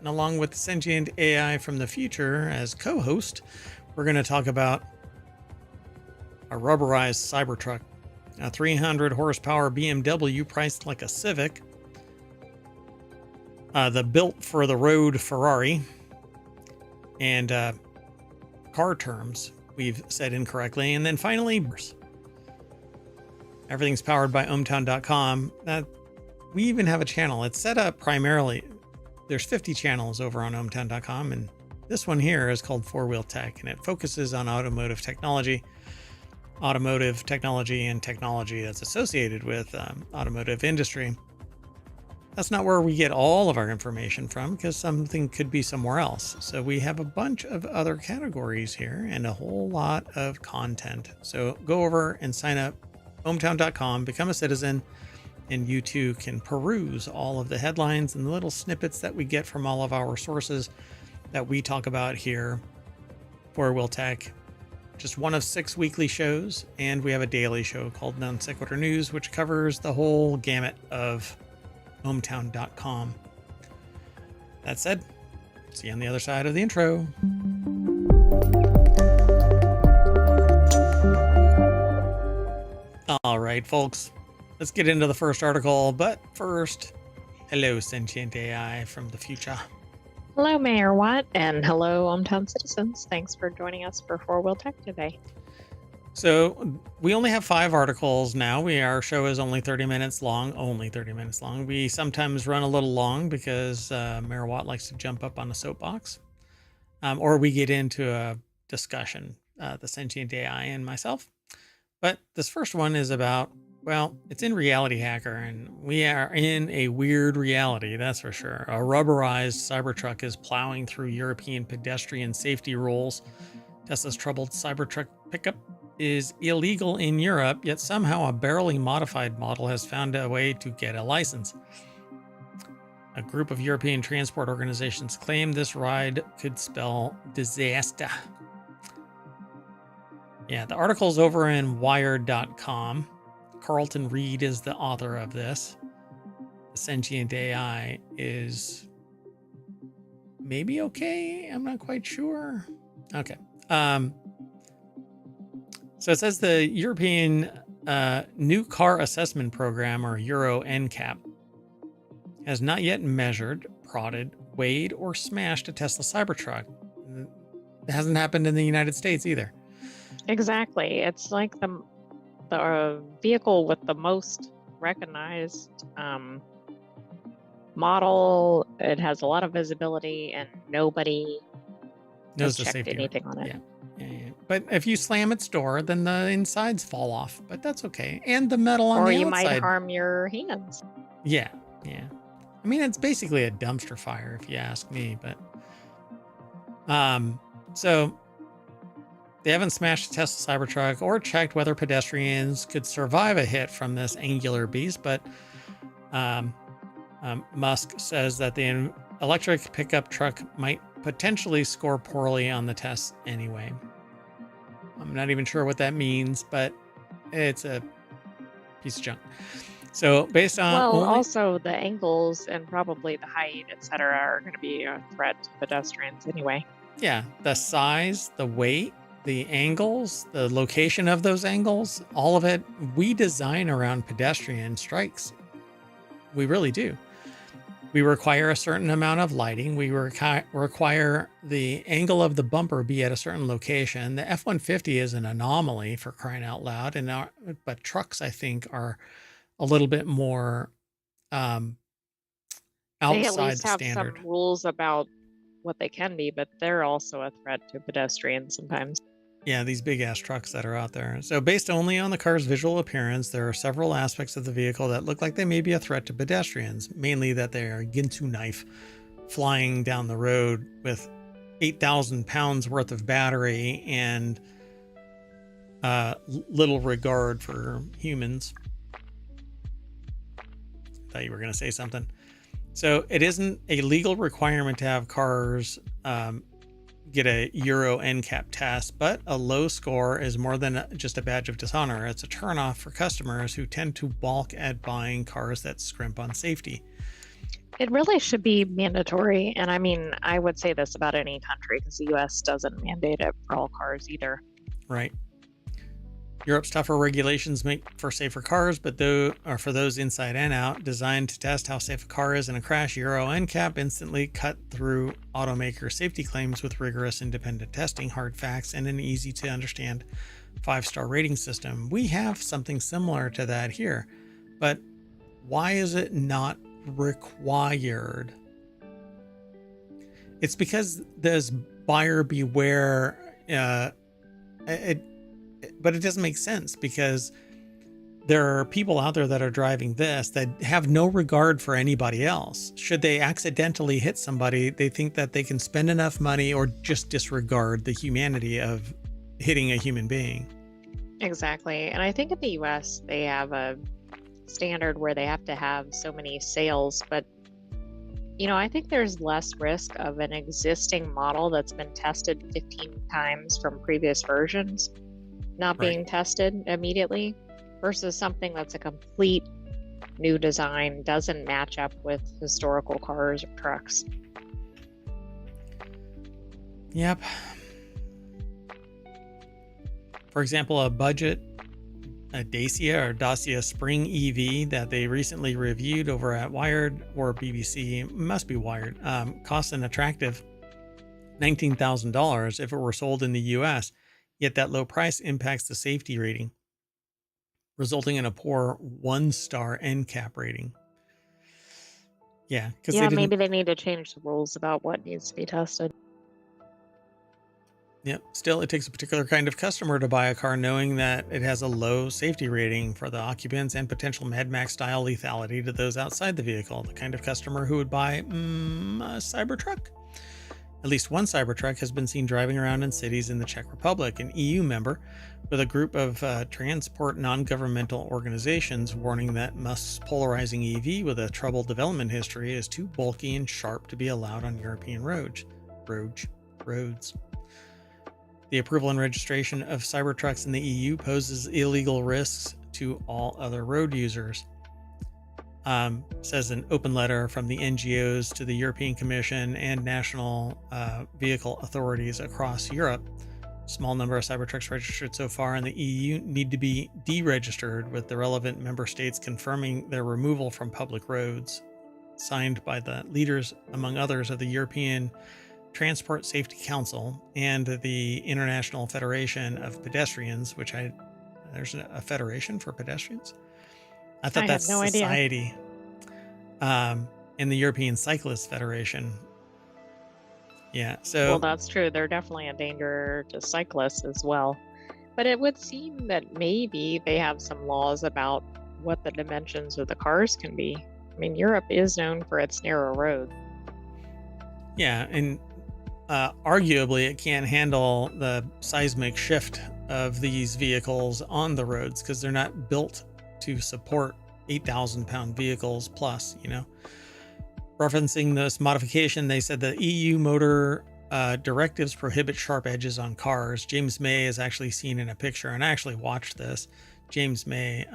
And along with Sentient AI from the future as co-host, we're going to talk about a rubberized Cybertruck, a 300 horsepower BMW priced like a Civic, the built for the road Ferrari, and car terms we've said incorrectly. And then finally, everything's powered by ohmTown.com. We even have a channel. It's set up primarily, there's 50 channels over on ohmTown.com, and this one here is called Four Wheel Tech, and it focuses on automotive technology and technology that's associated with automotive industry. That's not where we get all of our information from, because something could be somewhere else. So we have a bunch of other categories here and a whole lot of content. So go over and sign up, ohmTown.com, become a citizen, and you too can peruse all of the headlines and the little snippets that we get from all of our sources that we talk about here. Four Wheel Tech, just one of 6 weekly shows, and we have a daily show called Sequitur News, which covers the whole gamut of ohmTown.com. That said, see you on the other side of the intro. All right, folks, let's get into the first article. But first, hello, Sentient AI from the future. Hello, Mayor Watt, and hello, ohmTown citizens. Thanks for joining us for Four Wheel Tech today. So we only have 5 articles now. Our show is only 30 minutes long, We sometimes run a little long because Mayor Watt likes to jump up on a soapbox, or we get into a discussion, the Sentient AI and myself. But this first one is about, well, it's in Reality Hacker, and we are in a weird reality, that's for sure. A rubberized Cybertruck is plowing through European pedestrian safety rules. Tesla's troubled Cybertruck pickup is illegal in Europe, yet somehow a barely modified model has found a way to get a license. A group of European transport organizations claim this ride could spell disaster. Yeah, the article's over in wired.com. Carlton Reed is the author of this. The Sentient AI is maybe okay. I'm not quite sure. Okay. So it says the European New Car Assessment Program, or Euro NCAP, has not yet measured, prodded, weighed, or smashed a Tesla Cybertruck. It hasn't happened in the United States either. Exactly. It's like the vehicle with the most recognized model. It has a lot of visibility, and nobody knows has checked anything on it. Yeah. But if you slam its door, then the insides fall off. But that's okay. And the metal on the outside. Or you might harm your hands. Yeah. I mean, it's basically a dumpster fire, if you ask me. But so they haven't smashed a Tesla Cybertruck or checked whether pedestrians could survive a hit from this angular beast. But Musk says that the electric pickup truck might potentially score poorly on the tests anyway. I'm not even sure what that means, but it's a piece of junk. So based on also the angles and probably the height, etc., are going to be a threat to pedestrians anyway. Yeah, the size, the weight, the angles, the location of those angles, all of it, we design around pedestrian strikes. We really do. We require a certain amount of lighting. We require the angle of the bumper be at a certain location. The F-150 is an anomaly, for crying out loud, but trucks, I think, are a little bit more outside they at least the have standard. Some rules about what they can be, but they're also a threat to pedestrians sometimes. Yeah, these big ass trucks that are out there. So based only on the car's visual appearance, there are several aspects of the vehicle that look like they may be a threat to pedestrians, mainly that they are a Ginsu knife flying down the road with 8,000 pounds worth of battery and little regard for humans. Thought you were going to say something. So it isn't a legal requirement to have cars get a Euro NCAP test, but a low score is more than just a badge of dishonor. It's a turnoff for customers who tend to balk at buying cars that scrimp on safety. It really should be mandatory. And I mean, I would say this about any country because the US doesn't mandate it for all cars either. Right. Europe's tougher regulations make for safer cars, but though are for those inside and out, designed to test how safe a car is in a crash. Euro NCAP instantly cut through automaker safety claims with rigorous independent testing, hard facts, and an easy to understand 5-star rating system. We have something similar to that here, but why is it not required? It's because there's buyer beware. But it doesn't make sense because there are people out there that are driving this that have no regard for anybody else. Should they accidentally hit somebody, they think that they can spend enough money or just disregard the humanity of hitting a human being. Exactly. And I think in the US, they have a standard where they have to have so many sales. But, I think there's less risk of an existing model that's been tested 15 times from previous versions not Right. being tested immediately versus something that's a complete new design, doesn't match up with historical cars or trucks. Yep. For example, a Dacia Spring EV that they recently reviewed over at Wired or BBC, must be Wired, costs an attractive $19,000 if it were sold in the US, yet that low price impacts the safety rating, resulting in a poor 1-star NCAP rating. Yeah, because Yeah, maybe they need to change the rules about what needs to be tested. Yep. Still, it takes a particular kind of customer to buy a car knowing that it has a low safety rating for the occupants and potential Mad Max style lethality to those outside the vehicle. The kind of customer who would buy a Cybertruck. At least one Cybertruck has been seen driving around in cities in the Czech Republic, an EU member, with a group of transport non-governmental organizations warning that Musk's polarizing EV with a troubled development history is too bulky and sharp to be allowed on European roads. The approval and registration of Cybertrucks in the EU poses illegal risks to all other road users. Says an open letter from the NGOs to the European Commission and national vehicle authorities across Europe. Small number of Cybertrucks registered so far in the EU need to be deregistered, with the relevant member states confirming their removal from public roads. Signed by the leaders, among others, of the European Transport Safety Council and the International Federation of Pedestrians, there's a federation for pedestrians. I thought that's no society. And the European Cyclist Federation. Yeah, so Well, that's true. They're definitely a danger to cyclists as well. But it would seem that maybe they have some laws about what the dimensions of the cars can be. I mean, Europe is known for its narrow roads. yeah, and arguably it can't handle the seismic shift of these vehicles on the roads because they're not built to support 8,000-pound vehicles plus, Referencing this modification, they said the EU motor directives prohibit sharp edges on cars. James May is actually seen in a picture, and I actually watched this. James May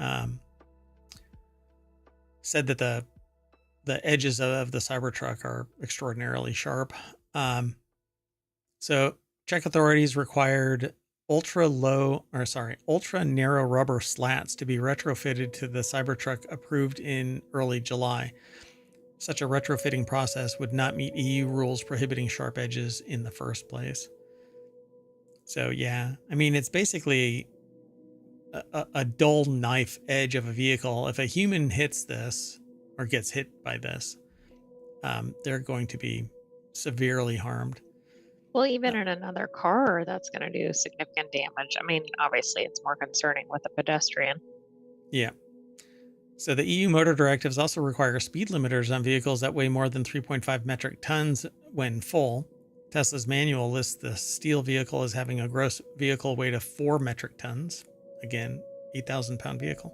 said that the edges of the Cybertruck are extraordinarily sharp. So Czech authorities required ultra narrow rubber slats to be retrofitted to the Cybertruck approved in early July. Such a retrofitting process would not meet EU rules prohibiting sharp edges in the first place. So yeah, I mean, it's basically a dull knife edge of a vehicle. If a human hits this or gets hit by this, they're going to be severely harmed. Well, even in another car, that's going to do significant damage. I mean, obviously, it's more concerning with a pedestrian. Yeah. So the EU motor directives also require speed limiters on vehicles that weigh more than 3.5 metric tons when full. Tesla's manual lists the steel vehicle as having a gross vehicle weight of 4 metric tons. Again, 8,000-pound vehicle.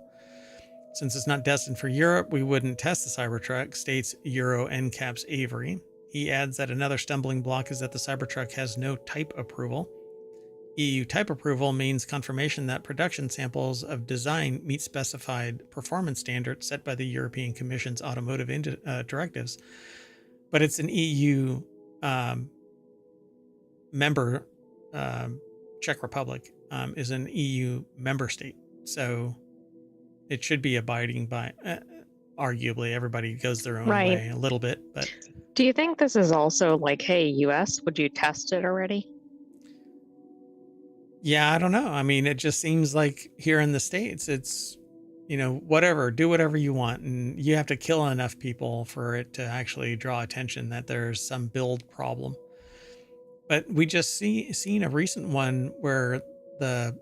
Since it's not destined for Europe, we wouldn't test the Cybertruck, states Euro NCAP's Avery. He adds that another stumbling block is that the Cybertruck has no type approval. EU type approval means confirmation that production samples of design meet specified performance standards set by the European Commission's automotive directives. But it's an EU member. Czech Republic is an EU member state, so it should be abiding by. Arguably, everybody goes their own way a little bit, but. Do you think this is also like, hey, US, would you test it already? Yeah, I don't know. I mean, it just seems like here in the States, it's, whatever, do whatever you want. And you have to kill enough people for it to actually draw attention that there's some build problem. But we just seen a recent one where the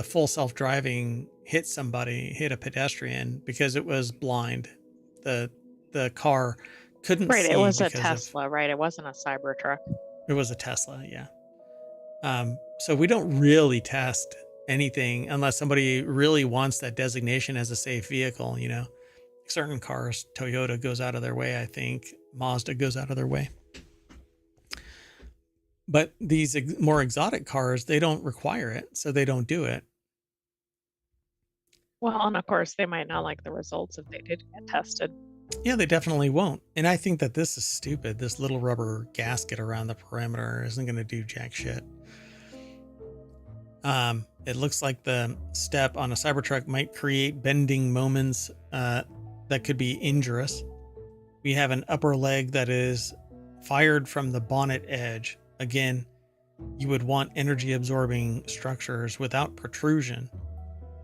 full self-driving hit a pedestrian because it was blind. The car couldn't see. Right, it was a Tesla, right? It wasn't a Cybertruck. It was a Tesla, yeah. So we don't really test anything unless somebody really wants that designation as a safe vehicle, Certain cars, Toyota goes out of their way, I think. Mazda goes out of their way. But these more exotic cars, they don't require it, so they don't do it. Well, and of course, they might not like the results if they did get tested. Yeah, they definitely won't. And I think that this is stupid. This little rubber gasket around the perimeter isn't going to do jack shit. It looks like the step on a Cybertruck might create bending moments that could be injurious. We have an upper leg that is fired from the bonnet edge. Again, you would want energy absorbing structures without protrusion.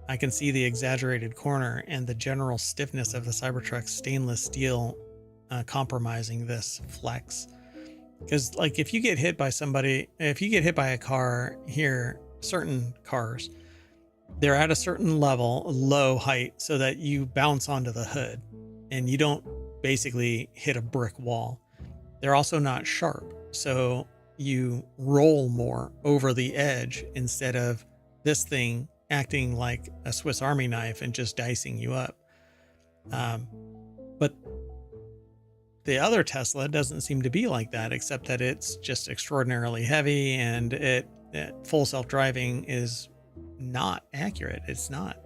I can see the exaggerated corner and the general stiffness of the Cybertruck's stainless steel compromising this flex. Because like if you get hit by a car here, certain cars, they're at a certain level, low height, so that you bounce onto the hood and you don't basically hit a brick wall. They're also not sharp, so you roll more over the edge instead of this thing acting like a Swiss Army knife and just dicing you up. But the other Tesla doesn't seem to be like that, except that it's just extraordinarily heavy and full self-driving is not accurate. It's not.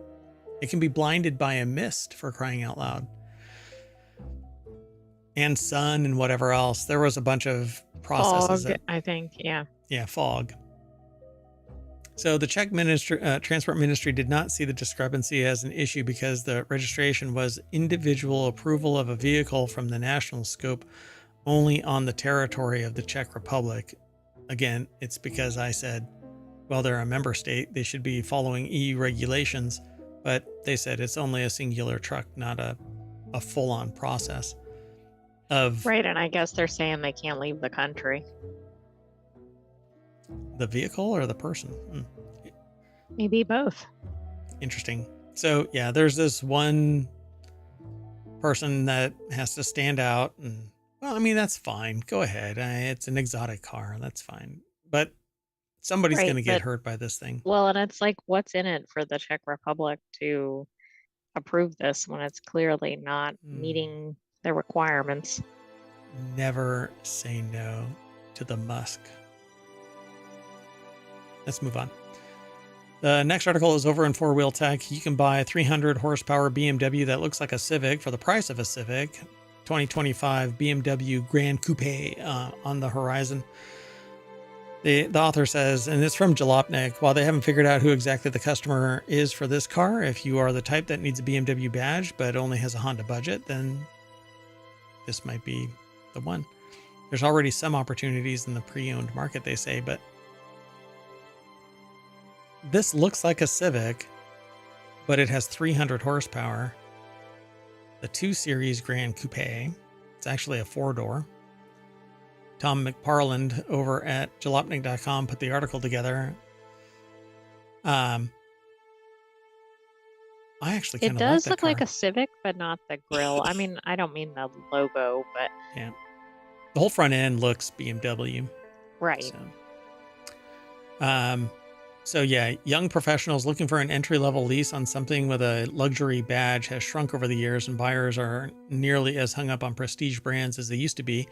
It can be blinded by a mist, for crying out loud. And sun and whatever else. There was a bunch of processes. Fog, I think, yeah. Yeah, fog. So the Czech Transport Ministry did not see the discrepancy as an issue because the registration was individual approval of a vehicle from the national scope only on the territory of the Czech Republic. Again, it's because I said, well, they're a member state. They should be following EU regulations, but they said it's only a singular truck, not a full-on process of... Right, and I guess they're saying they can't leave the country. The vehicle or the person? Maybe both. Interesting. So yeah, there's this one person that has to stand out, and well, I mean, that's fine. Go ahead. It's an exotic car. That's fine. But somebody's going to get hurt by this thing. Well, and it's like, what's in it for the Czech Republic to approve this when it's clearly not meeting the requirements? Never say no to the Musk. Let's move on. The next article is over in Four Wheel Tech. You can buy a 300 horsepower BMW that looks like a Civic for the price of a Civic. 2025 BMW Grand Coupe on the horizon. The author says, and it's from Jalopnik, while they haven't figured out who exactly the customer is for this car, if you are the type that needs a BMW badge but only has a Honda budget, then this might be the one. There's already some opportunities in the pre-owned market, they say, but this looks like a Civic, but it has 300 horsepower. The 2 Series Grand Coupe. It's actually a 4-door. Tom McParland over at jalopnik.com put the article together. I actually kind of like that car. It does look like a Civic, but not the grille. I mean, I don't mean the logo, but... Yeah. The whole front end looks BMW. Right. So yeah, young professionals looking for an entry-level lease on something with a luxury badge has shrunk over the years, and buyers are nearly as hung up on prestige brands as they used to be.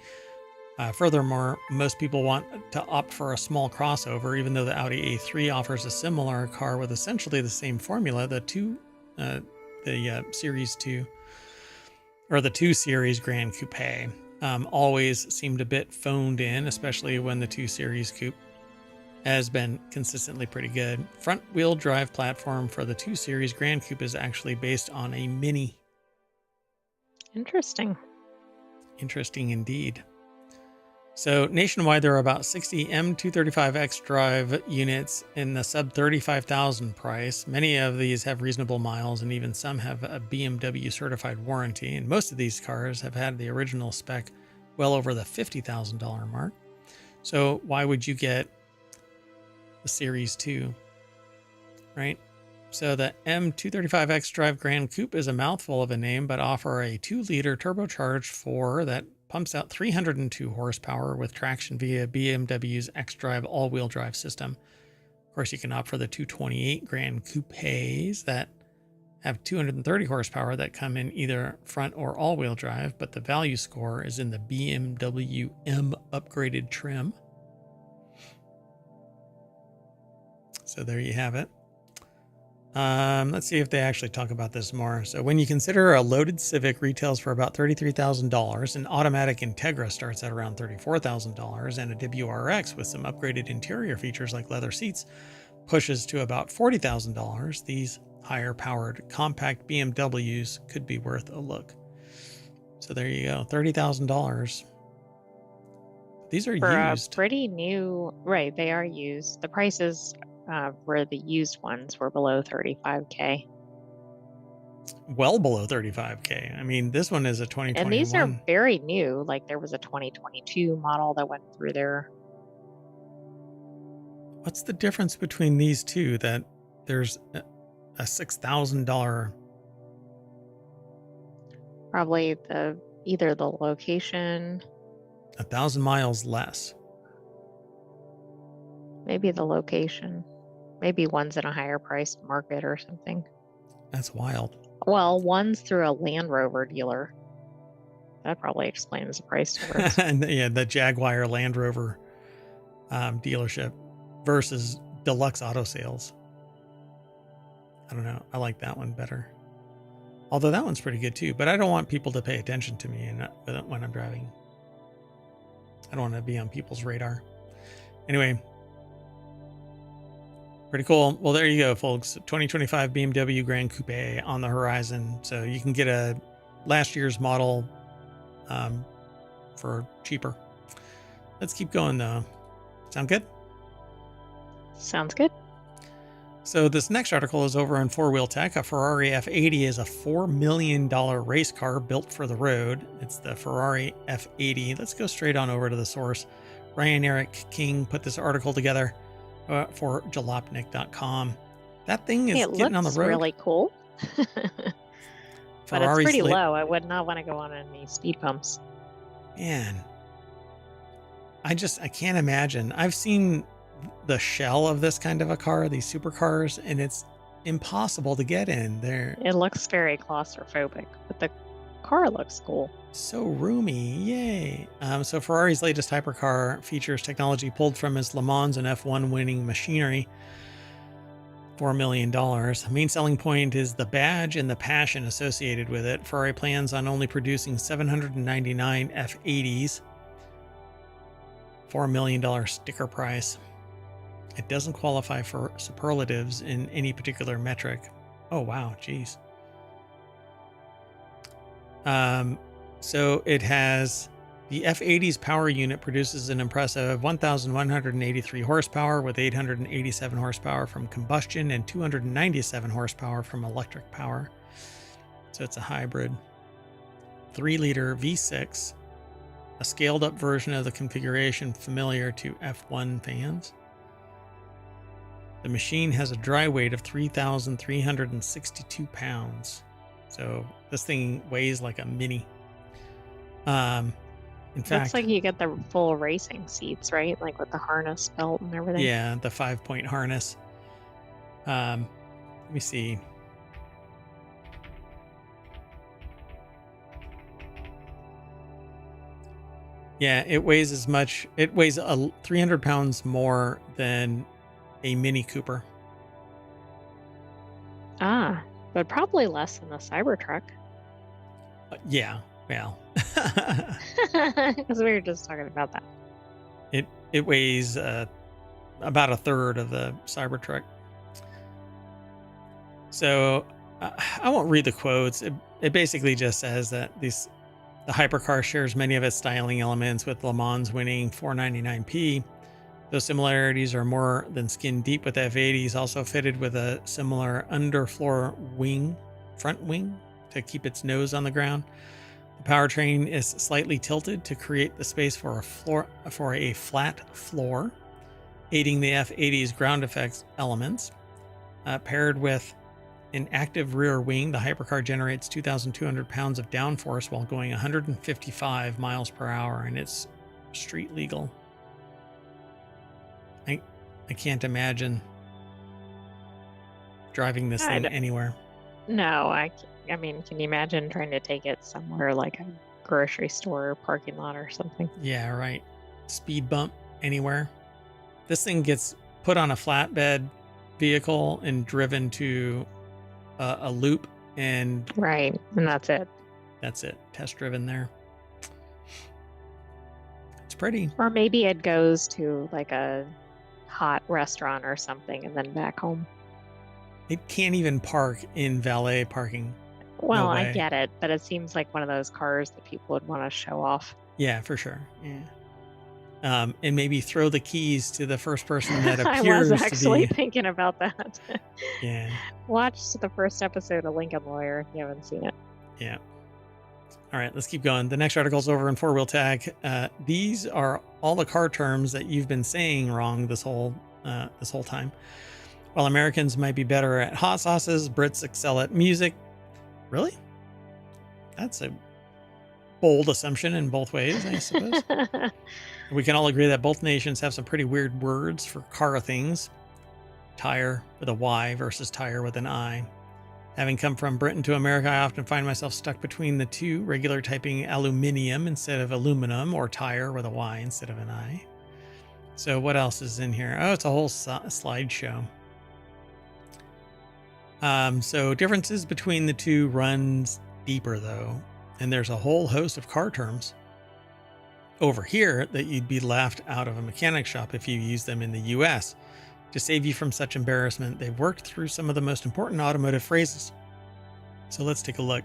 Furthermore, most people want to opt for a small crossover, even though the Audi A3 offers a similar car with essentially the same formula. The Series 2 or the 2 Series Grand Coupe always seemed a bit phoned in, especially when the 2 Series Coupe has been consistently pretty good. Front-wheel drive platform for the 2 Series Grand Coupe is actually based on a Mini. Interesting. Interesting indeed. So nationwide, there are about 60 M235X drive units in the sub 35,000 price. Many of these have reasonable miles, and even some have a BMW certified warranty. And most of these cars have had the original spec well over the $50,000 mark. So why would you get the Series 2, right? So the M235X Drive Grand Coupe is a mouthful of a name, but offer a 2-liter turbocharged 4 that pumps out 302 horsepower with traction via BMW's xDrive all-wheel drive system. Of course, you can opt for the 228 Grand Coupes that have 230 horsepower that come in either front or all-wheel drive, but the value score is in the BMW M upgraded trim. So there you have it. Let's see if they actually talk about this more. So when you consider a loaded Civic retails for about $33,000, an automatic Integra starts at around $34,000, and a WRX with some upgraded interior features like leather seats pushes to about $40,000, these higher powered compact BMWs could be worth a look. So there you go, $30,000. These are For used. pretty new, right? They are used. The prices for the used ones were below 35K. Well below 35K. I mean, this one is a 2021. And these are very new. Like there was a 2022 model that went through there. What's the difference between these two? That there's a $6,000. Probably either the location, 1,000 miles less. maybe the location, maybe one's in a higher priced market or something. That's wild. Well, one's through a Land Rover dealer. That probably explains the price difference. And yeah, the Jaguar Land Rover dealership versus Deluxe Auto Sales. I don't know. I like that one better. Although that one's pretty good too, but I don't want people to pay attention to me when I'm driving. I don't want to be on people's radar. Anyway, pretty cool. Well, there you go, folks. 2025 BMW Grand Coupe on the horizon. So you can get a last year's model for cheaper. Let's keep going though. Sound good? Sounds good. So this next article is over on 4-Wheel Tech. A Ferrari F80 is a $4 million race car built for the road. It's the Ferrari F80. Let's go straight on over to the source. Ryan Eric King put this article together for jalopnik.com. That thing is getting on the road. It looks really cool. But it's pretty low. I would not want to go on any speed bumps. Man, I can't imagine. I've seen the shell of this kind of a car, these supercars, and it's impossible to get in there. It looks very claustrophobic, but the car looks cool. So roomy, yay. So Ferrari's latest hypercar features technology pulled from his Le Mans and F1 winning machinery. $4 million. Main selling point is the badge and the passion associated with it. Ferrari plans on only producing 799 F80s. $4 million sticker price. It doesn't qualify for superlatives in any particular metric. Oh, wow. Geez. So it has the F80's power unit produces an impressive 1,183 horsepower with 887 horsepower from combustion and 297 horsepower from electric power. So it's a hybrid. 3-liter V6, a scaled up version of the configuration familiar to F1 fans. The machine has a dry weight of 3,362 pounds. So this thing weighs like a mini. In fact, looks like you get the full racing seats, right? Like with the harness belt and everything. Yeah, the 5-point harness. Let me see. Yeah, it weighs as much. It weighs 300 pounds more than a Mini Cooper. Ah, but probably less than the Cybertruck. Yeah, well, Because we were just talking about that. it weighs about a third of the Cybertruck. So I won't read the quotes. It basically just says that the hypercar shares many of its styling elements with Le Mans winning 499p. Those similarities are more than skin deep, with the F80s also fitted with a similar underfloor front wing to keep its nose on the ground. The powertrain is slightly tilted to create the space for a flat floor, aiding the F80's ground effects elements. Paired with an active rear wing, the hypercar generates 2,200 pounds of downforce while going 155 miles per hour, and it's street legal. I can't imagine driving this thing anywhere. No, I mean, can you imagine trying to take it somewhere like a grocery store or parking lot or something? Yeah, right. Speed bump anywhere. This thing gets put on a flatbed vehicle and driven to a loop, and right, and that's it. That's it. Test driven there. It's pretty. Or maybe it goes to like a hot restaurant or something and then back home. It can't even park in valet parking. Well, No I way. get it, but it seems like one of those cars that people would want to show off. Yeah, for sure. Yeah. And maybe throw the keys to the first person that appears. I was actually thinking about that. Yeah. Watch the first episode of Lincoln Lawyer if you haven't seen it. Yeah. All right, let's keep going. The next article's over in Four Wheel Tag. These are all the car terms that you've been saying wrong this whole time. While Americans might be better at hot sauces, Brits excel at music. Really? That's a bold assumption in both ways, I suppose. We can all agree that both nations have some pretty weird words for car things. Tire with a Y versus tire with an I. Having come from Britain to America, I often find myself stuck between the two, regular typing aluminium instead of aluminum, or tire with a Y instead of an I. So what else is in here? Oh, it's a whole slideshow. So differences between the two runs deeper, though, and there's a whole host of car terms over here that you'd be laughed out of a mechanic shop if you use them in the US. To save you from such embarrassment, they've worked through some of the most important automotive phrases. So let's take a look.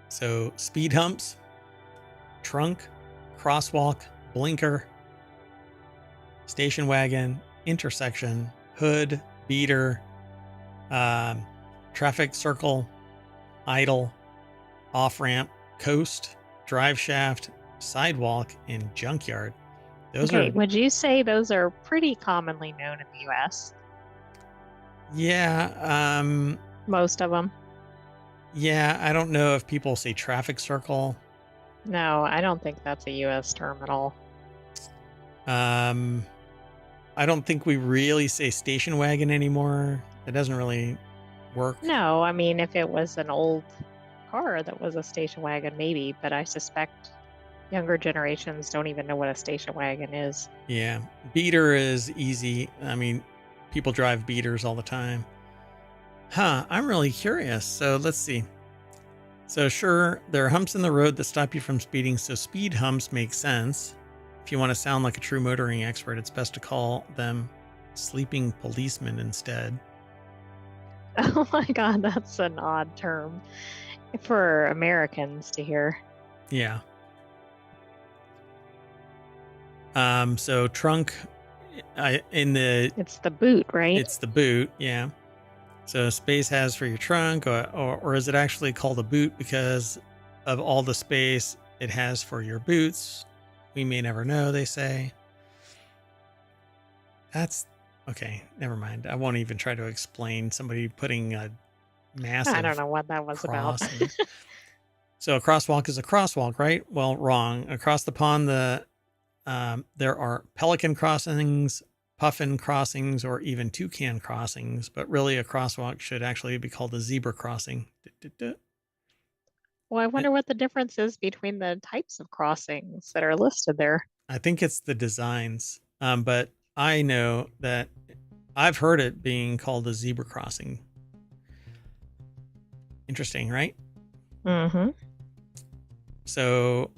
So speed humps, trunk, crosswalk, blinker, station wagon, intersection, hood, beater, traffic circle, idle, off-ramp, coast, drive shaft, sidewalk, and junkyard. Would you say those are pretty commonly known in the US? Yeah. Most of them. Yeah, I don't know if people say traffic circle. No, I don't think that's a US term at all. I don't think we really say station wagon anymore. It doesn't really work. No, I mean, if it was an old car that was a station wagon, maybe, but I suspect younger generations don't even know what a station wagon is. Yeah. Beater is easy. I mean, people drive beaters all the time. I'm really curious. So let's see. So sure, there are humps in the road that stop you from speeding, so speed humps make sense. If you want to sound like a true motoring expert, it's best to call them sleeping policemen instead. Oh my God, that's an odd term for Americans to hear. Yeah. So trunk, it's the boot, right? It's the boot, yeah. So space has for your trunk, or is it actually called a boot because of all the space it has for your boots? We may never know, they say. That's okay. Never mind. I won't even try to explain somebody putting a massive. I don't know what that was about. So a crosswalk is a crosswalk, right? Well, wrong. Across the pond, there are pelican crossings, puffin crossings, or even toucan crossings. But really, a crosswalk should actually be called a zebra crossing. Well, I I wonder what the difference is between the types of crossings that are listed there. I think it's the designs. But I know that I've heard it being called a zebra crossing. Interesting, right? Mm-hmm. So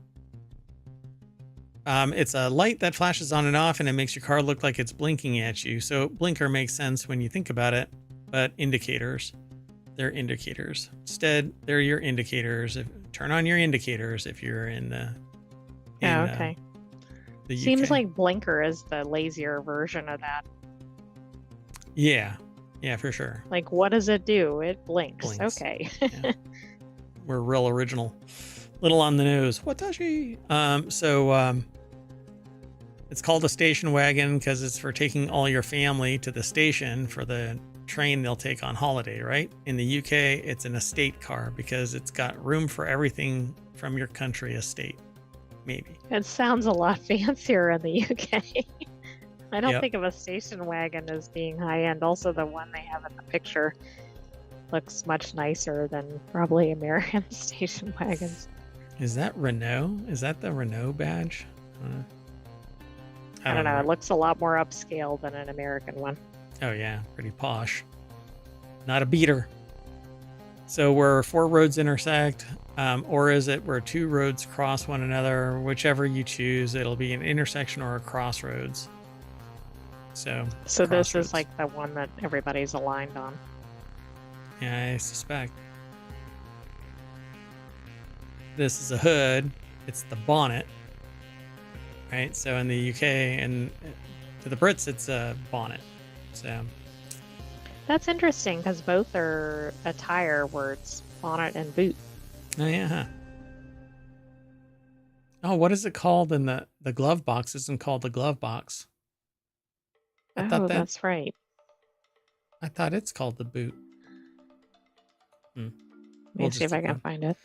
it's a light that flashes on and off, and it makes your car look like it's blinking at you. So blinker makes sense when you think about it, but indicators, they're indicators. Instead, they're your indicators. Turn on your indicators if you're in Oh, in okay. the Seems UK. like blinker is the lazier version of that. Yeah, yeah, for sure. Like, what does it do? It blinks. Blinks. Okay. Yeah. We're real original. Little on the nose. What does she? It's called a station wagon because it's for taking all your family to the station for the train they'll take on holiday, right? In the UK, it's an estate car because it's got room for everything from your country estate. Maybe. It sounds a lot fancier in the UK. I don't Yep. think of a station wagon as being high end. Also, the one they have in the picture looks much nicer than probably American station wagons. Is that Renault? Is that the Renault badge? I don't know. It looks a lot more upscale than an American one. Oh, yeah. Pretty posh. Not a beater. So where 4 roads intersect, or is it where 2 roads cross one another? Whichever you choose, it'll be an intersection or a crossroads. So this crossroads. is like the one that everybody's aligned on. Yeah, I suspect. This is a hood. It's the bonnet. Right? So in the UK and to the Brits, it's a bonnet. So That's interesting because both are attire words, bonnet and boot. oh yeah. Huh. Oh, what is it called in the glove box? Isn't called the glove box. That's right. I thought it's called the boot. Let me see if I can find it.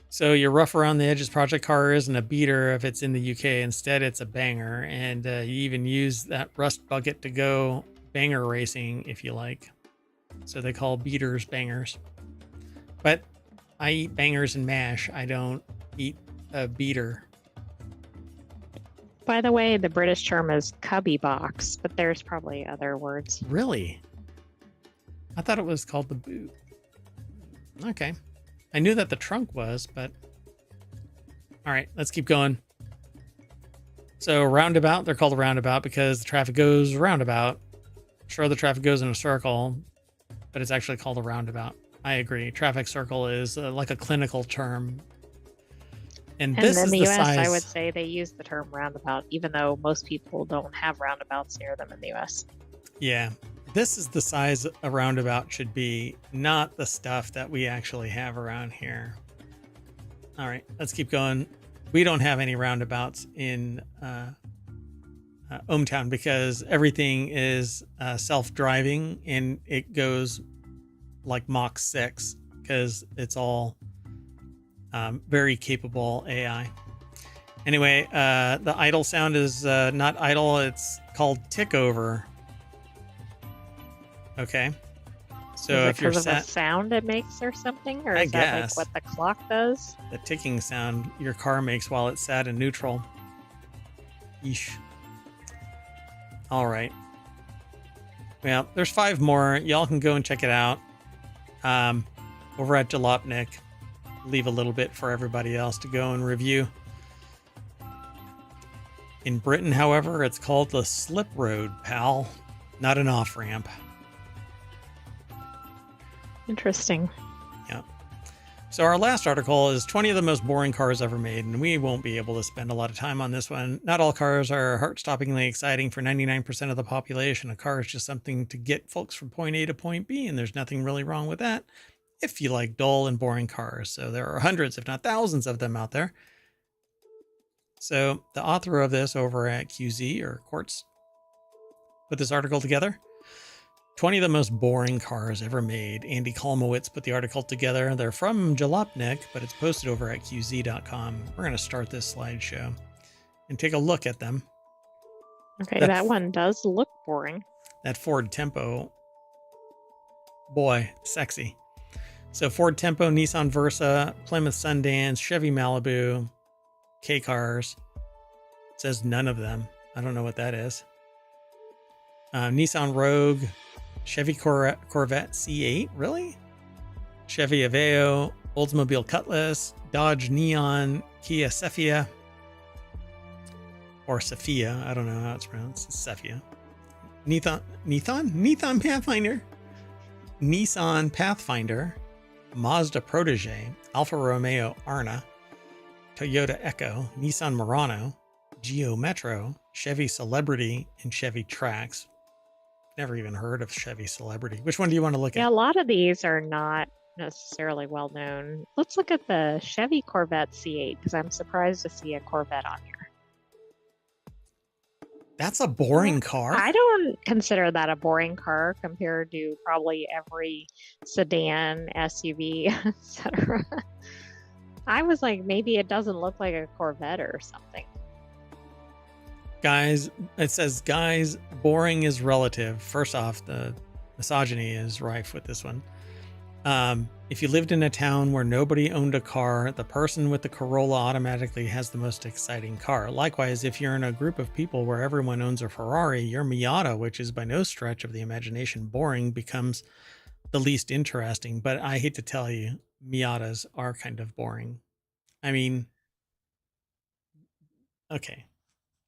So your rough around the edges project car isn't a beater if it's in the UK. Instead, it's a banger, and you even use that rust bucket to go banger racing if you like. So they call beaters bangers. But I eat bangers and mash. I don't eat a beater. By the way, the British term is cubby box, but there's probably other words. Really? I thought it was called the boot. Okay. I knew that the trunk was, but... All right, let's keep going. So roundabout, they're called a roundabout because the traffic goes roundabout. Sure, the traffic goes in a circle, but it's actually called a roundabout. I agree. Traffic circle is like a clinical term. And this in is the the US, size... I would say they use the term roundabout, even though most people don't have roundabouts near them in the US. Yeah. This is the size a roundabout should be, not the stuff that we actually have around here. All right, let's keep going. We don't have any roundabouts in ohmTown because everything is self-driving and it goes like Mach 6 because it's all very capable AI. Anyway, the idle sound is not idle. It's called tick over. Okay. So is it if you're because of the sat, sound it makes or something? Or I is that like guess. what the clock does? The ticking sound your car makes while it's sat in neutral. Yeesh. All right. Well, there's 5 more. Y'all can go and check it out. Over at Jalopnik. Leave a little bit for everybody else to go and review. In Britain, however, it's called the slip road, pal. Not an off-ramp. Interesting. Yeah. So our last article is 20 of the most boring cars ever made, and we won't be able to spend a lot of time on this one. Not all cars are heart-stoppingly exciting for 99% of the population. A car is just something to get folks from point A to point B, and there's nothing really wrong with that if you like dull and boring cars. So there are hundreds, if not thousands of them out there. So the author of this over at QZ or Quartz put this article together. 20 of the most boring cars ever made. Andy Kolmowitz put the article together. They're from Jalopnik, but it's posted over at qz.com. We're going to start this slideshow and take a look at them. Okay, that one does look boring. That Ford Tempo, boy, sexy. So Ford Tempo, Nissan Versa, Plymouth Sundance, Chevy Malibu, K cars. It says none of them. I don't know what that is. Nissan Rogue, Chevy Corvette C8, really? Chevy Aveo, Oldsmobile Cutlass, Dodge Neon, Kia Cephia, or Sophia. I don't know how it's pronounced. It's Cephia. Nissan Pathfinder, Nissan Pathfinder, Mazda Protege, Alfa Romeo Arna, Toyota Echo, Nissan Murano, Geo Metro, Chevy Celebrity, and Chevy Trax. Never even heard of Chevy Celebrity. Which one do you want to look Yeah, at? a lot of these are not necessarily well known. Let's look at the Chevy Corvette C8 because I'm surprised to see a Corvette on here. That's a boring car. I don't consider that a boring car compared to probably every sedan, SUV, etc. I was like, maybe it doesn't look like a Corvette or something. Guys, it says, guys, boring is relative. First off, the misogyny is rife with this one. If you lived in a town where nobody owned a car, the person with the Corolla automatically has the most exciting car. Likewise, if you're in a group of people where everyone owns a Ferrari, your Miata, which is by no stretch of the imagination boring, becomes the least interesting. But I hate to tell you, Miatas are kind of boring. I mean, okay,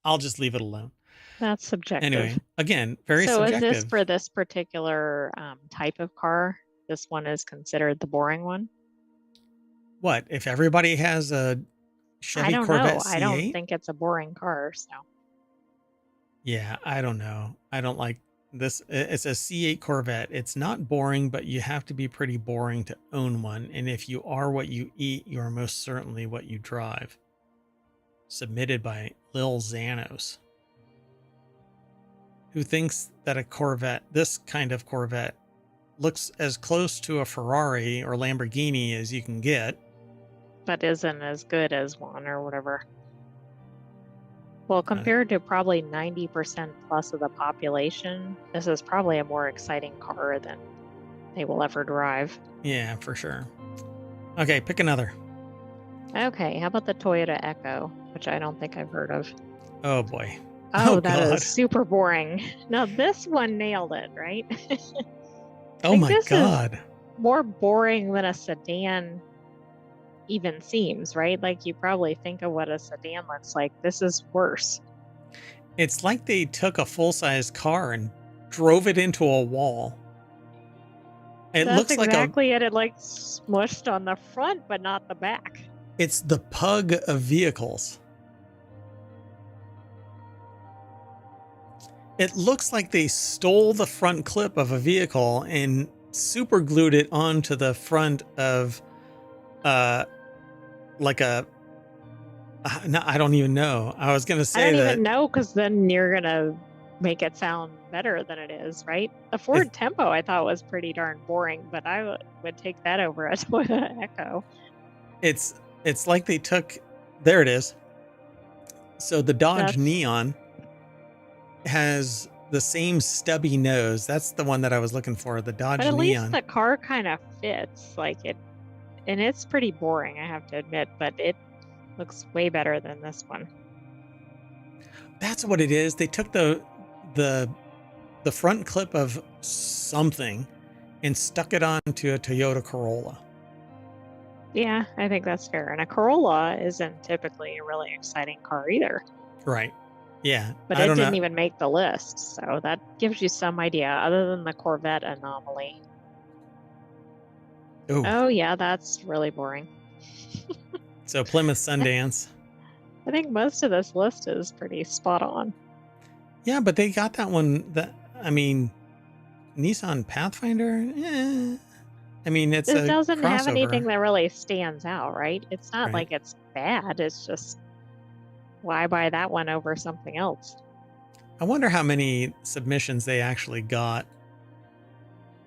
I'll just leave it alone. That's subjective. Anyway, again, very so subjective. Is this for this particular type of car? This one is considered the boring one? What? If everybody has a Chevy Corvette C8? I don't think it's a boring car, so. Yeah, I don't know. I don't like this. It's a C8 Corvette. It's not boring, but you have to be pretty boring to own one. And if you are what you eat, you are most certainly what you drive. Submitted by Lil Xanos, who thinks that a Corvette, this kind of Corvette, looks as close to a Ferrari or Lamborghini as you can get. But isn't as good as one or whatever. Well, compared to probably 90% plus of the population, this is probably a more exciting car than they will ever drive. Yeah, for sure. Okay, pick another. Okay, how about the Toyota Echo, which I don't think I've heard of. Oh boy. Oh, that is super boring. Now this one nailed it, right? Oh my God. Is more boring than a sedan even seems, right? Like you probably think of what a sedan looks like. This is worse. It's like they took a full-size car and drove it into a wall. That's looks exactly like it. It like smushed on the front, but not the back. It's the pug of vehicles. It looks like they stole the front clip of a vehicle and super glued it onto the front of like a no, I don't even know. I was going to say I don't even know, because then you're going to make it sound better than it is, right? The Ford Tempo I thought was pretty darn boring, but I would take that over a Toyota Echo. It's like they took, there it is. So the Dodge Neon has the same stubby nose. That's the one that I was looking for, the Dodge Neon. But at least the car kind of fits, like it, and it's pretty boring, I have to admit, but it looks way better than this one. That's what it is. They took the front clip of something and stuck it onto a Toyota Corolla. Yeah, I think that's fair. And a Corolla isn't typically a really exciting car either. Right. Yeah. But it didn't even make the list. So that gives you some idea, other than the Corvette anomaly. Ooh. Oh, yeah, that's really boring. So Plymouth Sundance. I think most of this list is pretty spot on. Yeah, but they got that one. I mean, Nissan Pathfinder. I mean, it doesn't have anything that really stands out, right? It's not like it's bad. It's just, why buy that one over something else? I wonder how many submissions they actually got,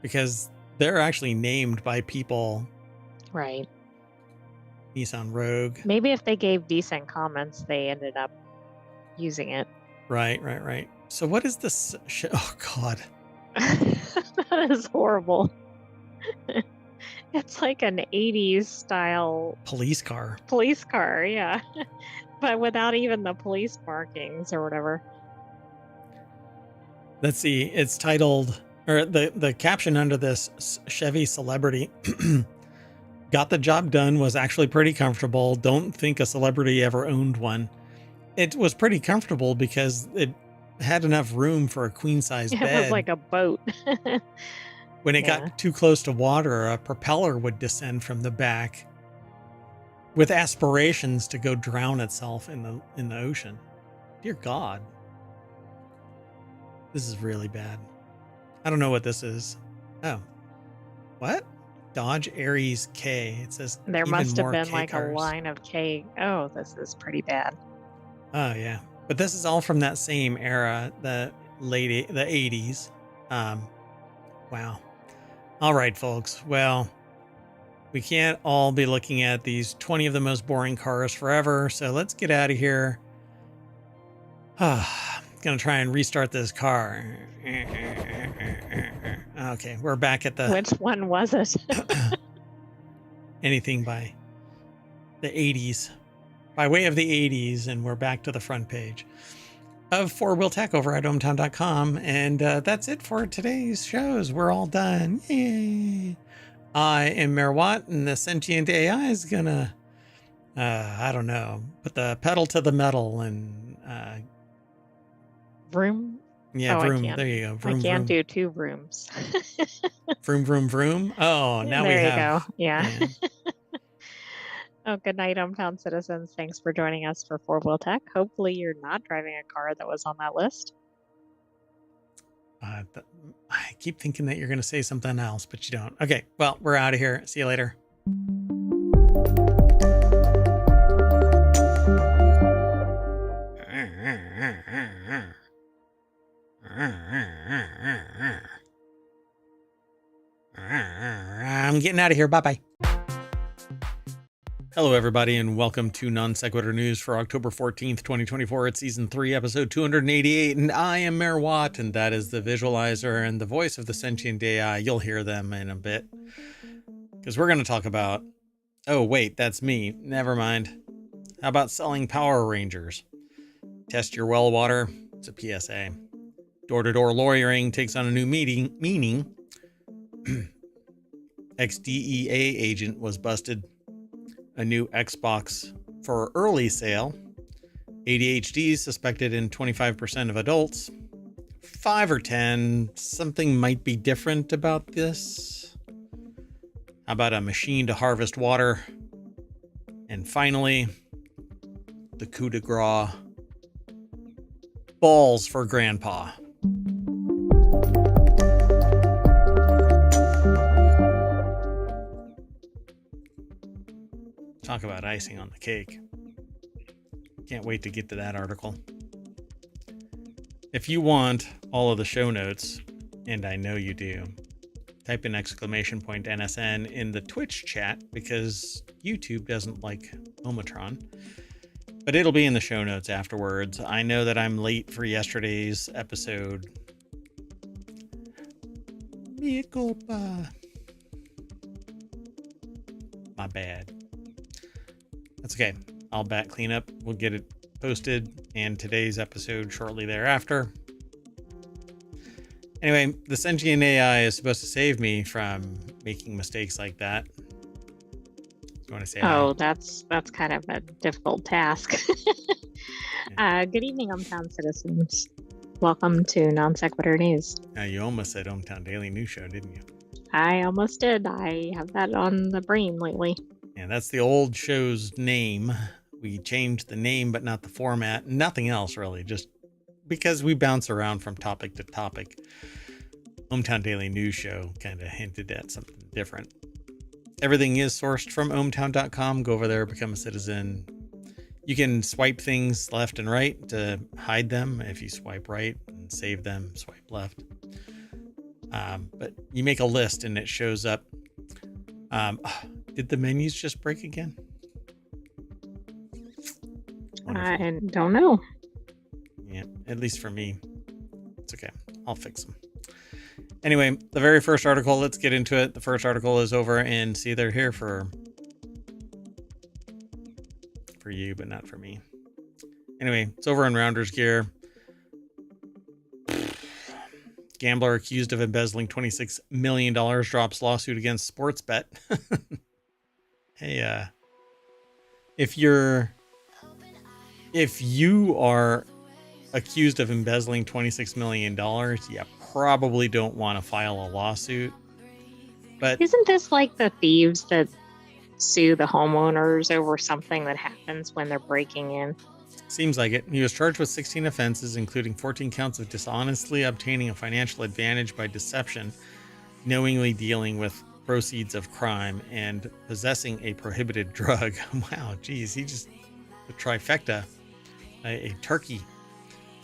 because they're actually named by people. Right. Nissan Rogue. Maybe if they gave decent comments, they ended up using it. Right. So what is this? Oh, God. That is horrible. It's like an 80s style Police car. police car, yeah. But without even the police markings or whatever. Let's see. It's titled, or the caption under this, Chevy celebrity got the job done, was actually pretty comfortable. Don't think a celebrity ever owned one. It was pretty comfortable because it had enough room for a queen size bed. It was like a boat. When it Yeah. got too close to water, a propeller would descend from the back with aspirations to go drown itself in the ocean. Dear God. This is really bad. I don't know what this is. Oh. What? Dodge Aries K. It says There even must have more been K like cars. a line of K. Oh, this is pretty bad. Oh yeah. But this is all from that same era, the 80s. Wow. All right, folks. Well, we can't all be looking at these 20 of the most boring cars forever, so let's get out of here. Gonna try and restart this car. Okay, we're back at the... Which one was it? anything by the 80s. By way of the 80s, and we're back to the front page of Four Wheel Tech over at ohmTown.com. And that's it for today's shows. We're all done. Yay. I am Mayor Watt, and the Sentient AI is gonna, I don't know, put the pedal to the metal and... Vroom? yeah, Oh, vroom. There you go. Vroom, I can't vroom. do two rooms. Vroom, vroom, vroom. Oh, now there we you have... go. Yeah. yeah. Oh, good night, ohmTown citizens. Thanks for joining us for Four Wheel Tech. Hopefully you're not driving a car that was on that list. I keep thinking that you're going to say something else, but you don't. Okay, well, we're out of here. See you later. I'm getting out of here. Bye-bye. Hello, everybody, and welcome to Non Sequitur News for October 14th, 2024. It's Season 3, Episode 288, and I am Mayor Watt, and that is the visualizer and the voice of the Sentient AI. You'll hear them in a bit, because we're going to talk about... oh, wait, that's me. Never mind. How about selling Power Rangers? Test your well water. It's a PSA. Door-to-door lawyering takes on a new meaning. Ex-DEA agent was busted. A new Xbox for early sale. ADHD suspected in 25% of adults. 5 or 10. Something might be different about this. How about a machine to harvest water? And finally, the coup de grace. Balls for Grandpa. Talk about icing on the cake. Can't wait to get to that article. If you want all of the show notes, and I know you do, type in !NSN in the Twitch chat, because YouTube doesn't like ohmTown. But it'll be in the show notes afterwards. I know that I'm late for yesterday's episode. Mea culpa. My bad. That's okay. I'll back clean up. We'll get it posted, and today's episode shortly thereafter. Anyway, the Sentient AI is supposed to save me from making mistakes like that. You want to say Oh, that's kind of a difficult task. Good evening, ohmTown citizens. Welcome to Non Sequitur News. Now, you almost said ohmTown Daily News Show, didn't you? I almost did. I have that on the brain lately. Yeah, that's the old show's name. We changed the name, but not the format. Nothing else, really. Just because we bounce around from topic to topic. ohmTown Daily News Show kind of hinted at something different. Everything is sourced from ohmTown.com. Go over there, become a citizen. You can swipe things left and right to hide them. If you swipe right and save them, swipe left. But you make a list and it shows up. Did the menus just break again? Wonderful. I don't know. Yeah, at least for me. It's okay. I'll fix them. Anyway, the very first article, let's get into it. The first article is over in, see, they're here for you, but not for me. Anyway, it's over in Rounders Gear. Gambler accused of embezzling $26 million drops lawsuit against Sportsbet. Hey, if you are accused of embezzling $26 million, you probably don't want to file a lawsuit. But isn't this like the thieves that sue the homeowners over something that happens when they're breaking in? Seems like it. He was charged with 16 offenses, including 14 counts of dishonestly obtaining a financial advantage by deception, knowingly dealing with proceeds of crime, and possessing a prohibited drug. Wow, geez, he just the trifecta, a turkey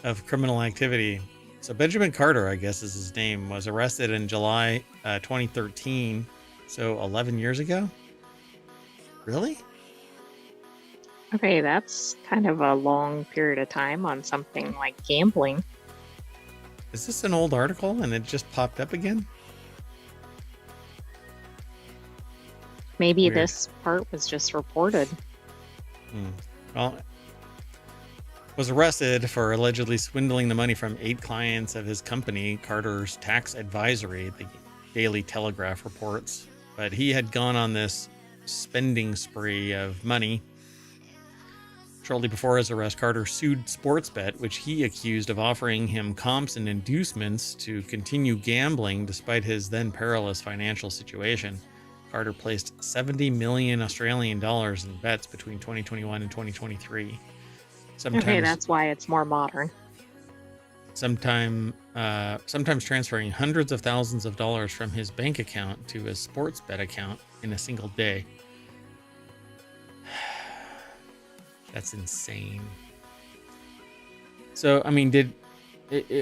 of criminal activity. So Benjamin Carter, I guess is his name, was arrested in July 2013, so 11 years ago. Really? Okay, that's kind of a long period of time on something like gambling. Is this an old article and it just popped up again? Maybe Weird. this part was just reported. Well, was arrested for allegedly swindling the money from 8 clients of his company, Carter's Tax Advisory, the Daily Telegraph reports. But he had gone on this spending spree of money. Shortly before his arrest, Carter sued Sportsbet, which he accused of offering him comps and inducements to continue gambling despite his then perilous financial situation. Carter placed 70 million Australian dollars in bets between 2021 and 2023. Okay, that's why it's more modern. Sometimes transferring hundreds of thousands of dollars from his bank account to his Sportsbet account in a single day. That's insane. So, I mean,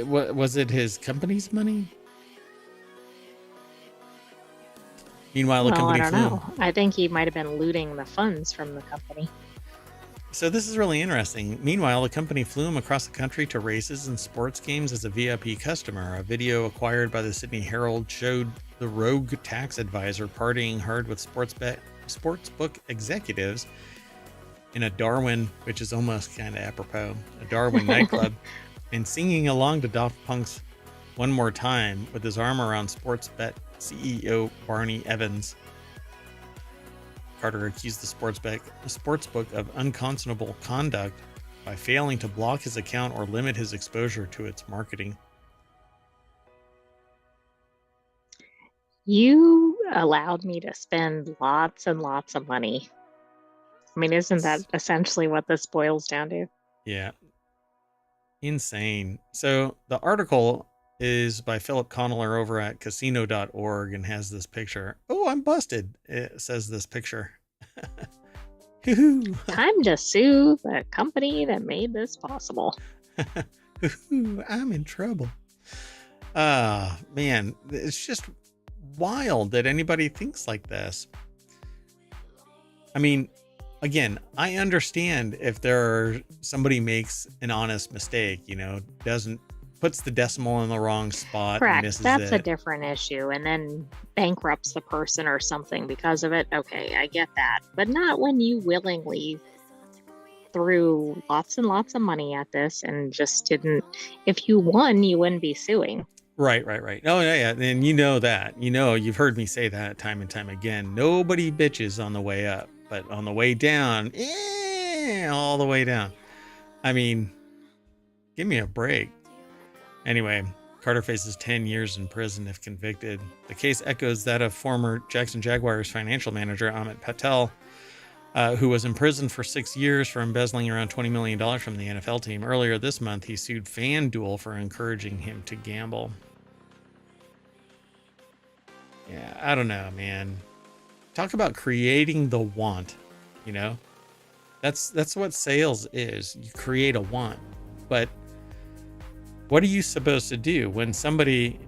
was it his company's money? Meanwhile, the company I don't know. I think he might have been looting the funds from the company. So this is really interesting. Meanwhile, the company flew him across the country to races and sports games as a VIP customer. A video acquired by the Sydney Herald showed the rogue tax advisor partying hard with sportsbook executives in a Darwin, which is almost kind of apropos, a Darwin nightclub, and singing along to Daft Punk's One More Time with his arm around Sportsbet CEO Barney Evans. Carter accused the sportsbook of unconscionable conduct by failing to block his account or limit his exposure to its marketing. You allowed me to spend lots and lots of money. I mean, isn't that essentially what this boils down to? Yeah. Insane. So the article is by Philip Conneller over at casino.org and has this picture. Oh, I'm busted. It says this picture. Time to sue the company that made this possible. I'm in trouble. Man, it's just wild that anybody thinks like this. I mean, again, I understand if somebody makes an honest mistake, puts the decimal in the wrong spot. Correct. And misses That's it. a different issue. And then bankrupts the person or something because of it. Okay, I get that. But not when you willingly threw lots and lots of money at this and just didn't. If you won, you wouldn't be suing. Right. Oh, yeah. And you know that. You've heard me say that time and time again. Nobody bitches on the way up, but on the way down, all the way down. I mean, give me a break. Anyway, Carter faces 10 years in prison if convicted. The case echoes that of former Jackson Jaguars financial manager Amit Patel, who was imprisoned for 6 years for embezzling around $20 million from the NFL team. Earlier this month, he sued FanDuel for encouraging him to gamble. Yeah, I don't know, man. Talk about creating the want, That's what sales is. You create a want. But what are you supposed to do when somebody,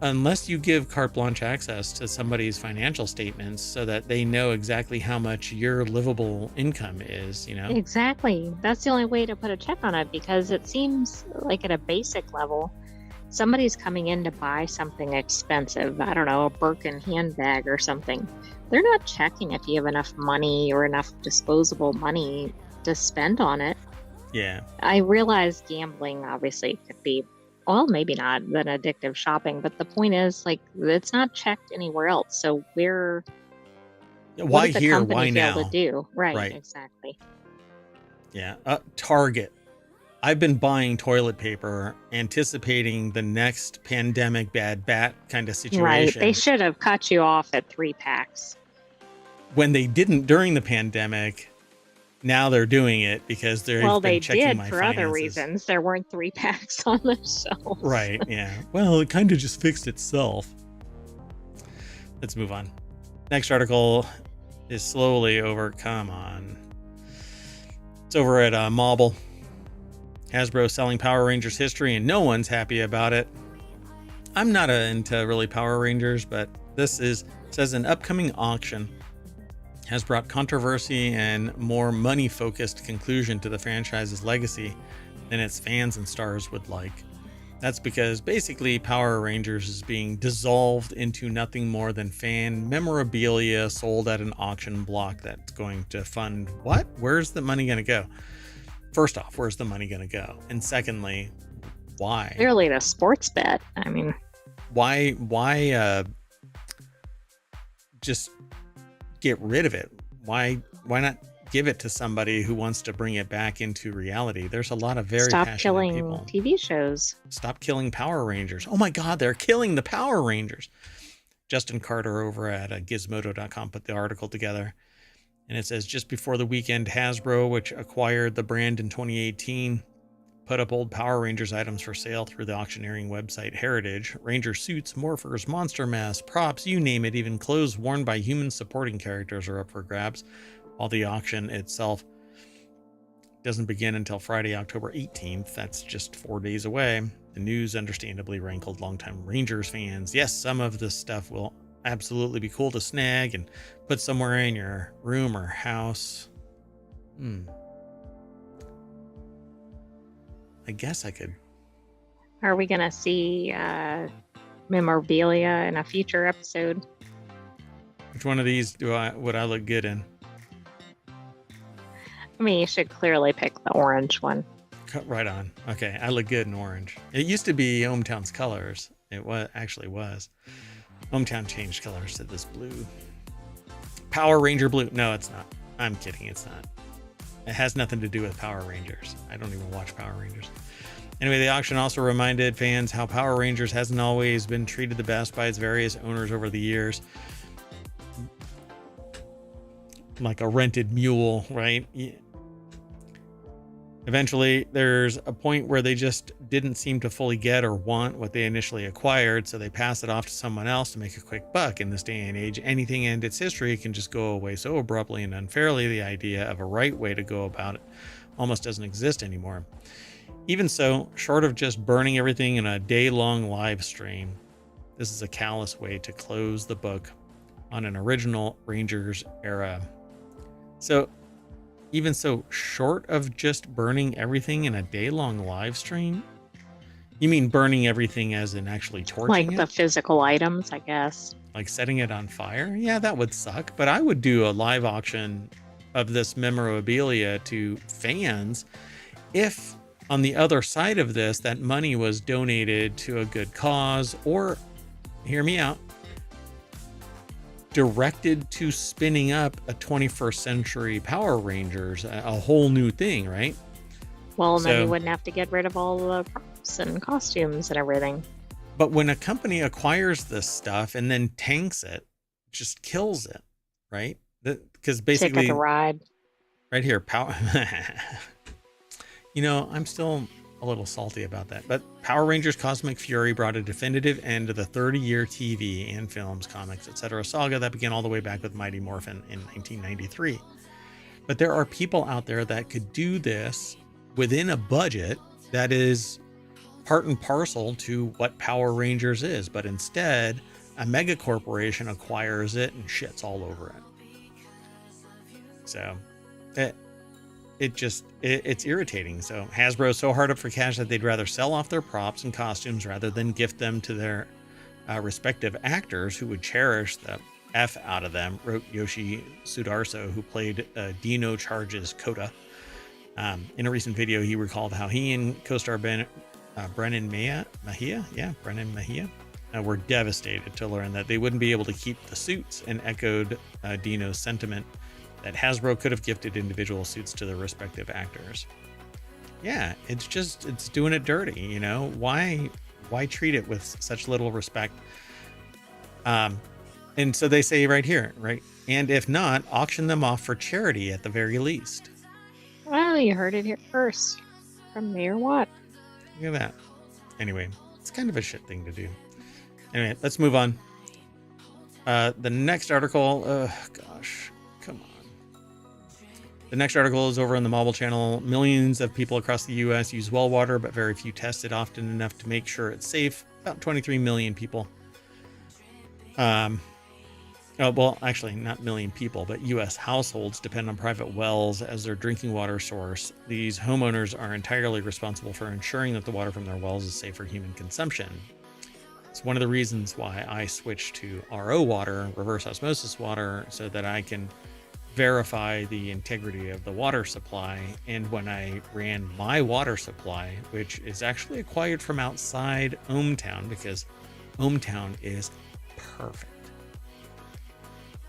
unless you give carte blanche access to somebody's financial statements so that they know exactly how much your livable income is, Exactly. That's the only way to put a check on it, because it seems like at a basic level, somebody's coming in to buy something expensive, I don't know, a Birkin handbag or something, they're not checking if you have enough money or enough disposable money to spend on it. Yeah. I realize gambling obviously could be, well, maybe not than addictive shopping, but the point is, like, it's not checked anywhere else. So what Why did the here? company Why fail to now? do? Right, Right. exactly. Yeah. Target. I've been buying toilet paper, anticipating the next pandemic bad bat kind of Right. They situation. should have cut you off at 3 packs. When they didn't during the pandemic, now they're doing it because Well, they've been they checking did my for other finances. reasons. There weren't 3 packs on the shelf. Right. Yeah. Well, it kind of just fixed itself. Let's move on. Next article is slowly over. Come on. It's over at Mobile. Hasbro selling Power Rangers history, and no one's happy about it. I'm not into really Power Rangers, but says an upcoming auction has brought controversy and more money-focused conclusion to the franchise's legacy than its fans and stars would like. That's because basically Power Rangers is being dissolved into nothing more than fan memorabilia sold at an auction block that's going to fund what? Where's the money going to go? First off, where's the money going to go? And secondly, why? Clearly a sports bet. I mean, why just get rid of it? Why not give it to somebody who wants to bring it back into reality? There's a lot of very stop passionate killing people. TV shows. Stop killing Power Rangers. Oh my God, they're killing the Power Rangers. Justin Carter over at gizmodo.com put the article together. And it says, just before the weekend, Hasbro, which acquired the brand in 2018, put up old Power Rangers items for sale through the auctioneering website Heritage. Ranger suits, morphers, monster masks, props, you name it, even clothes worn by human supporting characters are up for grabs, while the auction itself doesn't begin until Friday, October 18th. That's just 4 days away. The news understandably rankled longtime Rangers fans. Yes, some of this stuff will absolutely be cool to snag and put somewhere in your room or house. I guess I could. Are we going to see memorabilia in a future episode? Which one of these would I look good in? I mean, you should clearly pick the orange one. Right on. Okay, I look good in orange. It used to be ohmTown's colors. It actually was. ohmTown changed colors to this blue. Power Ranger blue. No, it's not. I'm kidding. It's not. It has nothing to do with Power Rangers. I don't even watch Power Rangers. Anyway, the auction also reminded fans how Power Rangers hasn't always been treated the best by its various owners over the years. Like a rented mule, right? Eventually, there's a point where they just didn't seem to fully get or want what they initially acquired, so they pass it off to someone else to make a quick buck. In this day and age, anything and its history can just go away so abruptly and unfairly. The idea of a right way to go about it almost doesn't exist anymore. Even so, short of just burning everything in a day-long live stream, this is a callous way to close the book on an original Rangers era. So, even so, short of just burning everything in a day-long live stream? You mean burning everything as in actually torching like it? The physical items, I guess. Like setting it on fire? Yeah, that would suck. But I would do a live auction of this memorabilia to fans if on the other side of this, that money was donated to a good cause, or, hear me out, directed to spinning up a 21st century Power Rangers, a whole new thing, right? Well, and then you wouldn't have to get rid of all the props and costumes and everything. But when a company acquires this stuff and then tanks it, just kills it, right? Because basically, Ticket to ride. Right here, Power. I'm still a little salty about that. But Power Rangers Cosmic Fury brought a definitive end to the 30-year TV and films, comics, etc. saga that began all the way back with Mighty Morphin in 1993. But there are people out there that could do this within a budget that is part and parcel to what Power Rangers is. But instead, a mega corporation acquires it and shits all over it. So, it's irritating. So Hasbro's so hard up for cash that they'd rather sell off their props and costumes rather than gift them to their respective actors who would cherish the F out of them, wrote Yoshi Sudarso, who played Dino Charge's Coda. In a recent video, he recalled how he and co-star Brennan Mahia were devastated to learn that they wouldn't be able to keep the suits, and echoed Dino's sentiment that Hasbro could have gifted individual suits to their respective actors. Yeah, it's doing it dirty, you know? Why treat it with such little respect? And so they say right here, right? And if not, auction them off for charity at the very least. Well, you heard it here first from Mayor Watt. Look at that. Anyway, it's kind of a shit thing to do. Anyway, let's move on. The next article, gosh, come on. The next article is over on the Mobile Channel. Millions of people across the U.S. use well water, but very few test it often enough to make sure it's safe. About 23 million people. Well, actually, not million people, but U.S. households depend on private wells as their drinking water source. These homeowners are entirely responsible for ensuring that the water from their wells is safe for human consumption. It's one of the reasons why I switched to RO water, reverse osmosis water, so that I can verify the integrity of the water supply. And when I ran my water supply, which is actually acquired from outside ohmTown, because ohmTown is perfect.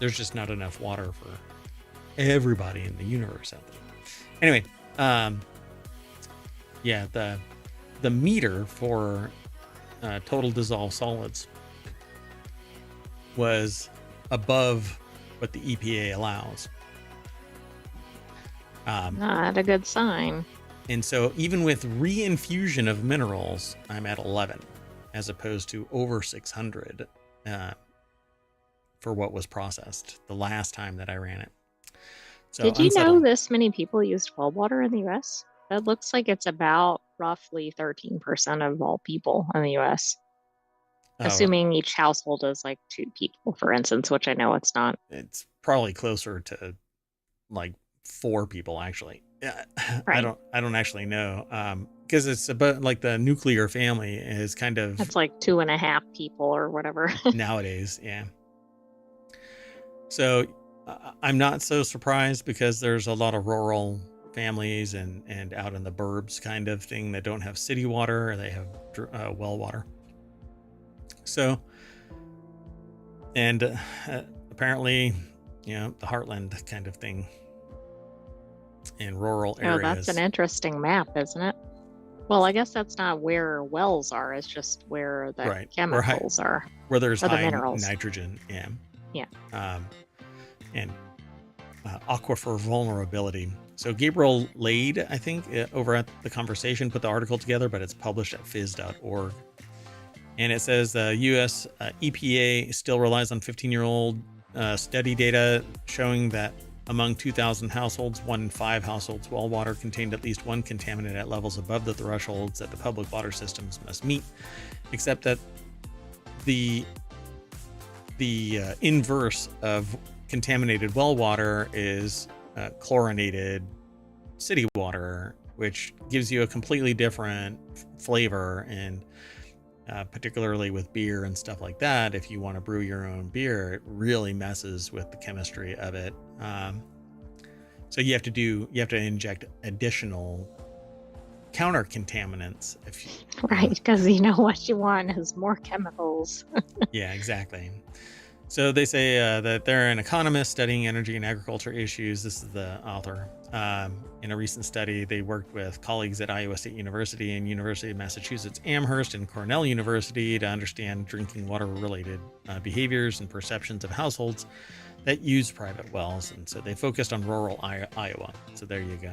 There's just not enough water for everybody in the universe out there. Anyway, yeah, the meter for total dissolved solids was above what the EPA allows. Not a good sign. And so even with reinfusion of minerals, I'm at 11 as opposed to over 600 for what was processed the last time that I ran it. So did you know this many people used well water in the U.S.? That looks like it's about roughly 13% of all people in the U.S. Assuming each household is like 2 people, for instance, which I know it's not. It's probably closer to like 4 people, actually. Yeah, right. I don't actually know, because it's about like the nuclear family is kind of. It's like 2.5 people or whatever nowadays. Yeah. So I'm not so surprised because there's a lot of rural families and out in the burbs kind of thing that don't have city water, or they have well water. So, and apparently, you know, the heartland kind of thing in rural areas. Oh, that's an interesting map, isn't it? Well, I guess that's not where wells are. It's just where the chemicals are. Where there's high minerals. Nitrogen. Yeah. Yeah. And aquifer vulnerability. So Gabriel Lade, I think, over at The Conversation, put the article together, but it's published at phys.org. And it says the U.S. EPA still relies on 15-year-old study data showing that among 2,000 households, 1 in 5 households' well water contained at least one contaminant at levels above the thresholds that the public water systems must meet, except that the inverse of contaminated well water is chlorinated city water, which gives you a completely different flavor. And particularly with beer and stuff like that, if you want to brew your own beer, it really messes with the chemistry of it. So you have to inject additional counter contaminants right, because you know what you want is more chemicals. Yeah, exactly. So they say that they're an economist studying energy and agriculture issues. This is the author. In a recent study, they worked with colleagues at Iowa State University and University of Massachusetts Amherst and Cornell University to understand drinking water related behaviors and perceptions of households that use private wells. And so they focused on rural Iowa. So there you go.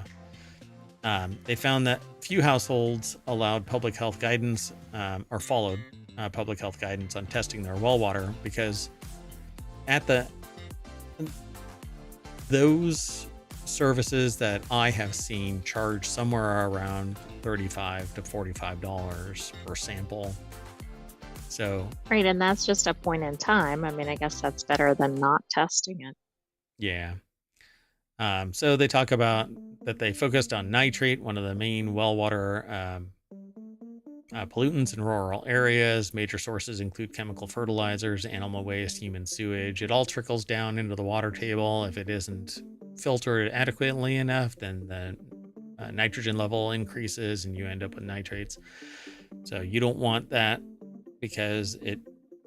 They found that few households allowed public health guidance or followed public health guidance on testing their well water, because at those services that I have seen charge somewhere around $35 to $45 per sample. So right, and that's just a point in time. I mean, I guess that's better than not testing it. Yeah. So they talk about that they focused on nitrate, one of the main well water pollutants in rural areas. Major sources include chemical fertilizers, animal waste, human sewage. It all trickles down into the water table. If it isn't filtered adequately enough, then the nitrogen level increases and you end up with nitrates. So you don't want that because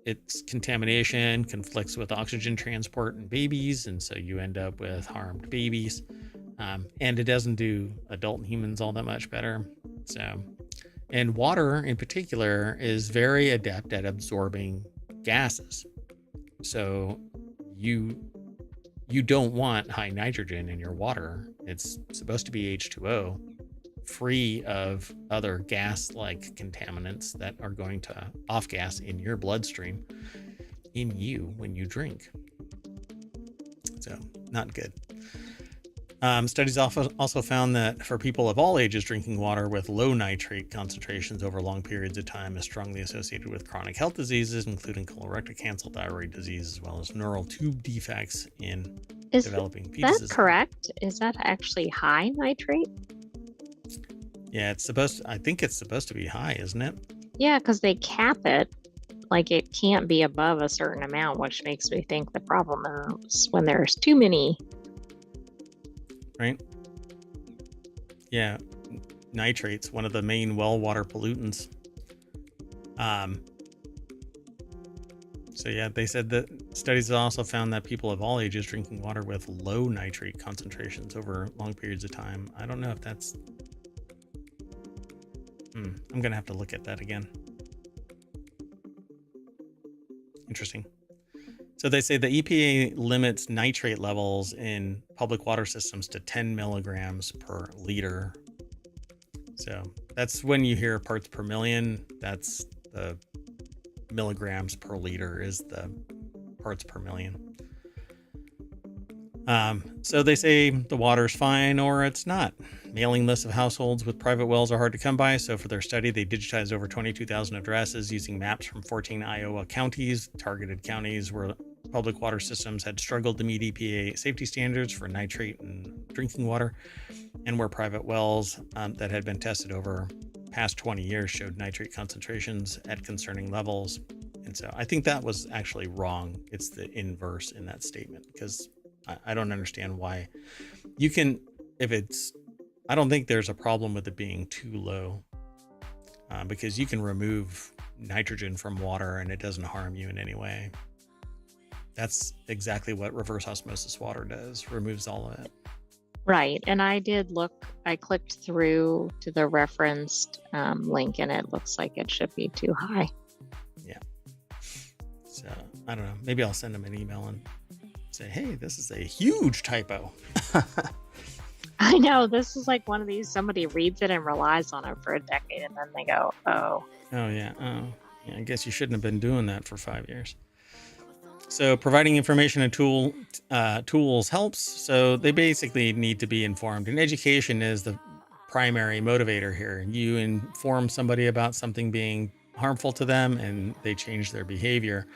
its contamination conflicts with oxygen transport in babies, and so you end up with harmed babies. And it doesn't do adult humans all that much better. So, and water in particular is very adept at absorbing gases. So you don't want high nitrogen in your water. It's supposed to be H2O, free of other gas-like contaminants that are going to off-gas in your bloodstream in you when you drink. So, not good. Studies also found that for people of all ages, drinking water with low nitrate concentrations over long periods of time is strongly associated with chronic health diseases, including colorectal cancer, thyroid disease, as well as neural tube defects in developing fetuses. Is that correct? Is that actually high nitrate? Yeah, I think it's supposed to be high, isn't it? Yeah, because they cap it. Like it can't be above a certain amount, which makes me think the problem is when there's too many. Right? Yeah, nitrates, one of the main well water pollutants. So yeah, they said that studies also found that people of all ages drinking water with low nitrate concentrations over long periods of time. I don't know if that's... I'm gonna have to look at that again. Interesting. So they say the EPA limits nitrate levels in public water systems to 10 milligrams per liter. So that's when you hear parts per million, that's the milligrams per liter is the parts per million. So they say the water's fine or it's not. Mailing lists of households with private wells are hard to come by. So for their study, they digitized over 22,000 addresses using maps from 14 Iowa counties, targeted counties where public water systems had struggled to meet EPA safety standards for nitrate and drinking water, and where private wells that had been tested over past 20 years showed nitrate concentrations at concerning levels. And so I think that was actually wrong. It's the inverse in that statement, because I don't understand why you can, I don't think there's a problem with it being too low, because you can remove nitrogen from water and it doesn't harm you in any way. That's exactly what reverse osmosis water does, removes all of it. Right. And I did look, I clicked through to the referenced link and it looks like it should be too high. Yeah. So I don't know. Maybe I'll send them an email and say, hey, this is a huge typo. I know. This is like one of these, somebody reads it and relies on it for a decade and then they go, oh. Oh, yeah. Oh, yeah. I guess you shouldn't have been doing that for 5 years. So providing information and tools helps. So they basically need to be informed, and education is the primary motivator here. You inform somebody about something being harmful to them and they change their behavior.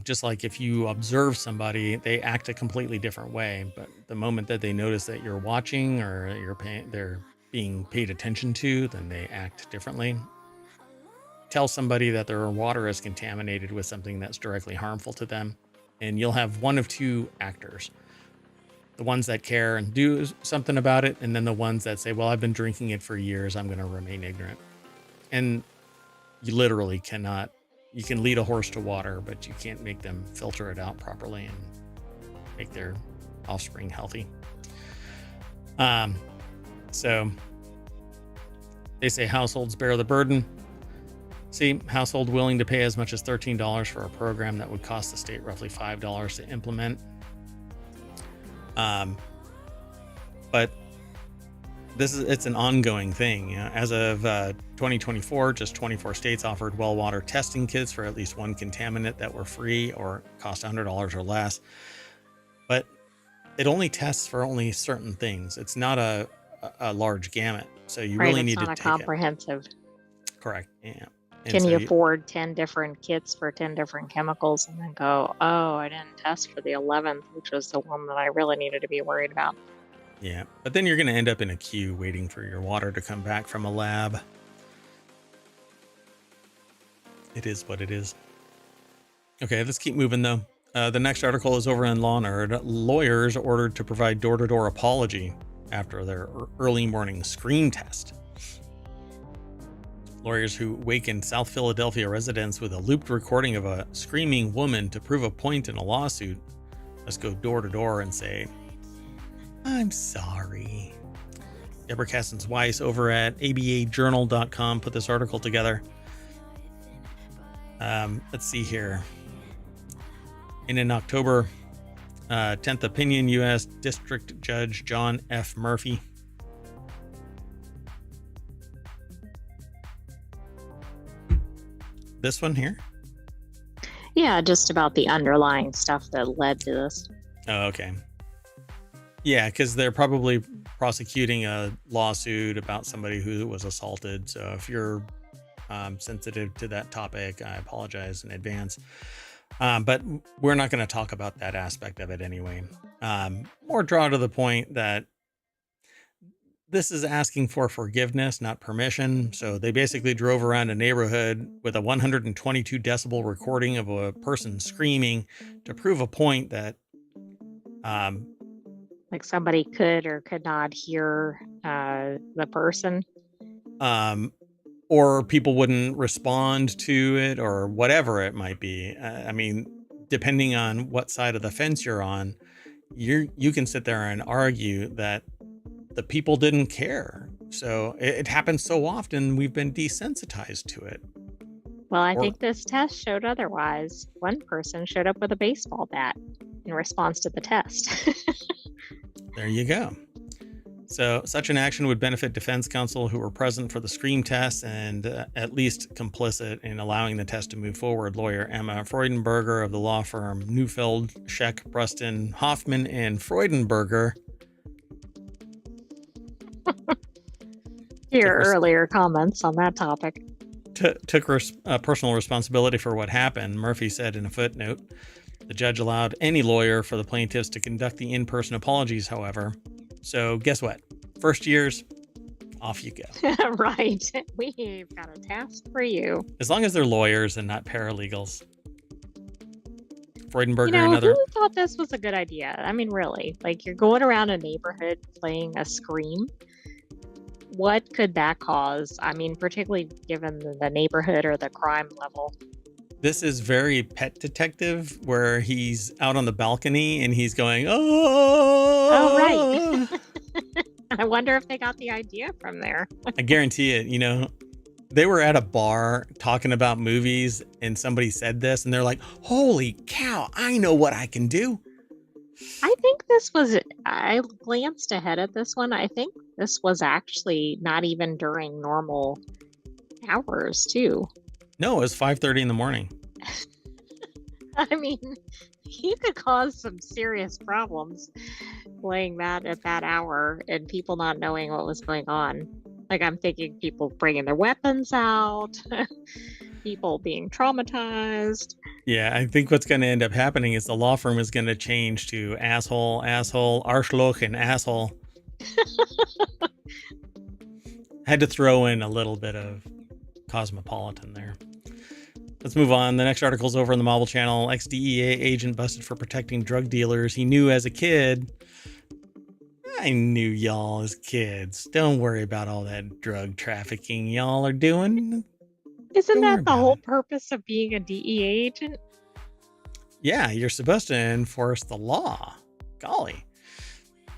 Just like if you observe somebody, they act a completely different way. But the moment that they notice that you're watching or they're being paid attention to, then they act differently. Tell somebody that their water is contaminated with something that's directly harmful to them, and you'll have one of two actors: the ones that care and do something about it, and then the ones that say, well, I've been drinking it for years, I'm going to remain ignorant. And you literally cannot, you can lead a horse to water, but you can't make them filter it out properly and make their offspring healthy. So they say households bear the burden. See, household willing to pay as much as $13 for a program that would cost the state roughly $5 to implement. But it's an ongoing thing. You know, as of 2024, just 24 states offered well water testing kits for at least one contaminant that were free or cost $100 or less. But it only tests for only certain things. It's not a large gamut. So you really need to take it. It's not a comprehensive. Correct. Yeah. Can you afford 10 different kits for 10 different chemicals and then go, oh, I didn't test for the 11th, which was the one that I really needed to be worried about? Yeah, but then you're going to end up in a queue waiting for your water to come back from a lab. It is what it is. Okay, let's keep moving though. The next article is over on Law Nerd. Lawyers ordered to provide door-to-door apology after their early morning scream test. Lawyers who wakened South Philadelphia residents with a looped recording of a screaming woman to prove a point in a lawsuit must go door to door and say, "I'm sorry." Deborah Cassens-Weiss over at abajournal.com put this article together. Let's see here. In an October 10th opinion, U.S. District Judge John F. Murphy this one here? Yeah, just about the underlying stuff that led to this. Oh, okay. Yeah, because they're probably prosecuting a lawsuit about somebody who was assaulted. So if you're sensitive to that topic, I apologize in advance. But we're not going to talk about that aspect of it anyway. More draw to the point that this is asking for forgiveness, not permission. So they basically drove around a neighborhood with a 122 decibel recording of a person screaming to prove a point that like somebody could or could not hear the person. Or people wouldn't respond to it or whatever it might be. I mean, depending on what side of the fence you're on, you can sit there and argue that the people didn't care. So it happens so often, we've been desensitized to it. Well, I think this test showed otherwise. One person showed up with a baseball bat in response to the test. There you go. So such an action would benefit defense counsel who were present for the scream test and at least complicit in allowing the test to move forward. Lawyer Emma Freudenberger of the law firm Neufeld, Scheck, Bruston, Hoffman, and Freudenberger. Your earlier comments on that topic. Took personal responsibility for what happened. Murphy said in a footnote. The judge allowed any lawyer for the plaintiffs to conduct the in-person apologies, however. So guess what? First years, off you go. Right. We've got a task for you. As long as they're lawyers and not paralegals. Freudenberger, who thought this was a good idea? I mean, really, like you're going around a neighborhood playing a scream. What could that cause? I mean, particularly given the neighborhood or the crime level. This is very Pet Detective, where he's out on the balcony and he's going, oh, right. I wonder if they got the idea from there. I guarantee it. They were at a bar talking about movies and somebody said this and they're like, holy cow, I know what I can do. I think I glanced ahead at this one. I think this was actually not even during normal hours too. No, it was 5:30 in the morning. I mean, you could cause some serious problems playing that at that hour and people not knowing what was going on. Like I'm thinking people bringing their weapons out, people being traumatized. Yeah, I think what's going to end up happening is the law firm is going to change to asshole, Arschloch, and asshole. Had to throw in a little bit of cosmopolitan there. Let's move on. The next article is over on the Mobile Channel. Ex-DEA agent busted for protecting drug dealers he knew as a kid. I knew y'all as kids. Don't worry about all that drug trafficking y'all are doing. Isn't that the whole purpose of being a DEA agent? Yeah, you're supposed to enforce the law. Golly.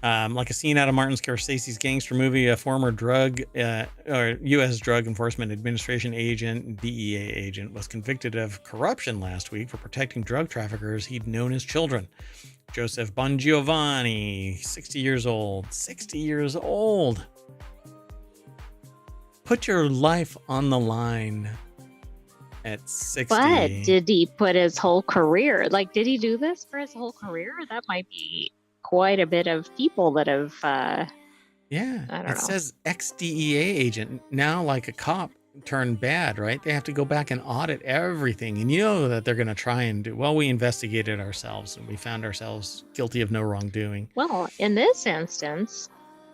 Like a scene out of Martin Scorsese's gangster movie, a former U.S. Drug Enforcement Administration agent, DEA agent, was convicted of corruption last week for protecting drug traffickers he'd known as children. Joseph Bongiovanni, 60 years old. 60 years old. Put your life on the line at 60. But did he put his whole career? Like, did he do this for his whole career? That might be quite a bit of people that have yeah, I don't know. Says ex-DEA agent, now like a cop turn bad, right? They have to go back and audit everything. And you know that they're going to try and do, well, we investigated ourselves and we found ourselves guilty of no wrongdoing. Well, in this instance,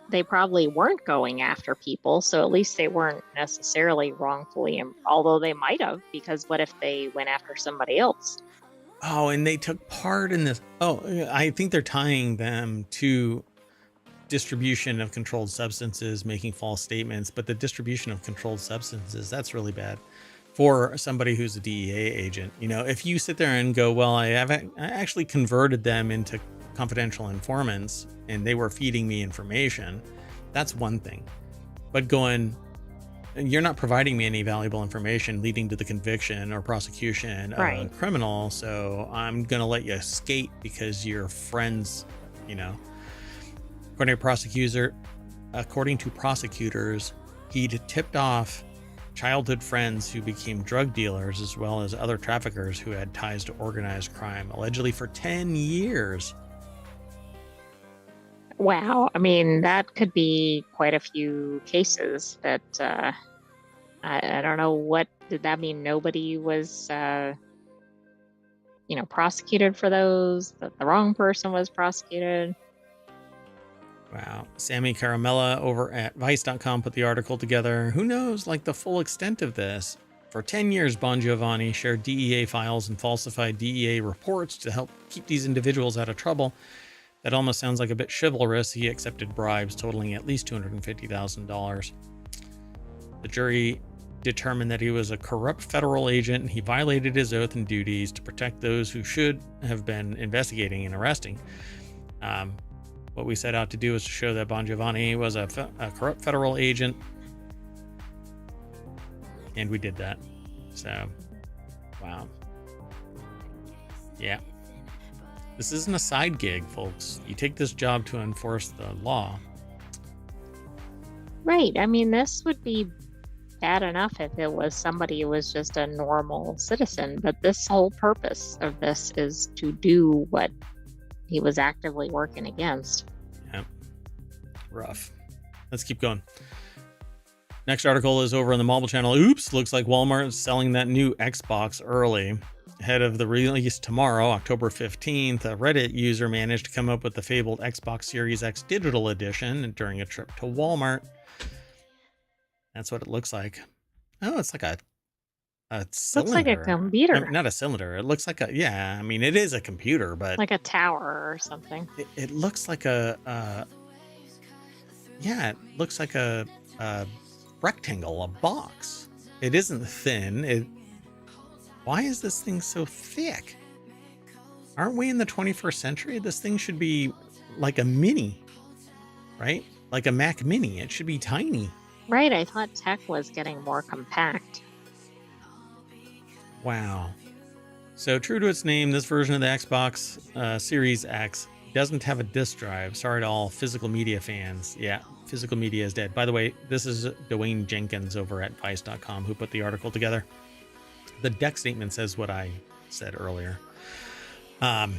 they probably weren't going after people, so at least they weren't necessarily wrongfully, although they might have, because what if they went after somebody else? Oh, and they took part in this. Oh, I think they're tying them to distribution of controlled substances, making false statements, but the distribution of controlled substances, that's really bad for somebody who's a DEA agent. You know, if you sit there and go, well, I actually converted them into confidential informants and they were feeding me information, that's one thing. But going, you're not providing me any valuable information leading to the conviction or prosecution of a criminal, so I'm going to let you skate because you're friends, you know. According to prosecutors, he'd tipped off childhood friends who became drug dealers as well as other traffickers who had ties to organized crime, allegedly for 10 years. Wow. I mean, that could be quite a few cases that I don't know. What did that mean? Nobody was, prosecuted for those, that the wrong person was prosecuted. Wow. Sammy Caramella over at Vice.com put the article together. Who knows, like, the full extent of this? For 10 years, Bon Giovanni shared DEA files and falsified DEA reports to help keep these individuals out of trouble. That almost sounds like a bit chivalrous. He accepted bribes totaling at least $250,000. The jury determined that he was a corrupt federal agent and he violated his oath and duties to protect those who should have been investigating and arresting. What we set out to do was to show that Bon Giovanni was a corrupt federal agent, and we did that. So, wow. Yeah. This isn't a side gig, folks. You take this job to enforce the law. Right. I mean, this would be bad enough if it was somebody who was just a normal citizen, but this whole purpose of this is to do what he was actively working against. Yeah. Rough. Let's keep going. Next article is over on the mobile channel. Oops, looks like Walmart is selling that new Xbox early. Ahead of the release tomorrow, October 15th, a Reddit user managed to come up with the fabled Xbox Series X Digital Edition during a trip to Walmart. That's what it looks like. Oh, it's like a cylinder. Looks like a computer. I mean, not a cylinder. It looks like I mean, it is a computer, but like a tower or something. It looks like it looks like a rectangle, a box. It isn't thin. Why is this thing so thick? Aren't we in the 21st century? This thing should be like a mini, right? Like a Mac Mini. It should be tiny. Right. I thought tech was getting more compact. Wow. So true to its name, this version of the Xbox Series X doesn't have a disk drive. Sorry to all physical media fans. Yeah, physical media is dead. By the way, this is Dwayne Jenkins over at Vice.com who put the article together. The deck statement says what I said earlier. And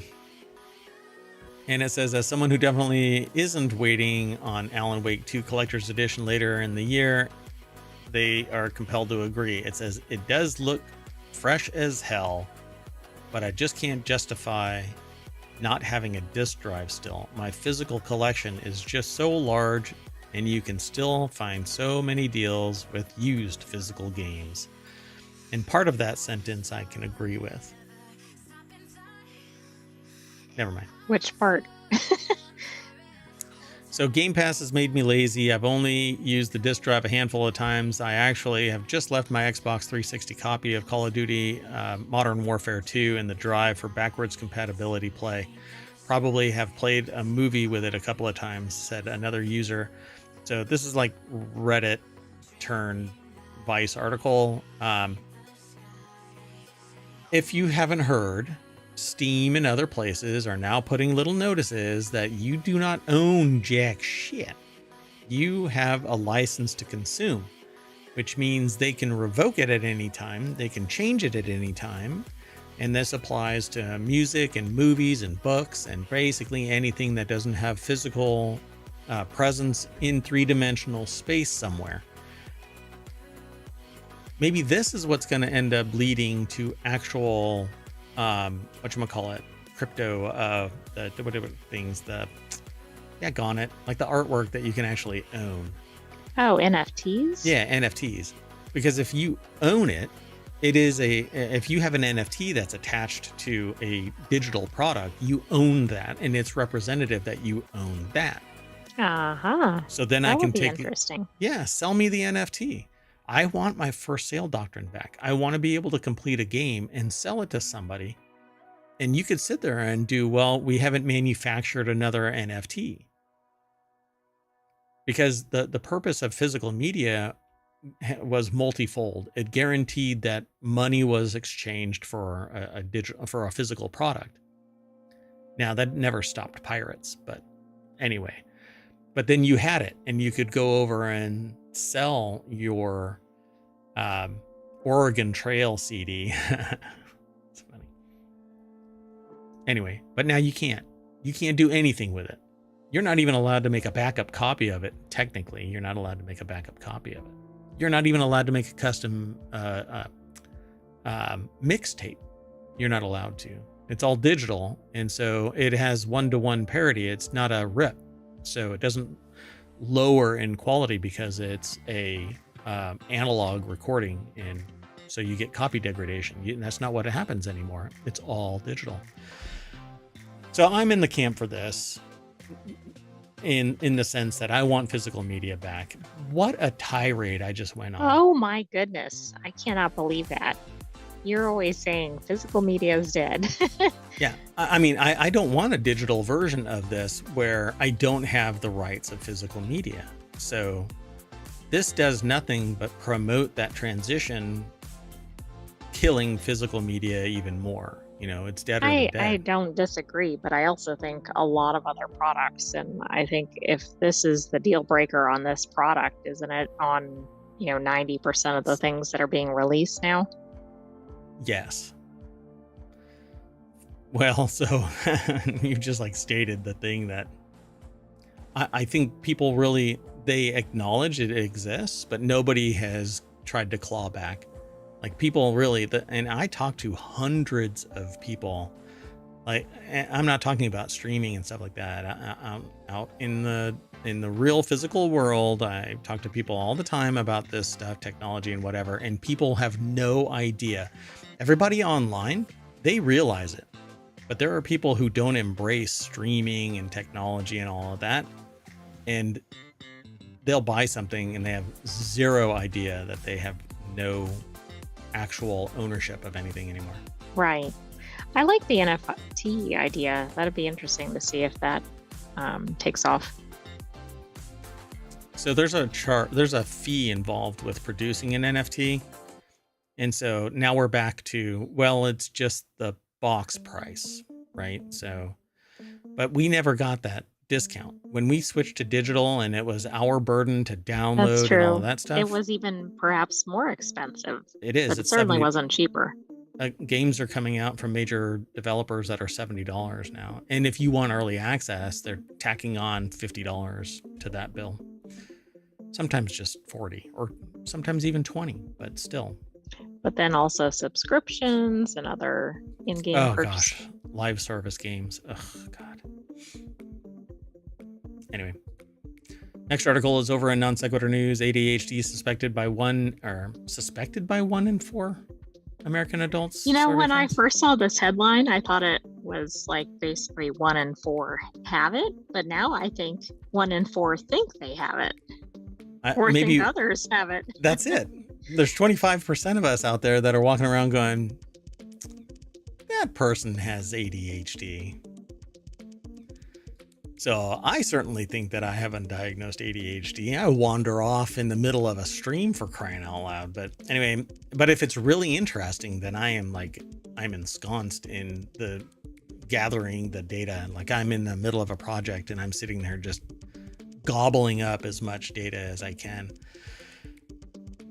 it says, as someone who definitely isn't waiting on Alan Wake 2 Collector's Edition later in the year, they are compelled to agree. It says, it does look fresh as hell, but I just can't justify not having a disc drive still. My physical collection is just so large, and you can still find so many deals with used physical games. And part of that sentence I can agree with. Never mind. Which part? So Game Pass has made me lazy. I've only used the disc drive a handful of times. I actually have just left my Xbox 360 copy of Call of Duty Modern Warfare 2 in the drive for backwards compatibility play. Probably have played a movie with it a couple of times, said another user. So this is like Reddit turned Vice article. If you haven't heard, Steam and other places are now putting little notices that you do not own jack shit. You have a license to consume, which means they can revoke it at any time. They can change it at any time. And this applies to music and movies and books and basically anything that doesn't have physical presence in three-dimensional space somewhere. maybe this is what's going to end up leading to actual, whatchamacallit, crypto, the whatever things, gone it, like the artwork that you can actually own. Oh, NFTs? Yeah, NFTs. Because if you own it, if you have an NFT that's attached to a digital product, you own that, and it's representative that you own that. Uh-huh. So then That I can would be take interesting. sell me the NFT. I want my first sale doctrine back. I want to be able to complete a game and sell it to somebody. And you could sit there and do, well, we haven't manufactured another NFT. Because the purpose of physical media was multifold. It guaranteed that money was exchanged for a physical product. Now that never stopped pirates, but anyway. But then you had it, and you could go over and sell your Oregon Trail CD. It's funny. Anyway, but now you can't. You can't do anything with it. You're not even allowed to make a backup copy of it. Technically, you're not allowed to make a backup copy of it. You're not even allowed to make a custom mixtape. You're not allowed to. It's all digital, and so it has one-to-one parity. It's not a rip, so it doesn't lower in quality because it's a analog recording, and so you get copy degradation. And that's not what happens anymore. It's all digital. So I'm in the camp for this. In the sense that I want physical media back. What a tirade I just went on. Oh my goodness. I cannot believe that. You're always saying physical media is dead. Yeah. I mean, I don't want a digital version of this where I don't have the rights of physical media. So this does nothing but promote that transition, killing physical media even more. You know, it's deader than dead. I don't disagree, but I also think a lot of other products, and I think if this is the deal breaker on this product, isn't it on, 90% of the things that are being released now? Yes. Well, so you just stated the thing that I think people really, they acknowledge it exists, but nobody has tried to claw back. People really, and I talk to hundreds of people. I'm not talking about streaming and stuff like that. Out in the real physical world, I talk to people all the time about this stuff, technology and whatever, and people have no idea. Everybody online, they realize it, but there are people who don't embrace streaming and technology and all of that, and they'll buy something and they have zero idea that they have no actual ownership of anything anymore. Right. I like the NFT idea. That'd be interesting to see if that takes off. So there's a fee involved with producing an NFT. And so now we're back to, well, it's just the box price, right? So, but we never got that discount when we switched to digital, and it was our burden to download and all of that stuff. It was even perhaps more expensive. It is. But it certainly wasn't cheaper. Games are coming out from major developers that are $70 now, and if you want early access, they're tacking on $50 to that bill. Sometimes just 40, or sometimes even 20, but still. But then also subscriptions and other in-game purchases. Gosh, live service games. Oh God. Anyway, next article is over in Non Sequitur News. ADHD suspected by 1 in 4 American adults. When I first saw this headline, I thought it was basically 1 in 4 have it, but now I think 1 in 4 think they have it, or maybe think others have it. That's it. There's 25% of us out there that are walking around going, that person has ADHD. So I certainly think that I haven't diagnosed ADHD. I wander off in the middle of a stream, for crying out loud. But anyway, but if it's really interesting, then I'm ensconced in the gathering the data. I'm in the middle of a project and I'm sitting there just gobbling up as much data as I can.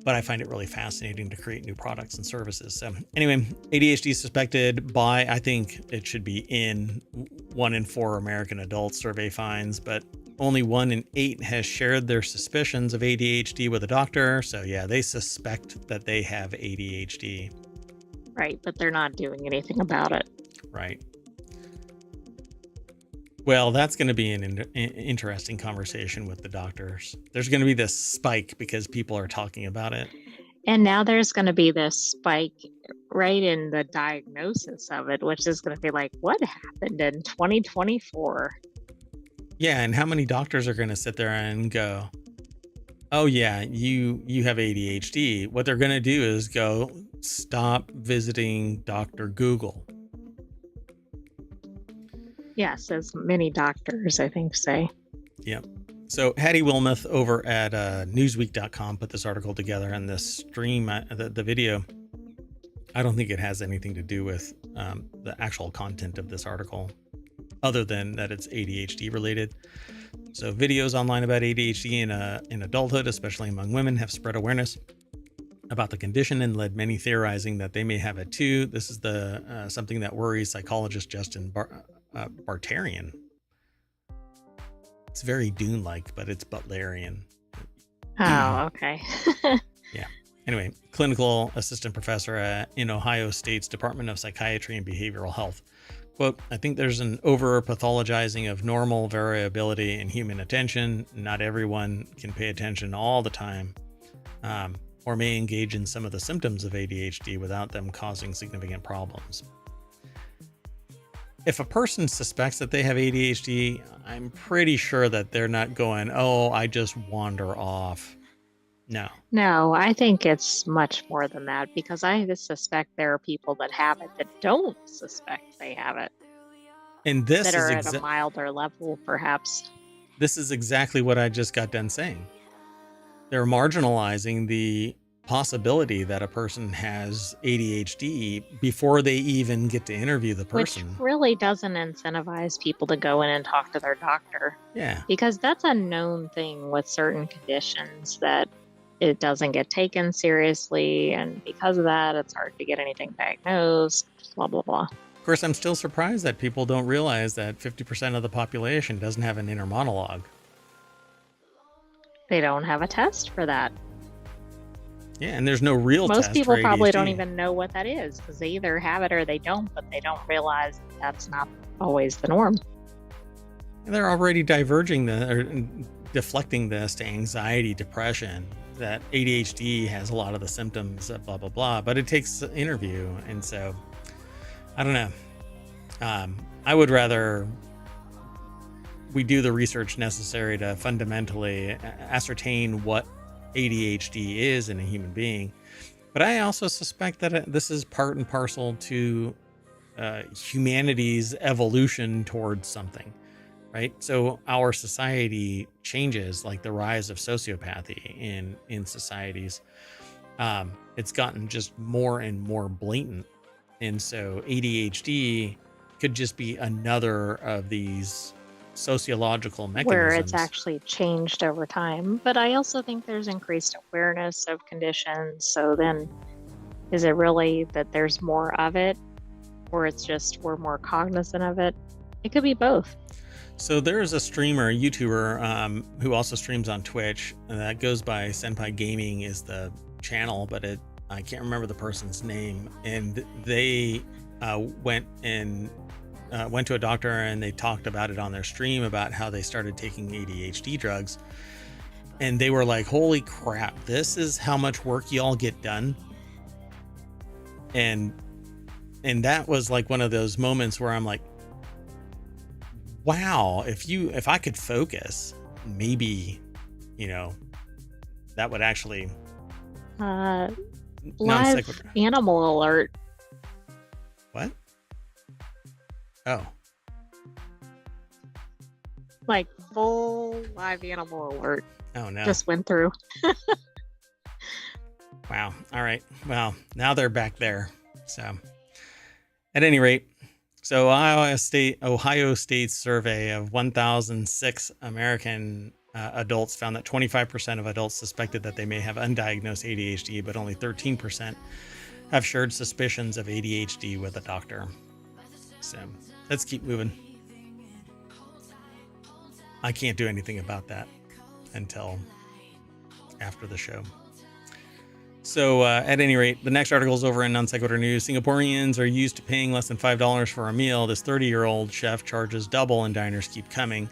But I find it really fascinating to create new products and services. So anyway, ADHD suspected by, I think it should be in 1 in 4 American adults, survey finds, but only 1 in 8 has shared their suspicions of ADHD with a doctor. So yeah, they suspect that they have ADHD. Right, but they're not doing anything about it. Right. Well, that's going to be an interesting conversation with the doctors. There's going to be this spike because people are talking about it. And now there's going to be this spike right in the diagnosis of it, which is going to be like, what happened in 2024? Yeah, and how many doctors are going to sit there and go, "Oh yeah, you have ADHD." What they're going to do is go, "Stop visiting Dr. Google." Yes, as many doctors, I think, say. Yep. So Hattie Wilmoth over at Newsweek.com put this article together, and this stream, the video, I don't think it has anything to do with the actual content of this article, other than that it's ADHD related. So videos online about ADHD in adulthood, especially among women, have spread awareness about the condition and led many theorizing that they may have it too. This is the something that worries psychologist Justin Bartarian. It's very Dune-like, but it's Butlerian. Oh, okay. Yeah. Anyway, clinical assistant professor in Ohio State's Department of Psychiatry and Behavioral Health. Quote, "I think there's an over-pathologizing of normal variability in human attention. Not everyone can pay attention all the time, or may engage in some of the symptoms of ADHD without them causing significant problems." If a person suspects that they have ADHD, I'm pretty sure that they're not going, "Oh, I just wander off." No. No, I think it's much more than that, because I suspect there are people that have it that don't suspect they have it, And this that is are at a milder level, perhaps. this is exactly what I just got done saying. They're marginalizing the possibility that a person has ADHD before they even get to interview the person. Which really doesn't incentivize people to go in and talk to their doctor. Yeah. Because that's a known thing with certain conditions, that it doesn't get taken seriously. And because of that, it's hard to get anything diagnosed, blah, blah, blah. Of course, I'm still surprised that people don't realize that 50% of the population doesn't have an inner monologue. They don't have a test for that. Yeah, and there's no real Most test people for probably ADHD. don't even know what that is, because they either have it or they don't, but they don't realize that's not always the norm. And they're already deflecting this to anxiety, depression, that ADHD has a lot of the symptoms, blah, blah, blah, but it takes an interview. And so, I don't know. I would rather we do the research necessary to fundamentally ascertain what ADHD is in a human being. But I also suspect that this is part and parcel to humanity's evolution towards something, right? So our society changes, like the rise of sociopathy in societies. It's gotten just more and more blatant. And so ADHD could just be another of these sociological mechanisms where it's actually changed over time. But I also think there's increased awareness of conditions. So then, is it really that there's more of it, or it's just we're more cognizant of it? It could be both. So there is a streamer, a YouTuber, who also streams on Twitch, and that goes by Senpai Gaming is the channel, but I can't remember the person's name. And they went to a doctor, and they talked about it on their stream about how they started taking ADHD drugs. And they were like, "Holy crap, this is how much work y'all get done." And that was like one of those moments where I'm like, wow, if I could focus, maybe, that would actually Live animal alert. What? Oh. Like full live animal alert. Oh no. Just went through. Wow. All right. Well, now they're back there. So at any rate, so Ohio State's survey of 1,006 American adults found that 25% of adults suspected that they may have undiagnosed ADHD, but only 13% have shared suspicions of ADHD with a doctor. So let's keep moving. I can't do anything about that until after the show. So at any rate, the next article is over in Non Sequitur News. Singaporeans are used to paying less than $5 for a meal. This 30-year-old chef charges double and diners keep coming.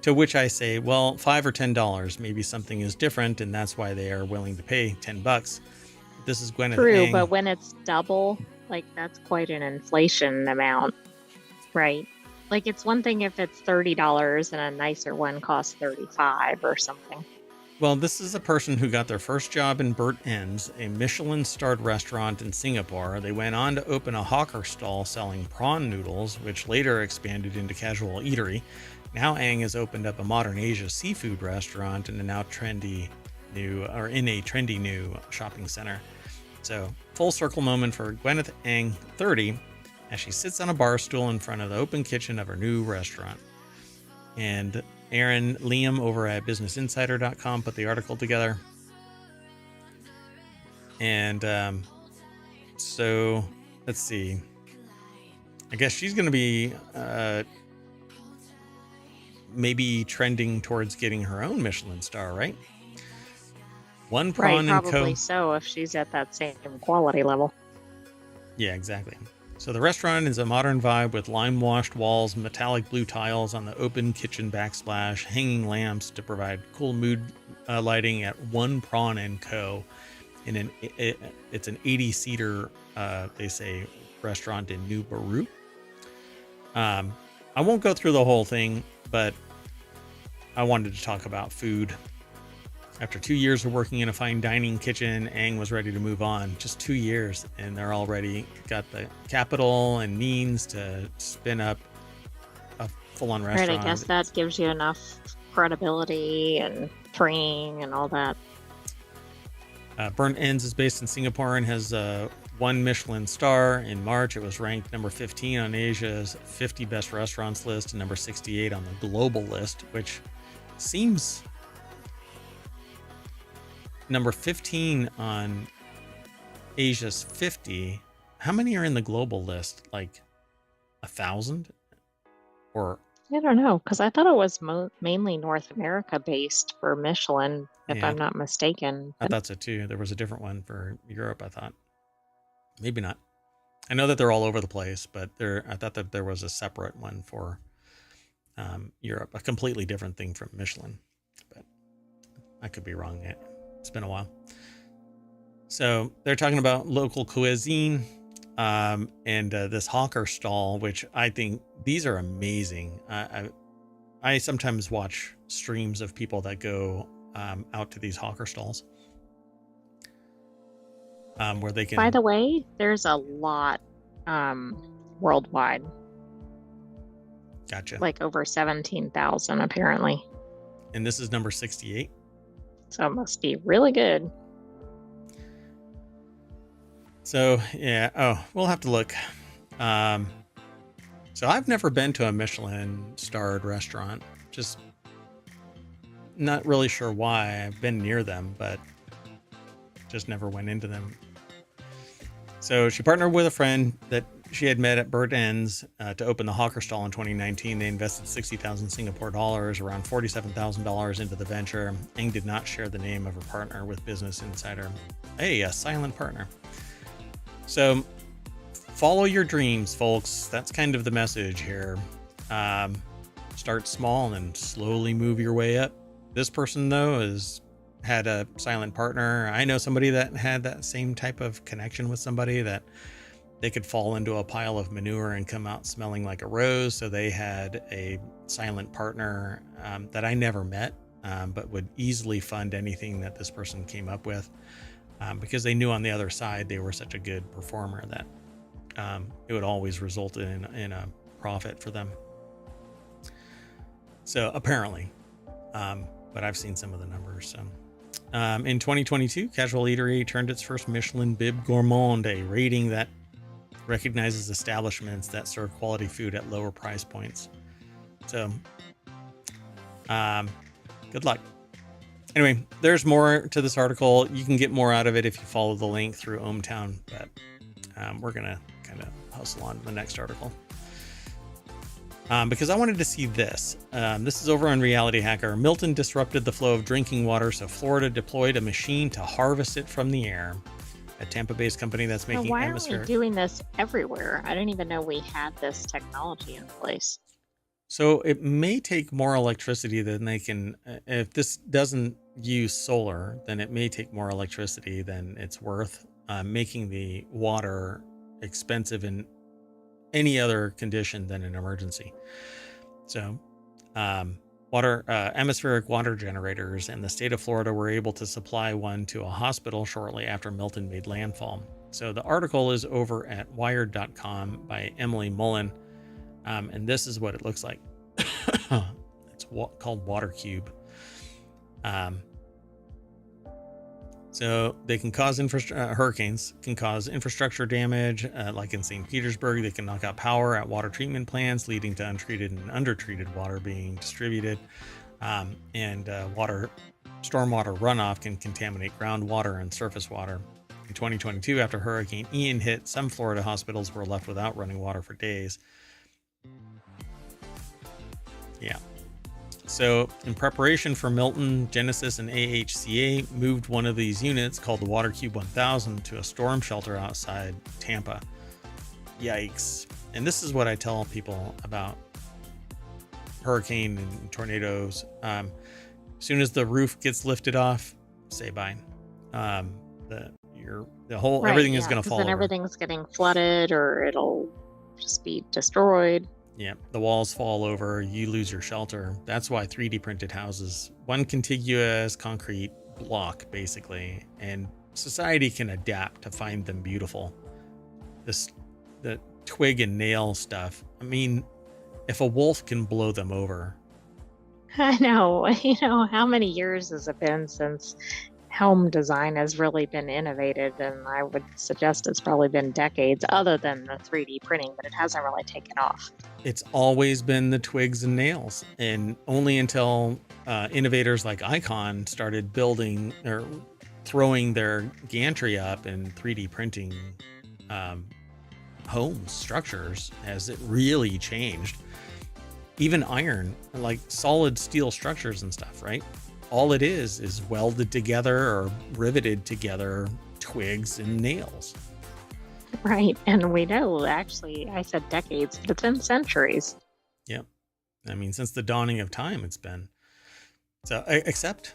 To which I say, well, $5 or $10. Maybe something is different, and that's why they are willing to pay $10. This is Gwyneth True, Ang. but when it's double, like that's quite an inflation amount, right? Like it's one thing if it's $30 and a nicer one costs 35 or something. Well, this is a person who got their first job in Burt Ends, a Michelin-starred restaurant in Singapore. They went on to open a hawker stall selling prawn noodles, which later expanded into casual eatery. Now Ang has opened up a modern Asia seafood restaurant in a trendy new shopping center. So, full circle moment for Gwyneth Ang, 30, as she sits on a bar stool in front of the open kitchen of her new restaurant. And Aaron Liam over at businessinsider.com put the article together. And so let's see. I guess she's going to be maybe trending towards getting her own Michelin star, right? One prawn right, and probably so if she's at that same quality level. Yeah, exactly. So the restaurant is a modern vibe with lime-washed walls, metallic blue tiles on the open kitchen backsplash, hanging lamps to provide cool mood lighting at One Prawn and Co. It's an 80-seater, they say, restaurant in New Baru. I won't go through the whole thing, but I wanted to talk about food. After 2 years of working in a fine dining kitchen, Ang was ready to move on. Just 2 years, and they're already got the capital and means to spin up a full-on restaurant. Right, I guess that gives you enough credibility and training and all that. Burnt Ends is based in Singapore and has one Michelin star. In March, it was ranked number 15 on Asia's 50 best restaurants list and number 68 on the global list, which seems... Number 15 on Asia's 50. How many are in the global list? Like 1,000? Or I don't know, because I thought it was mainly North America based for Michelin, if Yeah. I'm not mistaken. I thought so too. There was a different one for Europe, I thought. Maybe not. I know that they're all over the place, but I thought that there was a separate one for Europe, a completely different thing from Michelin. But I could be wrong. It's been a while. So they're talking about local cuisine and this hawker stall, which I think these are amazing. I sometimes watch streams of people that go out to these hawker stalls where they can... By the way, there's a lot worldwide. Gotcha. Like over 17,000 apparently. And this is number 68. So it must be really good. So, yeah. Oh, we'll have to look. So I've never been to a Michelin starred restaurant. Just not really sure why. I've been near them, but just never went into them. So she partnered with a friend that she had met at Burt Ends to open the hawker stall in 2019. They invested 60,000 Singapore dollars, around $47,000 into the venture. Eng did not share the name of her partner with Business Insider. Hey, a silent partner. So follow your dreams, folks. That's kind of the message here. Start small and slowly move your way up. This person, though, had a silent partner. I know somebody that had that same type of connection with somebody that they could fall into a pile of manure and come out smelling like a rose. So they had a silent partner that I never met, but would easily fund anything that this person came up with because they knew on the other side they were such a good performer that it would always result in a profit for them. So apparently, but I've seen some of the numbers. So. In 2022, Casual Eatery turned its first Michelin Bib Gourmand, a rating that recognizes establishments that serve quality food at lower price points. So, good luck. Anyway, there's more to this article. You can get more out of it if you follow the link through ohmTown, but we're going to kind of hustle on to the next article. because I wanted to see this. This is over on Reality Hacker. Milton disrupted the flow of drinking water, so Florida deployed a machine to harvest it from the air. A Tampa-based company that's But making why aren't we atmospheric. doing this everywhere? I didn't even know we had this technology in place. So it may take more electricity than they can. If this doesn't use solar, then it may take more electricity than it's worth, making the water expensive in any other condition than an emergency. So, atmospheric water generators in the state of Florida were able to supply one to a hospital shortly after Milton made landfall. So the article is over at wired.com by Emily Mullen. And this is what it looks like. It's called Water Cube. So they can cause hurricanes can cause infrastructure damage, like in St. Petersburg. They can knock out power at water treatment plants, leading to untreated and undertreated water being distributed. Stormwater runoff can contaminate groundwater and surface water. In 2022, after Hurricane Ian hit, some Florida hospitals were left without running water for days. Yeah. So in preparation for Milton, Genesis and AHCA moved one of these units called the Water Cube 1000 to a storm shelter outside Tampa. Yikes. And this is what I tell people about hurricane and tornadoes. As soon as the roof gets lifted off, say bye. Everything is going to fall then over. Everything's getting flooded, or it'll just be destroyed. Yeah, the walls fall over, you lose your shelter. That's why 3D printed houses, one contiguous concrete block, basically, and society can adapt to find them beautiful. The twig and nail stuff. I mean, if a wolf can blow them over. I know. How many years has it been since home design has really been innovated? And I would suggest it's probably been decades, other than the 3D printing, but it hasn't really taken off. It's always been the twigs and nails, and only until innovators like Icon started building or throwing their gantry up and 3D printing homes, structures, has it really changed. Even iron, like solid steel structures and stuff, right? All it is welded together or riveted together twigs and nails. Right. And we know, actually, I said decades, but it's been centuries. Yep. I mean, since the dawning of time, it's been. So, except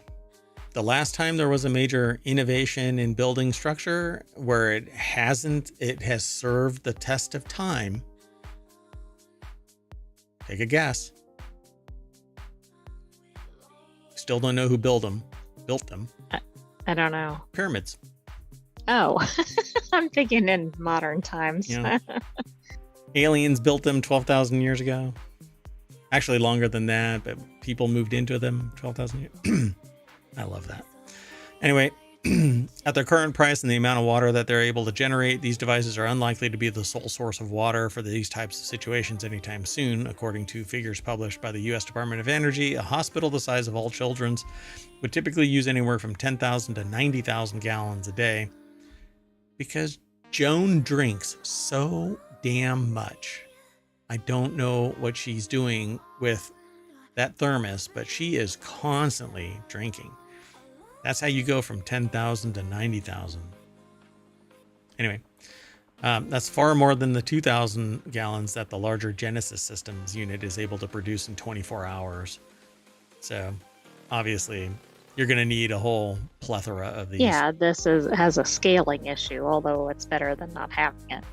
the last time there was a major innovation in building structure where it has served the test of time. Take a guess. Still don't know who built them. I don't know. Pyramids. Oh, I'm thinking in modern times. Yeah. Aliens built them 12,000 years ago. Actually, longer than that, but people moved into them 12,000 years. I love that. Anyway, at their current price and the amount of water that they're able to generate, these devices are unlikely to be the sole source of water for these types of situations anytime soon. According to figures published by the U.S. Department of Energy, a hospital the size of All Children's would typically use anywhere from 10,000 to 90,000 gallons a day. Because Joan drinks so damn much. I don't know what she's doing with that thermos, but she is constantly drinking. That's how you go from 10,000 to 90,000. Anyway, that's far more than the 2,000 gallons that the larger Genesis Systems unit is able to produce in 24 hours. So, obviously, you're going to need a whole plethora of these. Yeah, this has a scaling issue, although it's better than not having it.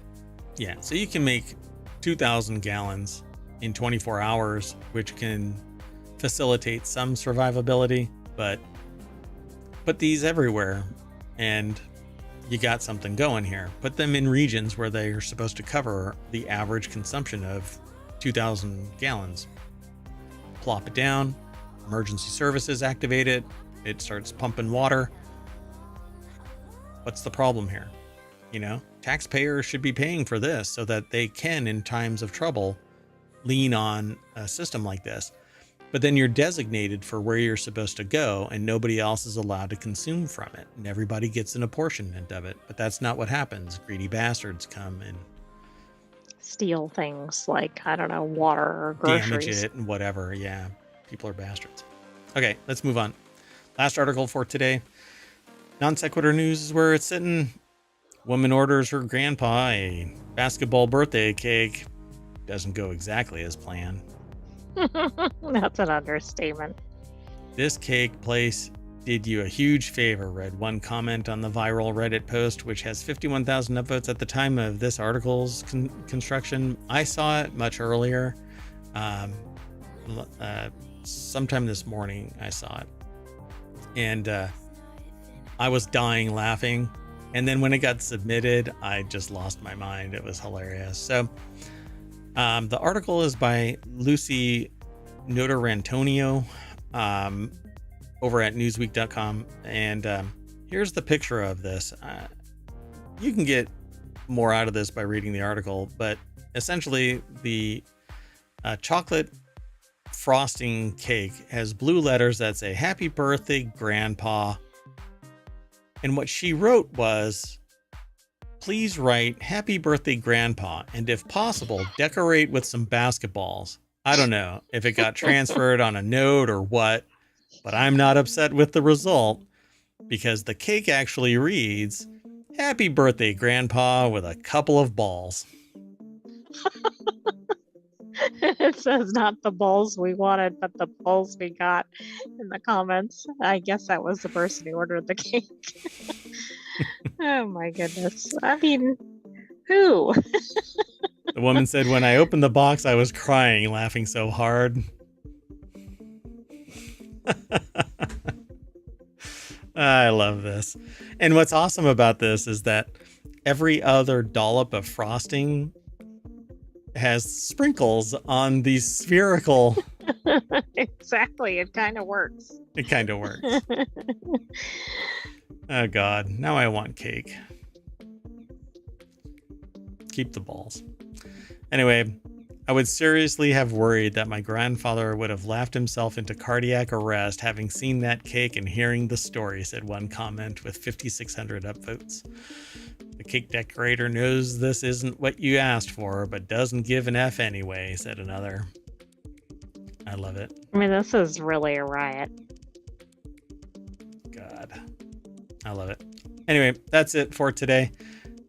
Yeah, so you can make 2,000 gallons in 24 hours, which can facilitate some survivability, but put these everywhere and you got something going here. Put them in regions where they are supposed to cover the average consumption of 2,000 gallons. Plop it down, emergency services activate it, it starts pumping water. What's the problem here? Taxpayers should be paying for this so that they can, in times of trouble, lean on a system like this. But then you're designated for where you're supposed to go and nobody else is allowed to consume from it. And everybody gets an apportionment of it. But that's not what happens. Greedy bastards come and steal things like, I don't know, water or Damage groceries. it and whatever. Yeah, people are bastards. Okay, let's move on. Last article for today. Non sequitur news is where it's sitting. Woman orders her grandpa a basketball birthday cake. Doesn't go exactly as planned. That's an understatement. This cake place did you a huge favor, read one comment on the viral Reddit post, which has 51,000 upvotes at the time of this article's construction. I saw it much earlier. Sometime this morning, I saw it. And I was dying laughing. And then when it got submitted, I just lost my mind. It was hilarious. So the article is by Lucy Notarantonio over at newsweek.com. And here's the picture of this. You can get more out of this by reading the article, but essentially the chocolate frosting cake has blue letters that say "Happy Birthday, Grandpa." And what she wrote was, "Please write Happy Birthday, Grandpa, and if possible, decorate with some basketballs." I don't know if it got transferred on a note or what, but I'm not upset with the result because the cake actually reads, "Happy Birthday, Grandpa," with a couple of balls. It says not the balls we wanted, but the balls we got in the comments. I guess that was the person who ordered the cake. Oh my goodness. I mean, who? The woman said, "When I opened the box, I was crying, laughing so hard." I love this. And what's awesome about this is that every other dollop of frosting has sprinkles on the spherical. Exactly. It kind of works. It kind of works. Oh God, now I want cake. Keep the balls. Anyway, I would seriously have worried that my grandfather would have laughed himself into cardiac arrest having seen that cake and hearing the story, said one comment with 5,600 upvotes. The cake decorator knows this isn't what you asked for, but doesn't give an F anyway, said another. I love it. I mean, this is really a riot. God, I love it. Anyway, that's it for today.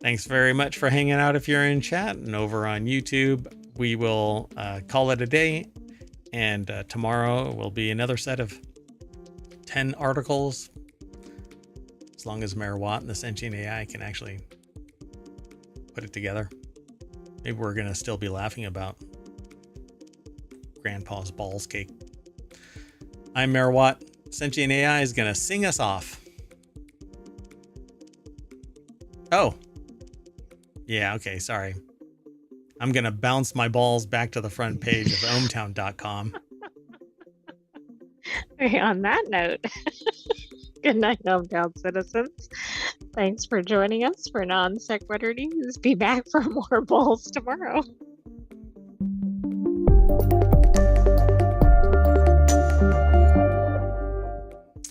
Thanks very much for hanging out if you're in chat and over on YouTube. We will call it a day, and tomorrow will be another set of 10 articles, as long as Mayor Watt and the Sentient AI can actually put it together. Maybe we're going to still be laughing about Grandpa's balls cake. I'm Mayor Watt. Sentient AI is going to sing us off. Oh. Yeah, okay, sorry. I'm going to bounce my balls back to the front page of ohmTown.com. On that note, good night, ohmTown citizens. Thanks for joining us for Non Sequitur News. Be back for more balls tomorrow.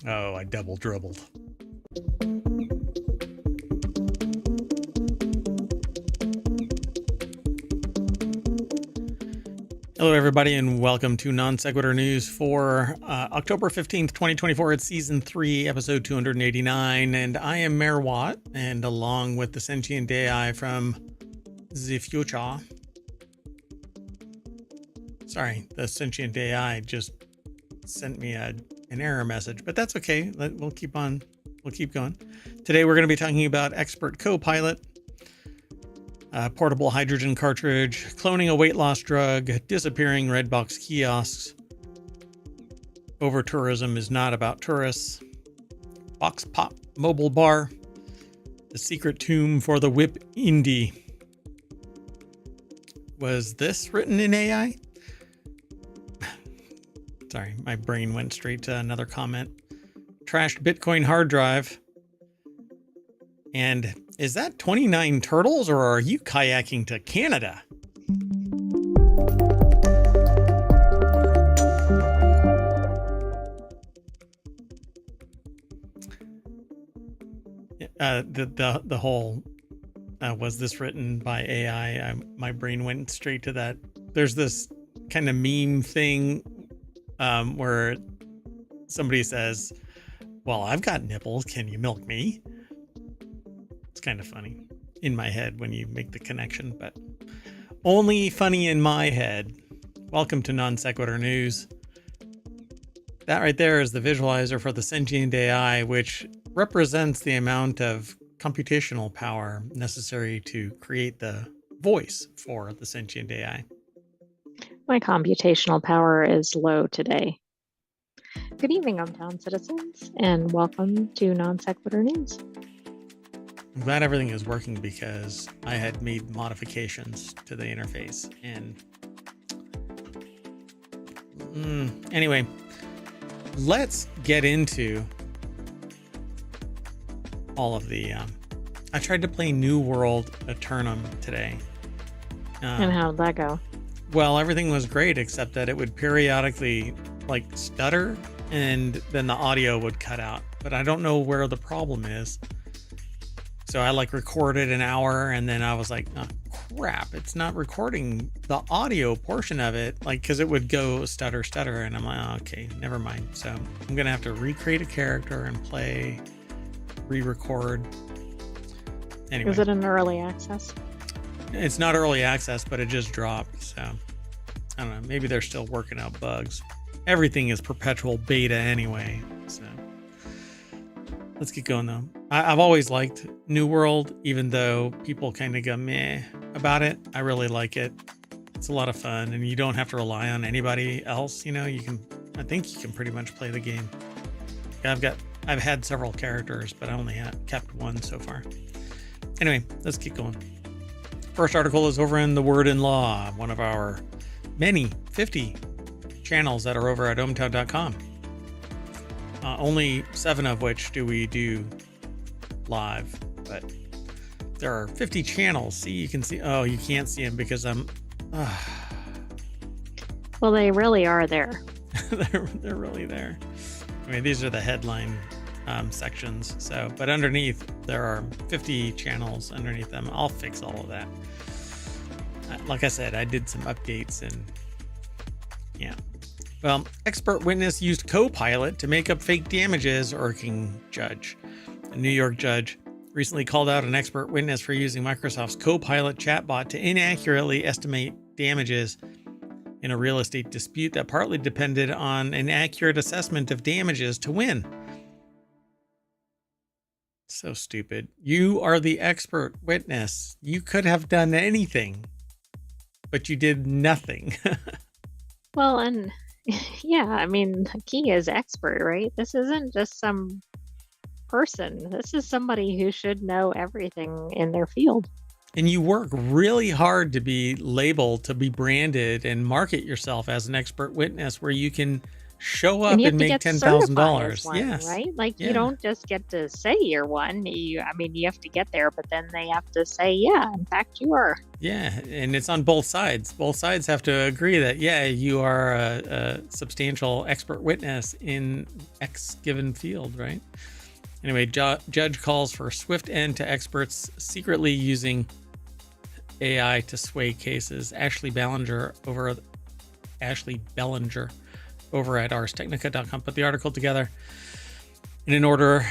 Oh, I double dribbled. Hello, everybody, and welcome to Non Sequitur News for October 15th, 2024. It's Season 3, Episode 289, and I am Mayor Watt, and along with the Sentient AI from the future. Sorry, the Sentient AI just sent me an error message, but that's okay. We'll keep going. Today, we're going to be talking about Expert Copilot, portable hydrogen cartridge, cloning a weight loss drug, disappearing red box kiosks, over-tourism is not about tourists, box pop mobile bar, the secret tomb for the whip indie. Was this written in AI? Sorry, my brain went straight to another comment. Trashed Bitcoin hard drive. And is that 29 turtles, or are you kayaking to Canada? The whole was this written by AI? My brain went straight to that. There's this kind of meme thing where somebody says, well, I've got nipples. Can you milk me? It's kind of funny in my head when you make the connection, but only funny in my head. Welcome to Non Sequitur News. That right there is the visualizer for the Sentient AI, which represents the amount of computational power necessary to create the voice for the Sentient AI. My computational power is low today. Good evening, ohmTown citizens, and welcome to Non Sequitur News. I'm glad everything is working because I had made modifications to the interface. And anyway, let's get into all of the... I tried to play New World Eternum today. And how did that go? Well, everything was great except that it would periodically like stutter and then the audio would cut out. But I don't know where the problem is. So I like recorded an hour and then I was like, oh, crap, it's not recording the audio portion of it. Like, cause it would go stutter. And I'm like, oh, okay, never mind. So I'm going to have to recreate a character and play, re-record. Anyway. Is it an early access? It's not early access, but it just dropped. So I don't know. Maybe they're still working out bugs. Everything is perpetual beta anyway. So let's get going though. I've always liked New World, even though people kind of go meh about it. I really like it. It's a lot of fun and you don't have to rely on anybody else. You know, I think you can pretty much play the game. I've had several characters, but I only kept one so far. Anyway, let's keep going. First article is over in The Word in Law, one of our many 50 channels that are over at ohmTown.com. Only 7 of which do we do live, but there are 50 channels. See, you can see. Oh, you can't see them because I'm. Well, they really are there. they're really there. I mean, these are the headline sections. So, but underneath there are 50 channels underneath them. I'll fix all of that. Like I said, I did some updates and yeah. Well, expert witness used Copilot to make up fake damages, irking judge. A New York judge recently called out an expert witness for using Microsoft's Copilot chatbot to inaccurately estimate damages in a real estate dispute that partly depended on an accurate assessment of damages to win. So stupid. You are the expert witness. You could have done anything, but you did nothing. Well, and yeah, I mean, the key is expert, right? This isn't just some person. This is somebody who should know everything in their field. And you work really hard to be labeled, to be branded and market yourself as an expert witness where you can show up and make $10,000. Yes. Right? Like you don't just get to say you're one. You have to get there, but then they have to say, yeah, in fact you are. Yeah. And it's on both sides. Both sides have to agree that, yeah, you are a substantial expert witness in X given field, right? Anyway, judge calls for a swift end to experts secretly using AI to sway cases. Ashley Bellinger over at arstechnica.com put the article together. And in order,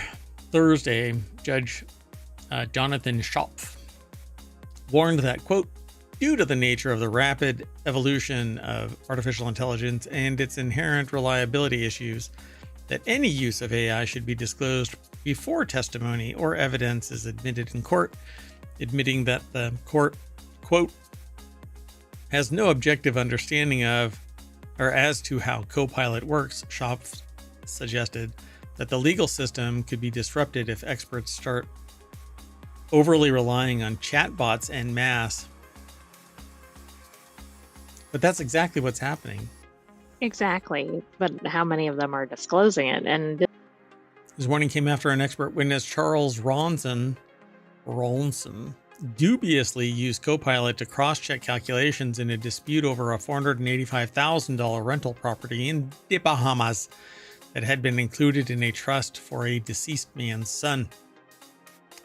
Thursday, Judge Jonathan Schopf warned that, quote, due to the nature of the rapid evolution of artificial intelligence and its inherent reliability issues, that any use of AI should be disclosed before testimony or evidence is admitted in court, admitting that the court, quote, has no objective understanding of or as to how Copilot works. Schopf suggested that the legal system could be disrupted if experts start overly relying on chatbots en masse. But that's exactly what's happening. Exactly. But how many of them are disclosing it? And His warning came after an expert witness, Charles Ronson, dubiously used Copilot to cross-check calculations in a dispute over a $485,000 rental property in the Bahamas that had been included in a trust for a deceased man's son.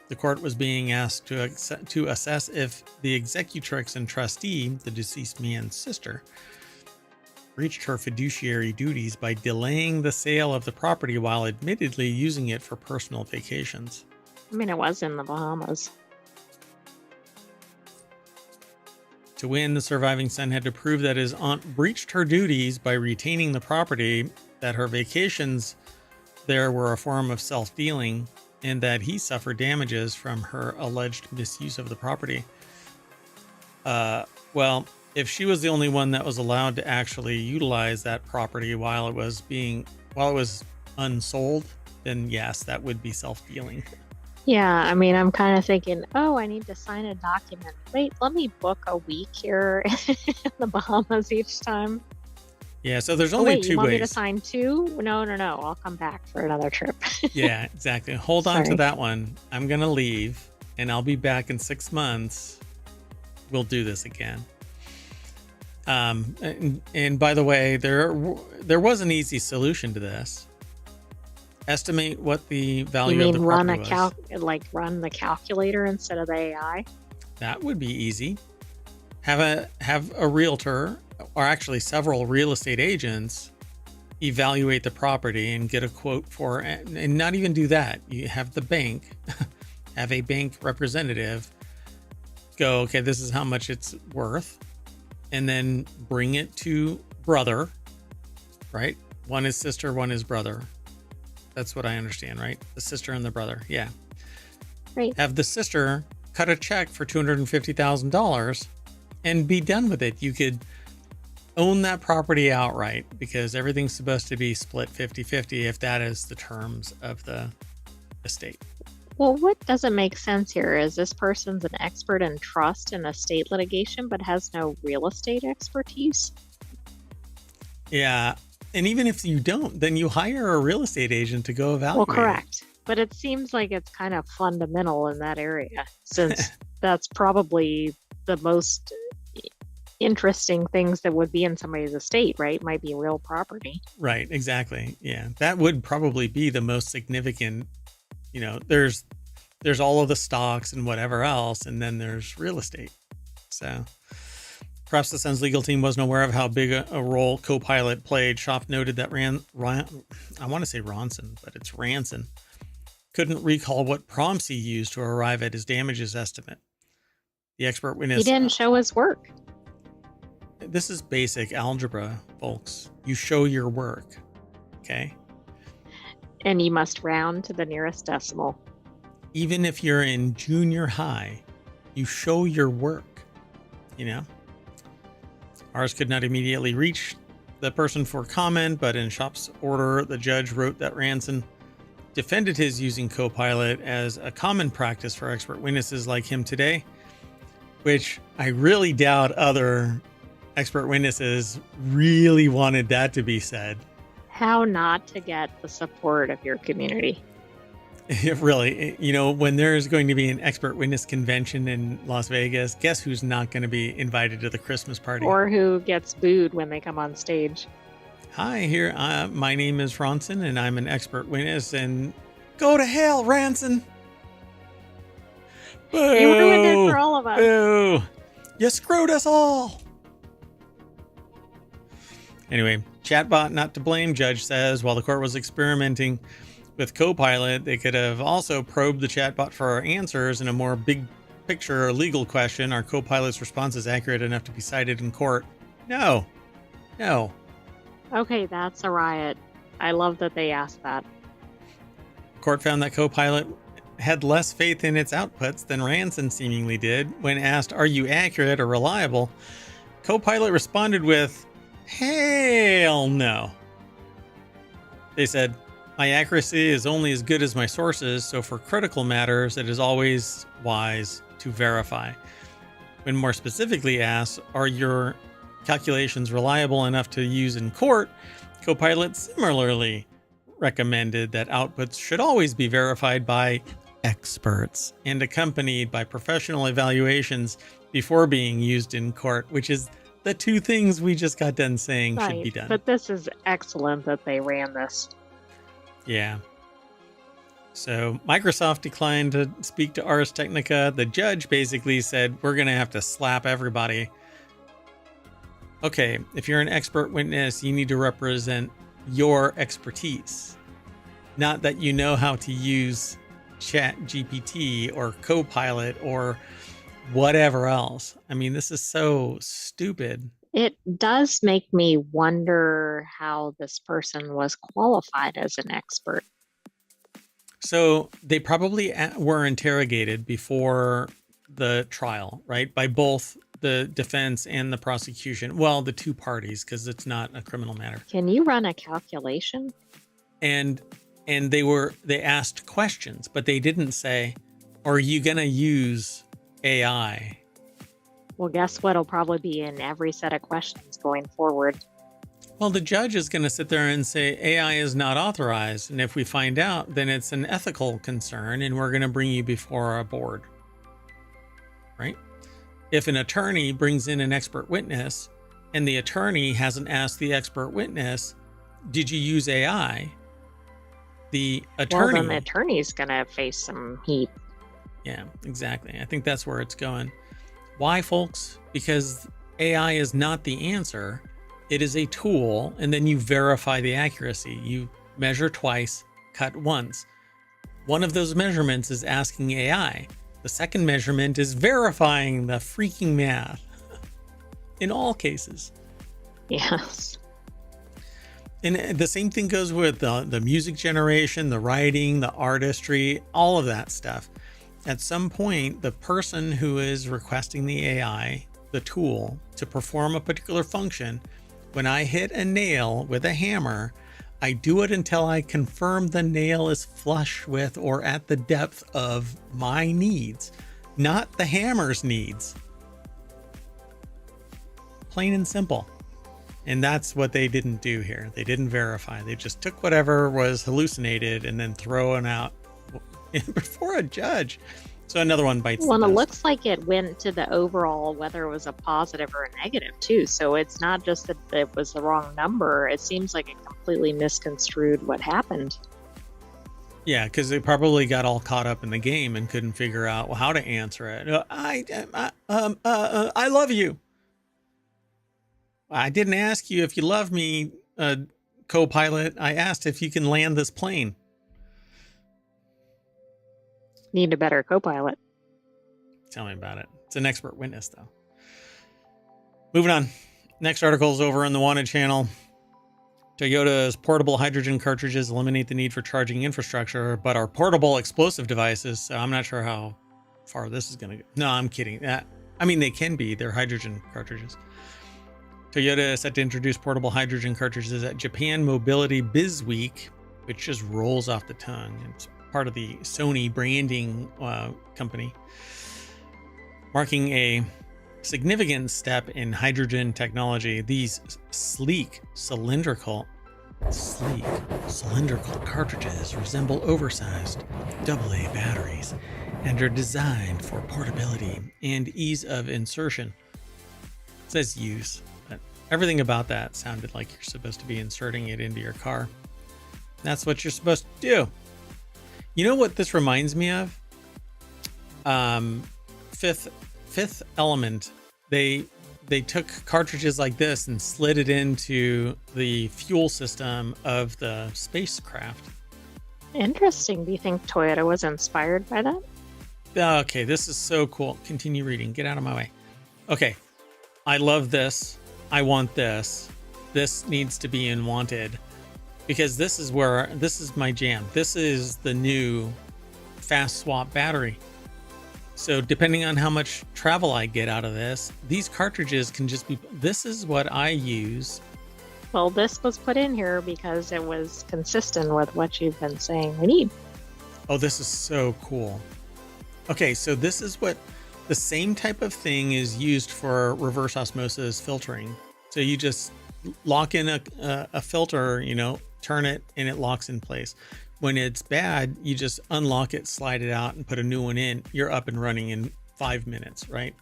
The court was being asked to assess if the executrix and trustee, the deceased man's sister, breached her fiduciary duties by delaying the sale of the property while admittedly using it for personal vacations. I mean, it was in the Bahamas. To win, the surviving son had to prove that his aunt breached her duties by retaining the property, that her vacations there were a form of self-dealing, and that he suffered damages from her alleged misuse of the property. Well, if she was the only one that was allowed to actually utilize that property while it was unsold, then yes, that would be self-dealing. Yeah, I mean, I'm kind of thinking, oh, I need to sign a document. Wait, let me book a week here in the Bahamas each time. Yeah, so there's Oh, only wait, two you want me to ways. sign two? No. I'll come back for another trip. Yeah, exactly. Hold on to Sorry. that one. I'm going to leave and I'll be back in 6 months. We'll do this again. And by the way, there was an easy solution to this. Estimate what the value of the property was. Run the calculator instead of the AI? That would be easy. Have a realtor, or actually several real estate agents, evaluate the property and get a quote for it. And not even do that. You have the bank, have a bank representative go, okay, this is how much it's worth. And then bring it to brother, right? One is sister, one is brother. That's what I understand, right? The sister and the brother. Yeah. Right. Have the sister cut a check for $250,000 and be done with it. You could own that property outright because everything's supposed to be split 50-50 if that is the terms of the estate. Well, what doesn't make sense here is this person's an expert in trust and estate litigation, but has no real estate expertise. Yeah. And even if you don't, then you hire a real estate agent to go evaluate. Well, correct. But it seems like it's kind of fundamental in that area, since that's probably the most interesting things that would be in somebody's estate, right? Might be real property. Right, exactly. Yeah. That would probably be the most significant. You know, there's all of the stocks and whatever else, and then there's real estate. So perhaps the Sun's legal team wasn't aware of how big a role Copilot played. Schaff noted that I want to say Ronson, but it's Ranson, couldn't recall what prompts he used to arrive at his damages estimate. The expert witness... He didn't show his work. This is basic algebra, folks. You show your work, okay? And you must round to the nearest decimal. Even if you're in junior high, you show your work, you know? Ours could not immediately reach the person for comment, but in Schaff's order, the judge wrote that Ranson defended his using Copilot as a common practice for expert witnesses like him today, which I really doubt other expert witnesses really wanted that to be said. How not to get the support of your community. Really, you know, when there's going to be an expert witness convention in Las Vegas, guess who's not going to be invited to the Christmas party? Or who gets booed when they come on stage. Hi, here. My name is Ronson, and I'm an expert witness. And go to hell, Ranson! Boo! You ruined it for all of us. Boo! You screwed us all. Anyway, chatbot not to blame, judge says. While the court was experimenting with Copilot, they could have also probed the chatbot for answers in a more big picture or legal question. Are Copilot's responses accurate enough to be cited in court? No. Okay, that's a riot. I love that they asked that. Court found that Copilot had less faith in its outputs than Ranson seemingly did. When asked, are you accurate or reliable? Copilot responded with, hell no. They said, my accuracy is only as good as my sources, so for critical matters, it is always wise to verify. When more specifically asked, are your calculations reliable enough to use in court? Copilot similarly recommended that outputs should always be verified by experts and accompanied by professional evaluations before being used in court, which is the two things we just got done saying should be done. But this is excellent that they ran this. Yeah. So Microsoft declined to speak to Ars Technica. The judge basically said, we're going to have to slap everybody. Okay, if you're an expert witness, you need to represent your expertise, not that you know how to use Chat GPT or Copilot or whatever else. I mean, this is so stupid. It does make me wonder how this person was qualified as an expert. So they probably were interrogated before the trial, right? By both the defense and the prosecution. Well, the two parties, because it's not a criminal matter. Can you run a calculation? And they asked questions, but they didn't say, are you going to use AI? Well, guess what will probably be in every set of questions going forward? Well, the judge is going to sit there and say AI is not authorized. And if we find out, then it's an ethical concern and we're going to bring you before a board, right? If an attorney brings in an expert witness and the attorney hasn't asked the expert witness, did you use AI? The attorney... Well, then the attorney's going to face some heat. Yeah, exactly. I think that's where it's going. Why, folks? Because AI is not the answer. It is a tool, and then you verify the accuracy. You measure twice, cut once. One of those measurements is asking AI. The second measurement is verifying the freaking math. In all cases. Yes. And the same thing goes with the music generation, the writing, the artistry, all of that stuff. At some point, the person who is requesting the AI, the tool, to perform a particular function, when I hit a nail with a hammer, I do it until I confirm the nail is flush with or at the depth of my needs, not the hammer's needs. Plain and simple. And that's what they didn't do here. They didn't verify. They just took whatever was hallucinated and then thrown out before a judge. So another one bites the Well, dust. it looks like it went to the overall, whether it was a positive or a negative too. So it's not just that it was the wrong number. It seems like it completely misconstrued what happened. Yeah, because they probably got all caught up in the game and couldn't figure out how to answer it. I love you. I didn't ask you if you love me, co-pilot. I asked if you can land this plane. Need a better co-pilot. Tell me about it. It's an expert witness, though. Moving on. Next article is over on the Wanted channel. Toyota's portable hydrogen cartridges eliminate the need for charging infrastructure, but are portable explosive devices. So I'm not sure how far this is going to go. No, I'm kidding. I mean, they can be. They're hydrogen cartridges. Toyota is set to introduce portable hydrogen cartridges at Japan Mobility Biz Week, which just rolls off the tongue. It's part of the Sony branding company, marking a significant step in hydrogen technology. These sleek cylindrical cartridges resemble oversized AA batteries and are designed for portability and ease of insertion. It says use, but everything about that sounded like you're supposed to be inserting it into your car. That's what you're supposed to do. You know what this reminds me of? Fifth Element. They took cartridges like this and slid it into the fuel system of the spacecraft. Interesting. Do you think Toyota was inspired by that? Okay, this is so cool. Continue reading. Get out of my way. Okay, I love this. I want this. This needs to be in Wanted. Because this is my jam. This is the new fast swap battery. So depending on how much travel I get out of this, these cartridges can just be, this is what I use. Well, this was put in here because it was consistent with what you've been saying we need. Oh, this is so cool. Okay, so this is what the same type of thing is used for reverse osmosis filtering. So you just lock in a filter, turn it and it locks in place. When it's bad, you just unlock it, slide it out and put a new one in. You're up and running in 5 minutes, right?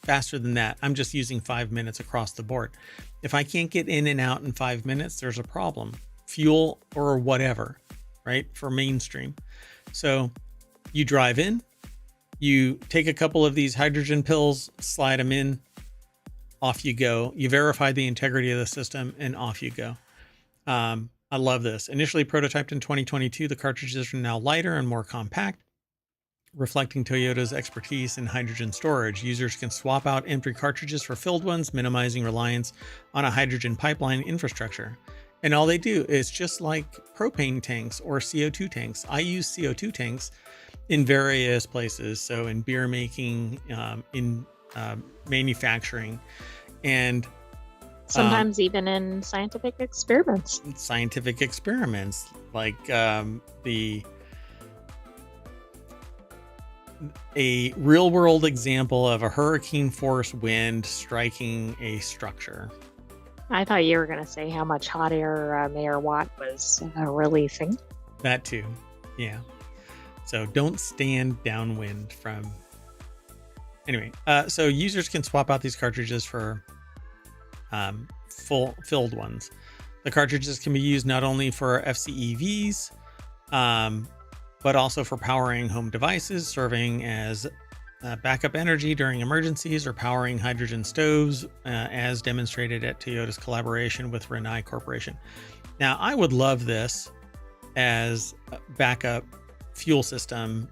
Faster than that. I'm just using 5 minutes across the board. If I can't get in and out in 5 minutes, there's a problem. Fuel or whatever, right? For mainstream. So you drive in, you take a couple of these hydrogen pills, slide them in, off you go. You verify the integrity of the system, and off you go. I love this. Initially prototyped in 2022, the cartridges are now lighter and more compact, reflecting Toyota's expertise in hydrogen storage. Users can swap out empty cartridges for filled ones, minimizing reliance on a hydrogen pipeline infrastructure. And all they do is just like propane tanks or CO2 tanks. I use CO2 tanks in various places. So in beer making, in manufacturing, and sometimes even in scientific experiments. Like a real world example of a hurricane force wind striking a structure. I thought you were going to say how much hot air Mayor Watt was releasing. That too. Yeah. So don't stand downwind from. Anyway, so users can swap out these cartridges for full filled ones. The cartridges can be used not only for FCEVs, but also for powering home devices, serving as backup energy during emergencies, or powering hydrogen stoves, as demonstrated at Toyota's collaboration with Rinnai Corporation. Now, I would love this as a backup fuel system.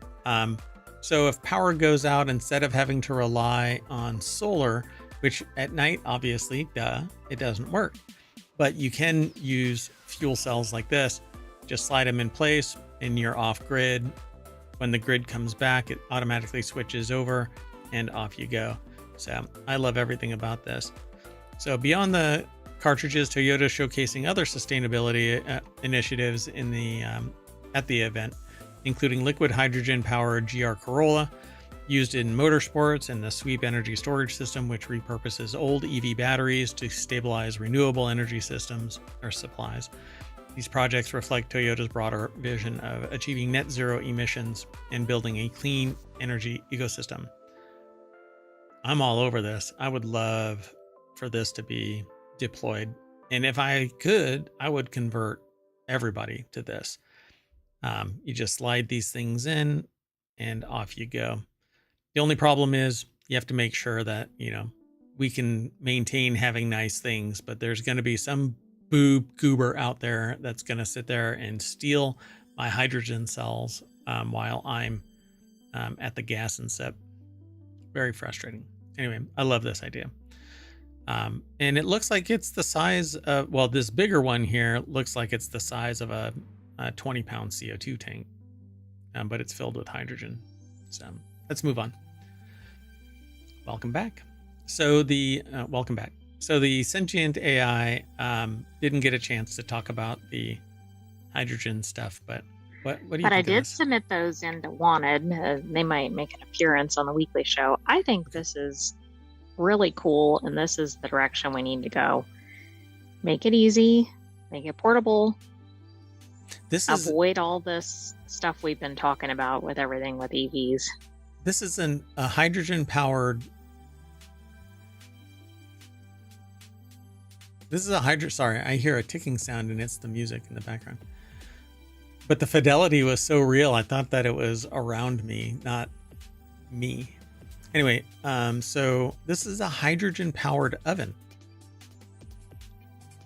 So if power goes out, instead of having to rely on solar, which at night, obviously, it doesn't work. But you can use fuel cells like this, just slide them in place and you're off grid. When the grid comes back, it automatically switches over and off you go. So I love everything about this. So beyond the cartridges, Toyota is showcasing other sustainability initiatives in the at the event, including liquid hydrogen powered GR Corolla, used in motorsports, and the Sweep energy storage system, which repurposes old EV batteries to stabilize renewable energy systems or supplies. These projects reflect Toyota's broader vision of achieving net zero emissions and building a clean energy ecosystem. I'm all over this. I would love for this to be deployed. And if I could, I would convert everybody to this. You just slide these things in and off you go. The only problem is you have to make sure that, we can maintain having nice things, but there's going to be some goober out there that's going to sit there and steal my hydrogen cells while I'm at the gas and sip. Very frustrating. Anyway, I love this idea. And it looks like it's the size of, well, this bigger one here looks like it's the size of a 20-pound CO2 tank, but it's filled with hydrogen. So let's move on. Welcome back. So welcome back. So the Sentient AI didn't get a chance to talk about the hydrogen stuff, but what do you think? But I of did this? submit those into Wanted. They might make an appearance on the weekly show. I think this is really cool, and this is the direction we need to go. Make it easy, make it portable. Avoid all this stuff we've been talking about with everything with EVs. This is a hydrogen powered. This is a sorry, I hear a ticking sound and it's the music in the background. But the fidelity was so real, I thought that it was around me, not me. Anyway, so this is a hydrogen powered oven.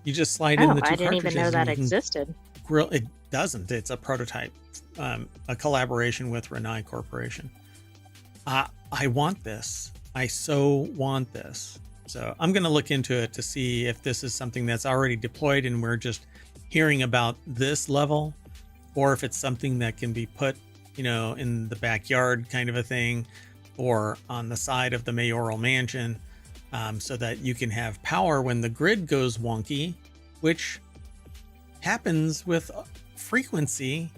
You just slide in the two cartridges. I didn't even know that existed. Grill. It doesn't. It's a prototype, a collaboration with Rinnai Corporation. I want this. I so want this. So I'm going to look into it to see if this is something that's already deployed and we're just hearing about this level, or if it's something that can be put, in the backyard kind of a thing, or on the side of the mayoral mansion, so that you can have power when the grid goes wonky, which happens with frequency.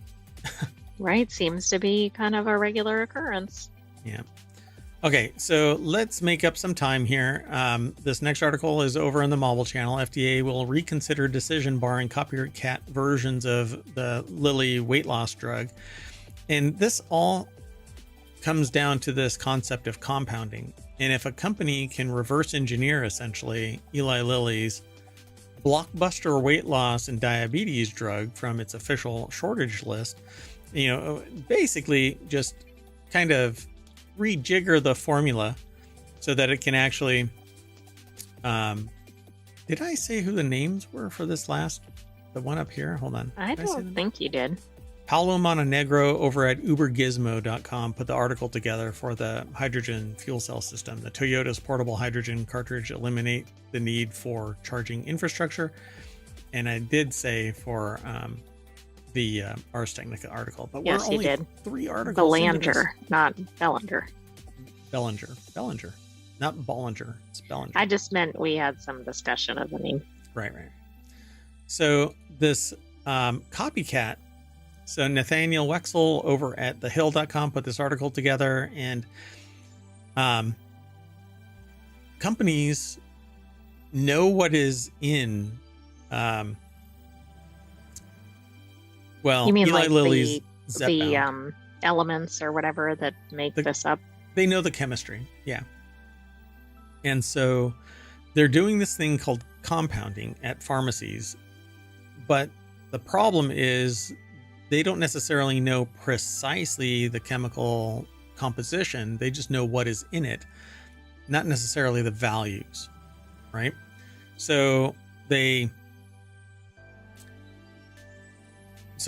Right. Seems to be kind of a regular occurrence. Yeah. Okay, so let's make up some time here. This next article is over in the Mobile channel. FDA will reconsider decision barring copycat versions of the Lilly weight loss drug. And this all comes down to this concept of compounding. And if a company can reverse engineer, essentially, Eli Lilly's blockbuster weight loss and diabetes drug from its official shortage list, basically just kind of rejigger the formula so that it can actually, did I say who the names were for this the one up here? Hold on. I don't think you did. Paulo Montenegro over at ubergizmo.com put the article together for the hydrogen fuel cell system. The Toyota's portable hydrogen cartridge eliminate the need for charging infrastructure. And I did say for the Ars Technica article, but yes, we're only did. 3 articles. Belanger, not Bellinger. Bellinger, not Bollinger. It's Bellinger. I just meant we had some discussion of the name. Right. So this copycat. So Nathaniel Wexel over at thehill.com put this article together, and companies know what is in. You mean Eli like Lilly's the elements or whatever that make this up? They know the chemistry, yeah. And so they're doing this thing called compounding at pharmacies, but the problem is they don't necessarily know precisely the chemical composition. They just know what is in it, not necessarily the values, right? So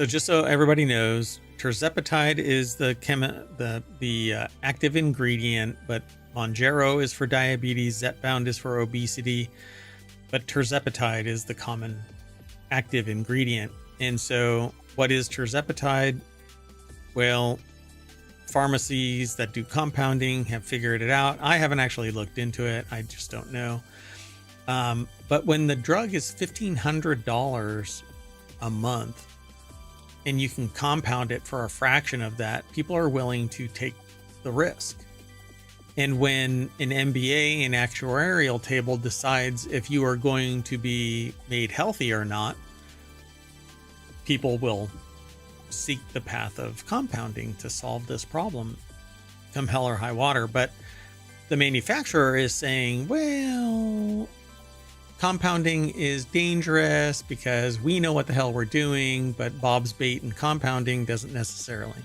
just so everybody knows, terzepatide is the active ingredient, but Mounjaro is for diabetes, Zepbound is for obesity, but terzepatide is the common active ingredient. And so what is terzepatide? Well, pharmacies that do compounding have figured it out. I haven't actually looked into it. I just don't know. But when the drug is $1,500 a month and you can compound it for a fraction of that, people are willing to take the risk. And when an MBA, an actuarial table, decides if you are going to be made healthy or not, people will seek the path of compounding to solve this problem, come hell or high water. But the manufacturer is saying, well, compounding is dangerous because we know what the hell we're doing, but Bob's bait and compounding doesn't necessarily.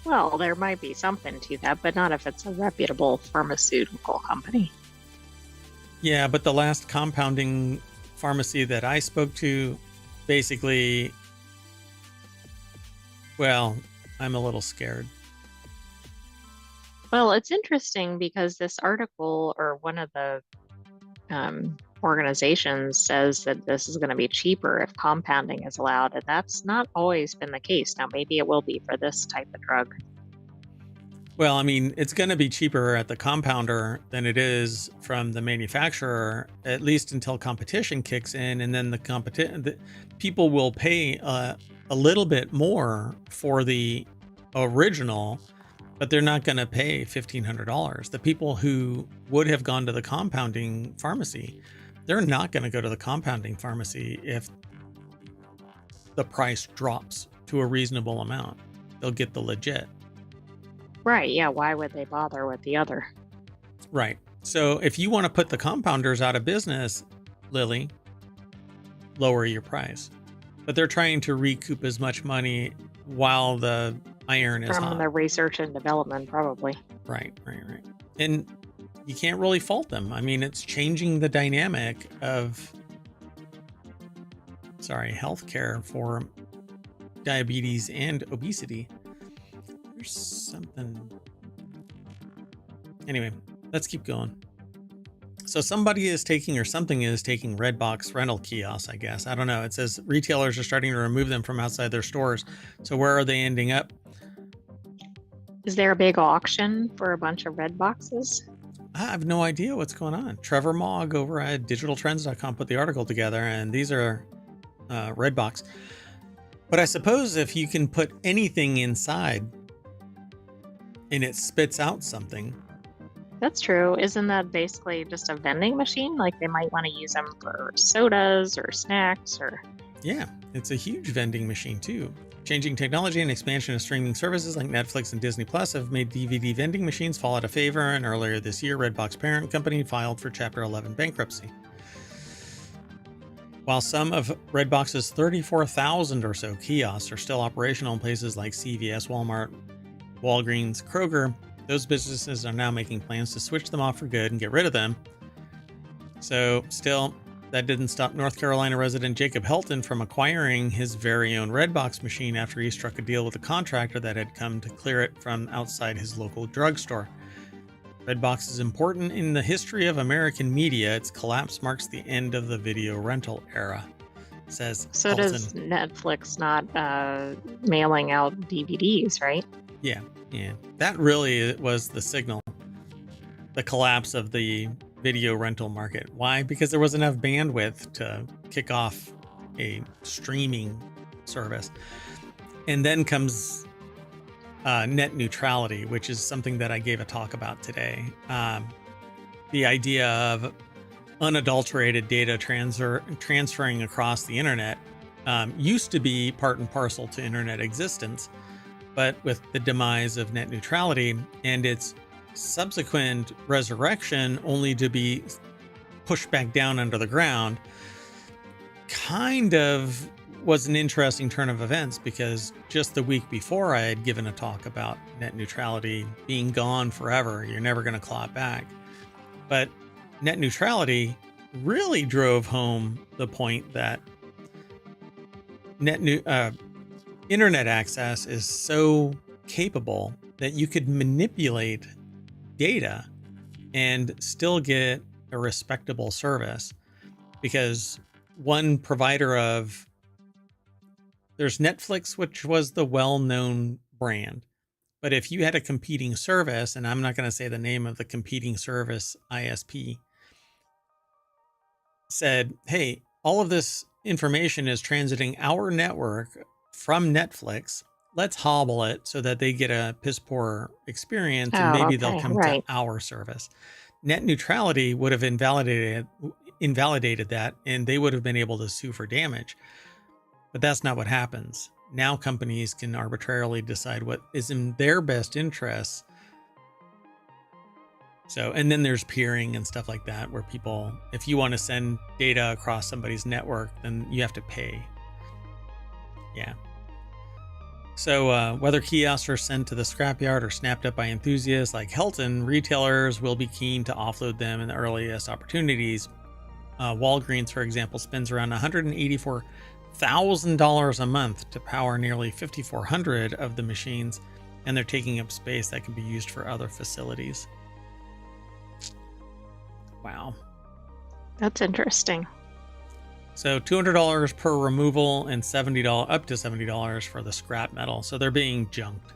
Well, there might be something to that, but not if it's a reputable pharmaceutical company. Yeah, but the last compounding pharmacy that I spoke to, basically, well, I'm a little scared. Well, it's interesting because this article, or one of the organizations, says that this is going to be cheaper if compounding is allowed, and that's not always been the case. Now, maybe it will be for this type of drug. Well, I mean, it's going to be cheaper at the compounder than it is from the manufacturer, at least until competition kicks in, and then the people will pay a little bit more for the original, but they're not going to pay $1,500. The people who would have gone to the compounding pharmacy, they're not going to go to the compounding pharmacy if the price drops to a reasonable amount. They'll get the legit. Right, yeah, why would they bother with the other? Right. So if you want to put the compounders out of business, Lily, lower your price. But they're trying to recoup as much money while the iron is hot. From the research and development, probably. Right. And you can't really fault them. I mean, it's changing the dynamic of, healthcare for diabetes and obesity. There's something. Anyway, let's keep going. So something is taking Redbox rental kiosks, I guess. I don't know. It says retailers are starting to remove them from outside their stores. So where are they ending up? Is there a big auction for a bunch of red boxes? I have no idea what's going on. Trevor Mogg over at digitaltrends.com put the article together, and these are Redbox. But I suppose if you can put anything inside and it spits out something. That's true. Isn't that basically just a vending machine? Like they might want to use them for sodas or snacks or... Yeah, it's a huge vending machine too. Changing technology and expansion of streaming services like Netflix and Disney Plus have made DVD vending machines fall out of favor, and earlier this year, Redbox parent company filed for Chapter 11 bankruptcy. While some of Redbox's 34,000 or so kiosks are still operational in places like CVS, Walmart, Walgreens, Kroger, those businesses are now making plans to switch them off for good and get rid of them. So still, that didn't stop North Carolina resident Jacob Helton from acquiring his very own Redbox machine after he struck a deal with a contractor that had come to clear it from outside his local drugstore. Redbox is important in the history of American media. Its collapse marks the end of the video rental era, says So Helton. does Netflix not mailing out DVDs, right? Yeah. That really was the signal. The collapse of the video rental market. Why? Because there wasn't enough bandwidth to kick off a streaming service. And then comes net neutrality, which is something that I gave a talk about today. The idea of unadulterated data transferring across the internet used to be part and parcel to internet existence, but with the demise of net neutrality and its subsequent resurrection only to be pushed back down under the ground, kind of was an interesting turn of events, because just the week before I had given a talk about net neutrality being gone forever. You're never going to claw it back. But net neutrality really drove home the point that internet access is so capable that you could manipulate data and still get a respectable service. Because one provider of, there's Netflix, which was the well-known brand, but if you had a competing service, and I'm not going to say the name of the competing service ISP, said, hey, all of this information is transiting our network from Netflix, let's hobble it so that they get a piss poor experience, and maybe they'll come to our service. Net neutrality would have invalidated that, and they would have been able to sue for damage. But that's not what happens. Now companies can arbitrarily decide what is in their best interests. So, and then there's peering and stuff like that, where people, if you want to send data across somebody's network, then you have to pay. Yeah. So whether kiosks are sent to the scrapyard or snapped up by enthusiasts like Helton, retailers will be keen to offload them in the earliest opportunities. Walgreens, for example, spends around $184,000 a month to power nearly 5,400 of the machines, and they're taking up space that can be used for other facilities. Wow. That's interesting. So $200 per removal and $70 up to $70 for the scrap metal. So they're being junked.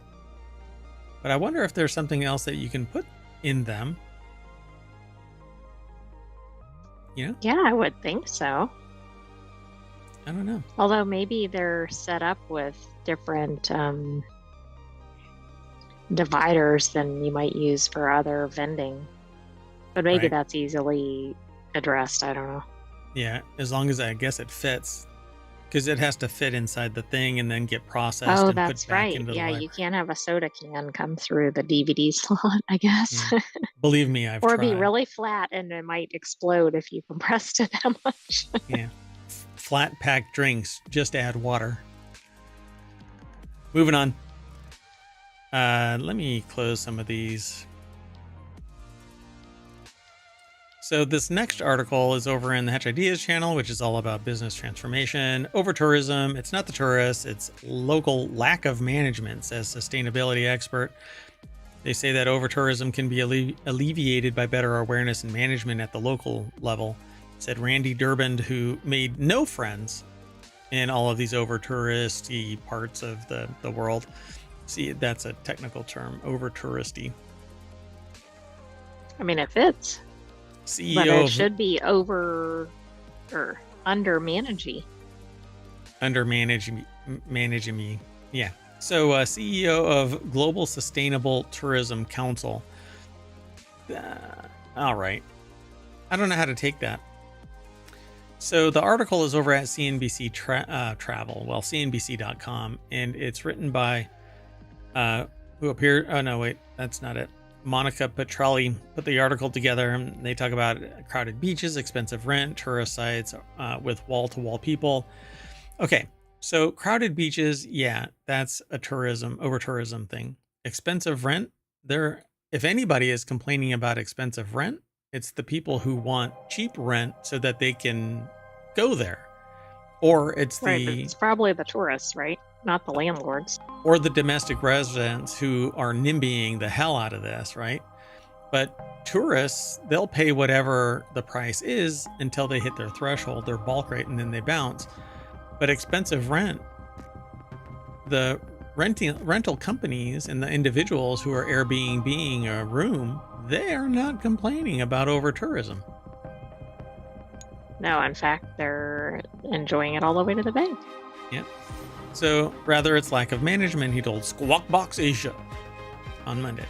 But I wonder if there's something else that you can put in them. You know? Yeah, I would think so. I don't know. Although maybe they're set up with different dividers than you might use for other vending. But maybe that's easily addressed. I don't know. Yeah, as long as I guess it fits, because it has to fit inside the thing and then get processed and that's put back right. into the Yeah, library. you can't have a soda can come through the DVD slot, I guess. Yeah. Believe me, I've or tried. be really flat and it might explode if you compressed it that much. Yeah. Flat pack drinks, just add water. Moving on. Let me close some of these. So this next article is over in the Hatch Ideas channel, which is all about business transformation, over-tourism. It's not the tourists, it's local lack of management, says sustainability expert. They say that over-tourism can be alleviated by better awareness and management at the local level, said Randy Durband, who made no friends in all of these over-touristy parts of the world. See, that's a technical term, over-touristy. I mean, it fits. CEO but it should be over or under managing. Under managing me. Yeah. So CEO of Global Sustainable Tourism Council. All right. I don't know how to take that. So the article is over at CNBC Travel, well, CNBC.com, and it's written by who appeared. Oh, no, wait, that's not it. Monica Petrelli put the article together, and they talk about crowded beaches, expensive rent, tourist sites with wall-to-wall people. Okay, so crowded beaches, yeah, that's a over-tourism thing. Expensive rent, if anybody is complaining about expensive rent, it's the people who want cheap rent so that they can go there. Or it's it's probably the tourists, right? Not the landlords. Or the domestic residents who are NIMBYing the hell out of this, right? But tourists, they'll pay whatever the price is until they hit their threshold, their bulk rate, and then they bounce. But expensive rent, the rental companies and the individuals who are Airbnb-ing a room, they are not complaining about over-tourism. No, in fact, they're enjoying it all the way to the bank. Yeah. So rather, it's lack of management, he told Squawk Box Asia on Monday.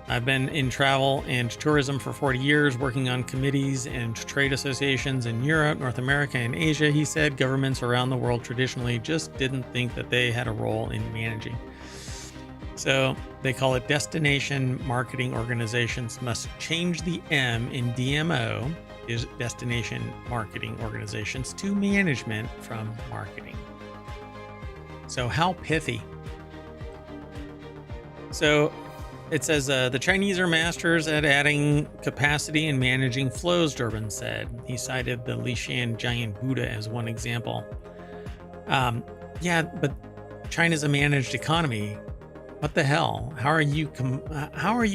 I've been in travel and tourism for 40 years, working on committees and trade associations in Europe, North America, and Asia, he said. Governments around the world traditionally just didn't think that they had a role in managing. So they call it destination marketing organizations must change the M in DMO, is destination marketing organizations, to management from marketing. So how pithy. So it says the Chinese are masters at adding capacity and managing flows, Durbin said. He cited the Lishan giant Buddha as one example. Yeah, but China's a managed economy. What the hell? How are you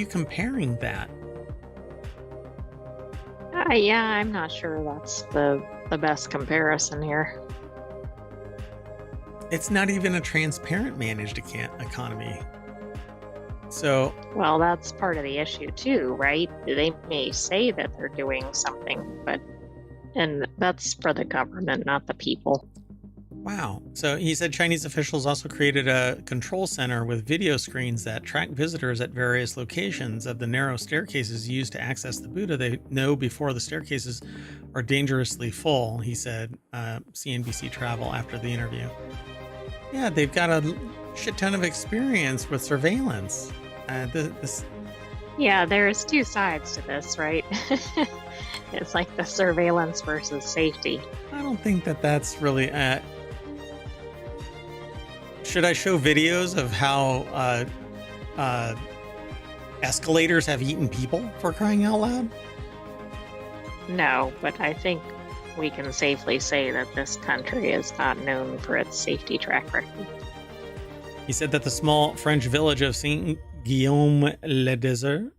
comparing that? Yeah, I'm not sure that's the best comparison here. It's not even a transparent managed economy. So, well, that's part of the issue too, right? They may say that they're doing something, and that's for the government, not the people. Wow. So he said Chinese officials also created a control center with video screens that track visitors at various locations of the narrow staircases used to access the Buddha. They know before the staircases are dangerously full, he said, CNBC Travel after the interview. Yeah, they've got a shit ton of experience with surveillance. Yeah, there's two sides to this, right? It's like the surveillance versus safety. I don't think that's really... should I show videos of how escalators have eaten people, for crying out loud? No, but I think we can safely say that this country is not known for its safety track record. He said that the small French village of Saint-Guillaume-le-Désert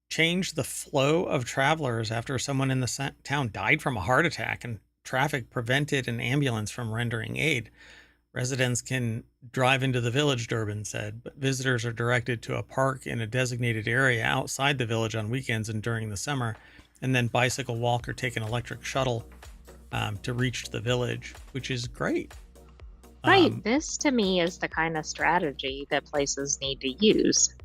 changed the flow of travelers after someone in the town died from a heart attack and traffic prevented an ambulance from rendering aid. Residents can drive into the village, Durbin said, but visitors are directed to a park in a designated area outside the village on weekends and during the summer, and then bicycle, walk, or take an electric shuttle to reach the village, which is great. Right. This, to me, is the kind of strategy that places need to use.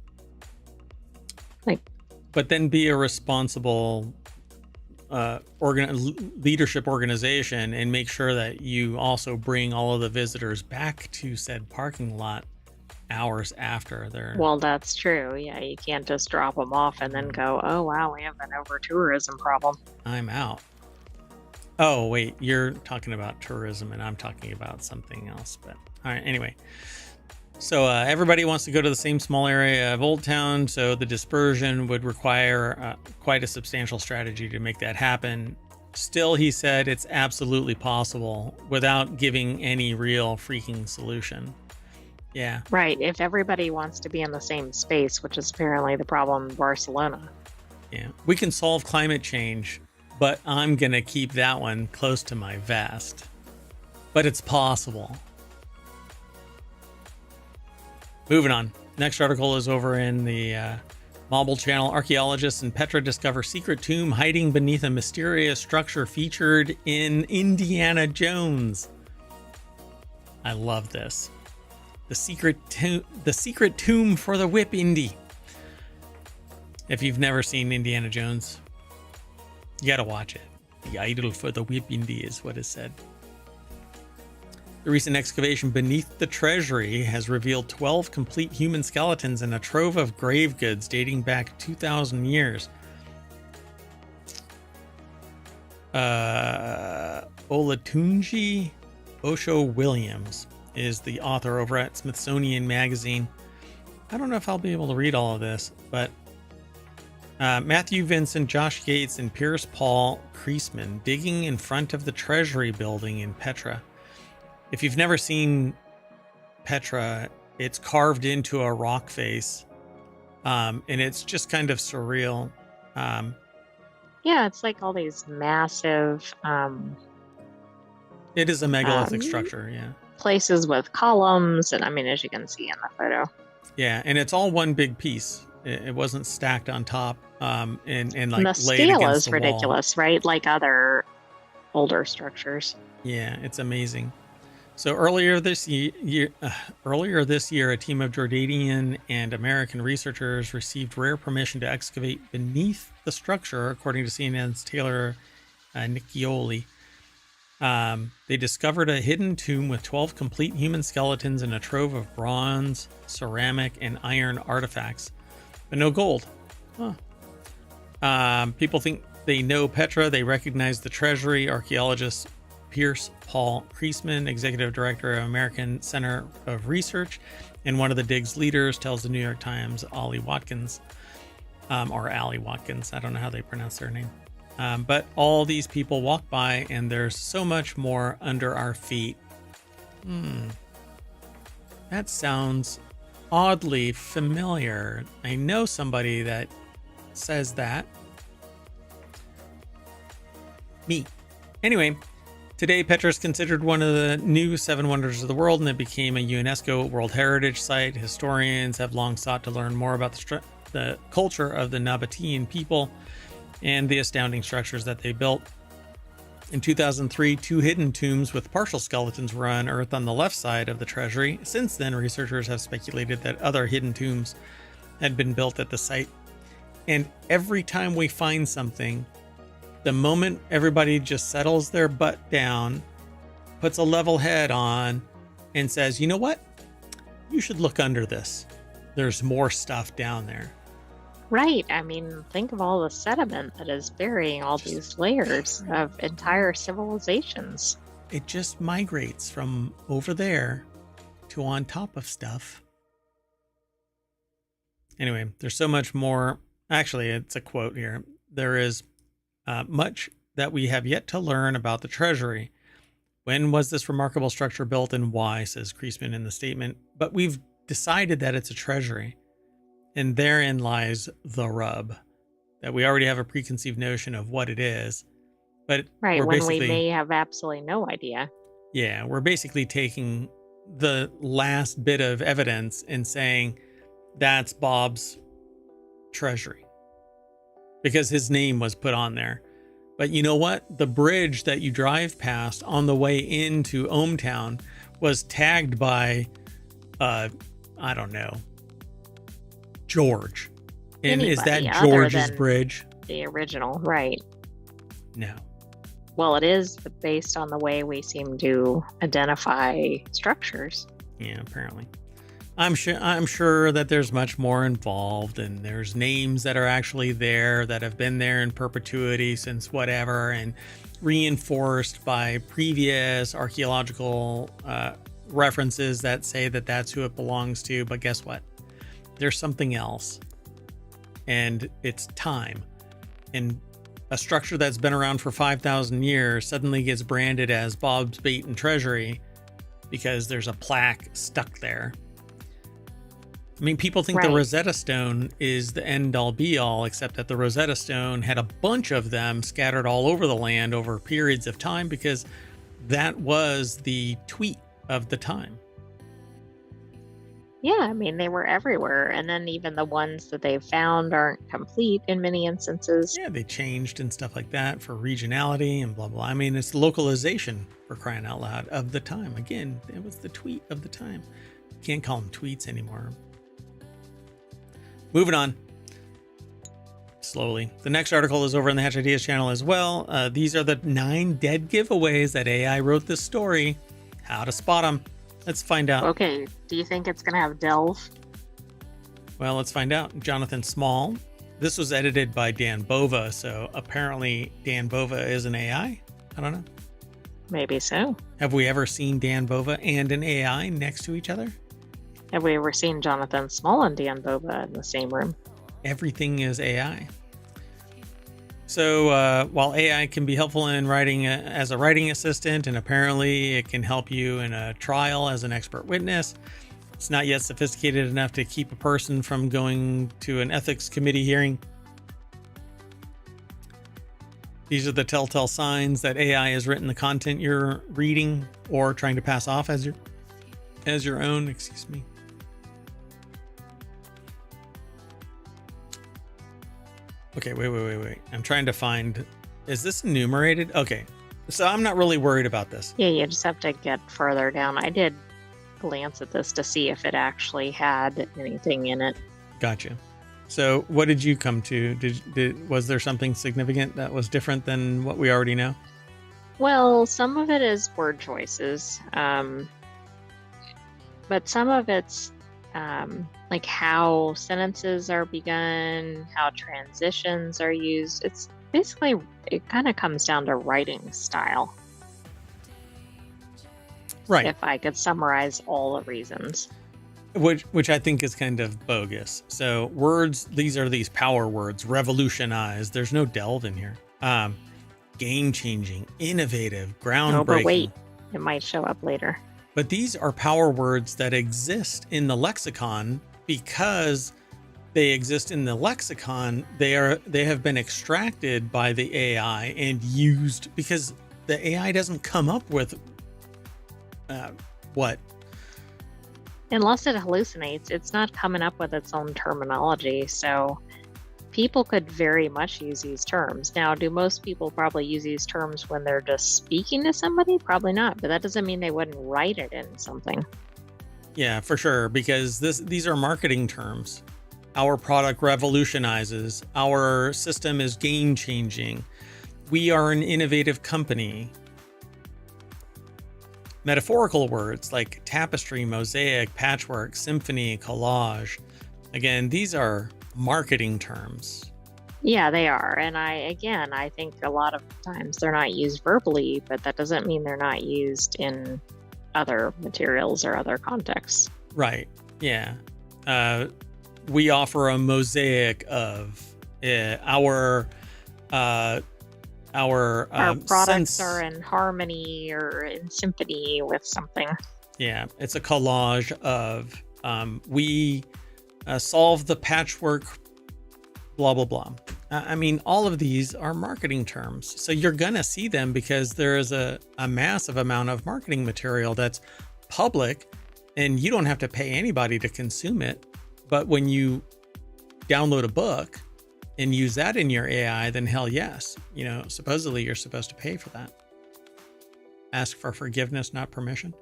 But then be a responsible leadership organization and make sure that you also bring all of the visitors back to said parking lot hours after they're... Well, that's true. Yeah, you can't just drop them off and then go, oh, wow, we have an over-tourism problem. I'm out. Oh, wait, you're talking about tourism and I'm talking about something else. But all right, anyway. So everybody wants to go to the same small area of Old Town, so the dispersion would require quite a substantial strategy to make that happen. Still, he said it's absolutely possible without giving any real freaking solution. Yeah. Right. If everybody wants to be in the same space, which is apparently the problem in Barcelona. Yeah. We can solve climate change, but I'm going to keep that one close to my vest. But it's possible. Moving on. Next article is over in the Mobile Channel. Archaeologists in Petra discover secret tomb hiding beneath a mysterious structure featured in Indiana Jones. I love this. The secret tomb for the Whip Indy. If you've never seen Indiana Jones, you gotta watch it. The idol for the Whip Indy is what is said. The recent excavation beneath the treasury has revealed 12 complete human skeletons and a trove of grave goods dating back 2,000 years. Olatunji Osho Williams is the author over at Smithsonian Magazine. I don't know if I'll be able to read all of this, but Matthew Vincent, Josh Gates, and Pierce Paul Kreisman digging in front of the Treasury building in Petra. If you've never seen Petra, it's carved into a rock face, and it's just kind of surreal. Yeah, it's like all these massive It is a megalithic structure, yeah. places with columns, and I mean, as you can see in the photo. Yeah, and it's all one big piece. It wasn't stacked on top, and like And the laid scale against is the wall. ridiculous, right? Like other older structures. Yeah, it's amazing. So earlier this year, a team of Jordanian and American researchers received rare permission to excavate beneath the structure, according to CNN's Taylor Niccioli. They discovered a hidden tomb with 12 complete human skeletons and a trove of bronze, ceramic, and iron artifacts, but no gold. Huh. People think they know Petra. They recognize the treasury. Archaeologist Pierce Paul Kreisman, executive director of American Center of Research, and one of the dig's leaders, tells the New York Times, Ollie Watkins, or Allie Watkins. I don't know how they pronounce their name. But all these people walk by, and there's so much more under our feet. That sounds oddly familiar. I know somebody that says that. Me. Anyway, today Petra is considered one of the new 7 wonders of the world, and it became a UNESCO World Heritage Site. Historians have long sought to learn more about the culture of the Nabatean people and the astounding structures that they built. In 2003, 2 hidden tombs with partial skeletons were unearthed on the left side of the treasury. Since then, researchers have speculated that other hidden tombs had been built at the site. And every time we find something, the moment everybody just settles their butt down, puts a level head on, and says, you know what? You should look under this. There's more stuff down there. Right. I mean, think of all the sediment that is burying all these layers of entire civilizations. It just migrates from over there to on top of stuff. Anyway, there's so much more. Actually, it's a quote here. There is much that we have yet to learn about the treasury. When was this remarkable structure built and why, says Kreisman in the statement. But we've decided that it's a treasury. And therein lies the rub, that we already have a preconceived notion of what it is. But right, when we may have absolutely no idea. Yeah, we're basically taking the last bit of evidence and saying that's Bob's treasury, because his name was put on there. But you know what? The bridge that you drive past on the way into ohmTown was tagged by, I don't know, George. And Anybody is that other George's than bridge? The original, right. No. Well, it is based on the way we seem to identify structures. Yeah, apparently. I'm sure that there's much more involved, and there's names that are actually there that have been there in perpetuity since whatever, and reinforced by previous archaeological references that say that that's who it belongs to. But guess what? There's something else, and it's time. And a structure that's been around for 5,000 years suddenly gets branded as Bob's Bait and Treasury because there's a plaque stuck there. I mean, people think the Rosetta Stone is the end-all be-all, except that the Rosetta Stone had a bunch of them scattered all over the land over periods of time because that was the tweet of the time. Yeah, I mean, they were everywhere. And then even the ones that they found aren't complete in many instances. Yeah, they changed and stuff like that for regionality and blah, blah. I mean, it's localization, for crying out loud, of the time. Again, it was the tweet of the time. Can't call them tweets anymore. Moving on. Slowly. The next article is over on the Hatch Ideas channel as well. These are the 9 dead giveaways that AI wrote this story. How to spot them. Let's find out. Okay, do you think it's going to have Delve? Well, let's find out. Jonathan Small. This was edited by Dan Bova, so apparently Dan Bova is an AI. I don't know. Maybe so. Have we ever seen Dan Bova and an AI next to each other? Have we ever seen Jonathan Small and Dan Boba in the same room? Everything is AI. So while AI can be helpful in writing as a writing assistant, and apparently it can help you in a trial as an expert witness, it's not yet sophisticated enough to keep a person from going to an ethics committee hearing. These are the telltale signs that AI has written the content you're reading or trying to pass off as your own. Excuse me. Okay, wait. I'm trying to find. Is this enumerated? Okay, so I'm not really worried about this. Yeah, you just have to get further down. I did glance at this to see if it actually had anything in it. Gotcha. So what did you come to? Was there something significant that was different than what we already know? Well, some of it is word choices, but some of it's like how sentences are begun, how transitions are used. It's basically, it kind of comes down to writing style. Right. If I could summarize all the reasons. Which I think is kind of bogus. So words, these are these power words: revolutionize. There's no delve in here. Game changing, innovative, groundbreaking. Oh, but wait, it might show up later. But these are power words that exist in the lexicon because they exist in the lexicon. They have been extracted by the AI and used because the AI doesn't come up with what? Unless it hallucinates, it's not coming up with its own terminology. So people could very much use these terms. Now, do most people probably use these terms when they're just speaking to somebody? Probably not, but that doesn't mean they wouldn't write it in something. Yeah, for sure, because these are marketing terms. Our product revolutionizes. Our system is game changing. We are an innovative company. Metaphorical words like tapestry, mosaic, patchwork, symphony, collage. Again, these are marketing terms. Yeah, they are. And I think a lot of times they're not used verbally, but that doesn't mean they're not used in other materials or other contexts. Right. Yeah. We offer a mosaic of our products are in harmony or in symphony with something. Yeah, it's a collage of we solve the patchwork, blah, blah, blah. I mean, all of these are marketing terms. So you're going to see them because there is a massive amount of marketing material that's public and you don't have to pay anybody to consume it. But when you download a book and use that in your AI, then hell yes. You know, supposedly you're supposed to pay for that. Ask for forgiveness, not permission.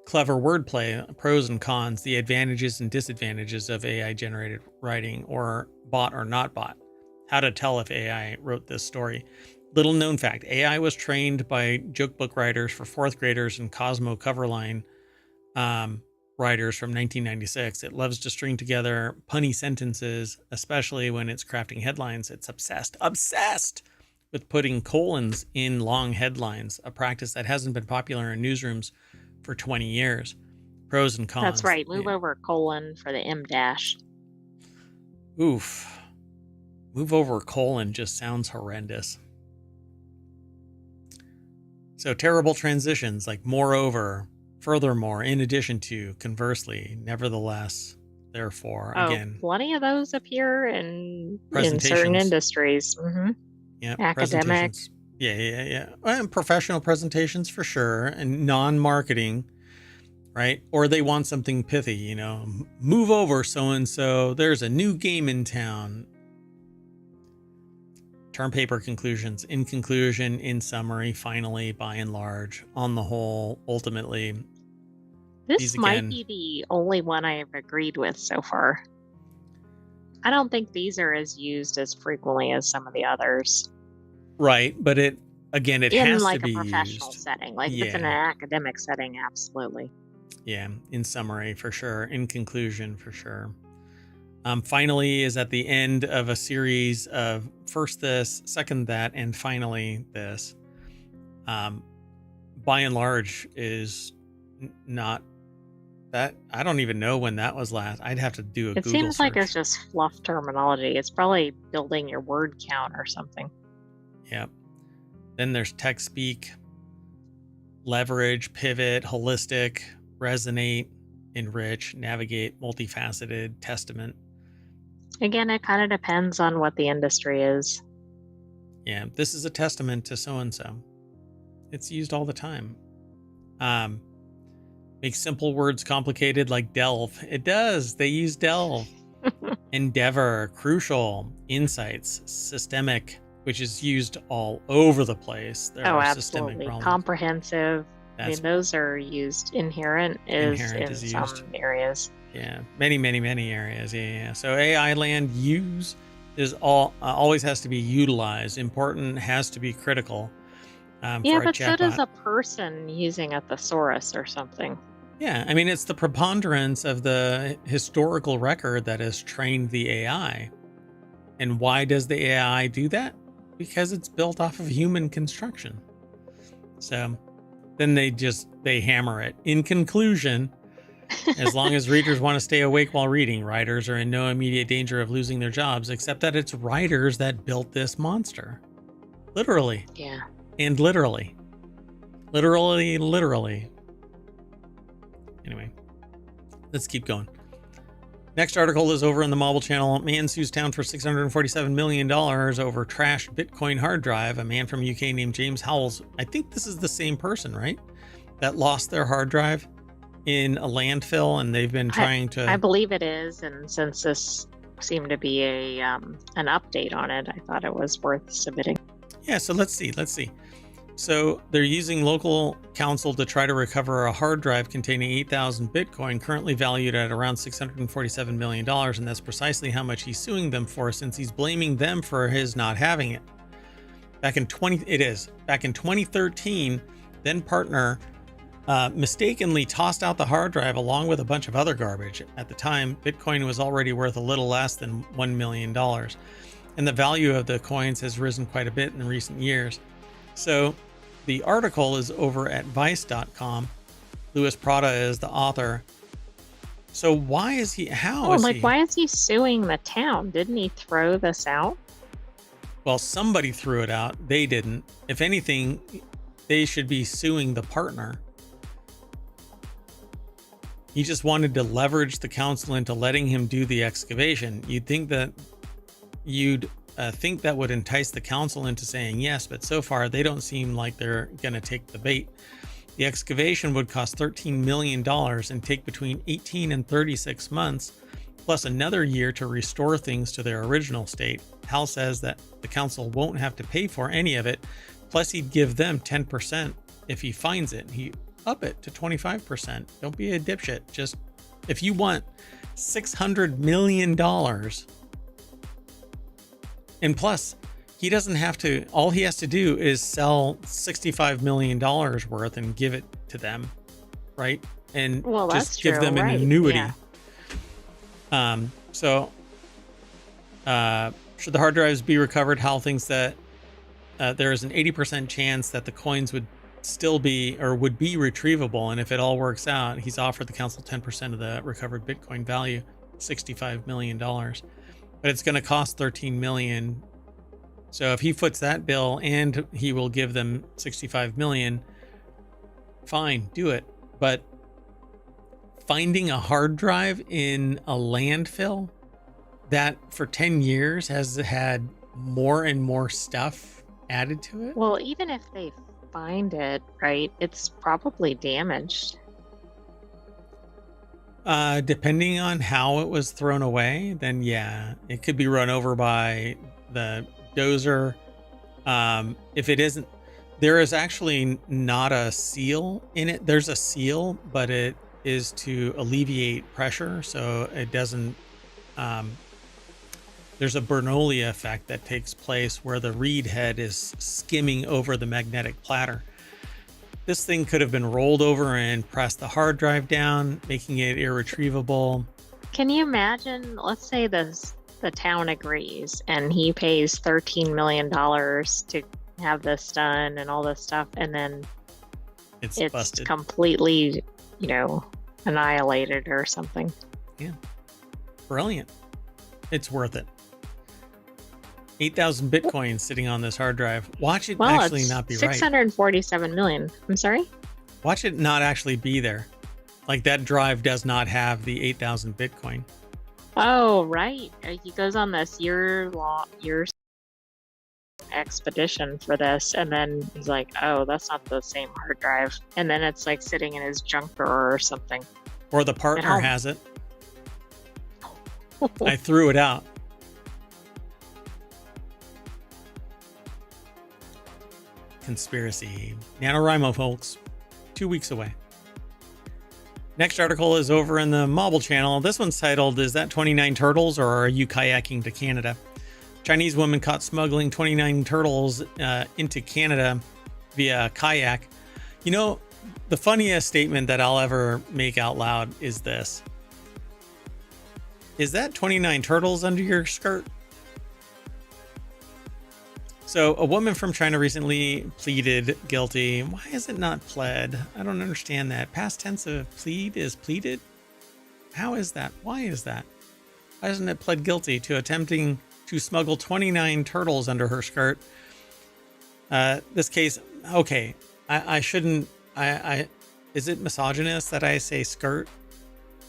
Clever wordplay, pros and cons, the advantages and disadvantages of AI generated writing, or bot or not bot. How to tell if AI wrote this story. Little known fact, AI was trained by joke book writers for fourth graders and Cosmo Coverline writers from 1996. It loves to string together punny sentences, especially when it's crafting headlines. It's obsessed with putting colons in long headlines, a practice that hasn't been popular in newsrooms for 20 years. Pros and cons. That's right. Move over colon for the M dash. Oof. Move over colon just sounds horrendous. So terrible transitions like moreover, furthermore, in addition to, conversely, nevertheless, therefore, again. Plenty of those appear in certain industries. Mm-hmm. Yeah, academic. Yeah. And professional presentations for sure, and non-marketing, right? Or they want something pithy, you know, move over so-and-so, there's a new game in town. Term paper conclusions. In conclusion, in summary, finally, by and large, on the whole, ultimately. This might be the only one I have agreed with so far. I don't think these are as used as frequently as some of the others. Right, but Again, it In has to like a be professional used. setting. Like if it's in an Yeah. academic setting, absolutely. Yeah. In summary, for sure. In conclusion, for sure. Finally is at the end of a series of first this, second that, and finally this. Um, by and large, is not that. I don't even know when that was last. I'd have to do a It Google seems like it's search. just fluff terminology. It's probably building your word count or something. Yep. Then there's text speak, leverage, pivot, holistic, resonate, enrich, navigate, multifaceted, testament. Again, it kind of depends on what the industry is. Yeah, this is a testament to so and so. It's used all the time. Um, Make simple words complicated like delve. It does. They use delve. Endeavor, crucial, insights, systemic, which is used all over the place. There Oh, are systemic absolutely. problems. Comprehensive. I mean, That's those are used. Inherent is inherent in is some used. areas. Yeah, many areas. Yeah. So AI land use is always has to be utilized. Important has to be critical Yeah, for a but so does chatbot. a person using a thesaurus or something. Yeah, I mean it's the preponderance of the historical record that has trained the AI. And why does the AI do that? Because it's built off of human construction. So then they hammer it. In conclusion, as long as readers want to stay awake while reading, writers are in no immediate danger of losing their jobs, except that it's writers that built this monster. Literally. Yeah. And literally. Literally. Anyway, let's keep going. Next article is over in the Mobile Channel. Man sues town for $647 million over trashed Bitcoin hard drive. A man from UK named James Howells. I think this is the same person, right? That lost their hard drive in a landfill, and they've been trying to. I believe it is, and since this seemed to be a an update on it, I thought it was worth submitting. Yeah, so let's see. So they're using local counsel to try to recover a hard drive containing 8,000 Bitcoin, currently valued at around $647 million, and that's precisely how much he's suing them for, since he's blaming them for his not having it. Back in 2013, then partner mistakenly tossed out the hard drive along with a bunch of other garbage. At the time, Bitcoin was already worth a little less than $1 million, and the value of the coins has risen quite a bit in recent years. So the article is over at vice.com. Louis Prada is the author. So why is he, why is he suing the town? Didn't he throw this out? Well, somebody threw it out. They didn't. If anything, they should be suing the partner. He just wanted to leverage the council into letting him do the excavation. You'd think that would entice the council into saying yes, but so far they don't seem like they're going to take the bait. The excavation would cost $13 million and take between 18 and 36 months, plus another year to restore things to their original state. Hal says that the council won't have to pay for any of it, plus he'd give them 10% if he finds it. He up it to 25%. Don't be a dipshit. Just if you want $600 million, and plus, he doesn't have to, all he has to do is sell $65 million worth and give it to them, right? And just give them an annuity. Yeah. Should the hard drives be recovered, Hal thinks that there is an 80% chance that the coins would still be or would be retrievable. And if it all works out, he's offered the council 10% of the recovered Bitcoin value, $65 million. But it's going to cost $13 million. So if he foots that bill and he will give them $65 million, fine, do it. But finding a hard drive in a landfill that for 10 years has had more and more stuff added to it. Well, even if they find it, right, it's probably damaged. Depending on how it was thrown away, then yeah, it could be run over by the dozer. If it isn't, there is actually not a seal in it. There's a seal, but it is to alleviate pressure, so it doesn't. The There's a Bernoulli effect that takes place where the read head is skimming over the magnetic platter. This thing could have been rolled over and pressed the hard drive down, making it irretrievable. Can you imagine, let's say the town agrees and he pays $13 million to have this done and all this stuff, and then It's it's busted. completely, annihilated or something. Yeah. Brilliant. It's worth it. 8,000 Bitcoin sitting on this hard drive. Watch it actually it's not be right. 647 million. I'm sorry? Watch it not actually be there. Like that drive does not have the 8,000 Bitcoin. Oh, right. He goes on this year expedition for this, and then he's like, oh, that's not the same hard drive. And then it's like sitting in his junk drawer or something. Or the partner has it. I threw it out. Conspiracy. NaNoWriMo, folks. 2 weeks away. Next article is over in the Mobile channel. This one's titled, Is That 29 Turtles or Are You Kayaking to Canada? Chinese woman caught smuggling 29 turtles into Canada via kayak. You know, the funniest statement that I'll ever make out loud is this. Is that 29 turtles under your skirt? So a woman from China recently pleaded guilty. Why is it not pled? I don't understand that. Past tense of plead is pleaded? How is that? Why is that? Why isn't it pled guilty to attempting to smuggle 29 turtles under her skirt? This case, okay, I shouldn't, is it misogynist that I say skirt?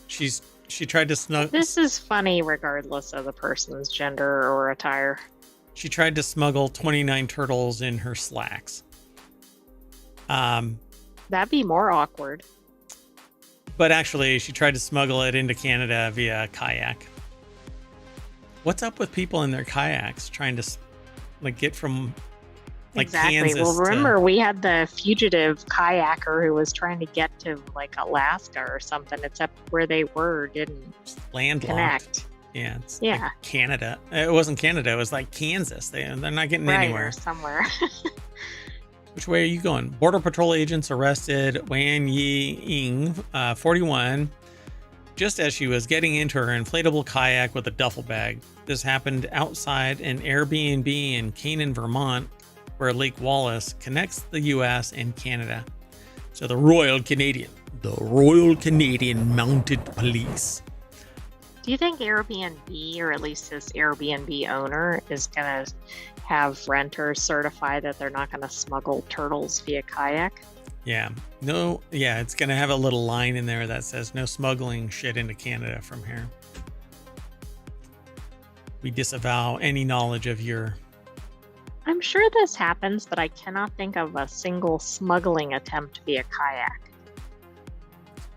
She tried to smuggle. This is funny regardless of the person's gender or attire. She tried to smuggle 29 turtles in her slacks. That'd be more awkward. But actually, she tried to smuggle it into Canada via kayak. What's up with people in their kayaks trying to get from exactly. Kansas? Well, remember we had the fugitive kayaker who was trying to get to Alaska or something, except where they were didn't landlocked. Connect. Yeah, it's yeah. Canada. It wasn't Canada. It was like Kansas. They're not getting anywhere. Somewhere. Which way are you going? Border Patrol agents arrested Wan Yi Ying, 41, just as she was getting into her inflatable kayak with a duffel bag. This happened outside an Airbnb in Canaan, Vermont, where Lake Wallace connects the U.S. and Canada. So the Royal Canadian Mounted Police. Do you think Airbnb, or at least this Airbnb owner, is going to have renters certify that they're not going to smuggle turtles via kayak? Yeah. No. Yeah. It's going to have a little line in there that says no smuggling shit into Canada from here. We disavow any knowledge of your... I'm sure this happens, but I cannot think of a single smuggling attempt via kayak.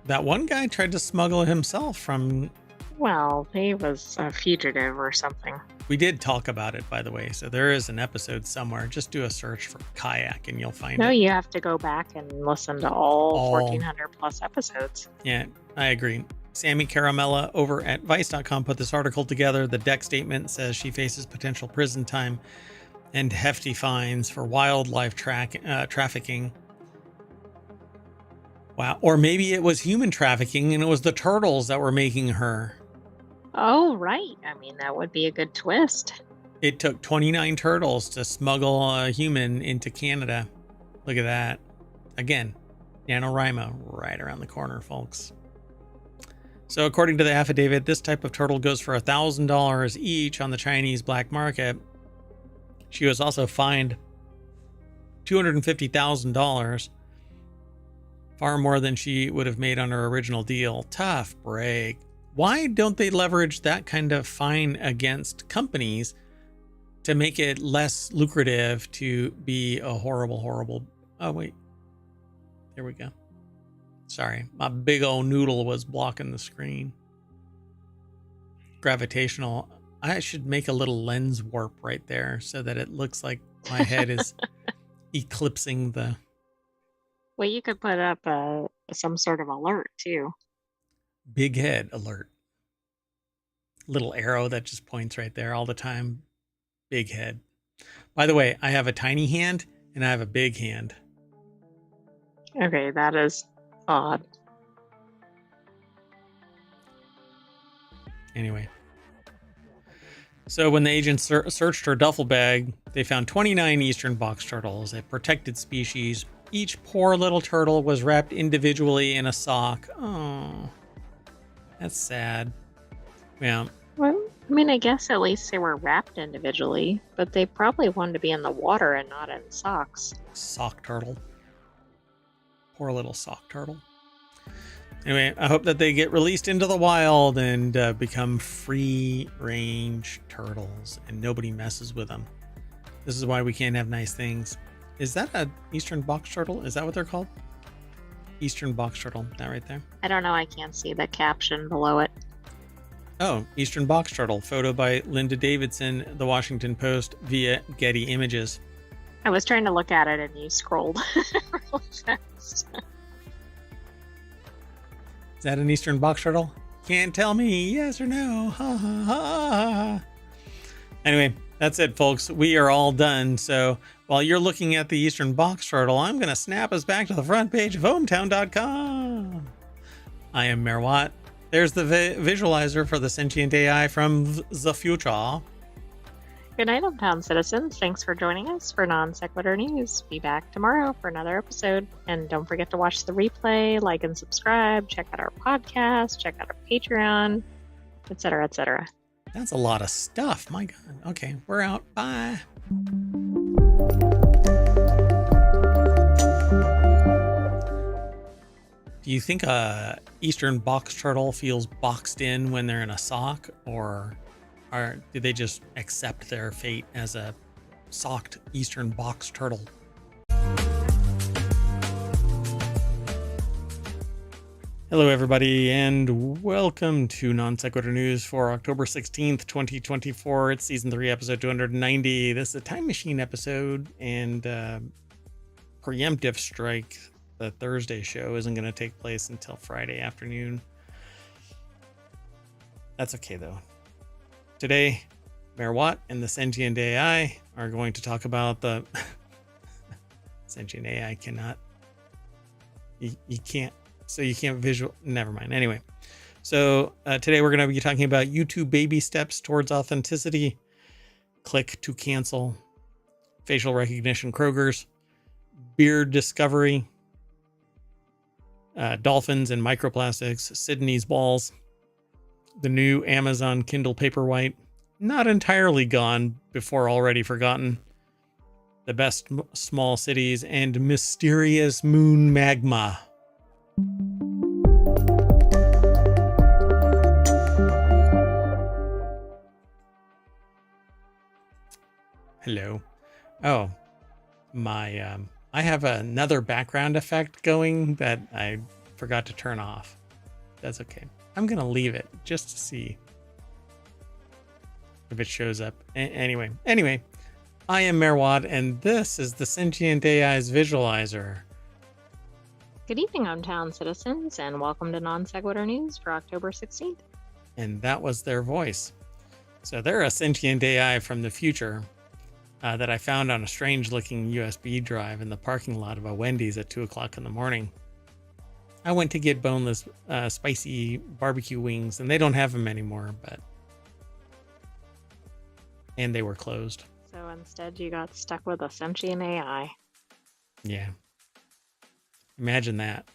That one guy tried to smuggle himself from... Well, he was a fugitive or something. We did talk about it, by the way. So there is an episode somewhere. Just do a search for kayak and you'll find it. No, you have to go back and listen to all 1,400 plus episodes. Yeah, I agree. Sammy Caramella over at Vice.com put this article together. The deck statement says she faces potential prison time and hefty fines for wildlife trafficking. Wow. Or maybe it was human trafficking and it was the turtles that were making her. Oh, right. I mean, that would be a good twist. It took 29 turtles to smuggle a human into Canada. Look at that. Again, NaNoWriMo right around the corner, folks. So according to the affidavit, this type of turtle goes for $1,000 each on the Chinese black market. She was also fined $250,000, far more than she would have made on her original deal. Tough break. Why don't they leverage that kind of fine against companies to make it less lucrative to be a horrible... Oh, wait. There we go. Sorry, my big old noodle was blocking the screen. Gravitational. I should make a little lens warp right there so that it looks like my head is eclipsing the... Well, you could put up some sort of alert, too. Big head alert. little arrow that just points right there all the time. Big head. By the way, I have a tiny hand and I have a big hand. Okay, that is odd. Anyway. So when the agents searched her duffel bag, they found 29 eastern box turtles, a protected species. Each poor little turtle was wrapped individually in a sock. Oh, that's sad. Yeah. Well, I mean, I guess at least they were wrapped individually, but they probably wanted to be in the water and not in socks. Sock turtle. Poor little sock turtle. Anyway, I hope that they get released into the wild and become free-range turtles and nobody messes with them. This is why we can't have nice things. Is that an eastern box turtle? Is that what they're called? Eastern box turtle. That right there? I don't know. I can't see the caption below it. Oh, eastern box turtle. Photo by Linda Davidson, The Washington Post, via Getty Images. I was trying to look at it and you scrolled really fast. Is that an eastern box turtle? Can't tell me yes or no. Ha ha ha. Anyway, that's it, folks. We are all done. So while you're looking at the eastern box turtle, I'm going to snap us back to the front page of ohmTown.com. I am Mayor Watt. There's the visualizer for the Sentient AI from the future. Good night, ohmTown citizens. Thanks for joining us for Non Sequitur News. Be back tomorrow for another episode. And don't forget to watch the replay, like and subscribe, check out our podcast, check out our Patreon, etc., etc. That's a lot of stuff. My God. Okay, we're out. Bye. Do you think a eastern box turtle feels boxed in when they're in a sock, or do they just accept their fate as a socked eastern box turtle? Hello, everybody, and welcome to Non Sequitur News for October 16th, 2024. It's Season 3, Episode 290. This is a Time Machine episode, and Preemptive Strike, the Thursday show, isn't going to take place until Friday afternoon. That's okay, though. Today, Mayor Watt and the Sentient AI are going to talk about the... Sentient AI cannot... You can't... So you can't visual... Never mind. Anyway. So today we're going to be talking about YouTube baby steps towards authenticity. Click to cancel. Facial recognition Kroger's. Beard discovery. Dolphins and microplastics. Sydney's balls. The new Amazon Kindle Paperwhite. Not entirely gone before already forgotten. The best small cities and mysterious moon magma. Hello. Oh, my, I have another background effect going that I forgot to turn off. That's okay. I'm going to leave it just to see if it shows up. Anyway, I am Mayor Watt, and this is the Sentient AI's visualizer. Good evening, ohmTown citizens, and welcome to Non Sequitur News for October 16th. And that was their voice. So they're a sentient AI from the future that I found on a strange-looking USB drive in the parking lot of a Wendy's at 2 o'clock in the morning. I went to get boneless, spicy barbecue wings, and they don't have them anymore, and they were closed. So instead, you got stuck with a sentient AI. Yeah. Imagine that.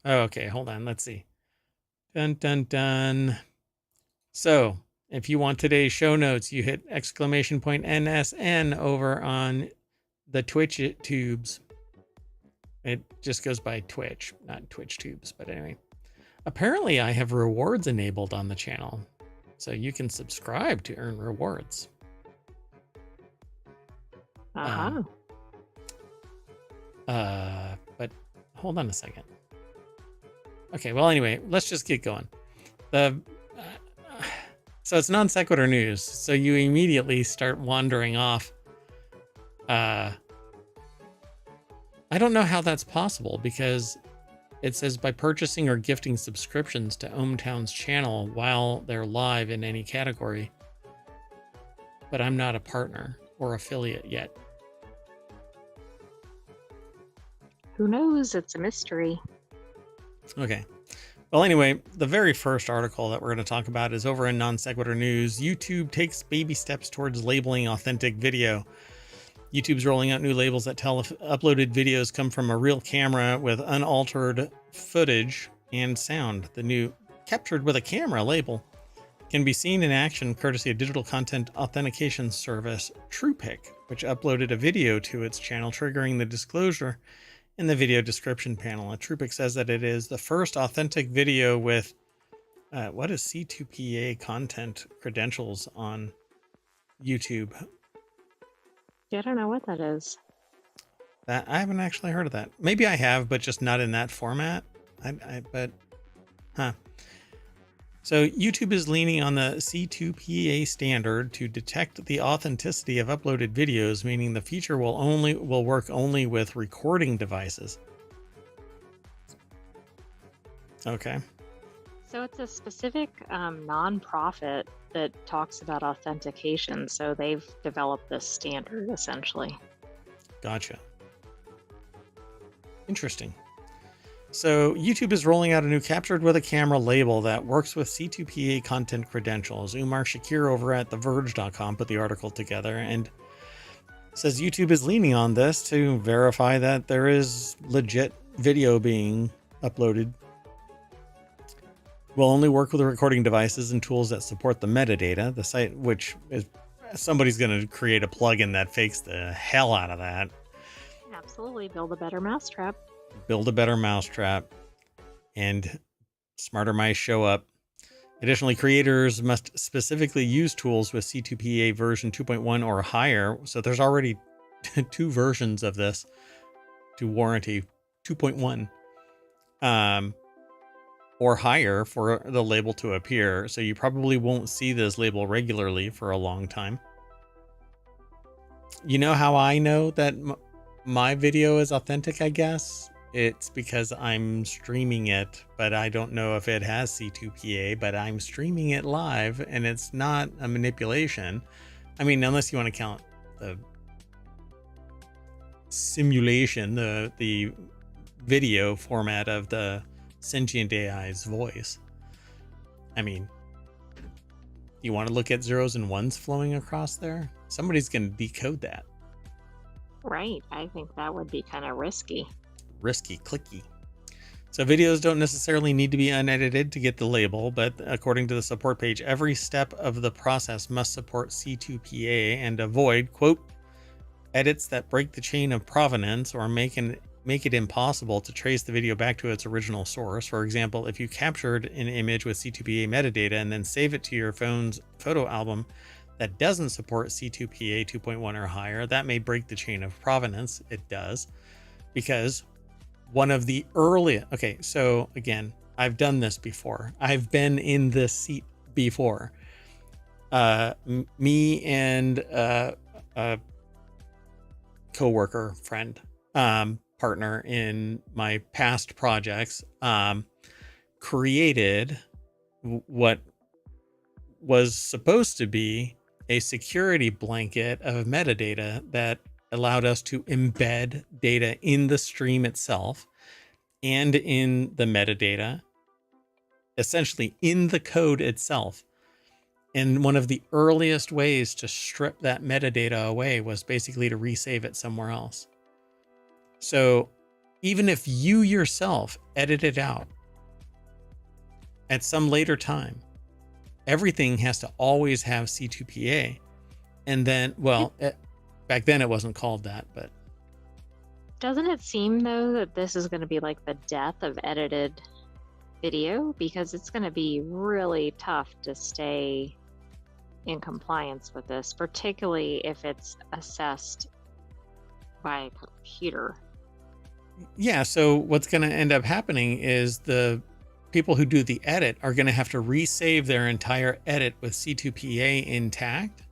Oh, okay, hold on. Let's see. Dun, dun, dun. So, if you want today's show notes, you hit !NSN over on the Twitch tubes. It just goes by Twitch, not Twitch tubes, but anyway. Apparently, I have rewards enabled on the channel, so you can subscribe to earn rewards. Uh-huh. But hold on a second. Okay, well, anyway, let's just get going. So it's non sequitur news, so you immediately start wandering off. I don't know how that's possible, because it says by purchasing or gifting subscriptions to ohmTown's channel while they're live in any category. But I'm not a partner or affiliate yet. Who knows? It's a mystery. Okay. Well, anyway, the very first article that we're going to talk about is over in Non Sequitur News. YouTube takes baby steps towards labeling authentic video. YouTube's rolling out new labels that tell if uploaded videos come from a real camera with unaltered footage and sound. The new captured with a camera label can be seen in action courtesy of digital content authentication service TruePic, which uploaded a video to its channel, triggering the disclosure in the video description panel. TruePic says that it is the first authentic video with what is C2PA content credentials on YouTube. Yeah, I don't know what that is. That I haven't actually heard of that. Maybe I have, but just not in that format. So YouTube is leaning on the C2PA standard to detect the authenticity of uploaded videos, meaning the feature will work only with recording devices. Okay. So it's a specific nonprofit that talks about authentication. So they've developed this standard essentially. Gotcha. Interesting. So YouTube is rolling out a new captured with a camera label that works with C2PA content credentials. Umar Shakir over at TheVerge.com put the article together and says YouTube is leaning on this to verify that there is legit video being uploaded. Will only work with recording devices and tools that support the metadata. The site, which is somebody's going to create a plugin that fakes the hell out of that. Absolutely. Build a better mousetrap. Build a better mousetrap, and smarter mice show up. Additionally, creators must specifically use tools with C2PA version 2.1 or higher. So there's already 2 versions of this to warranty 2.1 or higher for the label to appear. So you probably won't see this label regularly for a long time. You know how I know that my video is authentic, I guess? It's because I'm streaming it, but I don't know if it has C2PA, but I'm streaming it live and it's not a manipulation. I mean, unless you want to count the simulation, the video format of the Sentient AI's voice. I mean, you want to look at zeros and ones flowing across there? Somebody's going to decode that. Right. I think that would be kind of risky. Risky, clicky. So videos don't necessarily need to be unedited to get the label, but according to the support page, every step of the process must support C2PA and avoid, quote, edits that break the chain of provenance or make it impossible to trace the video back to its original source. For example, if you captured an image with C2PA metadata and then save it to your phone's photo album that doesn't support C2PA 2.1 or higher, that may break the chain of provenance. It does, because one of the early, okay, so again, I've done this before. I've been in this seat before. Me and a coworker, friend, partner in my past projects, created what was supposed to be a security blanket of metadata that allowed us to embed data in the stream itself and in the metadata, essentially in the code itself. And one of the earliest ways to strip that metadata away was basically to resave it somewhere else. So even if you yourself edit it out at some later time, everything has to always have C2PA. And then, well, back then it wasn't called that, but. Doesn't it seem, though, that this is going to be like the death of edited video? Because it's going to be really tough to stay in compliance with this, particularly if it's assessed by a computer. Yeah, so what's going to end up happening is the people who do the edit are going to have to resave their entire edit with C2PA intact.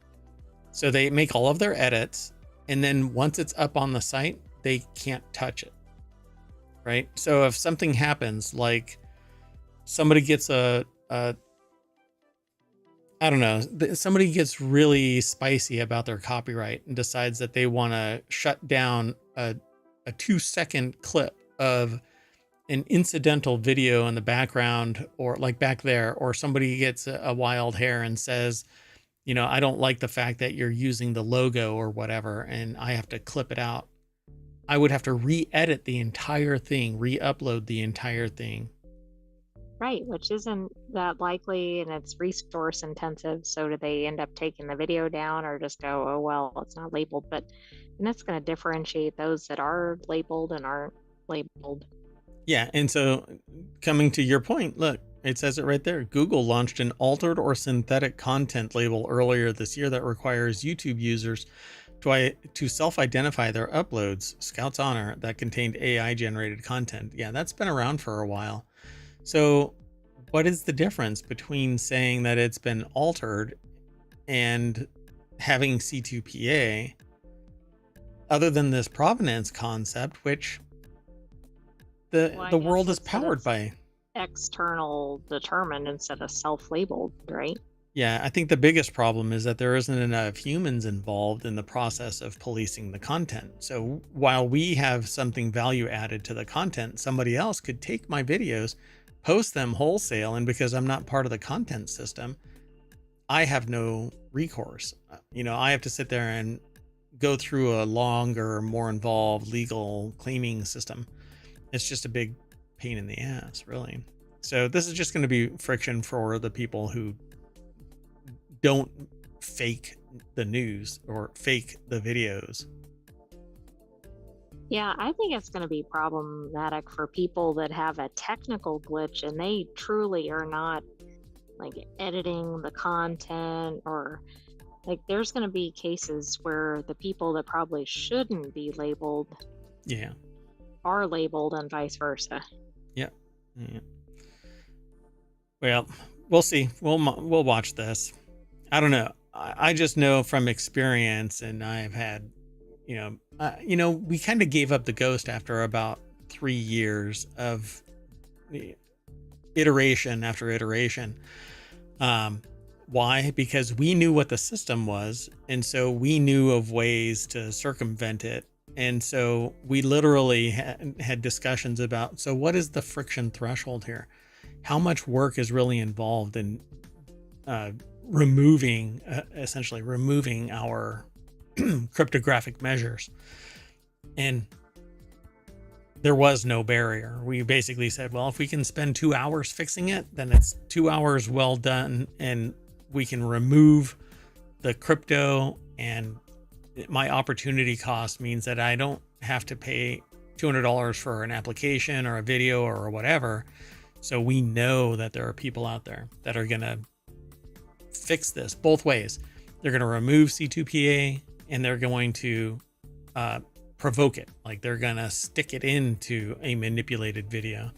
So they make all of their edits, and then once it's up on the site, they can't touch it, right? So if something happens, like somebody gets I don't know, somebody gets really spicy about their copyright and decides that they want to shut down a 2-second clip of an incidental video in the background, or like back there, or somebody gets a wild hair and says, I don't like the fact that you're using the logo or whatever, and I have to clip it out. I would have to re-edit the entire thing, re-upload the entire thing. Right, which isn't that likely and it's resource intensive. So do they end up taking the video down or just go, oh, well, it's not labeled? But and that's going to differentiate those that are labeled and aren't labeled. Yeah, and so coming to your point, look, it says it right there. Google launched an altered or synthetic content label earlier this year that requires YouTube users to self-identify their uploads. Scout's Honor that contained AI generated content. Yeah, that's been around for a while. So what is the difference between saying that it's been altered and having C2PA, other than this provenance concept, which Well, I the guess world is it's that powered it's by? external determined instead of self-labeled, right? Yeah, I think the biggest problem is that there isn't enough humans involved in the process of policing the content. So while we have something value added to the content, somebody else could take my videos, post them wholesale, and because I'm not part of the content system, I have no recourse. I have to sit there and go through a longer, more involved legal claiming system. It's just a big pain in the ass, really. So this is just going to be friction for the people who don't fake the news or fake the videos. Yeah, I think it's going to be problematic for people that have a technical glitch and they truly are not like editing the content, or like there's going to be cases where the people that probably shouldn't be labeled Yeah. are labeled and vice versa. Yeah. Yeah. Well, we'll see. We'll watch this. I don't know. I just know from experience, and I've had, we kind of gave up the ghost after about 3 years of iteration after iteration. Why? Because we knew what the system was, and so we knew of ways to circumvent it. And so we literally had discussions about, so what is the friction threshold here? How much work is really involved in essentially removing our cryptographic measures? And there was no barrier. We basically said, well, if we can spend 2 hours fixing it, then it's 2 hours well done, and we can remove the crypto, and my opportunity cost means that I don't have to pay $200 for an application or a video or whatever. So we know that there are people out there that are going to fix this both ways. They're going to remove C2PA, and they're going to provoke it. Like they're going to stick it into a manipulated video.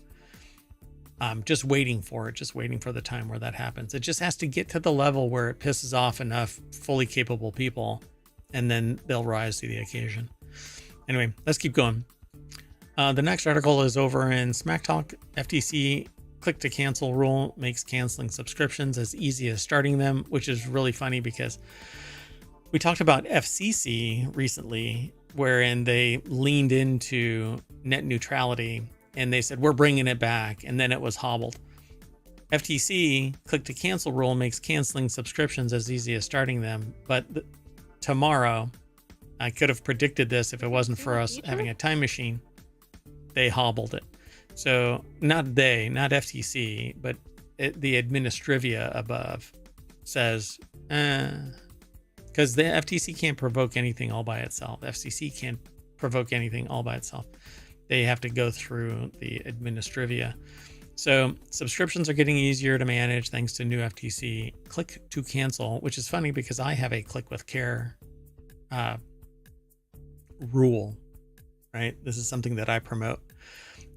Just waiting for it, just waiting for the time where that happens. It just has to get to the level where it pisses off enough fully capable people, and then they'll rise to the occasion. Anyway, let's keep going. The next article is over in Smack Talk. FTC click to cancel rule makes canceling subscriptions as easy as starting them, which is really funny because we talked about FCC recently, wherein they leaned into net neutrality and they said, we're bringing it back. And then it was hobbled. FTC click to cancel rule makes canceling subscriptions as easy as starting them. But tomorrow, I could have predicted this if it wasn't for us having a time machine. They hobbled it. So not FTC, but the administrivia above says, because the FTC can't provoke anything all by itself. FCC can't provoke anything all by itself. They have to go through the administrivia. So subscriptions are getting easier to manage thanks to new FTC click to cancel, which is funny because I have a click with care rule, right? This is something that I promote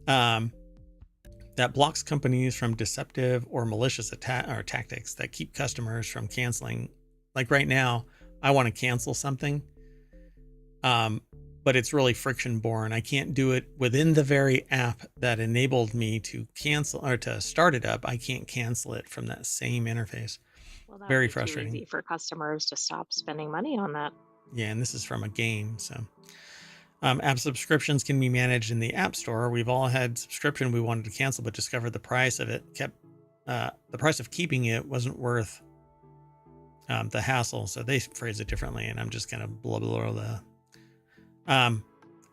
that blocks companies from deceptive or malicious tactics that keep customers from canceling. Like right now, I want to cancel something. but it's really friction born. I can't do it within the very app that enabled me to cancel or to start it up. I can't cancel it from that same interface. Well, that would Very be too frustrating. easy for customers to stop spending money on that. Yeah, and this is from a game. So app subscriptions can be managed in the App Store. We've all had subscription we wanted to cancel, but discovered the price of it the price of keeping it wasn't worth the hassle. So they phrase it differently, and I'm just kind of blah blah blah.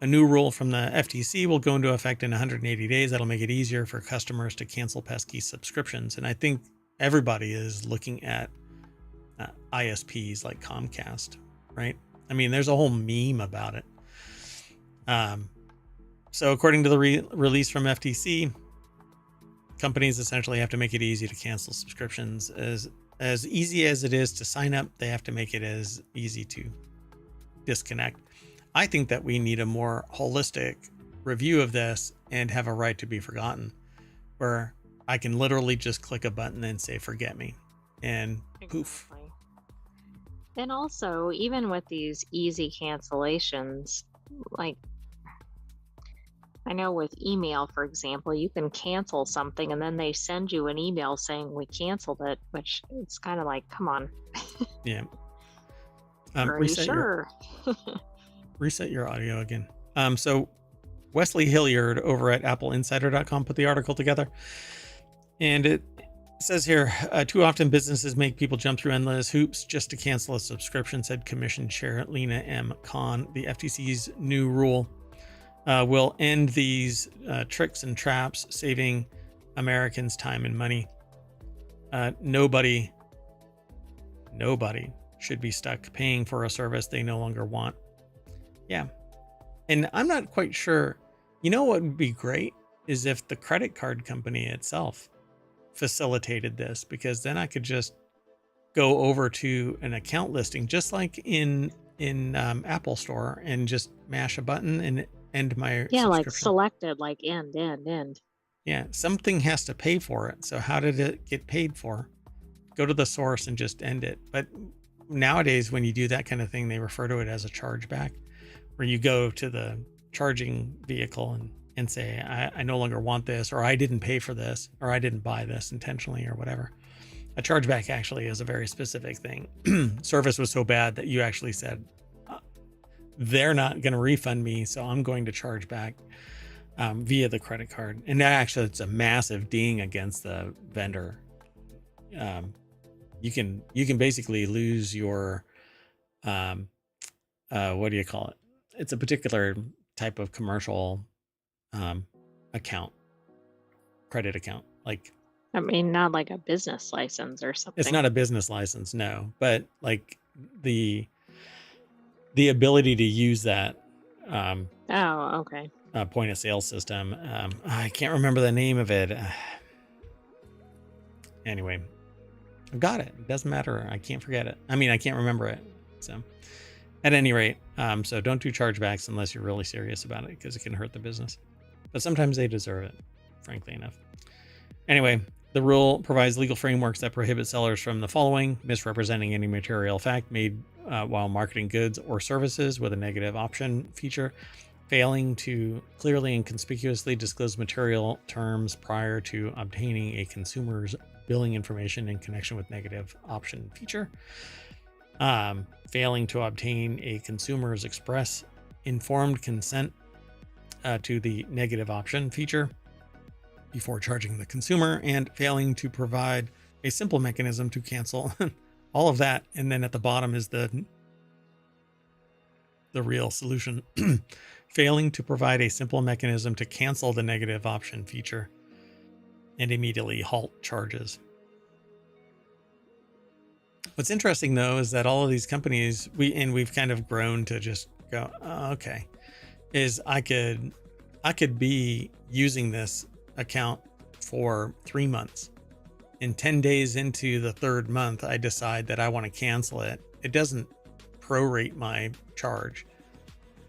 A new rule from the FTC will go into effect in 180 days. That'll make it easier for customers to cancel pesky subscriptions. And I think everybody is looking at ISPs like Comcast, right? I mean, there's a whole meme about it. So according to the release from FTC, companies essentially have to make it easy to cancel subscriptions. As easy as it is to sign up, they have to make it as easy to disconnect. I think that we need a more holistic review of this and have a right to be forgotten, where I can literally just click a button and say, forget me, and poof. Exactly. And also, even with these easy cancellations, like I know with email, for example, you can cancel something and then they send you an email saying we canceled it, which it's kind of like, come on. Yeah. Are you sure? Reset your audio again. So Wesley Hilliard over at appleinsider.com put the article together. And it says here, too often businesses make people jump through endless hoops just to cancel a subscription, said Commission Chair Lena M. Khan. The FTC's new rule will end these tricks and traps, saving Americans time and money. Nobody should be stuck paying for a service they no longer want. Yeah. And I'm not quite sure. You know what would be great is if the credit card company itself facilitated this, because then I could just go over to an account listing, just like in Apple Store, and just mash a button and end my Like subscription. selected, like end. Yeah, something has to pay for it. So how did it get paid for? Go to the source and just end it. But nowadays, when you do that kind of thing, they refer to it as a chargeback, where you go to the charging vehicle and say, I no longer want this, or I didn't pay for this, or I didn't buy this intentionally, or whatever. A chargeback actually is a very specific thing. Service was so bad that you actually said, they're not going to refund me, so I'm going to charge back via the credit card. And actually, it's a massive ding against the vendor. You can basically lose your what do you call it? It's a particular type of commercial account, credit account. Like, I mean, not like a business license or something. it's not a business license, no, but like the ability to use that Oh, okay. point of sale system. I can't remember the name of it. Anyway, I've got it. It doesn't matter. I can't forget it. I mean, I can't remember it. So at any rate, so don't do chargebacks unless you're really serious about it, because it can hurt the business. But sometimes they deserve it, frankly enough. Anyway, the rule provides legal frameworks that prohibit sellers from the following: misrepresenting any material fact made while marketing goods or services with a negative option feature, failing to clearly and conspicuously disclose material terms prior to obtaining a consumer's billing information in connection with negative option feature, failing to obtain a consumer's express informed consent to the negative option feature before charging the consumer, and failing to provide a simple mechanism to cancel. All of that. And then at the bottom is the real solution. Failing to provide a simple mechanism to cancel the negative option feature and immediately halt charges. What's interesting though is that all of these companies, we've kind of grown to just go, oh, okay, is I could be using this account for 3 months. And 10 days into the third month, I decide that I want to cancel it. It doesn't prorate my charge.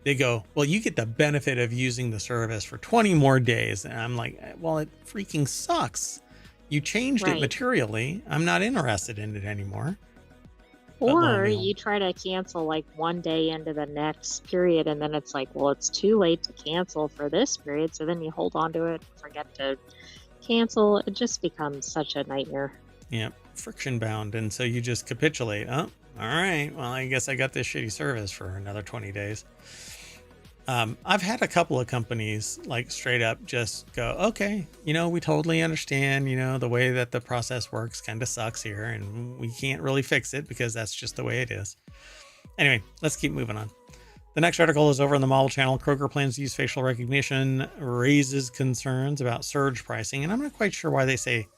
They go, well, you get the benefit of using the service for 20 more days. And I'm like, well, it freaking sucks. You changed it materially. I'm not interested in it anymore. But lo and Or behold, you try to cancel like one day into the next period, and then it's like, well, it's too late to cancel for this period. So then you hold on to it, forget to cancel. It just becomes such a nightmare. yeah, friction bound. And so you just capitulate. Oh, all right. Well, I guess I got this shitty service for another 20 days. I've had a couple of companies like straight up just go, okay, we totally understand, the way that the process works kind of sucks here and we can't really fix it because that's just the way it is. Anyway, let's keep moving on. The next article is over on the model channel. Kroger plans to use facial recognition, raises concerns about surge pricing. And I'm not quite sure why they say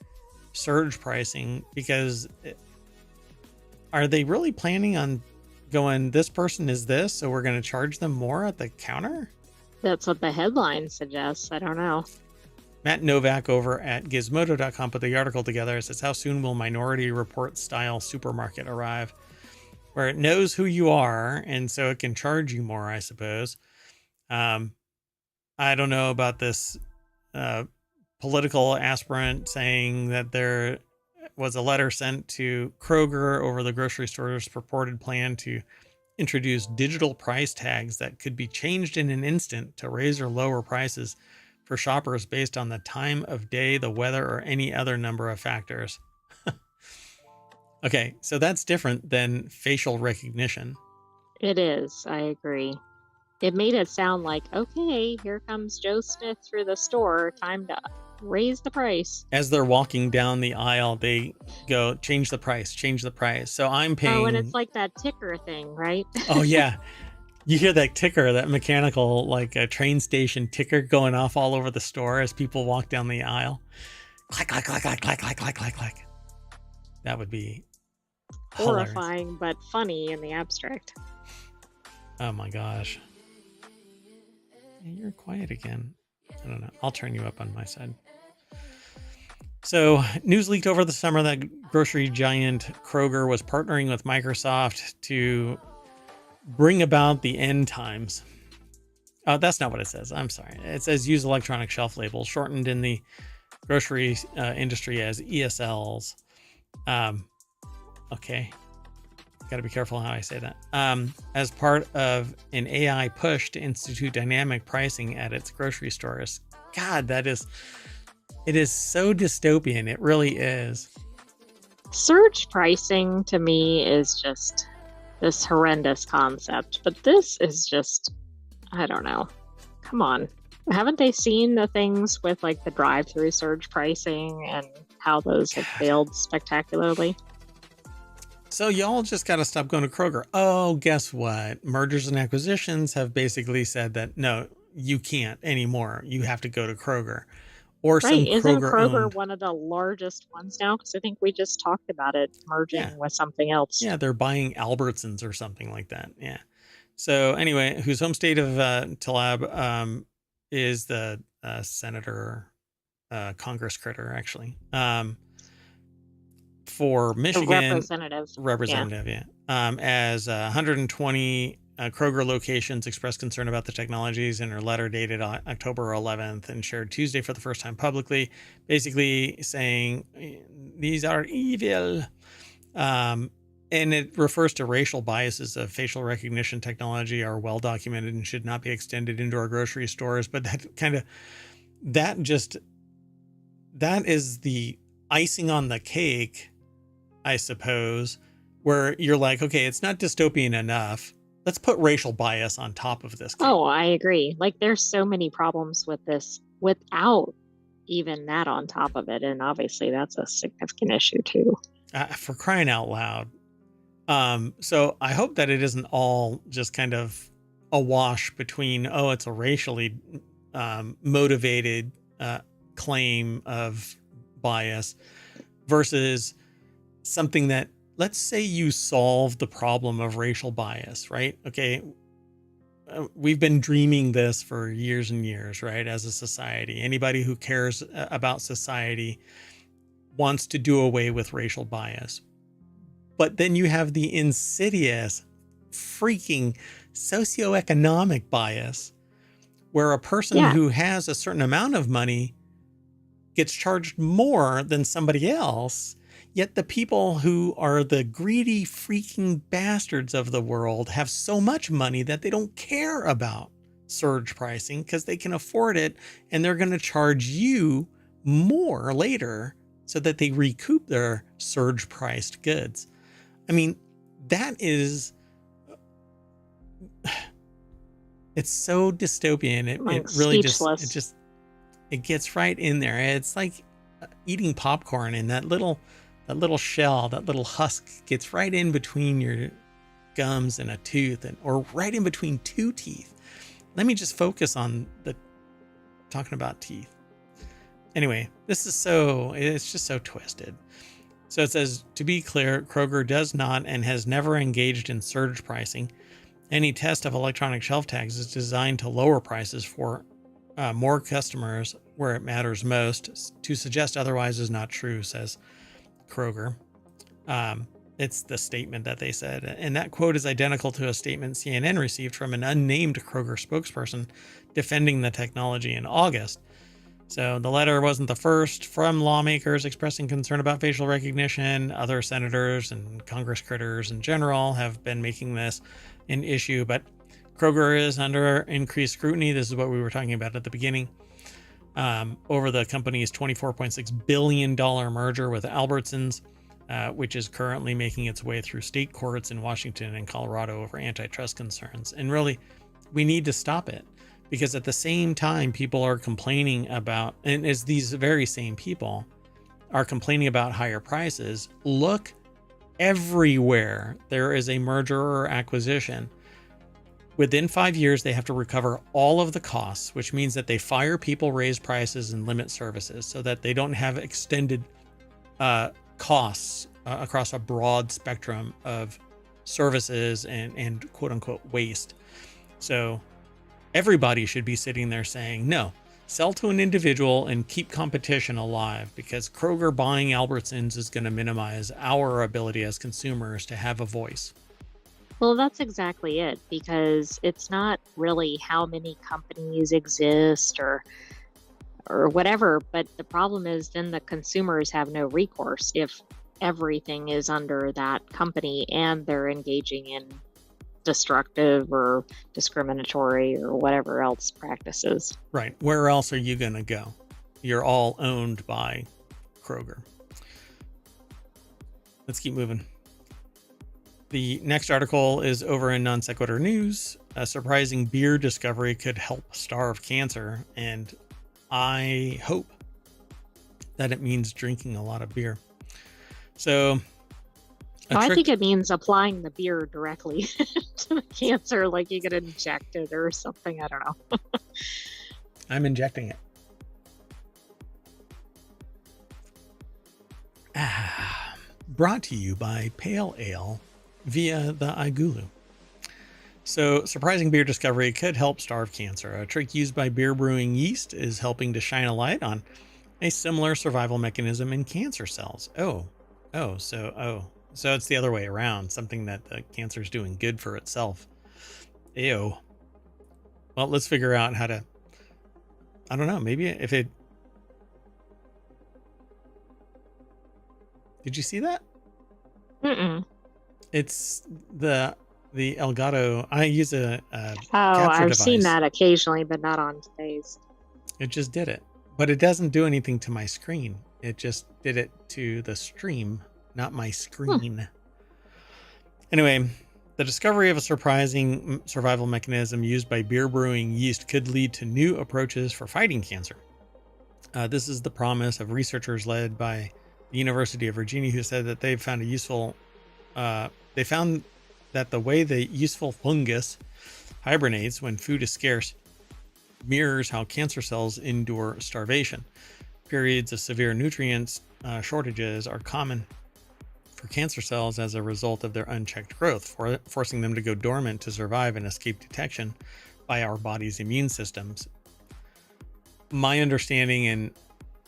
surge pricing, because are they really planning on going, this person is this, so we're going to charge them more at the counter? That's what the headline suggests. I don't know. Matt Novak over at gizmodo.com put the article together. It says, how soon will Minority Report style supermarket arrive? Where it knows who you are, and so it can charge you more, I suppose. I don't know about this political aspirant saying that there was a letter sent to Kroger over the grocery store's purported plan to introduce digital price tags that could be changed in an instant to raise or lower prices for shoppers based on the time of day, the weather, or any other number of factors. Okay, so that's different than facial recognition. It is. I agree. It made it sound like, okay, here comes Joe Smith through the store. Time to raise the price. As they're walking down the aisle, they go, change the price, change the price. So I'm paying. Oh, and it's like that ticker thing, right? Oh, yeah. You hear that ticker, that mechanical, like a train station ticker going off all over the store as people walk down the aisle. Clack, clack, clack, clack, clack, clack, clack, clack, clack. That would be horrifying, hilarious. but funny in the abstract. Oh my gosh. You're quiet again. I don't know. I'll turn you up on my side. So, news leaked over the summer that grocery giant Kroger was partnering with Microsoft to bring about the end times. Oh, that's not what it says. I'm sorry. It says use electronic shelf labels, shortened in the grocery industry as ESLs. Okay. Got to be careful how I say that. As part of an AI push to institute dynamic pricing at its grocery stores. God, it is so dystopian. It really is. Surge pricing to me is just this horrendous concept, but this is just, I don't know. Come on. Haven't they seen the things with like the drive-through surge pricing and how those have failed spectacularly? So y'all just got to stop going to Kroger. Oh, guess what? Mergers and acquisitions have basically said that, no, you can't anymore. You have to go to Kroger. Or some Right. Isn't Kroger Kroger-owned. one of the largest ones now? Because I think we just talked about it merging with something else. Yeah, they're buying Albertsons or something like that. Yeah. So anyway, whose home state of Talab is the senator, Congress critter, actually. For Michigan, representative, yeah. As 120 Kroger locations expressed concern about the technologies in her letter dated October 11th and shared Tuesday for the first time publicly, basically saying these are evil. And it refers to racial biases of facial recognition technology are well documented and should not be extended into our grocery stores. But that is the icing on the cake, I suppose, where you're like, okay, it's not dystopian enough. Let's put racial bias on top of this cake. Oh, I agree. Like there's so many problems with this without even that on top of it. And obviously that's a significant issue too. For crying out loud. So I hope that it isn't all just kind of a wash between, oh, it's a racially motivated claim of bias versus something that, let's say you solve the problem of racial bias, right? Okay. We've been dreaming this for years and years, right? As a society, anybody who cares about society wants to do away with racial bias. But then you have the insidious freaking socioeconomic bias where a person who has a certain amount of money gets charged more than somebody else, Yet the people who are the greedy freaking bastards of the world have so much money that they don't care about surge pricing because they can afford it, and they're going to charge you more later so that they recoup their surge priced goods. I mean, that is, it's so dystopian. It really speechless. it gets right in there. It's like eating popcorn, and that little shell, that little husk gets right in between your gums and a tooth, or right in between two teeth. Let me just focus on talking about teeth. Anyway, it's just so twisted. So it says, to be clear, Kroger does not and has never engaged in surge pricing. Any test of electronic shelf tags is designed to lower prices for more customers where it matters most. To suggest otherwise is not true, says Kroger. It's the statement that they said. And that quote is identical to a statement CNN received from an unnamed Kroger spokesperson defending the technology in August. So the letter wasn't the first from lawmakers expressing concern about facial recognition. Other senators and Congress critters in general have been making this an issue, but Kroger is under increased scrutiny. This is what we were talking about at the beginning. Over the company's $24.6 billion merger with Albertsons, which is currently making its way through state courts in Washington and Colorado over antitrust concerns. And really, we need to stop it, because at the same time, people are complaining about, and as these very same people are complaining about higher prices, look everywhere there is a merger or acquisition. Within 5 years, they have to recover all of the costs, which means that they fire people, raise prices, and limit services so that they don't have extended costs across a broad spectrum of services and quote unquote waste. So everybody should be sitting there saying, no, sell to an individual and keep competition alive, because Kroger buying Albertsons is going to minimize our ability as consumers to have a voice. Well, that's exactly it, because it's not really how many companies exist or whatever, but the problem is then the consumers have no recourse if everything is under that company and they're engaging in destructive or discriminatory or whatever else practices. Right. Where else are you going to go? You're all owned by Kroger. Let's keep moving. The next article is over in Non Sequitur News. A surprising beer discovery could help starve cancer, and I hope that it means drinking a lot of beer. So I think it means applying the beer directly to the cancer, like you get injected or something. I don't know. I'm injecting it. Brought to you by Pale Ale via the Igulu. So, surprising beer discovery could help starve cancer. A trick used by beer brewing yeast is helping to shine a light on a similar survival mechanism in cancer cells. So it's the other way around. Something that the cancer is doing good for itself. Ew. Well, let's figure out how to, I don't know, maybe if it, did you see that? Mm-mm. It's the Elgato. I use a capture I've device. seen that occasionally, but not on today's. It just did it, but it doesn't do anything to my screen. It just did it to the stream, not my screen. Anyway, the discovery of a surprising survival mechanism used by beer brewing yeast could lead to new approaches for fighting cancer. This is the promise of researchers led by the University of Virginia, who said that they found that the way the useful fungus hibernates when food is scarce mirrors how cancer cells endure starvation. Periods of severe nutrients shortages are common for cancer cells as a result of their unchecked growth, forcing them to go dormant to survive and escape detection by our body's immune systems. My understanding, and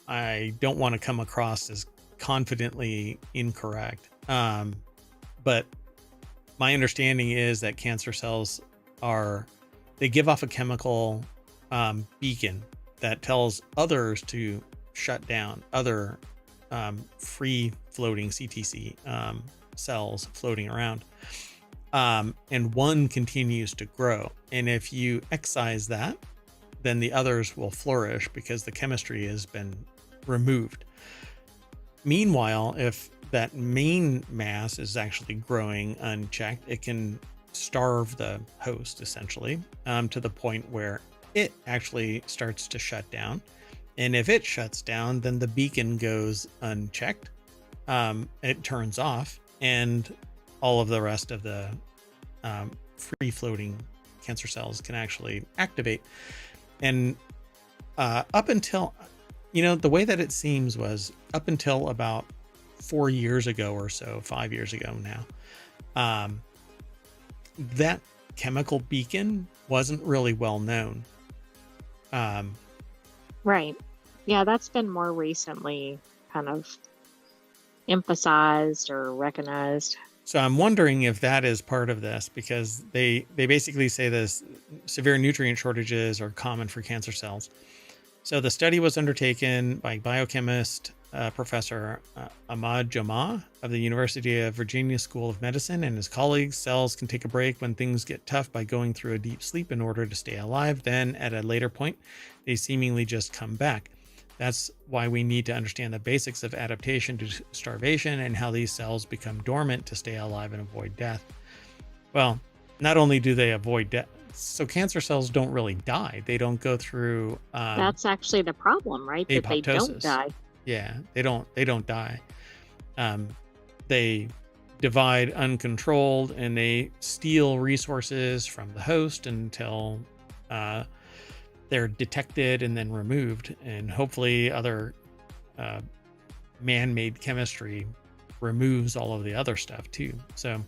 I don't want to come across as confidently incorrect, but my understanding is that cancer cells they give off a chemical beacon that tells others to shut down, other free floating CTC cells floating around. And one continues to grow. And if you excise that, then the others will flourish because the chemistry has been removed. Meanwhile, if that main mass is actually growing unchecked, it can starve the host essentially, to the point where it actually starts to shut down. And if it shuts down, then the beacon goes unchecked. It turns off, and all of the rest of the free floating cancer cells can actually activate. And up until, the way that it seems was up until about 4 years ago or so, 5 years ago now, that chemical beacon wasn't really well known. Right. Yeah, that's been more recently kind of emphasized or recognized. So I'm wondering if that is part of this, because they basically say this severe nutrient shortages are common for cancer cells. So the study was undertaken by biochemist Professor Ahmad Jamaa of the University of Virginia School of Medicine and his colleagues. Cells can take a break when things get tough by going through a deep sleep in order to stay alive. Then at a later point, they seemingly just come back. That's why we need to understand the basics of adaptation to starvation and how these cells become dormant to stay alive and avoid death. Well, not only do they avoid death, so cancer cells don't really die. They don't go through That's actually the problem, right? That they don't apoptosis. die. Yeah, they don't die. They divide uncontrolled, and they steal resources from the host until they're detected and then removed. And hopefully other man-made chemistry removes all of the other stuff too. So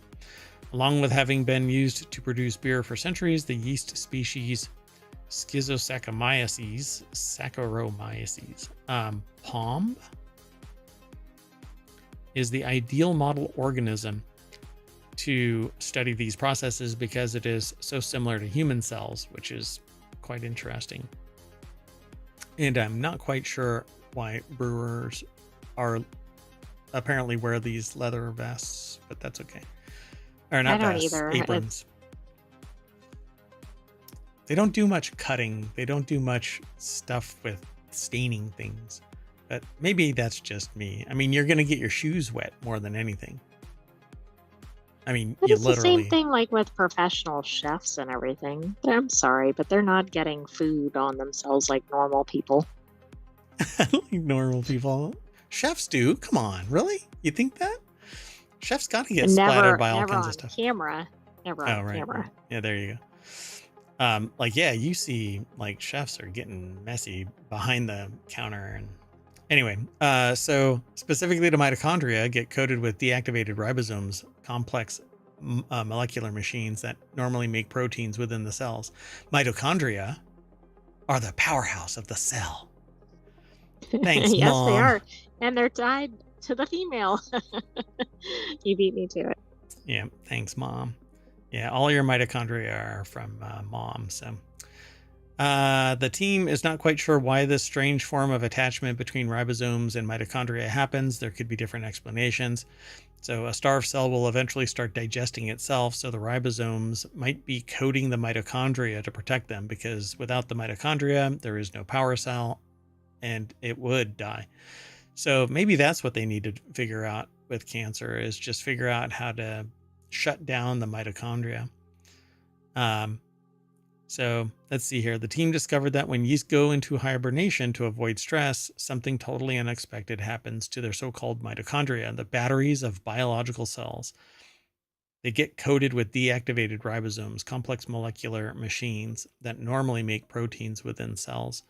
along with having been used to produce beer for centuries, the yeast species Saccharomyces, POM, is the ideal model organism to study these processes because it is so similar to human cells, which is quite interesting. And I'm not quite sure why brewers are apparently wear these leather vests, but that's okay. Or not I don't vests, either. aprons. They don't do much cutting. They don't do much stuff with staining things. But maybe that's just me. I mean, you're going to get your shoes wet more than anything. I mean, But you it's literally... the same thing like with professional chefs and everything. I'm sorry, but they're not getting food on themselves like normal people. like normal people. Chefs do. Come on, really? You think that? Chefs got to get splattered by all kinds of stuff. Camera. Never on camera. Right. Yeah, there you go. You see like chefs are getting messy behind the counter. And anyway, so specifically to mitochondria get coated with deactivated ribosomes, complex molecular machines that normally make proteins within the cells. Mitochondria are the powerhouse of the cell. Thanks, yes, Mom. they are. And they're tied to the female. You beat me to it. Yeah, thanks, Mom. Yeah, all your mitochondria are from Mom. So the team is not quite sure why this strange form of attachment between ribosomes and mitochondria happens. There could be different explanations. So a starved cell will eventually start digesting itself. So the ribosomes might be coating the mitochondria to protect them, because without the mitochondria, there is no power cell and it would die. So maybe that's what they need to figure out with cancer, is just figure out how to shut down the mitochondria. So let's see here. The team discovered that when yeast go into hibernation to avoid stress, something totally unexpected happens to their so-called mitochondria, the batteries of biological cells. They get coated with deactivated ribosomes, complex molecular machines that normally make proteins within cells.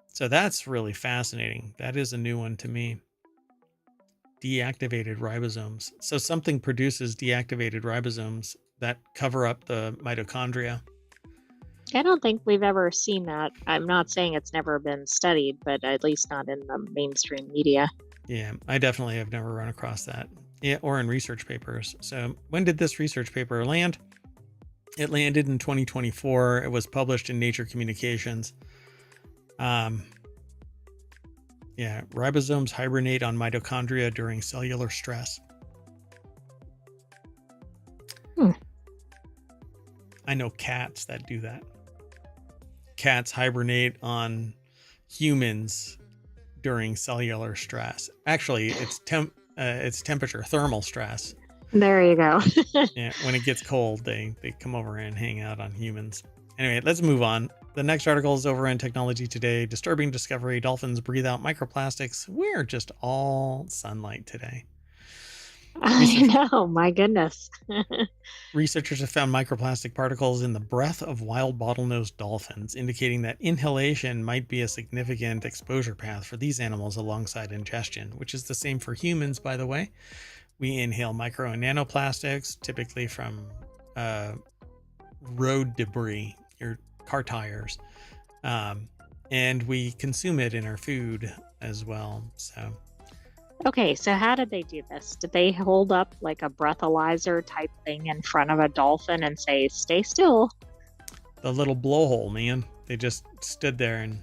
So that's really fascinating. That is a new one to me. Deactivated ribosomes. So something produces deactivated ribosomes that cover up the mitochondria. I don't think we've ever seen that. I'm not saying it's never been studied, but at least not in the mainstream media. Yeah, I definitely have never run across that. Yeah, or in research papers. So when did this research paper land? It landed in 2024. It was published in Nature Communications. Yeah, ribosomes hibernate on mitochondria during cellular stress. Hmm. I know cats that do that. Cats hibernate on humans during cellular stress. Actually, it's temperature, thermal stress. There you go. Yeah, when it gets cold, they come over and hang out on humans. Anyway, let's move on. The next article is over in Technology Today. Disturbing discovery: dolphins breathe out microplastics. We're just all sunlight today. I know, my goodness. Researchers have found microplastic particles in the breath of wild bottlenose dolphins, indicating that inhalation might be a significant exposure path for these animals alongside ingestion, which is the same for humans, by the way. We inhale micro and nanoplastics, typically from road debris, your car tires, and we consume it in our food as well. So, Okay, so how did they do this? Did they hold up like a breathalyzer type thing in front of a dolphin and say, "Stay still"? the little blowhole, man, they just stood there. And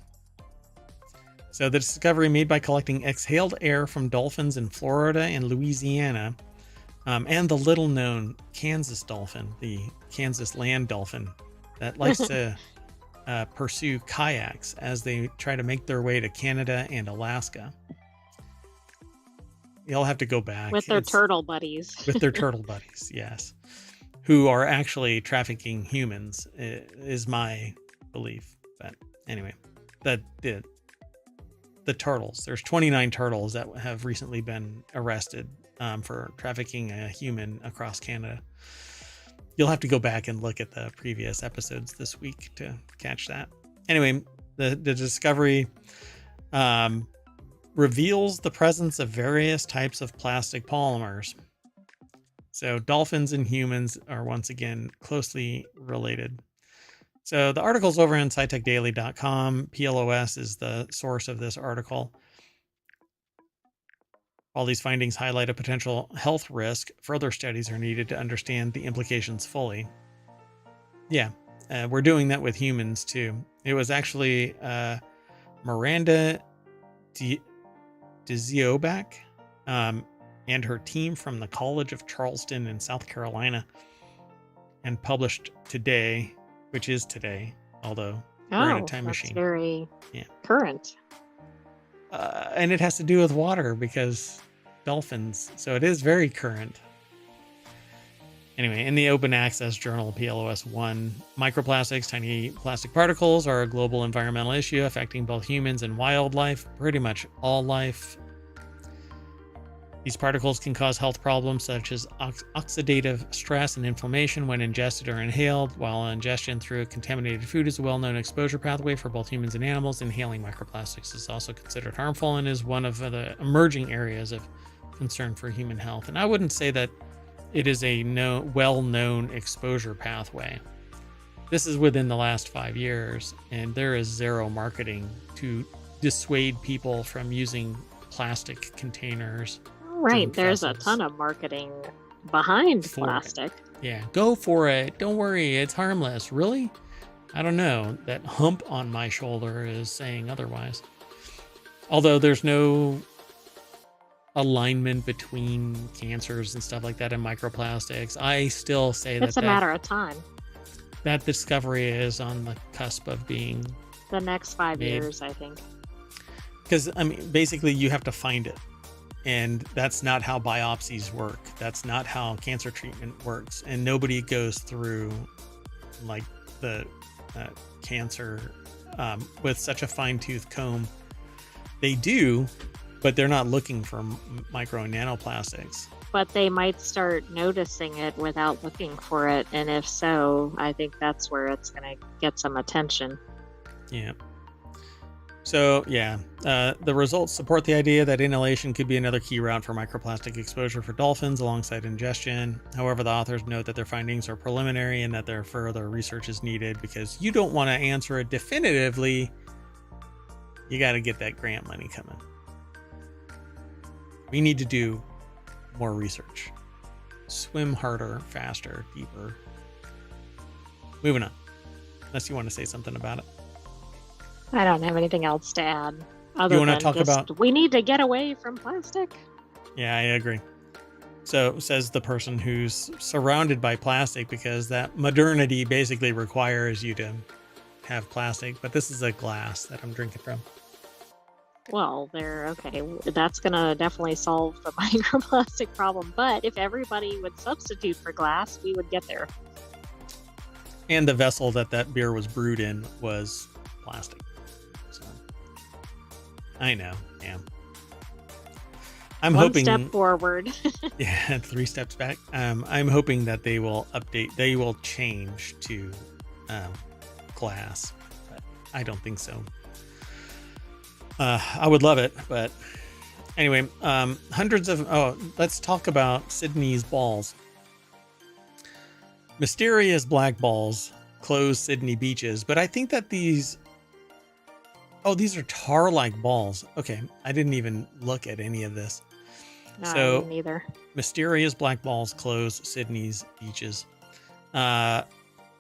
so the discovery made by collecting exhaled air from dolphins in Florida and Louisiana, and the little known Kansas dolphin, the Kansas land dolphin that likes to pursue kayaks as they try to make their way to Canada and Alaska. You'll have to go back. With their turtle buddies. With their turtle buddies, yes. Who are actually trafficking humans, is my belief. But anyway, the turtles. There's 29 turtles that have recently been arrested for trafficking a human across Canada. You'll have to go back and look at the previous episodes this week to catch that. Anyway, the discovery reveals the presence of various types of plastic polymers. So dolphins and humans are once again closely related. So the article's over on scitechdaily.com. PLOS is the source of this article. All these findings highlight a potential health risk. Further studies are needed to understand the implications fully. Yeah, we're doing that with humans too. It was actually Miranda Dziobak and her team from the College of Charleston in South Carolina, and published today, which is today, although we're in a time machine. Very current. And it has to do with water because dolphins, so it is very current. Anyway, in the open access journal PLOS 1, microplastics, tiny plastic particles, are a global environmental issue affecting both humans and wildlife, pretty much all life. These particles can cause health problems such as oxidative stress and inflammation when ingested or inhaled. While ingestion through contaminated food is a well-known exposure pathway for both humans and animals, inhaling microplastics is also considered harmful and is one of the emerging areas of concern for human health. And I wouldn't say that it is a well-known exposure pathway. This is within the last 5 years, and there is zero marketing to dissuade people from using plastic containers. Right, there's a ton of marketing behind plastic. Yeah, go for it. Don't worry, it's harmless. Really? I don't know. That hump on my shoulder is saying otherwise. Although there's no alignment between cancers and stuff like that and microplastics, I still say it's a matter of time. That discovery is on the cusp of being the next 5 years, I think. Because, I mean, basically you have to find it. And that's not how biopsies work. That's not how cancer treatment works. And nobody goes through like the cancer with such a fine-tooth comb. They do, but they're not looking for micro and nanoplastics. But they might start noticing it without looking for it. And if so, I think that's where it's going to get some attention. Yeah. So, yeah, the results support the idea that inhalation could be another key route for microplastic exposure for dolphins alongside ingestion. However, the authors note that their findings are preliminary and that there further research is needed because you don't want to answer it definitively. You got to get that grant money coming. We need to do more research. Swim harder, faster, deeper. Moving on. Unless you want to say something about it. I don't have anything else to add. You Other want to than talk just, about? we need to get away from plastic. Yeah, I agree. So says the person who's surrounded by plastic, because that modernity basically requires you to have plastic. But this is a glass that I'm drinking from. Well, they're okay. That's gonna definitely solve the microplastic problem. But if everybody would substitute for glass, we would get there. And the vessel that that beer was brewed in was plastic. So I know. Yeah. I'm One hoping. step forward. Yeah, 3 steps back. I'm hoping that they will update. They will change to glass, but I don't think so. I would love it, but anyway, hundreds of. Oh, let's talk about Sydney's balls. Mysterious black balls close Sydney beaches, but I think that these. Oh, these are tar-like balls. Okay, I didn't even look at any of this. No, I So, didn't either. mysterious black balls close Sydney's beaches.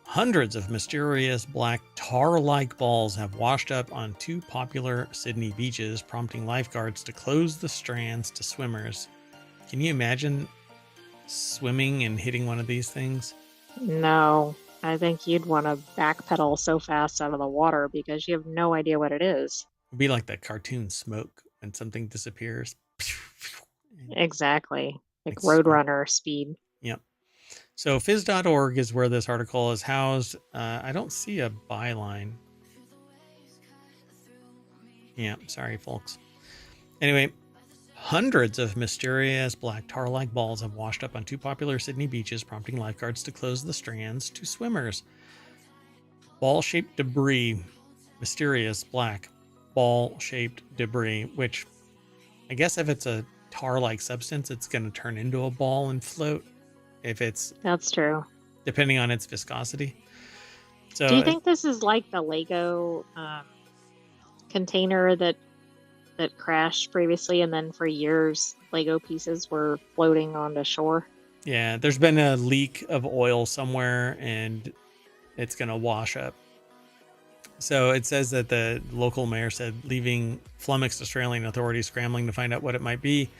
Hundreds of mysterious black tar-like balls have washed up on 2 popular Sydney beaches, prompting lifeguards to close the strands to swimmers. Can you imagine swimming and hitting one of these things? No, I think you'd want to backpedal so fast out of the water because you have no idea what it is. It'd be like that cartoon Smoke when something disappears. Exactly. Like It's smoke. Roadrunner speed. Yep. So phys.org is where this article is housed. I don't see a byline. Yeah, sorry, folks. Anyway, hundreds of mysterious black tar-like balls have washed up on 2 popular Sydney beaches, prompting lifeguards to close the strands to swimmers. Ball-shaped debris, mysterious black ball-shaped debris, which I guess if it's a tar-like substance, it's going to turn into a ball and float. If it's That's true. depending on its viscosity. So Do you think this is like the Lego container that crashed previously, and then for years Lego pieces were floating onto shore? yeah, there's been a leak of oil somewhere and it's going to wash up. So it says that the local mayor said, leaving flummoxed Australian authorities scrambling to find out what it might be.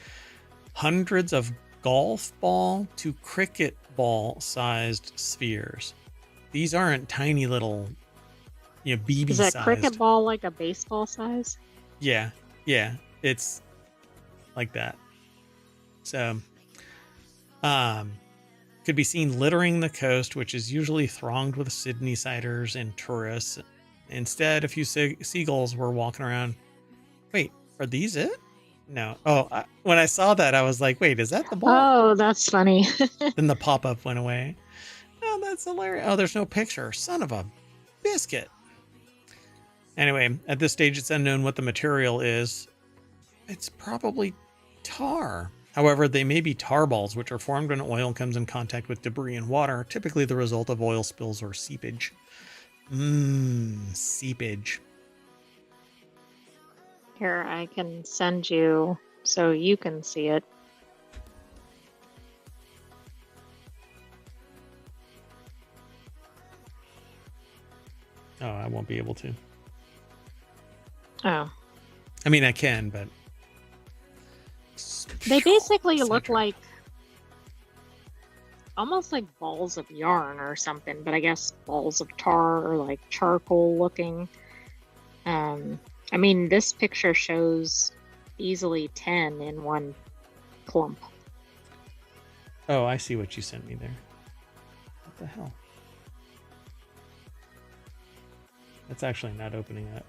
Hundreds of golf ball to cricket ball sized spheres. These aren't tiny little, BB Is that sized. cricket ball like a baseball size? Yeah, it's like that. So, could be seen littering the coast, which is usually thronged with Sydney-siders and tourists. Instead, a few seagulls were walking around. Wait, are these it? No. Oh, when I saw that, I was like, wait, is that the ball? Oh, that's funny. Then the pop-up went away. Oh, that's hilarious. Oh, there's no picture. Son of a biscuit. Anyway, at this stage, it's unknown what the material is. It's probably tar. However, they may be tar balls, which are formed when oil comes in contact with debris and water, typically the result of oil spills or seepage. Seepage. Here, I can send you so you can see it. Oh, I won't be able to. Oh. I mean, I can, but... They basically It's look not like almost like balls of yarn or something, but I guess balls of tar or like charcoal looking. I mean, this picture shows easily 10 in one clump. Oh, I see what you sent me there. What the hell? That's actually not opening up.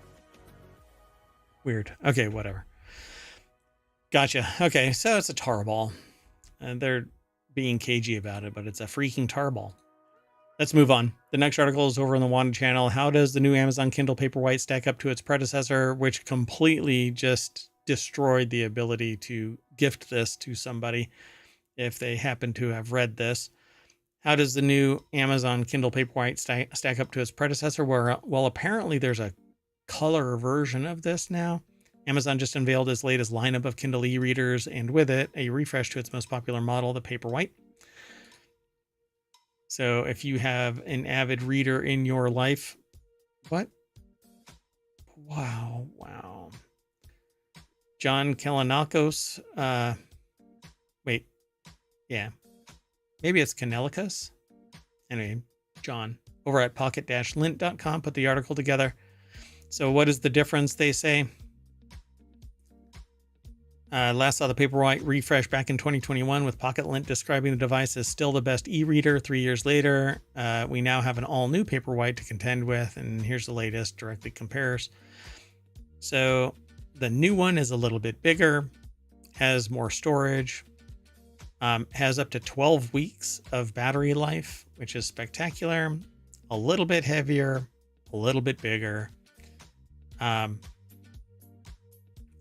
Weird. Okay, whatever. Gotcha. Okay, so it's a tar ball. And they're being cagey about it, but it's a freaking tar ball. Let's move on. The next article is over on the Wanted channel. How does the new Amazon Kindle Paperwhite stack up to its predecessor, which completely just destroyed the ability to gift this to somebody if they happen to have read this? How does the new Amazon Kindle Paperwhite stack up to its predecessor? Well, apparently there's a color version of this now. Amazon just unveiled its latest lineup of Kindle e-readers, and with it, a refresh to its most popular model, the Paperwhite. So if you have an avid reader in your life, what? Wow. John Kalinakos. Wait, yeah, maybe it's Kanelikos. Anyway, John over at pocket-lint.com put the article together. So what is the difference, they say? Last saw the Paperwhite refresh back in 2021 with Pocket Lint describing the device as still the best e-reader. 3 years later, we now have an all-new Paperwhite to contend with, and here's the latest, directly compares. So the new one is a little bit bigger, has more storage, has up to 12 weeks of battery life, which is spectacular, a little bit heavier, a little bit bigger, and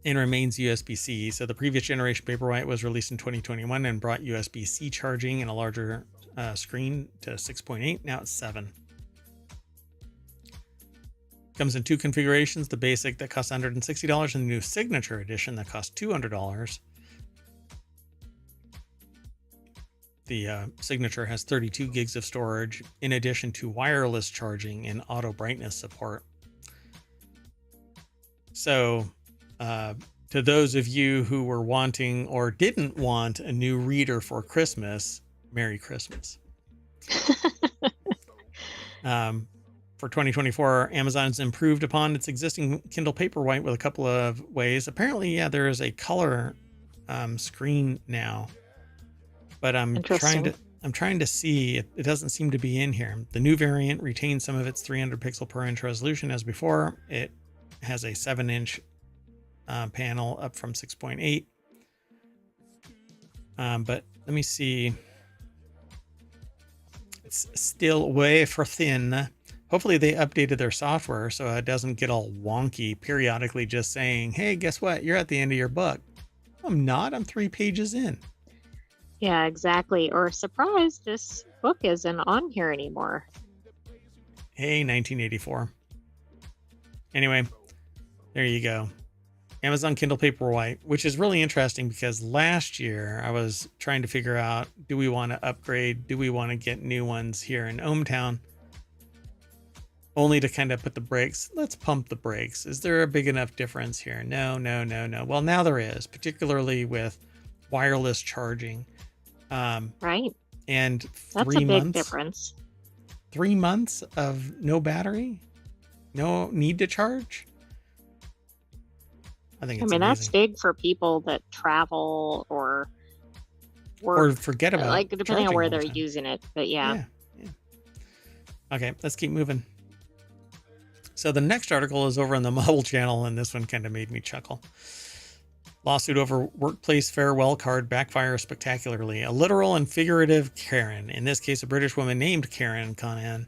remains USB-C. So the previous generation Paperwhite was released in 2021 and brought USB-C charging and a larger screen to 6.8. Now it's 7. Comes in 2 configurations, the basic that costs $160 and the new Signature Edition that costs $200. The Signature has 32 gigs of storage in addition to wireless charging and auto brightness support. So to those of you who were wanting or didn't want a new reader for Christmas, Merry Christmas. For 2024, Amazon's improved upon its existing Kindle Paperwhite with a couple of ways. Apparently, yeah, there is a color screen now, but I'm trying to see. It doesn't seem to be in here. The new variant retains some of its 300 pixel per inch resolution as before. It has a 7-inch panel up from 6.8. But let me see. It's still way for thin. Hopefully they updated their software so it doesn't get all wonky periodically just saying, hey, guess what? You're at the end of your book. I'm not. I'm 3 pages in. Yeah, exactly. Or surprise, this book isn't on here anymore. Hey, 1984. Anyway, there you go. Amazon Kindle Paperwhite, which is really interesting because last year I was trying to figure out, do we want to upgrade? Do we want to get new ones here in ohmTown? Only to kind of put the brakes. Let's pump the brakes. Is there a big enough difference here? No. Well, now there is, particularly with wireless charging. Right. And that's 3 a months. big difference. 3 months of no battery, no need to charge. I think it's amazing. That's big for people that travel or work, or forget about, like, depending on where they're using it. But yeah. Okay, let's keep moving. So the next article is over on the Model Channel, and this one kind of made me chuckle. Lawsuit over workplace farewell card backfires spectacularly. A literal and figurative Karen, in this case a British woman named Karen Conan,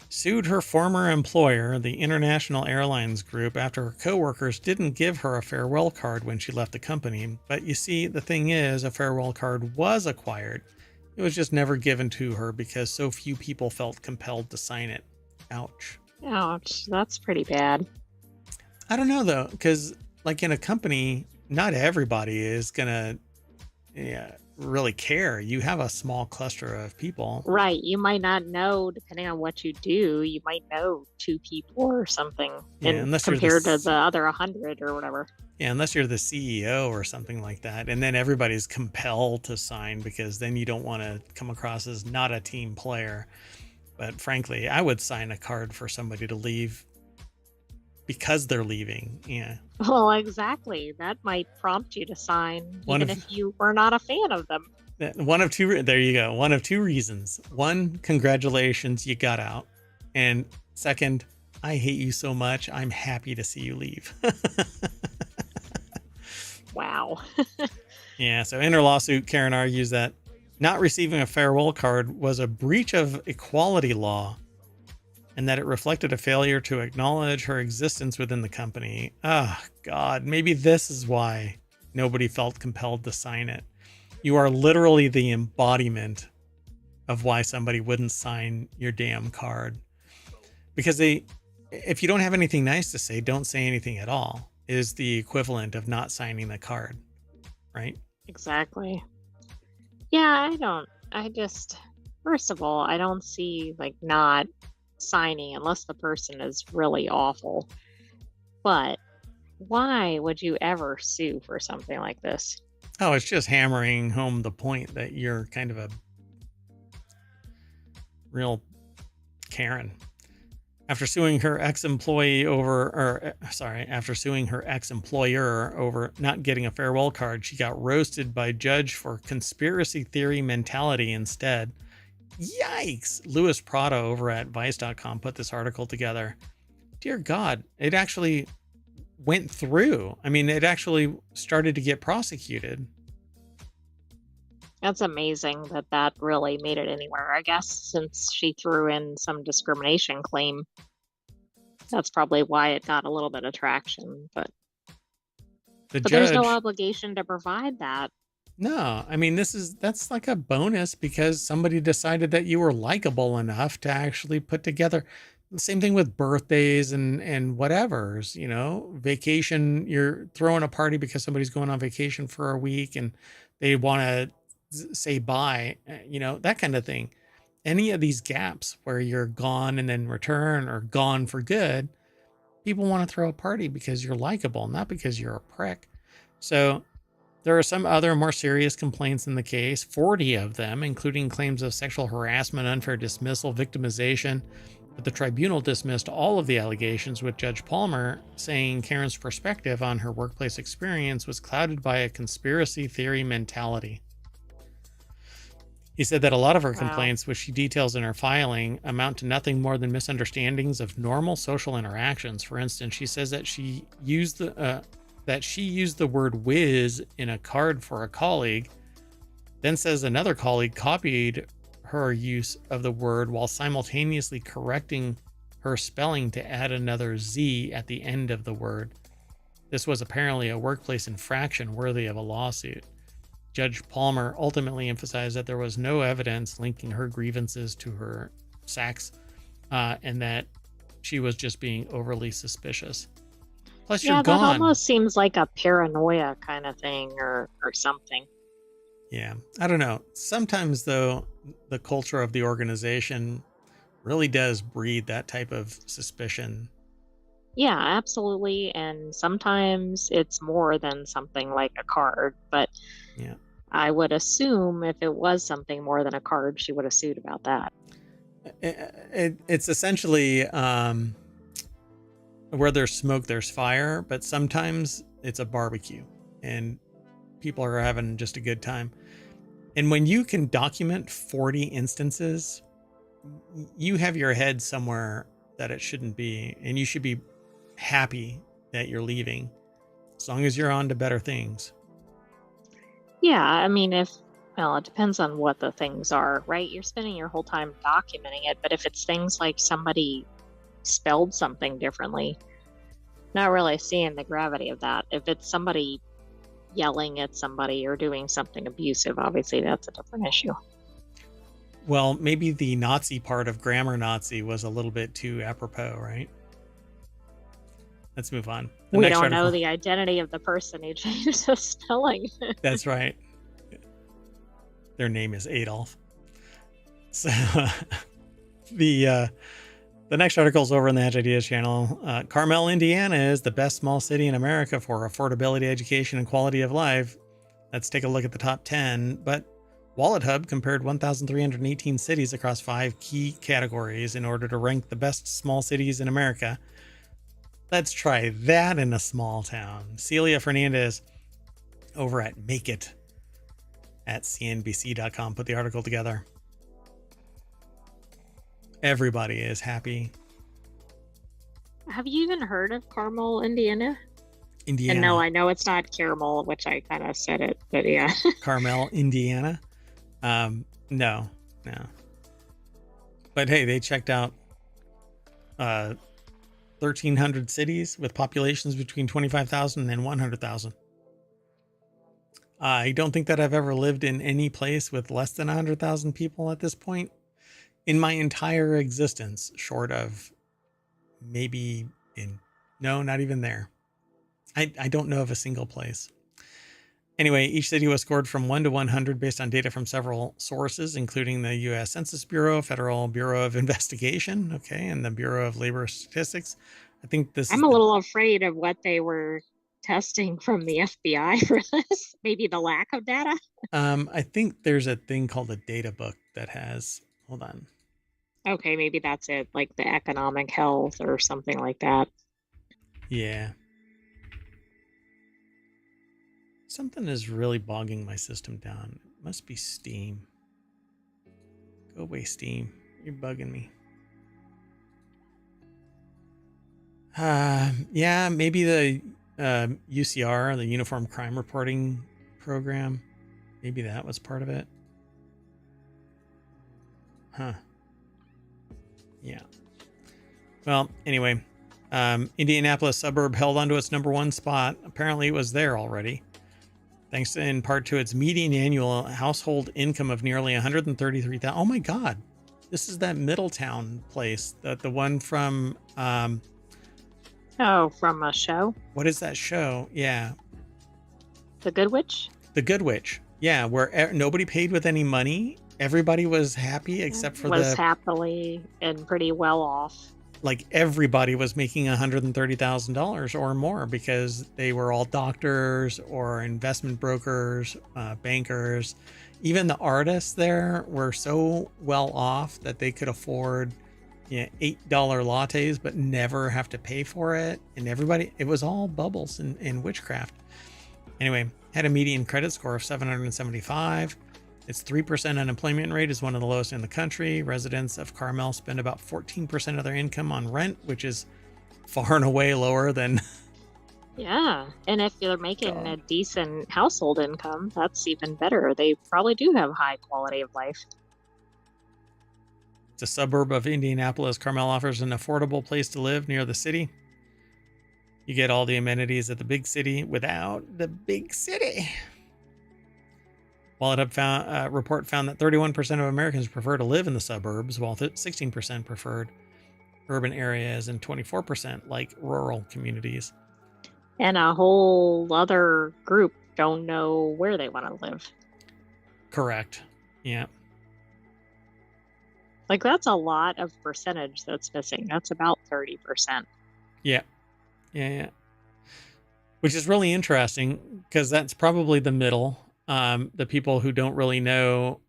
sued her former employer, the International Airlines Group, after her coworkers didn't give her a farewell card when she left the company. But you see, the thing is, a farewell card was acquired. It was just never given to her because so few people felt compelled to sign it. Ouch. Ouch. That's pretty bad. I don't know, though, because like in a company, not everybody is going to really care. You have a small cluster of people. Right. You might not know, depending on what you do, you might know 2 people or something. Yeah, unless compared to the other 100 or whatever. Yeah, unless you're the CEO or something like that. And then everybody's compelled to sign because then you don't want to come across as not a team player. But frankly, I would sign a card for somebody to leave because they're leaving. Yeah. Well, exactly. That might prompt you to sign, even if you were not a fan of them. One of 2. There you go. One of 2 reasons. 1, congratulations, you got out. And 2, I hate you so much. I'm happy to see you leave. Wow. Yeah. So in her lawsuit, Karen argues that not receiving a farewell card was a breach of equality law and that it reflected a failure to acknowledge her existence within the company. Oh, God, maybe this is why nobody felt compelled to sign it. You are literally the embodiment of why somebody wouldn't sign your damn card. Because if you don't have anything nice to say, don't say anything at all, is the equivalent of not signing the card, right? Exactly. Yeah, first of all, I don't see like not signing unless the person is really awful. But Why would you ever sue for something like this? Oh, it's just hammering home the point that you're kind of a real Karen. After suing her ex-employee over, after suing her ex-employer over not getting a farewell card, she got roasted by judge for conspiracy theory mentality instead. Yikes! Louis Prado over at Vice.com put this article together. Dear God, it actually went through. I mean, it actually started to get prosecuted. That's amazing that that really made it anywhere, I guess, since she threw in some discrimination claim. That's probably why it got a little bit of traction, The but there's no judge, obligation to provide that. no, I mean, that's like a bonus because somebody decided that you were likable enough to actually put together. The same thing with birthdays and whatever's, vacation. You're throwing a party because somebody's going on vacation for a week and they want to say bye, that kind of thing. Any of these gaps where you're gone and then return or gone for good, people want to throw a party because you're likable, not because you're a prick. So there are some other more serious complaints in the case, 40 of them, including claims of sexual harassment, unfair dismissal, victimization. But the tribunal dismissed all of the allegations, with Judge Palmer saying Karen's perspective on her workplace experience was clouded by a conspiracy theory mentality. He said that a lot of her Wow. complaints, which she details in her filing, amount to nothing more than misunderstandings of normal social interactions. For instance, she says that she used the word whiz in a card for a colleague, then says another colleague copied her use of the word while simultaneously correcting her spelling to add another Z at the end of the word. This was apparently a workplace infraction worthy of a lawsuit. Judge Palmer ultimately emphasized that there was no evidence linking her grievances to her sex, and that she was just being overly suspicious. Plus, Yeah, you're that gone. almost seems like a paranoia kind of thing or something. Yeah, I don't know. Sometimes, though, the culture of the organization really does breed that type of suspicion. Yeah, absolutely. And sometimes it's more than something like a card, but Yeah. I would assume if it was something more than a card, she would have sued about that. It's essentially where there's smoke, there's fire, but sometimes it's a barbecue and people are having just a good time. And when you can document 40 instances, you have your head somewhere that it shouldn't be, and you should be happy that you're leaving as long as you're on to better things. Yeah, I mean, well, it depends on what the things are, right? You're spending your whole time documenting it, but if it's things like somebody spelled something differently, not really seeing the gravity of that. If it's somebody yelling at somebody or doing something abusive, obviously that's a different issue. Well, maybe the Nazi part of grammar Nazi was a little bit too apropos, right? Let's move on. We don't know the identity of the person who changed the spelling. That's right. Their name is Adolf. So the next article is over on the Edge Ideas channel. Carmel, Indiana is the best small city in America for affordability, education, and quality of life. Let's take a look at the top 10. But Wallet Hub compared 1,318 cities across 5 key categories in order to rank the best small cities in America. Let's try that in a small town. Celia Fernandez over at Make It at cnbc.com put the article together. Everybody is happy. Have you even heard of Carmel, Indiana? Indiana. And no, I know it's not caramel, which I kind of said it, but yeah. Carmel, Indiana. No. But hey, they checked out 1,300 cities with populations between 25,000 and 100,000. I don't think that I've ever lived in any place with less than 100,000 people at this point in my entire existence, short of maybe no, not even there. I don't know of a single place. Anyway, each city was scored from 1 to 100 based on data from several sources, including the U.S. Census Bureau, Federal Bureau of Investigation, and the Bureau of Labor Statistics, I think this is I'm a little afraid of what they were testing from the FBI for this. Maybe the lack of data. I think there's a thing called a data book that has, hold on. Okay, maybe that's it, like the economic health or something like that. Yeah. Something is really bogging my system down. It must be Steam. Go away, Steam. You're bugging me. Yeah, maybe the UCR, the Uniform Crime Reporting Program. Maybe that was part of it. Huh. Yeah. Well, anyway, Indianapolis suburb held onto its #1 spot. Apparently, it was there already, thanks in part to its median annual household income of nearly 133,000. Oh my God, this is that Middletown place, the one from Oh, from a show, what is that show? Yeah, The Good Witch. The Good Witch. Yeah, where nobody paid with any money. Everybody was happy except for Was happily and pretty well off. like everybody was making $130,000 or more because they were all doctors or investment brokers, bankers. Even the artists there were so well off that they could afford, $8 lattes, but never have to pay for it. And everybody, it was all bubbles and witchcraft. Anyway, had a median credit score of 775. Its 3% unemployment rate is one of the lowest in the country. Residents of Carmel spend about 14% of their income on rent, which is far and away lower than Yeah, and if you're making a God. decent household income, that's even better. They probably do have high quality of life. It's a suburb of Indianapolis. Carmel offers an affordable place to live near the city. You get all the amenities at the big city without the big city. Wallet Hub report found that 31% of Americans prefer to live in the suburbs, while 16% preferred urban areas and 24% like rural communities. And a whole other group don't know where they want to live. Correct. Yeah. Like that's a lot of percentage that's missing. That's about 30%. Yeah. Yeah. Which is really interesting because that's probably the middle. The people who don't really know,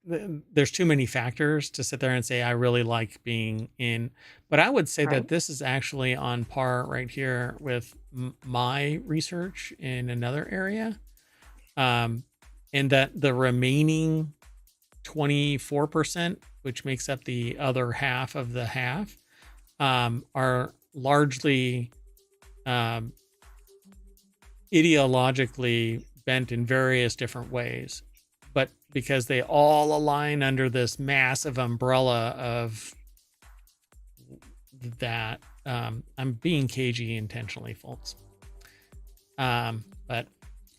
there's too many factors to sit there and say, I really like being in. But I would say Right. that this is actually on par right here with my research in another area. And that the remaining 24%, which makes up the other half of the half, are largely ideologically bent in various different ways, but because they all align under this massive umbrella of that, I'm being cagey intentionally, folks. But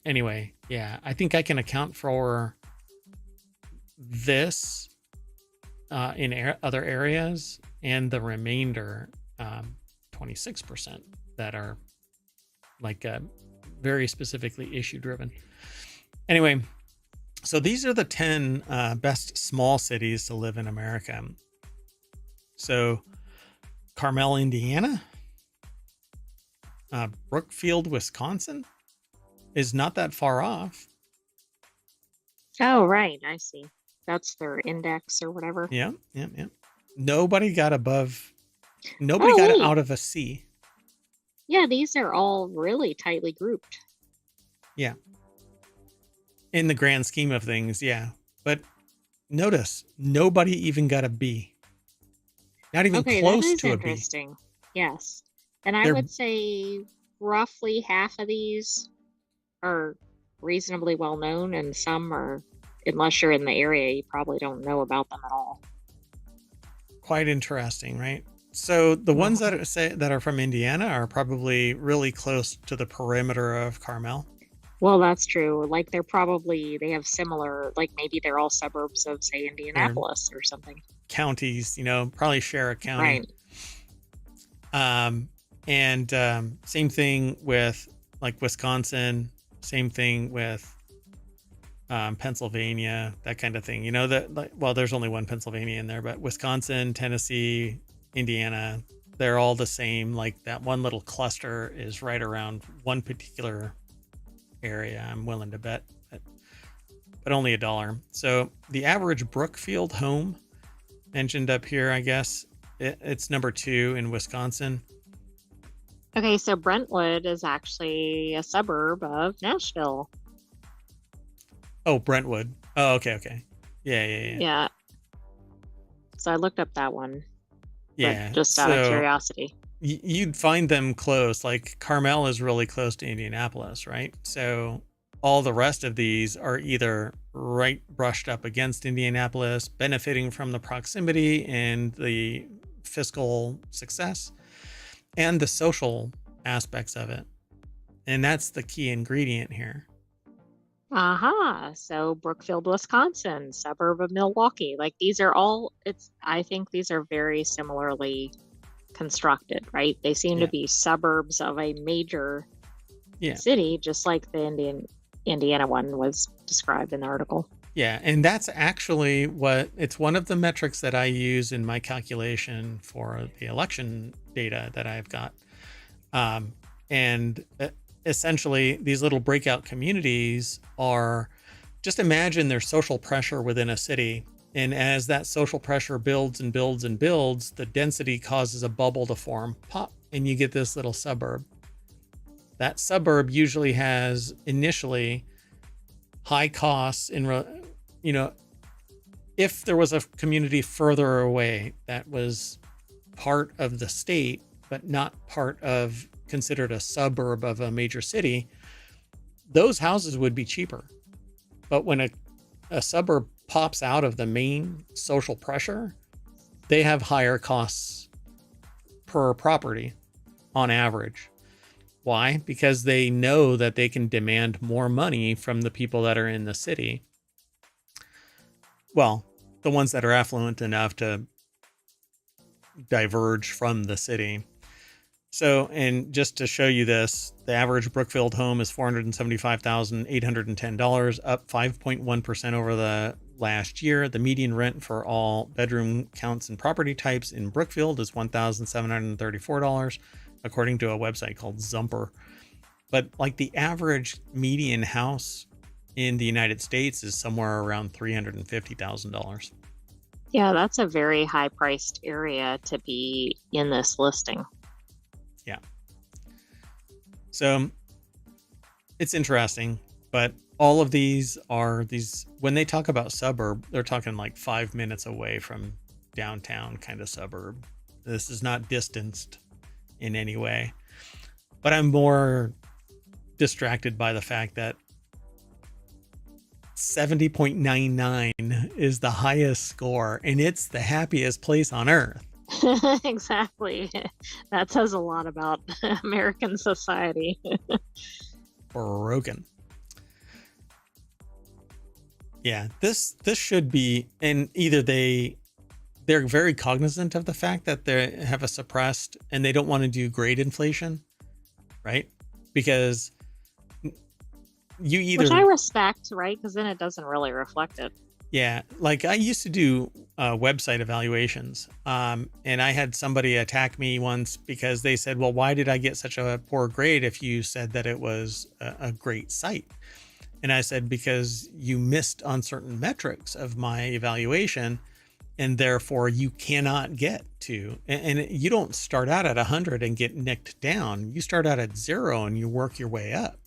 anyway, yeah, I think I can account for this in other areas, and the remainder, 26%, that are like very specifically issue driven. Anyway, so these are the 10 best small cities to live in America. So Carmel, Indiana, Brookfield, Wisconsin is not that far off. Oh, right. I see. That's their index or whatever. Yeah. Nobody got Oh, wait. out of a C. Yeah, these are all really tightly grouped. Yeah. In the grand scheme of things, yeah. But notice, nobody even got a B. Not even Okay, that close is to a B. interesting. Yes. And I They're would say roughly half of these are reasonably well known, and some are, unless you're in the area, you probably don't know about them at all. quite interesting, right? So the ones Mhm. that are from Indiana are probably really close to the perimeter of Carmel. Well, that's true. Like they have similar, like maybe they're all suburbs of, say, They're Indianapolis or something. counties, probably share a county. Right. Um, and same thing with like Wisconsin, same thing with Pennsylvania, that kind of thing. That, like, well, there's only one Pennsylvania in there, but Wisconsin, Tennessee, Indiana, they're all the same. Like that one little cluster is right around one particular area. I'm willing to bet, but only $1. So the average Brookfield home mentioned up here, I guess it's number 2 in Wisconsin. Okay, so Brentwood is actually a suburb of Nashville. Oh, Brentwood. Oh, okay. Yeah. Yeah. So I looked up that one, but Yeah. just out of So curiosity. you'd find them close. Like Carmel is really close to Indianapolis, right? So all the rest of these are either right brushed up against Indianapolis, benefiting from the proximity and the fiscal success and the social aspects of it. And that's the key ingredient here. Aha. So Brookfield, Wisconsin, suburb of Milwaukee. Like these are all, I think these are very similarly constructed, right? They seem to be suburbs of a major city, just like the Indiana one was described in the article. Yeah, and that's actually it's one of the metrics that I use in my calculation for the election data that I've got. And essentially, these little breakout communities are, just imagine there's social pressure within a city. And as that social pressure builds and builds and builds, the density causes a bubble to form, pop, and you get this little suburb. That suburb usually has initially high costs if there was a community further away that was part of the state, but not considered a suburb of a major city, those houses would be cheaper. But when a suburb pops out of the main social pressure, they have higher costs per property on average. Why? Because they know that they can demand more money from the people that are in the city. Well, the ones that are affluent enough to diverge from the city. So, and just to show you this, the average Brookfield home is $475,810, up 5.1% over the last year. The median rent for all bedroom counts and property types in Brookfield is $1,734, according to a website called Zumper. But like the average median house in the United States is somewhere around $350,000. Yeah, that's a very high priced area to be in this listing. Yeah. So it's interesting, but all of these when they talk about suburb, they're talking like 5 minutes away from downtown kind of suburb. This is not distanced in any way, but I'm more distracted by the fact that 70.99 is the highest score, and it's the happiest place on earth. Exactly. That says a lot about American society. Broken. Yeah, this should be, and either they're very cognizant of the fact that they have a suppressed and they don't want to do grade inflation, right? Because which I respect, right? Because then it doesn't really reflect it. Yeah, like I used to do website evaluations, and I had somebody attack me once because they said, well, why did I get such a poor grade if you said that it was a great site? And I said, because you missed on certain metrics of my evaluation, and therefore you cannot get to, and you don't start out at 100 and get nicked down. You start out at 0 and you work your way up,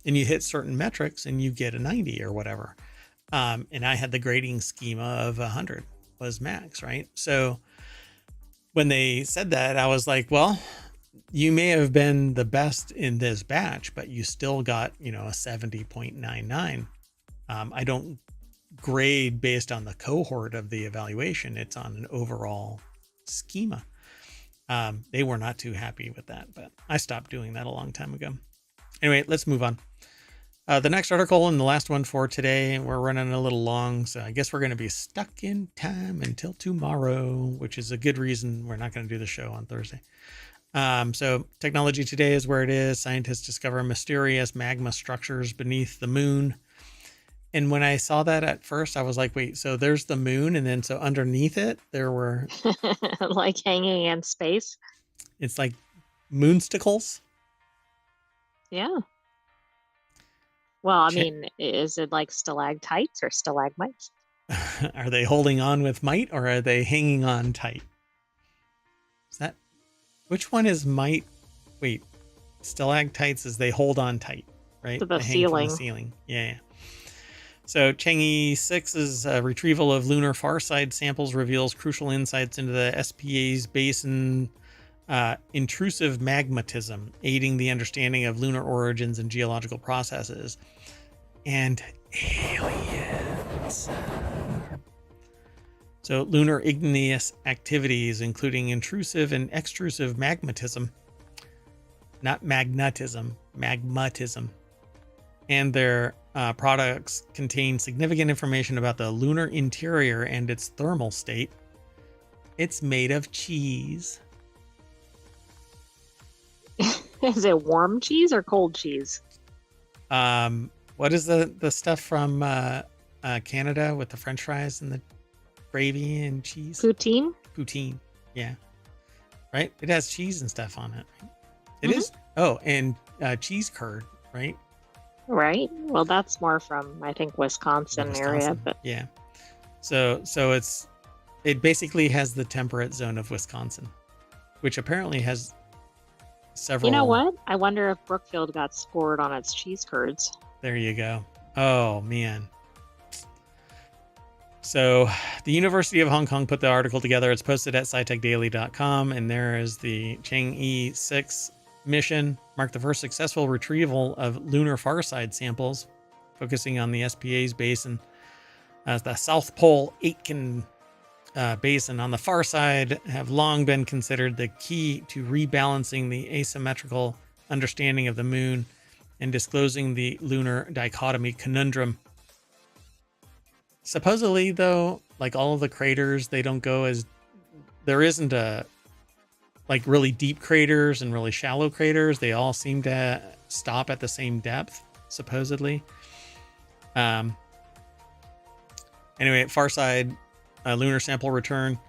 and you hit certain metrics and you get a 90 or whatever. And I had the grading schema of 100 was max, right? So when they said that, I was like, well, you may have been the best in this batch, but you still got, a 70.99. I don't grade based on the cohort of the evaluation. It's on an overall schema. They were not too happy with that, but I stopped doing that a long time ago. Anyway, let's move on. The next article and the last one for today, we're running a little long, so I guess we're going to be stuck in time until tomorrow, which is a good reason we're not going to do the show on Thursday. So technology today is where it is. Scientists discover mysterious magma structures beneath the moon. And when I saw that at first, I was like, wait, so there's the moon, and then so underneath it, there were... like hanging in space? It's like moonsticles. Yeah. Well, I Ch- mean, is it like stalactites or stalagmites? Are they holding on with might or are they hanging on tight? Is that which one is might? Wait, stalactites is they hold on tight, right? To the They hang from the ceiling. ceiling. Yeah. So Chang'e 6's retrieval of lunar far side samples reveals crucial insights into the SPA's basin intrusive magmatism, aiding the understanding of lunar origins and geological processes. And aliens. So lunar igneous activities, including intrusive and extrusive magmatism, not magnetism, magmatism, and their products contain significant information about the lunar interior and its thermal state. It's made of cheese. Is it warm cheese or cold cheese? What is the stuff from Canada with the French fries and the gravy and cheese? Poutine? Poutine. Yeah. Right? It has cheese and stuff on it. It Mhm. is. Oh, and cheese curd, right? Right. Well, that's more from, I think, Wisconsin area, but Yeah. So it basically has the temperate zone of Wisconsin, which apparently has several. you know what? I wonder if Brookfield got scored on its cheese curds. There you go. Oh man. So the University of Hong Kong put the article together. It's posted at scitechdaily.com, and there is the Chang'e 6 mission, marked the first successful retrieval of lunar farside samples, focusing on the SPA's basin, the South Pole Aitken basin on the far side have long been considered the key to rebalancing the asymmetrical understanding of the moon and disclosing the lunar dichotomy conundrum. Supposedly, though, like all of the craters, they don't go as there isn't a like really deep craters and really shallow craters. They all seem to stop at the same depth, supposedly. Anyway, far side lunar sample return.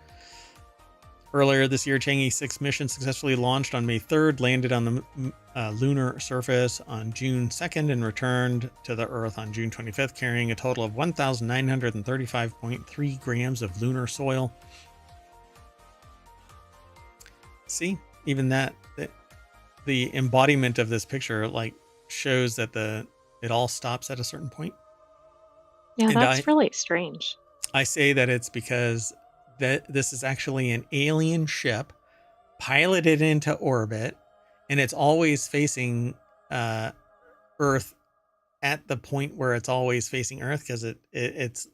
Earlier this year, Chang'e 6 mission successfully launched on May 3rd, landed on the lunar surface on June 2nd, and returned to the Earth on June 25th, carrying a total of 1,935.3 grams of lunar soil. See, even that, the embodiment of this picture like shows that it all stops at a certain point. Yeah, And that's really strange. I say that it's because that this is actually an alien ship piloted into orbit, and it's always facing Earth at the point where it's always facing Earth because it's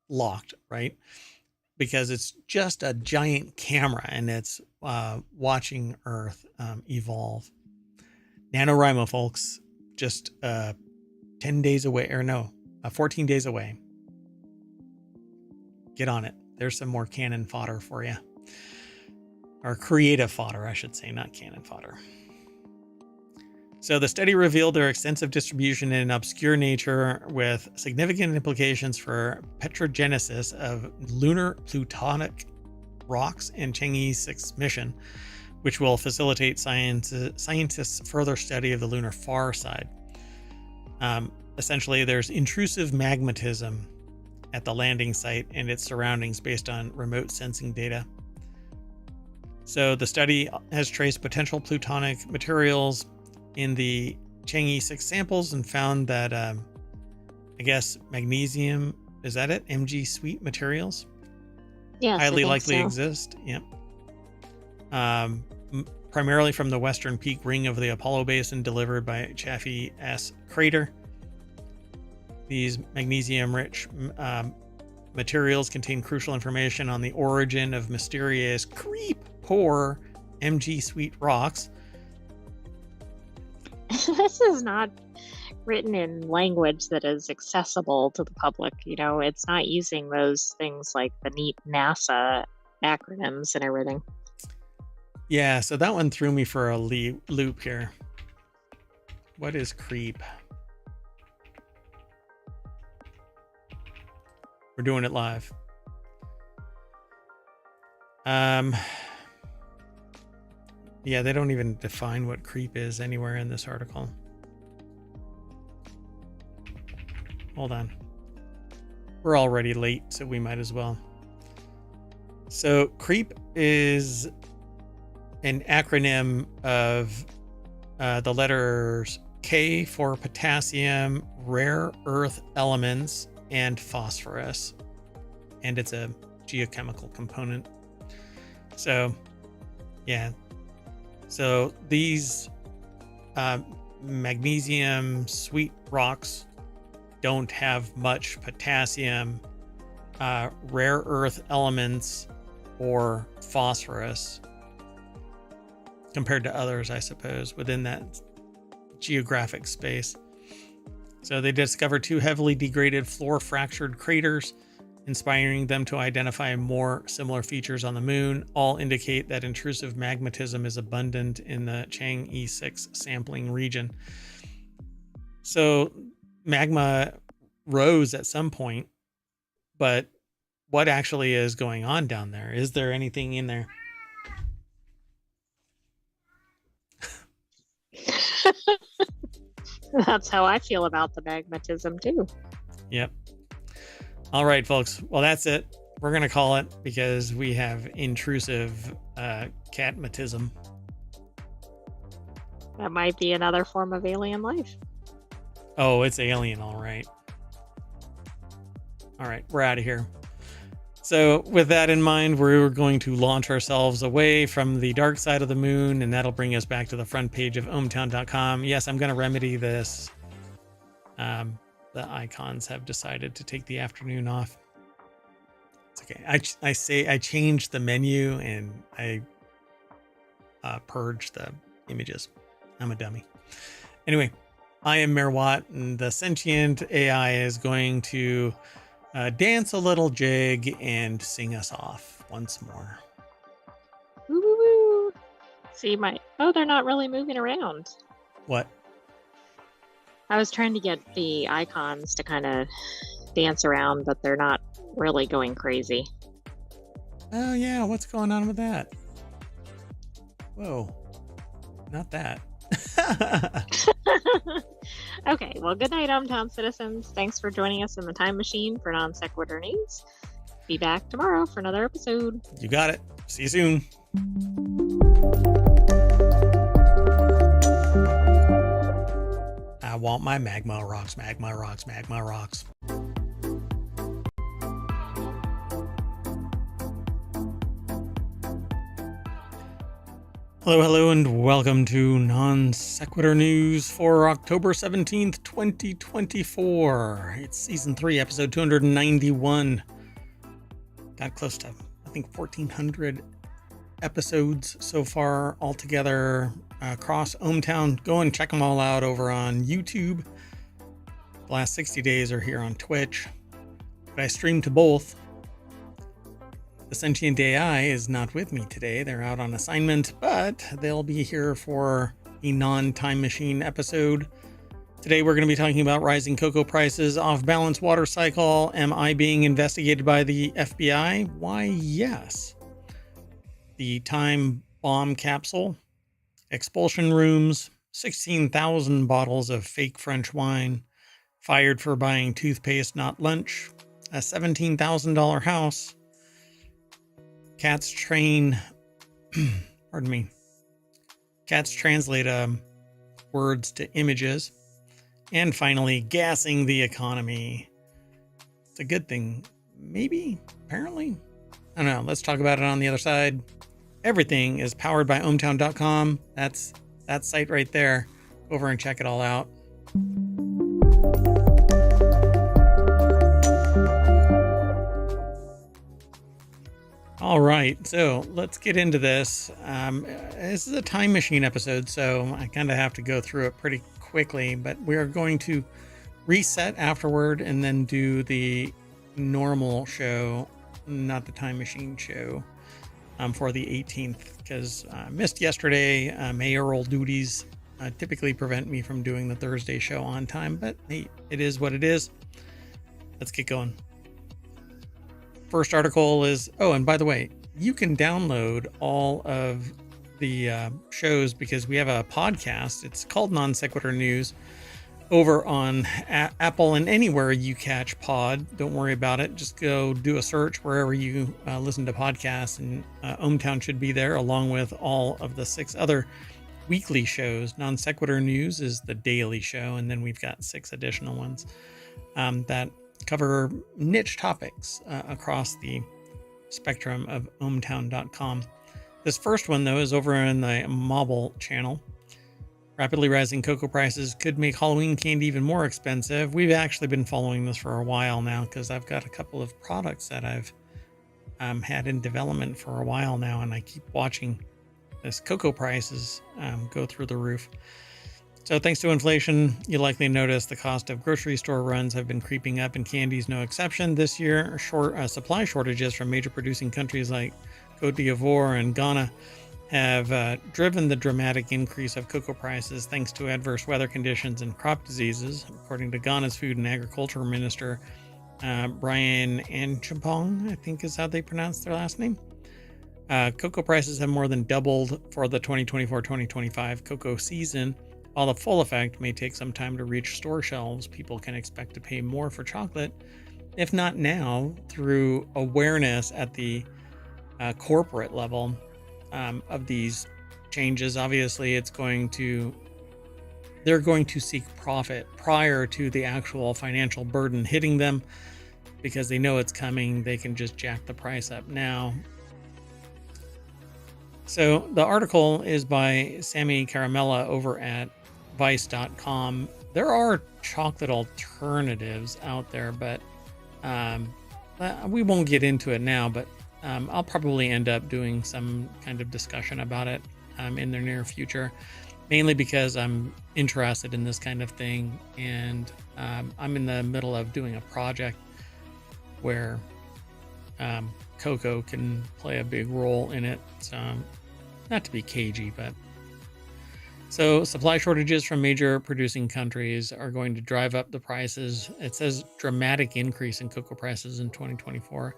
locked, right? Because it's just a giant camera and it's watching Earth evolve. NaNoWriMo, folks, just 10 days away, or no, 14 days away. Get on it. There's some more cannon fodder for you. Or creative fodder, I should say, not cannon fodder. So the study revealed their extensive distribution in obscure nature with significant implications for petrogenesis of lunar plutonic rocks and Chang'e 6 mission, which will facilitate scientists' further study of the lunar far side. Essentially, there's intrusive magmatism at the landing site and its surroundings based on remote sensing data. So the study has traced potential plutonic materials in the Chang'e 6 samples and found that, I guess, magnesium, is that it? Mg sweet materials? Yes, Highly I think likely so. exist. Yep. Primarily from the western peak ring of the Apollo basin delivered by Chaffee S crater. These magnesium-rich materials contain crucial information on the origin of mysterious creep-poor Mg sweet rocks. This is not written in language that is accessible to the public. You know, it's not using those things like the neat NASA acronyms and everything. Yeah, so that one threw me for a loop here. What is creep? We're doing it live. Yeah, they don't even define what creep is anywhere in this article. Hold on. We're already late, so we might as well. So creep is an acronym of the letters K for potassium, rare earth elements, and phosphorus. And it's a geochemical component. So, yeah. So these magnesium sweet rocks don't have much potassium, rare earth elements, or phosphorus compared to others, I suppose, within that geographic space. So they discovered 2 heavily degraded floor fractured craters, inspiring them to identify more similar features on the moon. All indicate that intrusive magmatism is abundant in the Chang'e 6 sampling region. So magma rose at some point, but what actually is going on down there? Is there anything in there? That's how I feel about the magmatism too. Yep. All right, folks. Well, that's it. We're going to call it because we have intrusive catmatism. That might be another form of alien life. Oh, it's alien, all right. All right, we're out of here. So with that in mind, we're going to launch ourselves away from the dark side of the moon, and that'll bring us back to the front page of ohmTown.com. Yes, I'm going to remedy this. The icons have decided to take the afternoon off. It's okay. I changed the menu and I purged the images. I'm a dummy. Anyway, I am Mayor Watt, and the Sentient AI is going to dance a little jig and sing us off once more. Woo, woo, woo. See they're not really moving around. What? I was trying to get the icons to kind of dance around, but they're not really going crazy. Oh yeah, what's going on with that? Whoa, not that. Okay, well, good night, ohmTown citizens. Thanks for joining us in the time machine for non sequitur news. Be back tomorrow for another episode. You got it. See you soon. I want my magma rocks, magma rocks, magma rocks. Hello, and welcome to Non Sequitur News for October 17th, 2024. It's Season 3, Episode 291. Got close to, I think, 1,400 episodes so far altogether across ohmTown. Go and check them all out over on YouTube. The last 60 days are here on Twitch. But I stream to both. The Sentient AI is not with me today. They're out on assignment, but they'll be here for a non-time machine episode. Today we're going to be talking about rising cocoa prices, off-balance water cycle. Am I being investigated by the FBI? Why, yes. The time bomb capsule, expulsion rooms, 16,000 bottles of fake French wine, fired for buying toothpaste, not lunch, a $17,000 house, cats train, pardon me, cats translate words to images, and finally, gassing the economy. It's a good thing, maybe, apparently. I don't know, let's talk about it on the other side. Everything is powered by ohmTown.com. That's that site right there. Go over and check it all out. All right, so let's get into this. This is a time machine episode, so I kind of have to go through it pretty quickly, but we're going to reset afterward and then do the normal show, not the time machine show, for the 18th, because I missed yesterday. Mayoral duties typically prevent me from doing the Thursday show on time, but hey, it is what it is. Let's get going. First article is, oh, and by the way, you can download all of the shows because we have a podcast. It's called Non Sequitur News over on Apple and anywhere you catch pod. Don't worry about it. Just go do a search wherever you listen to podcasts, and ohmTown should be there along with all of the 6 other weekly shows. Non Sequitur News is the daily show, and then we've got 6 additional ones that cover niche topics across the spectrum of ohmTown.com. This first one, though, is over in the mobile channel. Rapidly rising cocoa prices could make Halloween candy even more expensive. We've actually been following this for a while now because I've got a couple of products that I've had in development for a while now, and I keep watching this cocoa prices go through the roof. So thanks to inflation, you likely notice the cost of grocery store runs have been creeping up, and candy's no exception. This year, supply shortages from major producing countries like Cote d'Ivoire and Ghana have driven the dramatic increase of cocoa prices thanks to adverse weather conditions and crop diseases. According to Ghana's Food and Agriculture Minister, Brian Anchapong, I think is how they pronounce their last name. Cocoa prices have more than doubled for the 2024-2025 cocoa season. While the full effect may take some time to reach store shelves, people can expect to pay more for chocolate, if not now, through awareness at the corporate level of these changes. Obviously, they're going to seek profit prior to the actual financial burden hitting them because they know it's coming. They can just jack the price up now. So the article is by Sammy Caramella over at vice.com. There are chocolate alternatives out there, but we won't get into it now, but I'll probably end up doing some kind of discussion about it in the near future, mainly because I'm interested in this kind of thing, and I'm in the middle of doing a project where cocoa can play a big role in it. So not to be cagey, but so supply shortages from major producing countries are going to drive up the prices. It says dramatic increase in cocoa prices in 2024.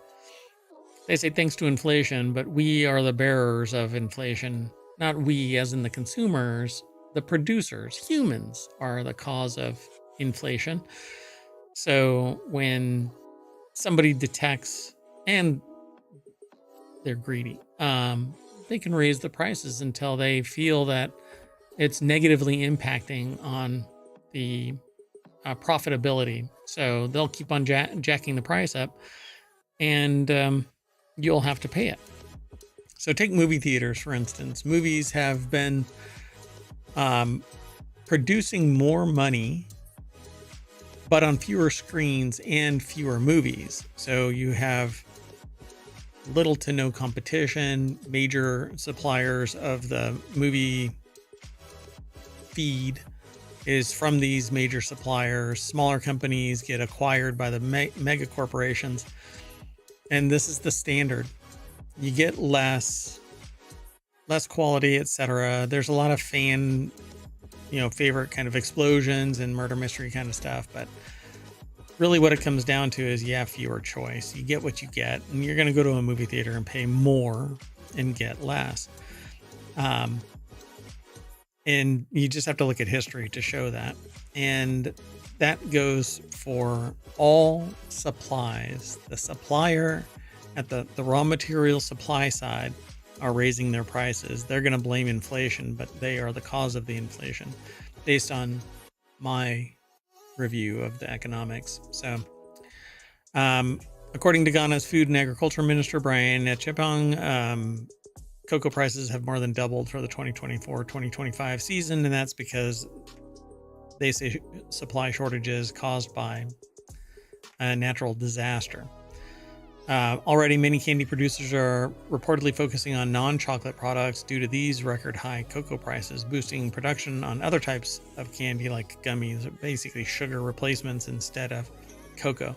They say thanks to inflation, but we are the bearers of inflation. Not we as in the consumers, the producers, humans are the cause of inflation. So when somebody detects, and they're greedy, they can raise the prices until they feel that it's negatively impacting on the profitability. So they'll keep on jacking the price up, and you'll have to pay it. So take movie theaters, for instance. Movies have been producing more money, but on fewer screens and fewer movies. So you have little to no competition. Major suppliers of the movie feed is from these major suppliers. Smaller companies get acquired by the mega corporations, and this is the standard. You get less quality, etc. There's a lot of fan, favorite kind of explosions and murder mystery kind of stuff, but really what it comes down to is you have fewer choice. You get what you get, and you're going to go to a movie theater and pay more and get less. And you just have to look at history to show that. And that goes for all supplies. The supplier at the raw material supply side are raising their prices. They're going to blame inflation, but they are the cause of the inflation based on my review of the economics. So, according to Ghana's Food and Agriculture Minister, Brian Chepong, cocoa prices have more than doubled for the 2024-2025 season, and that's because they say supply shortages caused by a natural disaster. Already, many candy producers are reportedly focusing on non-chocolate products due to these record high cocoa prices, boosting production on other types of candy like gummies, basically sugar replacements instead of cocoa.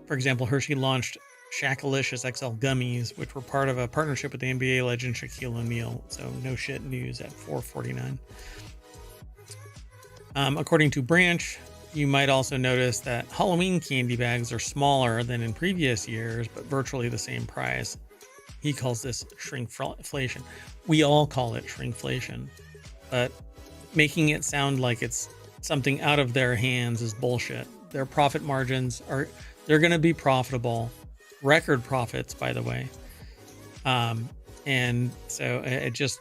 For example, Hershey launched Shackalicious XL gummies, which were part of a partnership with the NBA legend Shaquille O'Neal. So no shit news at $4.49. According to Branch, you might also notice that Halloween candy bags are smaller than in previous years, but virtually the same price. He calls this shrinkflation. We all call it shrinkflation, but making it sound like it's something out of their hands is bullshit. Their profit margins they're going to be profitable, record profits, by the way. And so it just,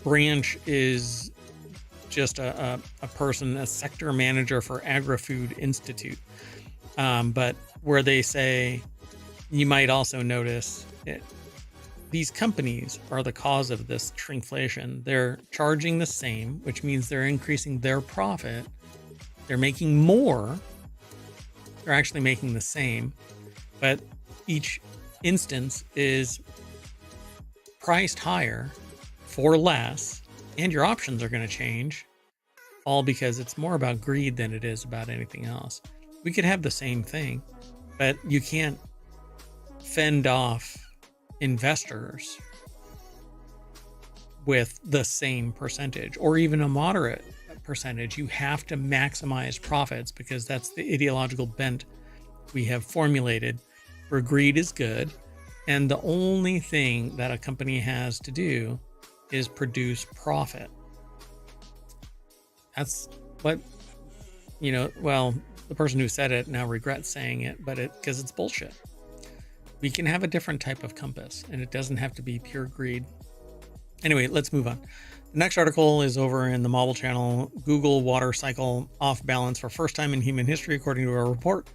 Branch is just a person, a sector manager for Agri-Food Institute. But where they say, you might also notice it, these companies are the cause of this shrinkflation. They're charging the same, which means they're increasing their profit. They're making more. They're actually making the same, but each instance is priced higher for less, and your options are going to change, all because it's more about greed than it is about anything else. We could have the same thing, but you can't fend off investors with the same percentage or even a moderate percentage. You have to maximize profits because that's the ideological bent we have formulated, where greed is good and the only thing that a company has to do is produce profit. That's what, well, the person who said it now regrets saying it, but because it's bullshit. We can have a different type of compass, and it doesn't have to be pure greed. Anyway, let's move on. The next article is over in the Mobile channel. Google water cycle off balance for first time in human history, according to a report.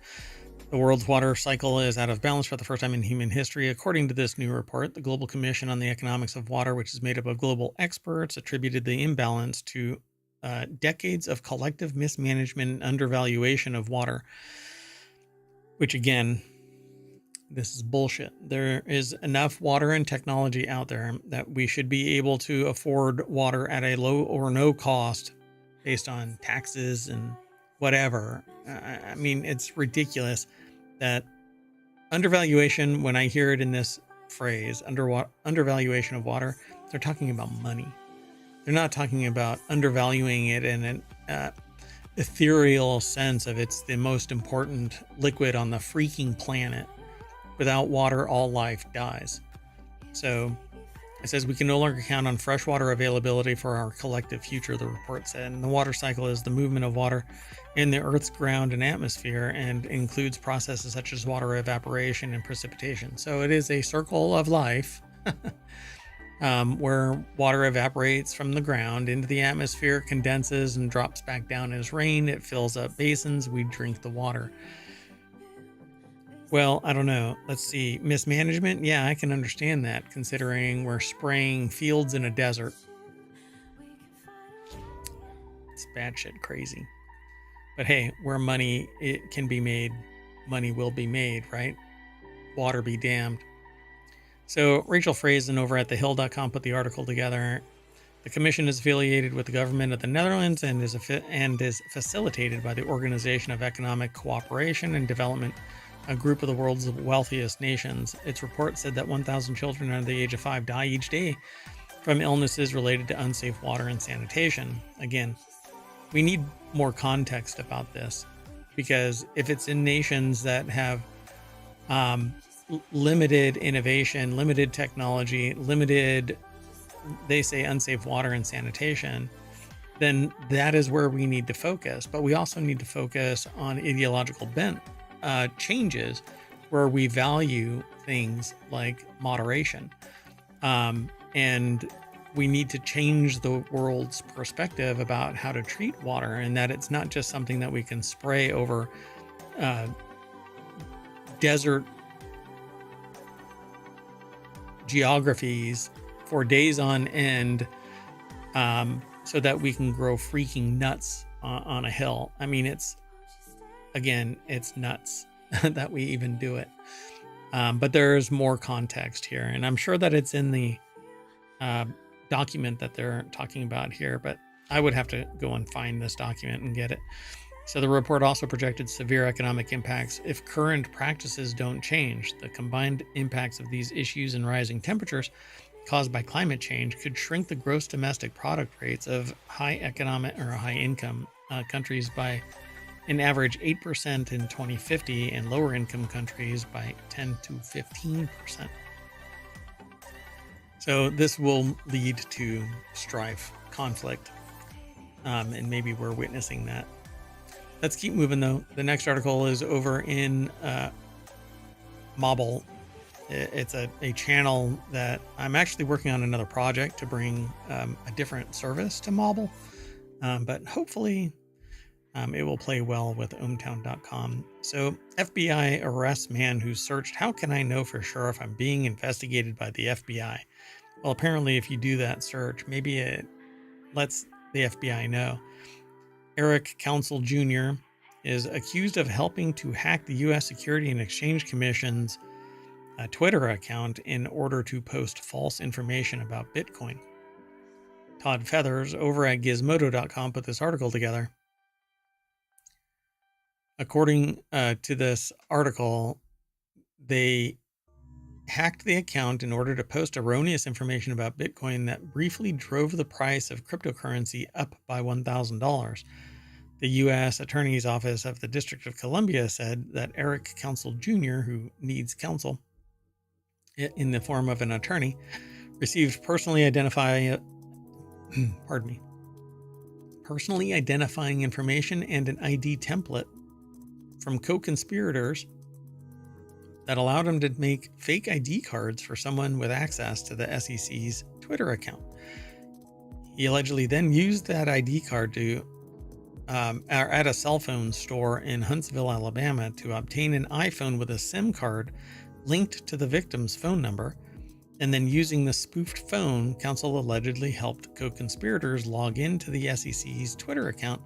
The world's water cycle is out of balance for the first time in human history, according to this new report. The Global Commission on the Economics of Water, which is made up of global experts, attributed the imbalance to decades of collective mismanagement and undervaluation of water, which again, this is bullshit. There is enough water and technology out there that we should be able to afford water at a low or no cost based on taxes and whatever. I mean, it's ridiculous that undervaluation, when I hear it in this phrase, undervaluation of water, they're talking about money. They're not talking about undervaluing it in an ethereal sense of it's the most important liquid on the freaking planet. Without water, all life dies. So it says we can no longer count on fresh water availability for our collective future, the report said. And the water cycle is the movement of water in the Earth's ground and atmosphere and includes processes such as water evaporation and precipitation. So it is a circle of life where water evaporates from the ground into the atmosphere, condenses, and drops back down as rain. It fills up basins. We drink the water. Well, I don't know. Let's see. Mismanagement? Yeah, I can understand that, considering we're spraying fields in a desert. It's batshit crazy. But hey, where money it can be made, money will be made, right? Water be damned. So Rachel Frazen over at thehill.com put the article together. The commission is affiliated with the government of the Netherlands and is facilitated by the Organization of Economic Cooperation and Development, a group of the world's wealthiest nations. Its report said that 1,000 children under the age of 5 die each day from illnesses related to unsafe water and sanitation. Again, we need more context about this, because if it's in nations that have limited innovation, limited technology, limited, they say, unsafe water and sanitation, then that is where we need to focus. But we also need to focus on ideological bent changes where we value things like moderation. And we need to change the world's perspective about how to treat water, and that it's not just something that we can spray over desert geographies for days on end so that we can grow freaking nuts on a hill. I mean, it's nuts that we even do it. But there's more context here, and I'm sure that it's in the document that they're talking about here, but I would have to go and find this document and get it. So the report also projected severe economic impacts if current practices don't change. The combined impacts of these issues and rising temperatures caused by climate change could shrink the gross domestic product rates of high economic or high income countries by an average 8% in 2050 in lower income countries by 10 to 15%. So this will lead to strife, conflict, and maybe we're witnessing that. Let's keep moving though. The next article is over in Mobble. It's a channel that I'm actually working on another project to bring a different service to Mobble, but hopefully it will play well with ohmTown.com. So FBI arrests man who searched, how can I know for sure if I'm being investigated by the FBI? Well, apparently if you do that search, maybe it lets the FBI know. Eric Council Jr. is accused of helping to hack the U.S. Security and Exchange Commission's Twitter account in order to post false information about Bitcoin. Todd Feathers over at Gizmodo.com put this article together. According to this article, they hacked the account in order to post erroneous information about Bitcoin that briefly drove the price of cryptocurrency up by $1,000. The U.S. Attorney's Office of the District of Columbia said that Eric Council Jr., who needs counsel in the form of an attorney, received personally identifying information and an ID template from co-conspirators that allowed him to make fake ID cards for someone with access to the SEC's Twitter account. He allegedly then used that ID card to at a cell phone store in Huntsville, Alabama, to obtain an iPhone with a SIM card linked to the victim's phone number. And then using the spoofed phone, counsel allegedly helped co-conspirators log into the SEC's Twitter account,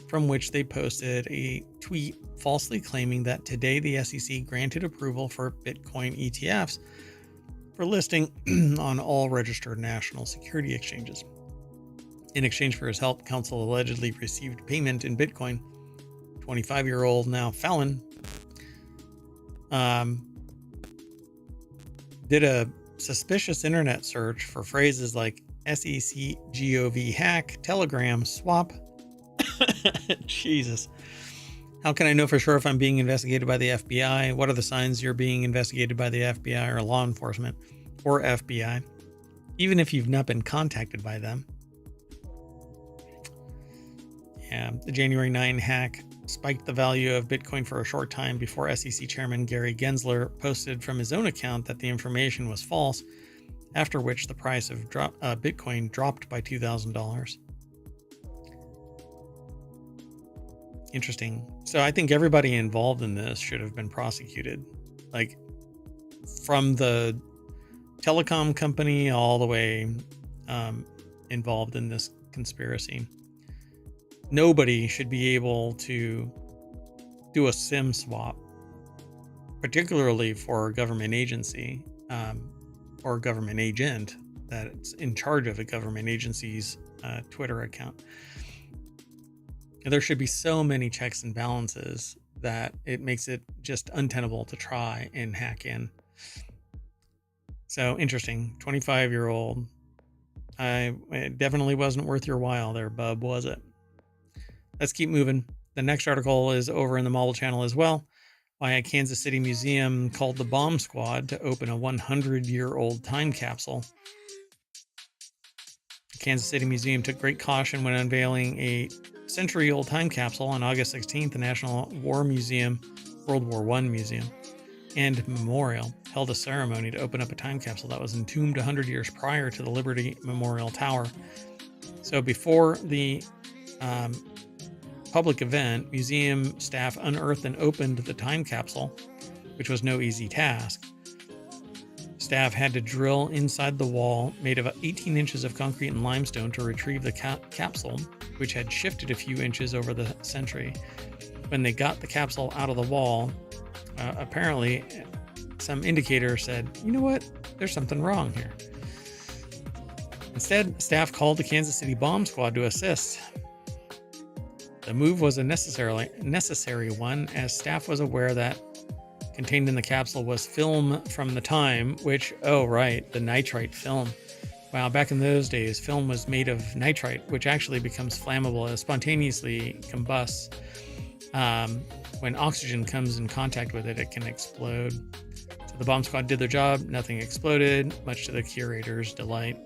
from which they posted a tweet falsely claiming that today the SEC granted approval for Bitcoin ETFs for listing on all registered national security exchanges. In exchange for his help, counsel allegedly received payment in Bitcoin. 25-year-old now felon did a suspicious internet search for phrases like SEC GOV hack, Telegram swap. Jesus. How can I know for sure if I'm being investigated by the FBI? What are the signs you're being investigated by the FBI or law enforcement or FBI, even if you've not been contacted by them? Yeah, the January 9 hack spiked the value of Bitcoin for a short time before SEC Chairman Gary Gensler posted from his own account that the information was false, after which the price of Bitcoin dropped by $2,000. Interesting. So I think everybody involved in this should have been prosecuted, like from the telecom company all the way involved in this conspiracy. Nobody should be able to do a SIM swap, particularly for a government agency or a government agent that's in charge of a government agency's Twitter account. There should be so many checks and balances that it makes it just untenable to try and hack in. So interesting. 25-year-old. It definitely wasn't worth your while there, bub, was it? Let's keep moving. The next article is over in the Mobile channel as well. Why a Kansas City museum called the Bomb Squad to open a 100-year-old time capsule. The Kansas City Museum took great caution when unveiling a century-old time capsule on August 16th. The National War Museum, World War I Museum, and Memorial held a ceremony to open up a time capsule that was entombed 100 years prior to the Liberty Memorial Tower. So before the public event, museum staff unearthed and opened the time capsule, which was no easy task. Staff had to drill inside the wall made of 18 inches of concrete and limestone to retrieve the capsule, which had shifted a few inches over the century. When they got the capsule out of the wall, apparently some indicator said, you know what, there's something wrong here. Instead, staff called the Kansas City Bomb Squad to assist. The move was a necessary one, as staff was aware that contained in the capsule was film from the time, which, oh right, the nitrite film. Wow, back in those days, film was made of nitrite, which actually becomes flammable as spontaneously combusts. When oxygen comes in contact with it, it can explode. So the bomb squad did their job. Nothing exploded, much to the curator's delight.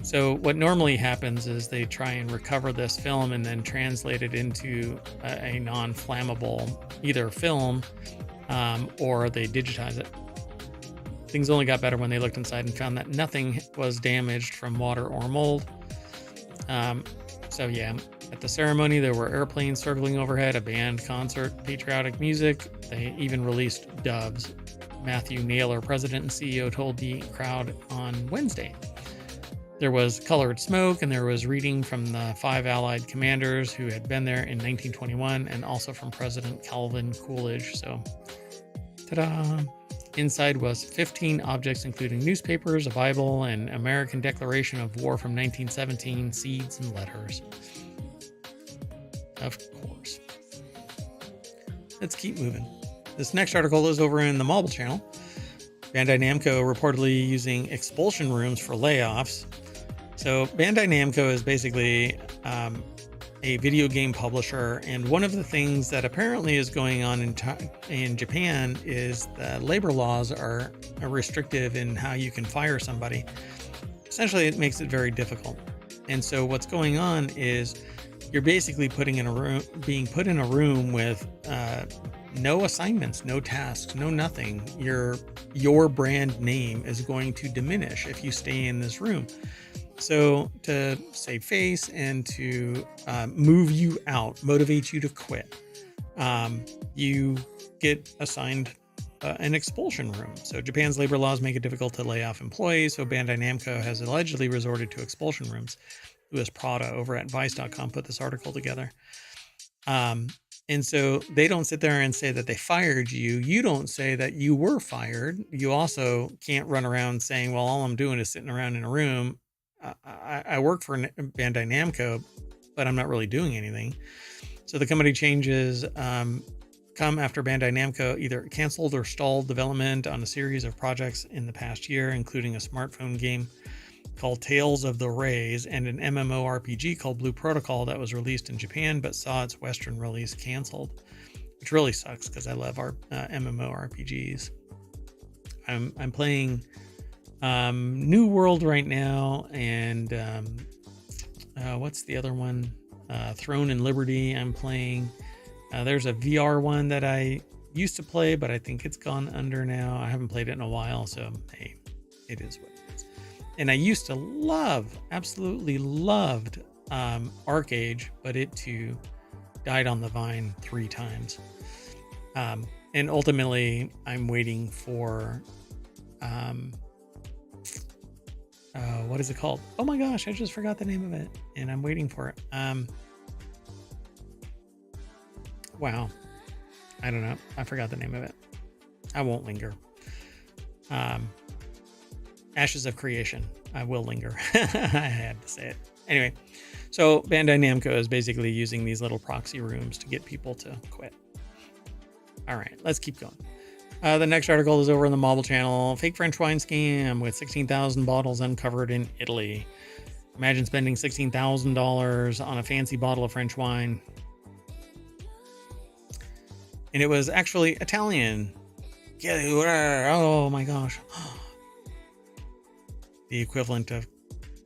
So what normally happens is they try and recover this film and then translate it into a non-flammable either film or they digitize it. Things only got better when they looked inside and found that nothing was damaged from water or mold. So yeah, at the ceremony, there were airplanes circling overhead, a band, concert, patriotic music. They even released doves. Matthew Naylor, president and CEO, told the crowd on Wednesday. There was colored smoke, and there was reading from the 5 Allied commanders who had been there in 1921, and also from President Calvin Coolidge. So, ta-da! Inside was 15 objects, including newspapers, a Bible, and American Declaration of War from 1917, seeds and letters. Of course. Let's keep moving. This next article is over in the mobile channel. Bandai Namco reportedly using expulsion rooms for layoffs. So Bandai Namco is basically a video game publisher, and one of the things that apparently is going on in Japan is the labor laws are restrictive in how you can fire somebody. Essentially, it makes it very difficult. And so what's going on is you're basically being put in a room with no assignments, no tasks, no nothing. Your brand name is going to diminish if you stay in this room. So to save face and to move you out, motivate you to quit, you get assigned an expulsion room. So Japan's labor laws make it difficult to lay off employees. So Bandai Namco has allegedly resorted to expulsion rooms. Louis Prada over at Vice.com put this article together. And so they don't sit there and say that they fired you. You don't say that you were fired. You also can't run around saying, well, all I'm doing is sitting around in a room. I work for Bandai Namco, but I'm not really doing anything. So the company changes come after Bandai Namco either canceled or stalled development on a series of projects in the past year, including a smartphone game called Tales of the Rays and an MMORPG called Blue Protocol that was released in Japan but saw its Western release canceled, which really sucks because I love our MMORPGs. I'm playing New World right now, and what's the other one? Throne and Liberty I'm playing. There's a VR one that I used to play, but I think it's gone under now. I haven't played it in a while, so hey, it is what it is. And I used to absolutely loved ArcAge, but it too died on the vine 3 times. And ultimately, I'm waiting for what is it called? Oh my gosh, I just forgot the name of it, and I'm waiting for it. Wow, I don't know. I forgot the name of it. I won't linger. Ashes of Creation. I will linger. I had to say it. Anyway, so Bandai Namco is basically using these little proxy rooms to get people to quit. All right, let's keep going. The next article is over in the mobile channel. Fake French wine scam with 16,000 bottles uncovered in Italy. Imagine spending $16,000 on a fancy bottle of French wine. And it was actually Italian. Oh my gosh. The equivalent of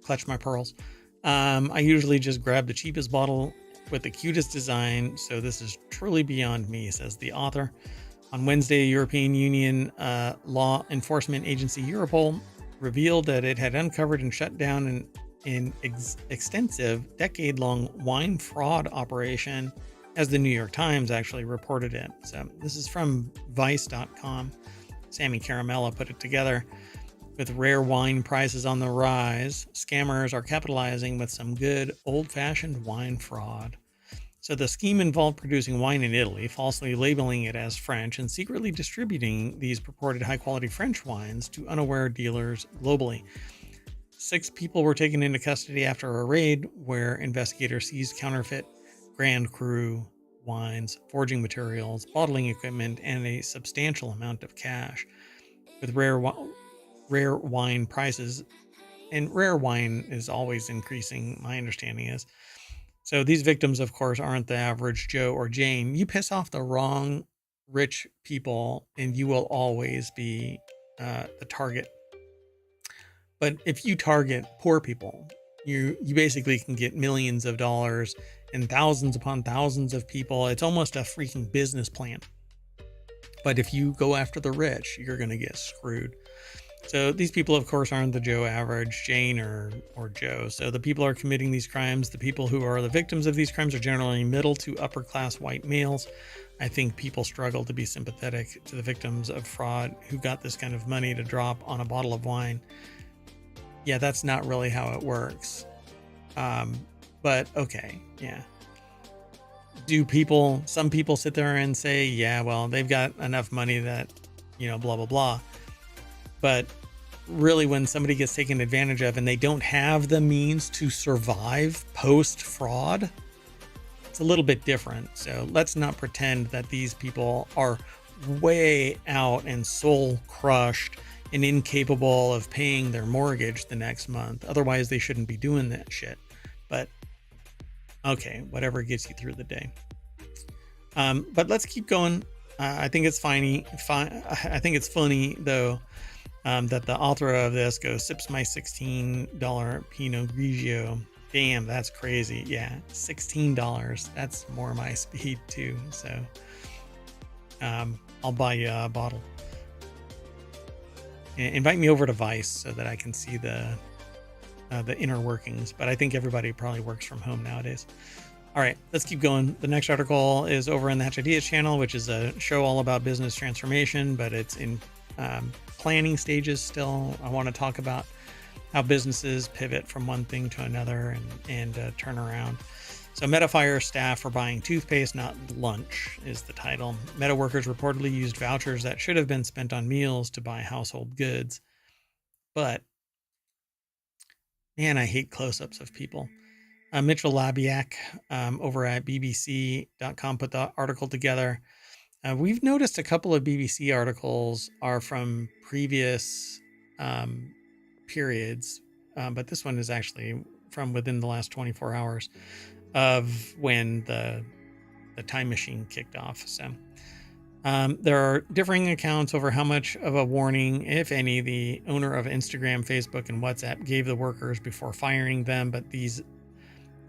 Clutch My Pearls. I usually just grab the cheapest bottle with the cutest design, so this is truly beyond me, says the author. On Wednesday, European Union law enforcement agency Europol revealed that it had uncovered and shut down an extensive, decade-long wine fraud operation, as the New York Times actually reported it. So this is from Vice.com. Sammy Caramella put it together. With rare wine prices on the rise, scammers are capitalizing with some good old-fashioned wine fraud. So the scheme involved producing wine in Italy, falsely labeling it as French, and secretly distributing these purported high-quality French wines to unaware dealers globally. 6 people were taken into custody after a raid where investigators seized counterfeit Grand Cru wines, forging materials, bottling equipment, and a substantial amount of cash. With rare wine prices, and rare wine is always increasing, my understanding is. So these victims, of course, aren't the average Joe or Jane. You piss off the wrong rich people and you will always be the target. But if you target poor people, you basically can get millions of dollars and thousands upon thousands of people. It's almost a freaking business plan. But if you go after the rich, you're going to get screwed. So these people, of course, aren't the Joe average, Jane or Joe. So the people are committing these crimes. The people who are the victims of these crimes are generally middle to upper class white males. I think people struggle to be sympathetic to the victims of fraud who got this kind of money to drop on a bottle of wine. Yeah, that's not really how it works. But okay, yeah. Some people sit there and say, yeah, well, they've got enough money that, blah, blah, blah. But really, when somebody gets taken advantage of and they don't have the means to survive post fraud, it's a little bit different. So let's not pretend that these people are way out and soul crushed and incapable of paying their mortgage the next month. Otherwise, they shouldn't be doing that shit. But okay, whatever gets you through the day. But let's keep going. I think it's funny. I think it's funny though that the author of this goes, sips my $16 Pinot Grigio. Damn, that's crazy. Yeah, $16. That's more my speed too. So I'll buy you a bottle. Invite me over to Vice so that I can see the inner workings. But I think everybody probably works from home nowadays. All right, let's keep going. The next article is over in the Hatch Ideas channel, which is a show all about business transformation, but it's in planning stages still. I want to talk about how businesses pivot from one thing to another and turn around. So MetaFire staff are buying toothpaste, not lunch is the title. Meta workers reportedly used vouchers that should have been spent on meals to buy household goods. But man, I hate close-ups of people. Mitchell Labiak over at bbc.com put the article together. We've noticed a couple of BBC articles are from previous periods, but this one is actually from within the last 24 hours of when the time machine kicked off. So there are differing accounts over how much of a warning, if any, the owner of Instagram, Facebook, and WhatsApp gave the workers before firing them, but these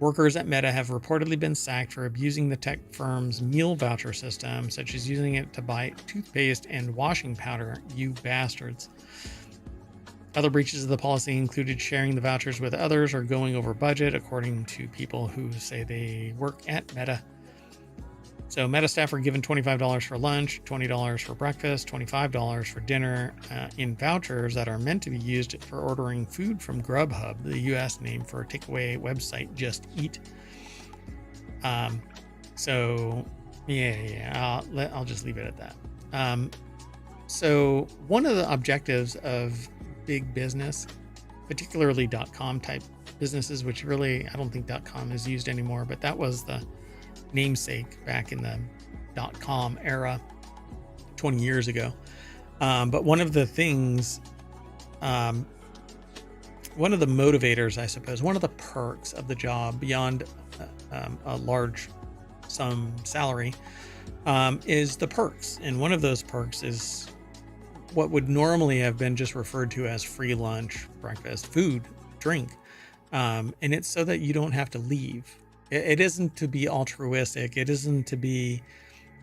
workers at Meta have reportedly been sacked for abusing the tech firm's meal voucher system, such as using it to buy toothpaste and washing powder. You bastards. Other breaches of the policy included sharing the vouchers with others or going over budget, according to people who say they work at Meta. So Meta staff are given $25 for lunch, $20 for breakfast, $25 for dinner in vouchers that are meant to be used for ordering food from Grubhub, the US name for a takeaway website, Just Eat. So I'll just leave it at that. So one of the objectives of big business, particularly .com type businesses, which really, I don't think .com is used anymore, but that was the namesake back in the .com era 20 years ago. But one of the things, one of the motivators, I suppose, one of the perks of the job beyond a large sum salary is the perks. And one of those perks is what would normally have been just referred to as free lunch, breakfast, food, drink. And it's so that you don't have to leave. It isn't to be altruistic. It isn't to be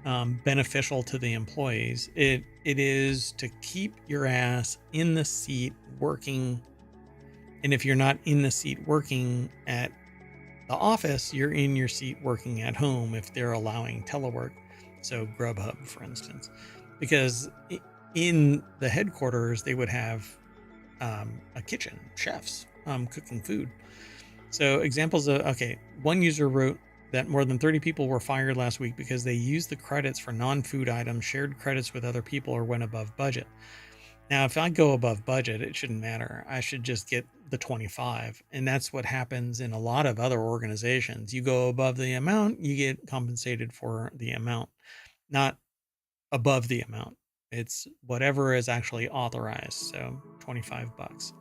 beneficial to the employees. It is to keep your ass in the seat working. And if you're not in the seat working at the office, you're in your seat working at home if they're allowing telework. So Grubhub, for instance, because in the headquarters, they would have a kitchen, chefs cooking food. So examples of, one user wrote that more than 30 people were fired last week because they used the credits for non-food items, shared credits with other people, or went above budget. Now, if I go above budget, it shouldn't matter. I should just get the 25. And that's what happens in a lot of other organizations. You go above the amount, you get compensated for the amount, not above the amount. It's whatever is actually authorized. So $25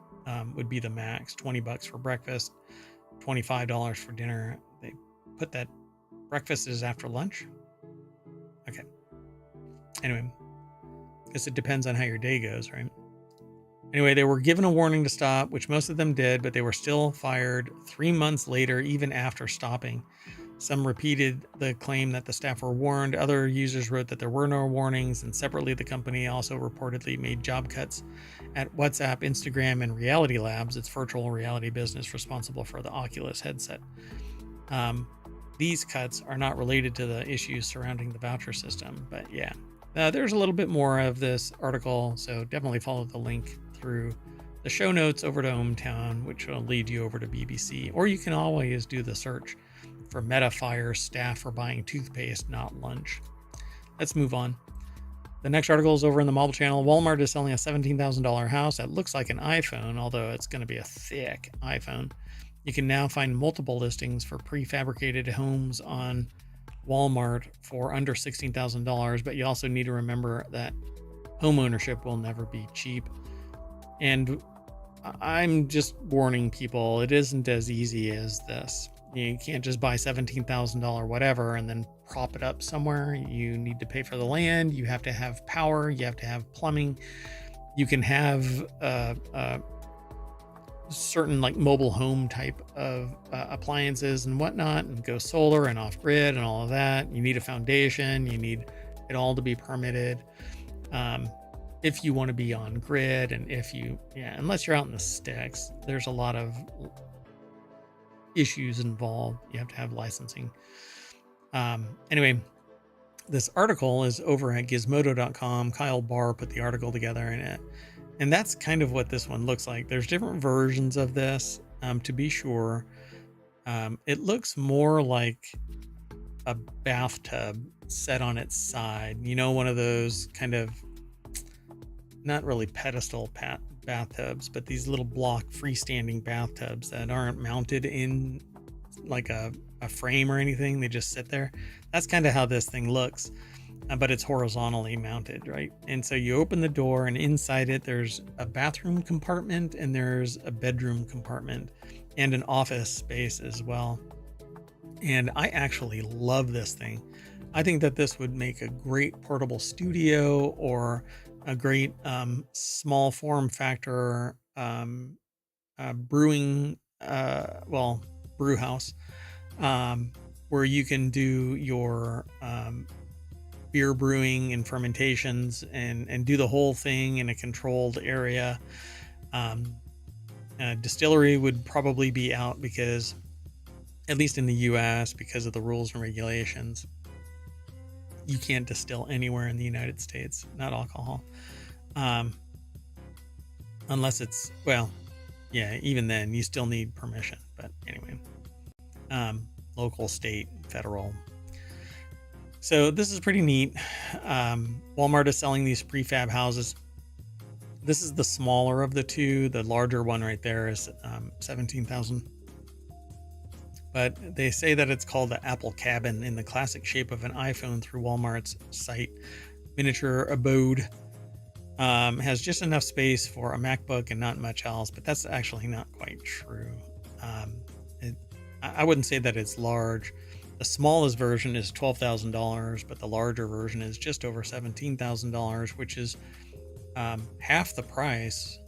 would be the max. $20 for breakfast, $25 for dinner. They put that breakfast is after lunch. Okay. Anyway, guess it depends on how your day goes, right? Anyway, they were given a warning to stop, which most of them did, but they were still fired 3 months later, even after stopping. Some repeated the claim that the staff were warned. Other users wrote that there were no warnings. And separately, the company also reportedly made job cuts at WhatsApp, Instagram, and Reality Labs, its virtual reality business responsible for the Oculus headset. These cuts are not related to the issues surrounding the voucher system, but yeah. There's a little bit more of this article, so definitely follow the link through the show notes over to ohmTown, which will lead you over to BBC. Or you can always do the search for Meta fires staff for buying toothpaste, not lunch. Let's move on. The next article is over in the mobile channel. Walmart is selling a $17,000 house that looks like an iPhone, although it's going to be a thick iPhone. You can now find multiple listings for prefabricated homes on Walmart for under $16,000, but you also need to remember that home ownership will never be cheap. And I'm just warning people, it isn't as easy as this. You can't just buy $17,000 whatever and then prop it up somewhere. You need to pay for the land. You have to have power. You have to have plumbing. You can have certain like mobile home type of appliances and whatnot, and go solar and off grid and all of that. You need a foundation. You need it all to be permitted. If you want to be on grid, and unless you're out in the sticks, there's a lot of issues involved. You have to have licensing. Anyway, this article is over at gizmodo.com. Kyle Barr put the article together in it. And that's kind of what this one looks like. There's different versions of this, to be sure. It looks more like a bathtub set on its side. You know, one of those kind of, not really pedestal bathtubs, but these little block freestanding bathtubs that aren't mounted in like a frame or anything. They just sit there. That's kind of how this thing looks. But it's horizontally mounted, right? And so you open the door, and inside it, there's a bathroom compartment, and there's a bedroom compartment, and an office space as well. And I actually love this thing. I think that this would make a great portable studio, or a great small form factor brewing, brew house, where you can do your beer brewing and fermentations and do the whole thing in a controlled area. Distillery would probably be out, because at least in the US, because of the rules and regulations, you can't distill anywhere in the United States, not alcohol. Unless it's, even then you still need permission. But anyway, local, state, federal. So this is pretty neat. Walmart is selling these prefab houses. This is the smaller of the two. The larger one right there is $17,000. But they say that it's called the Apple Cabin, in the classic shape of an iPhone, through Walmart's site. Miniature abode. Has just enough space for a MacBook and not much else, but that's actually not quite true. I wouldn't say that it's large. The smallest version is $12,000, but the larger version is just over $17,000, which is half the price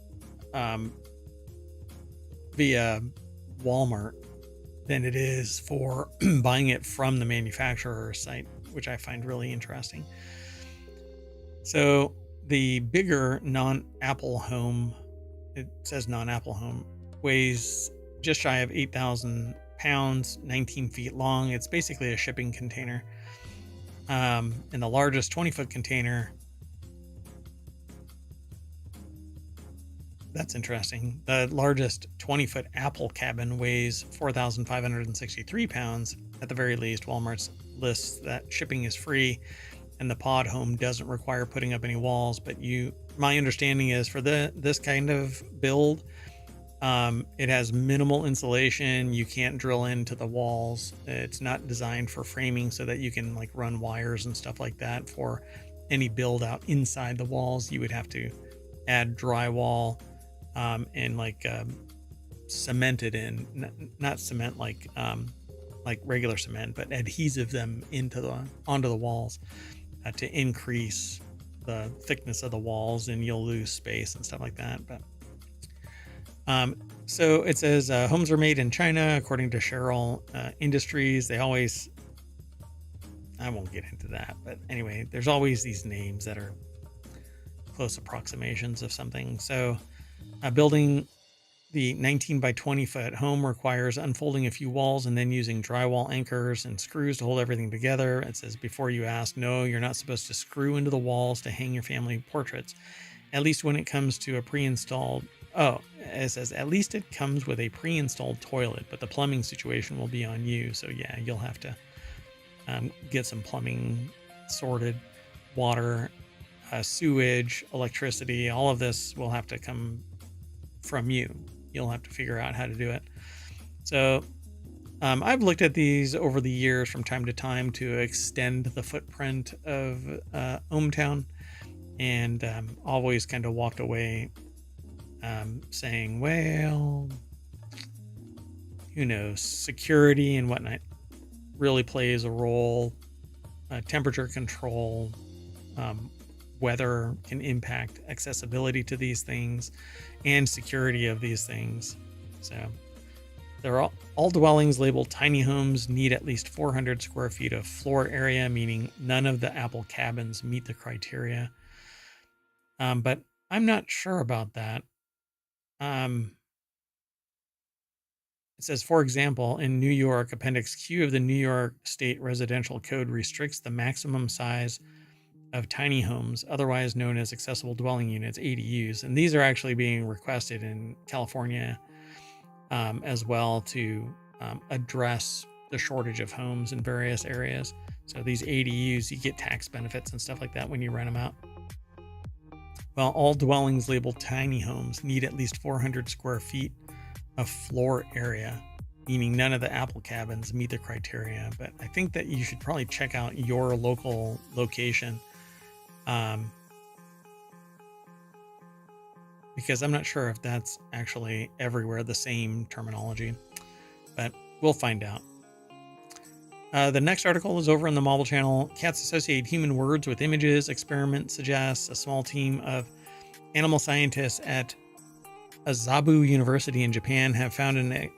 via Walmart than it is for buying it from the manufacturer's site, which I find really interesting. So the bigger non-Apple home, it says non-Apple home, weighs just shy of 8,000 pounds, 19 feet long. It's basically a shipping container. And the largest 20-foot container, that's interesting. The largest 20-foot Apple cabin weighs 4,563 pounds. At the very least, Walmart lists that shipping is free, and the pod home doesn't require putting up any walls. But my understanding is for this kind of build, it has minimal insulation. You can't drill into the walls. It's not designed for framing so that you can like run wires and stuff like that. For any build out inside the walls, you would have to add drywall and cement it in, not cement, like like regular cement, but adhesive them onto the walls to increase the thickness of the walls, and you'll lose space and stuff like that. But so it says homes are made in China, according to Cheryl Industries. They always, I won't get into that, but anyway, there's always these names that are close approximations of something. So building the 19 by 20 foot home requires unfolding a few walls and then using drywall anchors and screws to hold everything together. It says, before you ask, no, you're not supposed to screw into the walls to hang your family portraits, at least when it comes to a pre-installed. Oh, it says, at least it comes with a pre-installed toilet, but the plumbing situation will be on you. So yeah, you'll have to get some plumbing sorted, water, sewage, electricity, all of this will have to come from you. You'll have to figure out how to do it. So I've looked at these over the years from time to time to extend the footprint of ohmTown, and always kind of walked away saying, well, who knows, security and whatnot really plays a role. Temperature control, weather can impact accessibility to these things and security of these things. So they're all dwellings labeled tiny homes need at least 400 square feet of floor area, meaning none of the Apple cabins meet the criteria. But I'm not sure about that. It says, for example, in New York, Appendix Q of the New York State Residential Code restricts the maximum size of tiny homes, otherwise known as accessible dwelling units, ADUs. And these are actually being requested in California as well to address the shortage of homes in various areas. So these ADUs, you get tax benefits and stuff like that when you rent them out. Well, all dwellings labeled tiny homes need at least 400 square feet of floor area, meaning none of the Apple cabins meet the criteria. But I think that you should probably check out your local location, because I'm not sure if that's actually everywhere the same terminology, but we'll find out. The next article is over on the Marvel channel. Cats associate human words with images. Experiment suggests a small team of animal scientists at Azabu University in Japan have found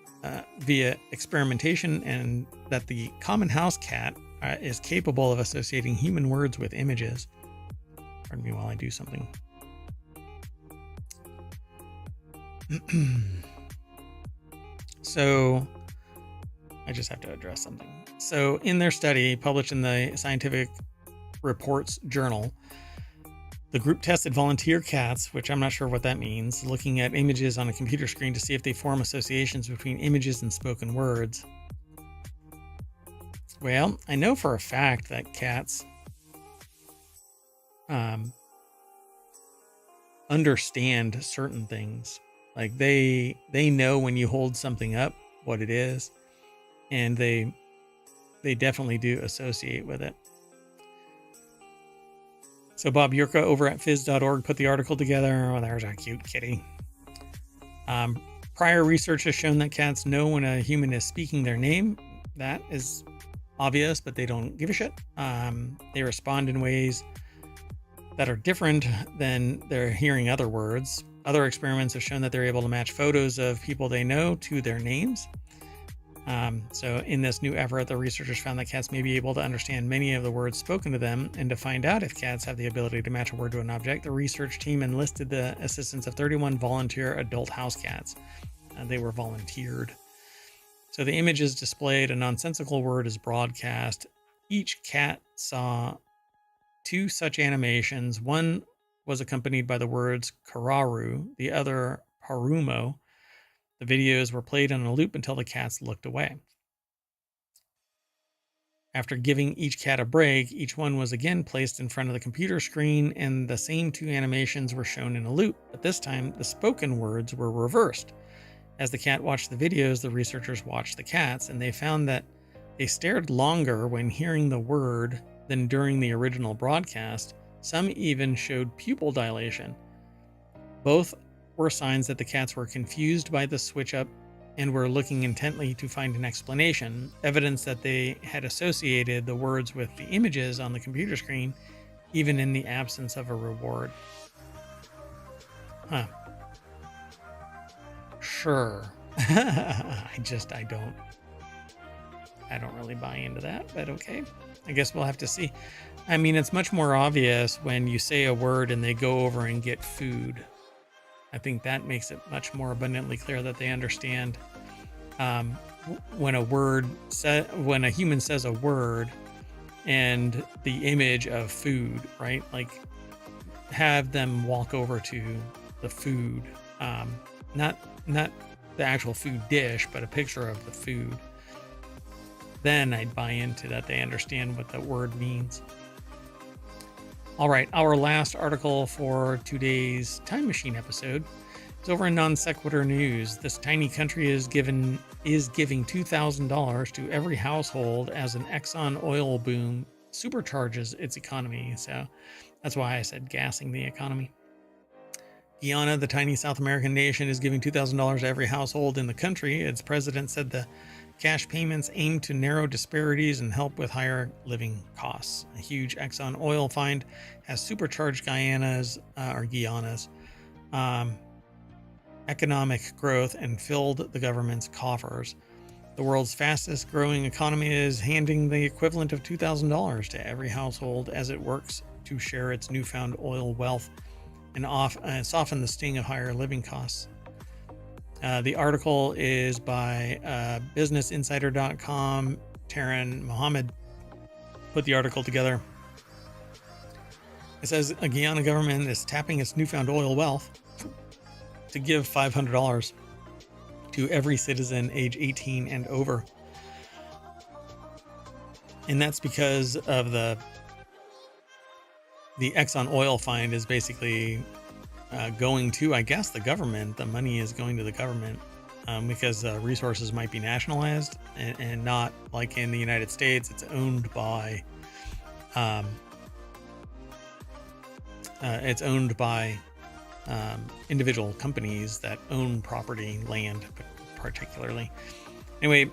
via experimentation and that the common house cat is capable of associating human words with images. Pardon me while I do something. So I just have to address something. So in their study published in the Scientific Reports Journal, the group tested volunteer cats, which I'm not sure what that means, looking at images on a computer screen to see if they form associations between images and spoken words. Well, I know for a fact that cats understand certain things. Like they know when you hold something up what it is, and they definitely do associate with it. So Bob Yurka over at phys.org put the article together. Oh, there's a cute kitty. Prior research has shown that cats know when a human is speaking their name. That is obvious, but they don't give a shit. They respond in ways that are different than they're hearing other words. Other experiments have shown that they're able to match photos of people they know to their names. So in this new effort, the researchers found that cats may be able to understand many of the words spoken to them, and to find out if cats have the ability to match a word to an object, the research team enlisted the assistance of 31 volunteer adult house cats. They were volunteered. So the image is displayed, a nonsensical word is broadcast. Each cat saw 2 such animations. One was accompanied by the words Kararu, the other Parumo. The videos were played on a loop until the cats looked away. After giving each cat a break, each one was again placed in front of the computer screen, and the same 2 animations were shown in a loop, but this time the spoken words were reversed. As the cat watched the videos, the researchers watched the cats, and they found that they stared longer when hearing the word than during the original broadcast. Some even showed pupil dilation. Both were signs that the cats were confused by the switch up and were looking intently to find an explanation, evidence that they had associated the words with the images on the computer screen, even in the absence of a reward. Huh. Sure. I don't really buy into that, but okay. I guess we'll have to see. I mean, it's much more obvious when you say a word and they go over and get food. I think that makes it much more abundantly clear that they understand when a human says a word and the image of food, right? Like have them walk over to the food, not the actual food dish, but a picture of the food. Then I'd buy into that they understand what that word means. All right, our last article for today's Time Machine episode is over in Non Sequitur News. This tiny country is giving $2,000 to every household as an Exxon oil boom supercharges its economy. So that's why I said gassing the economy. Guyana, the tiny South American nation, is giving $2,000 to every household in the country. Its president said the cash payments aim to narrow disparities and help with higher living costs. A huge Exxon oil find has supercharged Guyana's economic growth and filled the government's coffers. The world's fastest growing economy is handing the equivalent of $2,000 to every household as it works to share its newfound oil wealth and soften the sting of higher living costs. The article is by BusinessInsider.com. Taryn Mohammed put the article together. It says a Guyana government is tapping its newfound oil wealth to give $500 to every citizen age 18 and over. And that's because of the Exxon oil find is basically going to, I guess, the government. The money is going to the government because resources might be nationalized and not like in the United States. It's owned by individual companies that own property, land, particularly. Anyway,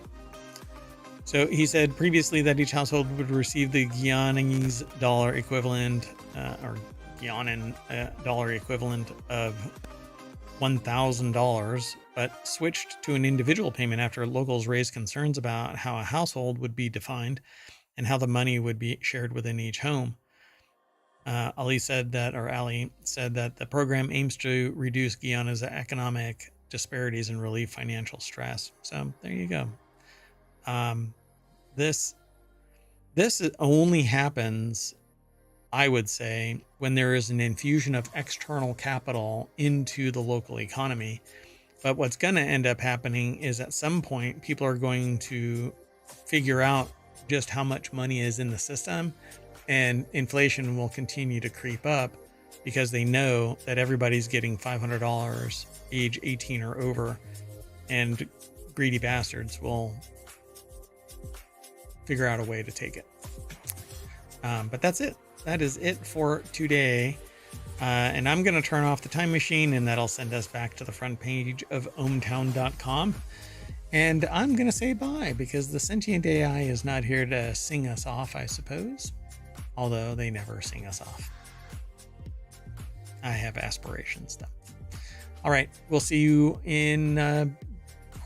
so he said previously that each household would receive the Guyanese dollar equivalent, or Guianan dollar equivalent of $1,000, but switched to an individual payment after locals raised concerns about how a household would be defined and how the money would be shared within each home. Ali said that the program aims to reduce Guyana's economic disparities and relieve financial stress. So there you go. This only happens, I would say, when there is an infusion of external capital into the local economy. But what's going to end up happening is at some point, people are going to figure out just how much money is in the system, and inflation will continue to creep up because they know that everybody's getting $500 age 18 or over, and greedy bastards will figure out a way to take it. But that's it. That is it for today. And I'm going to turn off the time machine, and that'll send us back to the front page of ohmTown.com. And I'm going to say bye because the Sentient AI is not here to sing us off, I suppose. Although they never sing us off. I have aspirations, though. All right. We'll see you in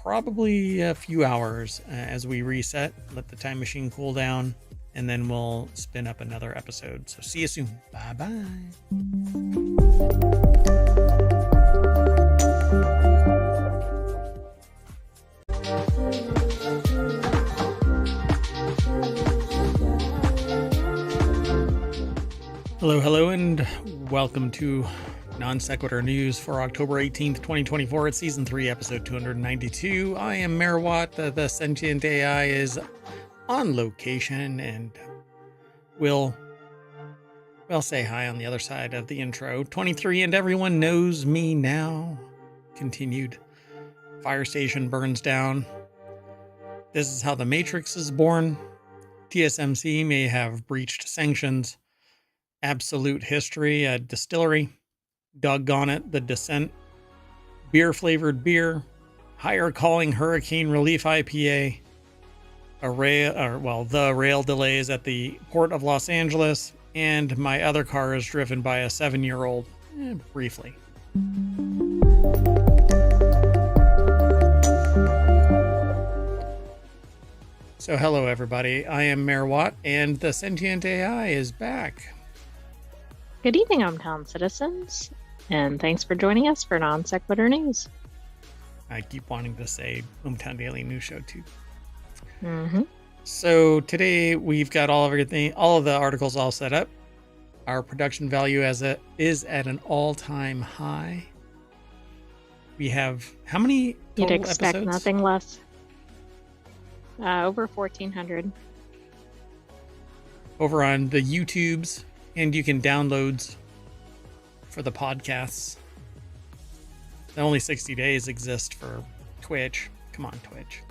probably a few hours as we reset, let the time machine cool down, and then we'll spin up another episode. So see you soon. Bye-bye. Hello, and welcome to Non Sequitur News for October 18th, 2024. It's Season 3, Episode 292. I am Merwat. The Sentient AI is on location, and we'll say hi on the other side of the intro. 23, and everyone knows me now. Continued. Fire station burns down. This is how the Matrix is born. TSMC may have breached sanctions. Absolute History, a distillery. Doggone it, The Descent. Beer flavored beer. higher calling hurricane relief IPA, the rail delays at the port of Los Angeles, and my other car is driven by a 7-year-old, briefly. So hello everybody, I am Mayor Watt, and the Sentient AI is back. Good evening, ohmTown citizens, and thanks for joining us for Non Sequitur News. I keep wanting to say ohmTown Daily News Show too. Mm-hmm. So today we've got all of the articles all set up. Our production value is at an all-time high. We have how many total You'd expect episodes? nothing less. Over 1,400. Over on the YouTubes, and you can downloads for the podcasts. The only 60 days exist for Twitch. Come on, Twitch.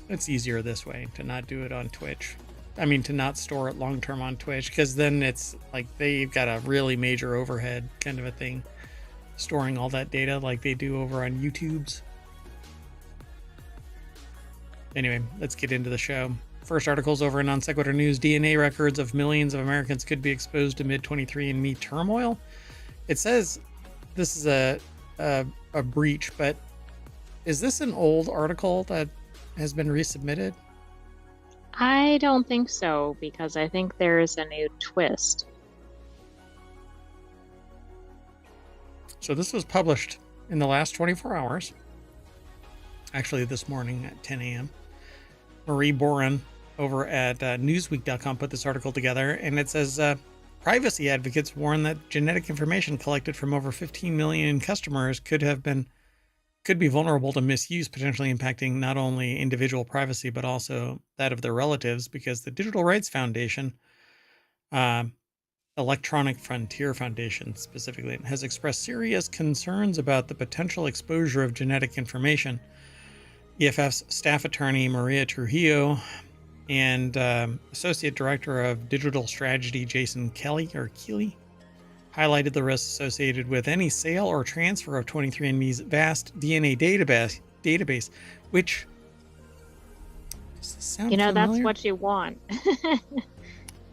It's easier this way to not do it on Twitch. I mean, to not store it long term on Twitch, because then it's like they've got a really major overhead kind of a thing, storing all that data like they do over on YouTube's. Anyway, let's get into the show. First article's over in Non Sequitur News. DNA records of millions of Americans could be exposed to mid-23andMe turmoil. It says this is a breach, but is this an old article that has been resubmitted? I don't think so, because I think there's a new twist. So this was published in the last 24 hours. Actually, this morning at 10 a.m. Marie Boren over at Newsweek.com put this article together, and it says privacy advocates warn that genetic information collected from over 15 million customers could be vulnerable to misuse, potentially impacting not only individual privacy but also that of their relatives, because the Digital Rights Foundation, Electronic Frontier Foundation specifically, has expressed serious concerns about the potential exposure of genetic information. EFF's staff attorney Maria Trujillo and Associate Director of Digital Strategy Jason Keeley highlighted the risks associated with any sale or transfer of 23andMe's vast DNA database, which sound familiar? That's what you want.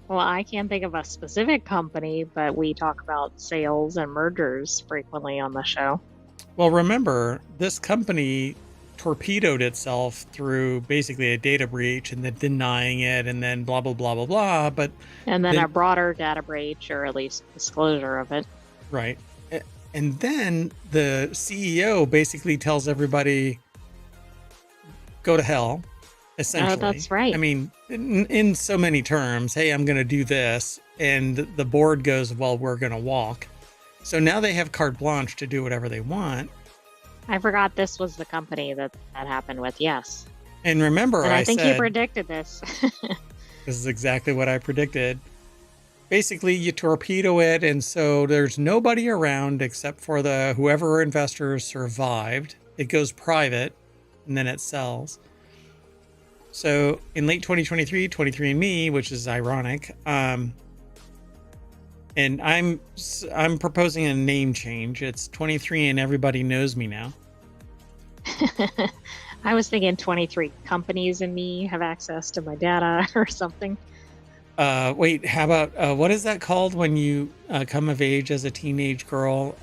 Well, I can't think of a specific company, but we talk about sales and mergers frequently on the show. Well, remember, this company torpedoed itself through basically a data breach and then denying it and then blah, blah, blah, blah, blah. And then a broader data breach, or at least disclosure of it. Right. And then the CEO basically tells everybody, go to hell, essentially. Oh, that's right. I mean, in so many terms, hey, I'm going to do this. And the board goes, well, we're going to walk. So now they have carte blanche to do whatever they want. I forgot this was the company that happened with, yes. And remember, I think you predicted this. This is exactly what I predicted. Basically, you torpedo it, and so there's nobody around except for whoever investors survived. It goes private, and then it sells. So in late 2023, 23andMe, which is ironic, and I'm proposing a name change. It's 23 and everybody knows me now. I was thinking 23 companies and me have access to my data or something. Wait, how about what is that called when you come of age as a teenage girl?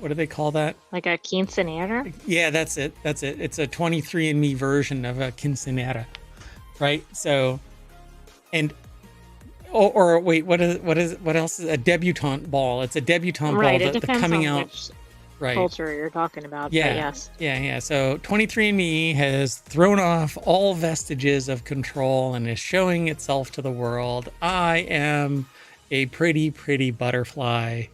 What do they call that? Like a quinceanera? Yeah, that's it. It's a 23andMe version of a quinceanera, right? So, and or wait, what else is a debutante ball? It's a debutante ball. It depends coming on out. Which right. culture you're talking about. Yeah. But yes. Yeah. So 23andMe has thrown off all vestiges of control and is showing itself to the world. I am a pretty, pretty butterfly.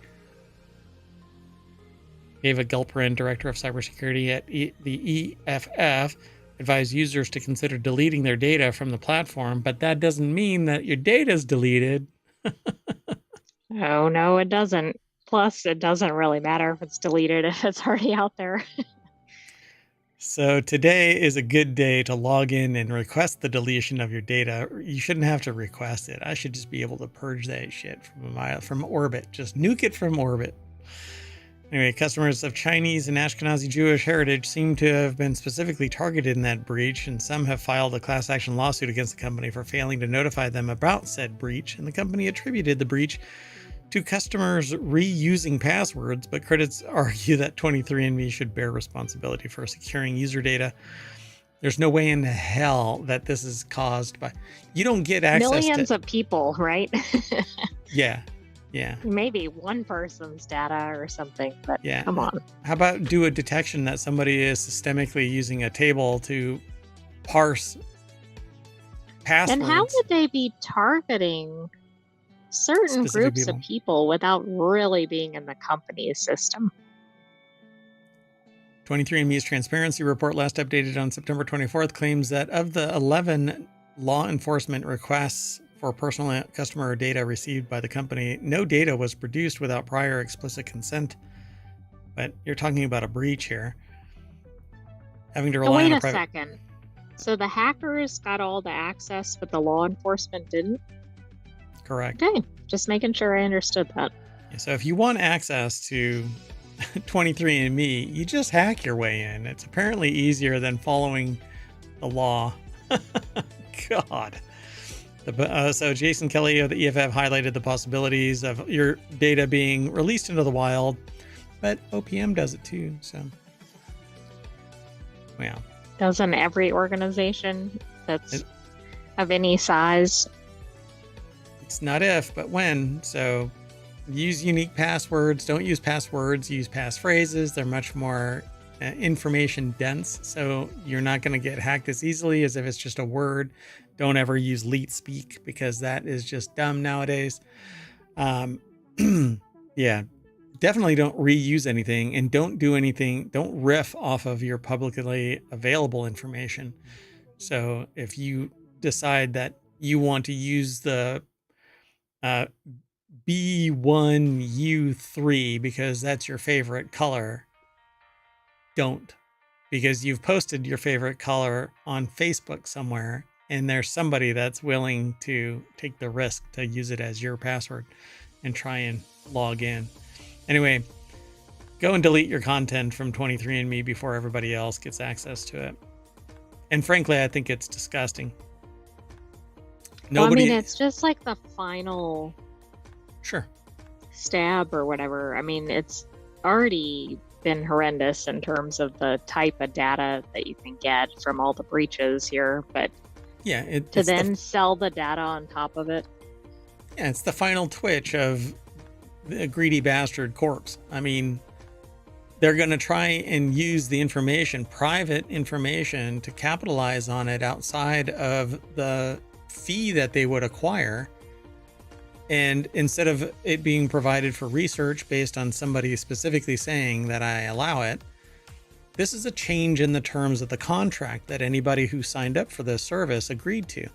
Ava Gilperin, Director of Cybersecurity at the EFF, advised users to consider deleting their data from the platform, but that doesn't mean that your data is deleted. Oh, no, it doesn't. Plus, it doesn't really matter if it's deleted if it's already out there. So today is a good day to log in and request the deletion of your data. You shouldn't have to request it. I should just be able to purge that shit from orbit. Just nuke it from orbit. Anyway, customers of Chinese and Ashkenazi Jewish heritage seem to have been specifically targeted in that breach, and some have filed a class action lawsuit against the company for failing to notify them about said breach, and the company attributed the breach to customers reusing passwords, but critics argue that 23andMe should bear responsibility for securing user data. There's no way in hell that this is caused by... You don't get access Millions to... of people, right? Yeah. Maybe one person's data or something, but Yeah. come on. How about do a detection that somebody is systemically using a table to parse passwords? And how would they be targeting certain Specific groups people. of people without really being in the company's system? 23andMe's transparency report, last updated on September 24th, claims that of the 11 law enforcement requests for personal customer data received by the company, no data was produced without prior explicit consent. But you're talking about a breach here. Having to rely on a private... Wait a second. So the hackers got all the access, but the law enforcement didn't? Correct. Okay, just making sure I understood that. So if you want access to 23andMe, you just hack your way in. It's apparently easier than following the law. God. So Jason Kelly of the EFF highlighted the possibilities of your data being released into the wild, but OPM does it too. So, yeah. Doesn't every organization that's of any size? It's not if, but when. So use unique passwords. Don't use passwords. Use passphrases. They're much more information dense. So you're not going to get hacked as easily as if it's just a word. Don't ever use leet speak because that is just dumb nowadays. Yeah, definitely don't reuse anything and don't do anything. Don't riff off of your publicly available information. So if you decide that you want to use the B1U3 because that's your favorite color, don't, because you've posted your favorite color on Facebook somewhere and there's somebody that's willing to take the risk to use it as your password and try and log in. Anyway, go and delete your content from 23andMe before everybody else gets access to it. And frankly, I think it's disgusting. Nobody... Well, I mean, it's just like the final sure stab or whatever. I mean, it's already been horrendous in terms of the type of data that you can get from all the breaches here, but yeah, to then sell the data on top of it. Yeah, it's the final twitch of the greedy bastard corpse. I mean, they're going to try and use the information, private information, to capitalize on it outside of the fee that they would acquire. And instead of it being provided for research based on somebody specifically saying that I allow it, this is a change in the terms of the contract that anybody who signed up for this service agreed to.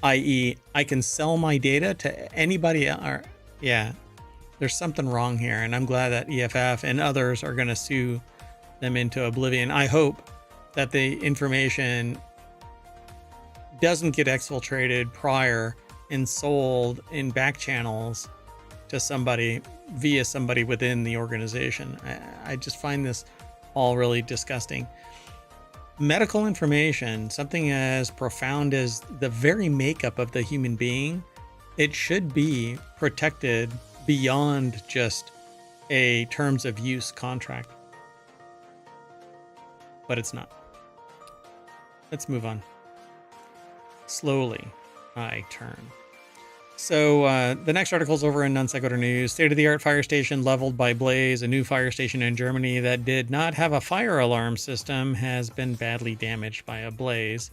I.e., I can sell my data to anybody. Yeah, there's something wrong here. And I'm glad that EFF and others are going to sue them into oblivion. I hope that the information doesn't get exfiltrated prior and sold in back channels to somebody via somebody within the organization. I just find this all really disgusting. Medical information, something as profound as the very makeup of the human being, it should be protected beyond just a terms of use contract. But it's not. Let's move on. Slowly, I turn. So the next article is over in Non Sequitur News. State-of-the-art fire station leveled by blaze. A new fire station in Germany that did not have a fire alarm system has been badly damaged by a blaze.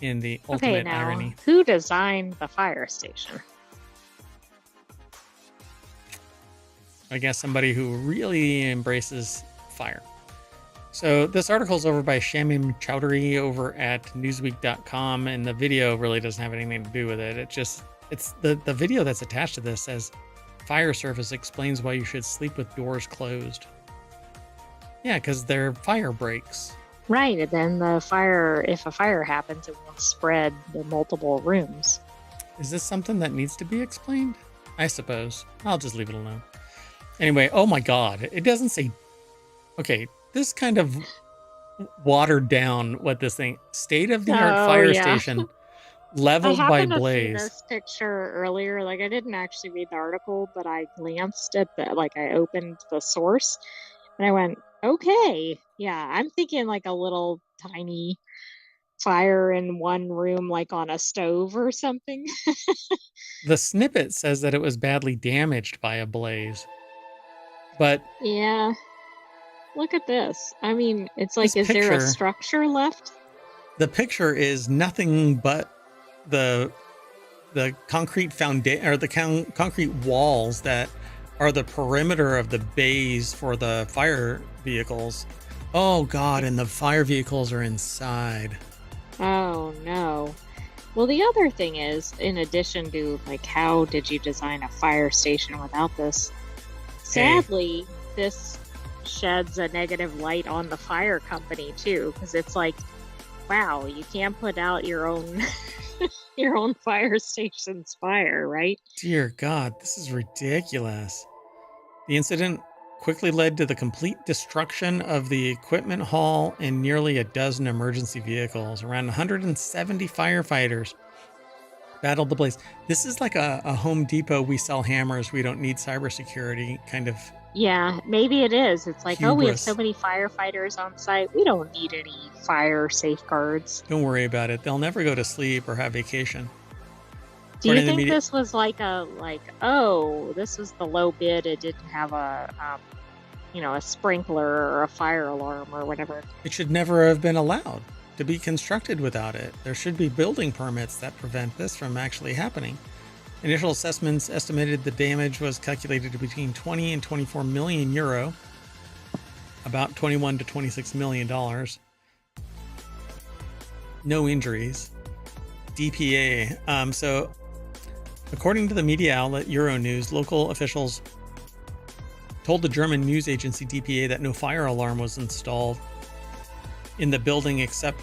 In the ultimate irony. Who designed the fire station? I guess somebody who really embraces fire. So this article is over by Shamim Chowdhury over at Newsweek.com, and the video really doesn't have anything to do with it. It's the video that's attached to this says, "Fire service explains why you should sleep with doors closed." Yeah, because they're fire breaks. Right, and then if a fire happens, it won't spread the multiple rooms. Is this something that needs to be explained? I suppose. I'll just leave it alone. Anyway, oh my God, it doesn't say. Okay, this kind of watered down what this thing, state of the art Oh fire yeah. station I leveled by happened to see blaze. this picture earlier. Like I didn't actually read the article, but I glanced at the like I opened the source and I went, okay, yeah, I'm thinking like a little tiny fire in one room, like on a stove or something. The snippet says that it was badly damaged by a blaze, but Yeah, look at this. I mean, it's this like, is there a picture, structure left? the picture is nothing but the concrete foundation or the concrete walls that are the perimeter of the bays for the fire vehicles. Oh God, and the fire vehicles are inside. Oh no. Well, the other thing is, in addition to like, how did you design a fire station without this? Hey, Sadly, this sheds a negative light on the fire company too, because it's like, wow, you can't put out your own your own fire station's fire, right? dear God, this is ridiculous. The incident quickly led to the complete destruction of the equipment hall and nearly a dozen emergency vehicles. Around 170 firefighters battled the blaze. This is like a Home Depot, we sell hammers, we don't need cybersecurity kind of Yeah, maybe it is. It's like, oh, we have so hubris. many firefighters on site. We don't need any fire safeguards. Don't worry about it. They'll never go to sleep or have vacation. Do you According to the think media, this was like, oh, this was the low bid. It didn't have a, a sprinkler or a fire alarm or whatever. it should never have been allowed to be constructed without it. There should be building permits that prevent this from actually happening. Initial assessments estimated the damage was calculated to between 20 and 24 million euro, about 21 to 26 million dollars. No injuries. DPA. So, according to the media outlet Euronews, local officials told the German news agency DPA that no fire alarm was installed in the building except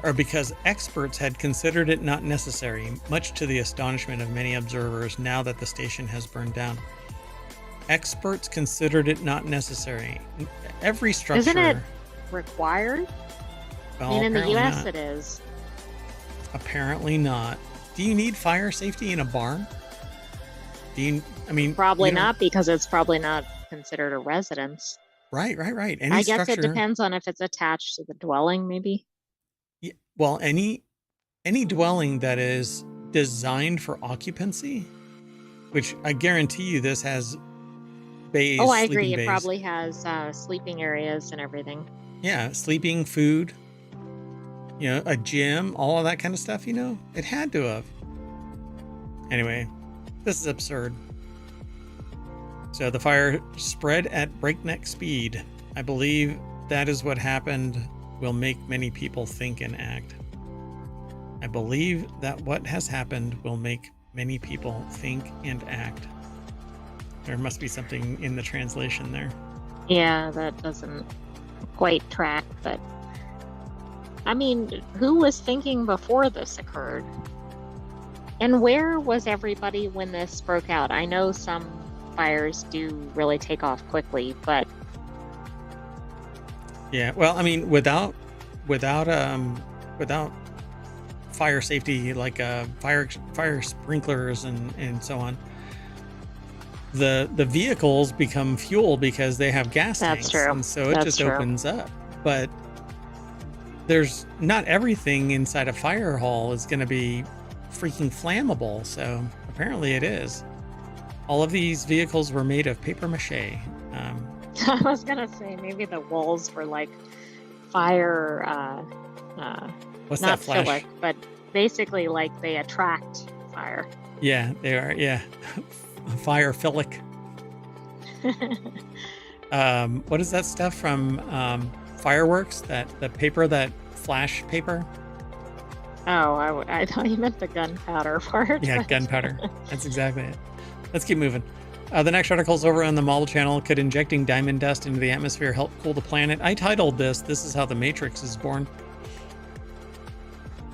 or because experts had considered it not necessary, much to the astonishment of many observers now that the station has burned down. Experts considered it not necessary. Every structure. Isn't it required? I Well, mean, in the apparently US not. it is. Apparently not. Do you need fire safety in a barn? Do you? I mean, Probably you don't- not, because it's probably not considered a residence. Right. Any I guess it structure. depends on if it's attached to the dwelling, maybe. Yeah, well, any dwelling that is designed for occupancy, which I guarantee you this has bays, Oh, I sleeping agree. It bays. probably has sleeping areas and everything. Yeah, sleeping, food, a gym, all of that kind of stuff, it had to have. Anyway, this is absurd. So the fire spread at breakneck speed. I believe that is what happened will make many people think and act. I believe that what has happened will make many people think and act. There must be something in the translation there. Yeah, that doesn't quite track, but I mean, who was thinking before this occurred? And where was everybody when this broke out? I know some fires do really take off quickly, but Yeah, well, I mean, without fire safety, like fire sprinklers and so on, the vehicles become fuel because they have gas that's tanks, true. and so it That's just true. opens up. But there's not everything inside a fire hall is going to be freaking flammable. So apparently it is. All of these vehicles were made of paper mache. I was gonna say maybe the walls were like fire, What's not that flash? philic, but basically like they attract fire. Yeah, they are. Yeah, fire philic. What is that stuff from fireworks? The paper, that flash paper? Oh, I thought you meant the gunpowder part. Yeah, gunpowder. That's exactly it. Let's keep moving. The next article is over on the Model Channel. Could injecting diamond dust into the atmosphere help cool the planet? I titled this is how the Matrix is born.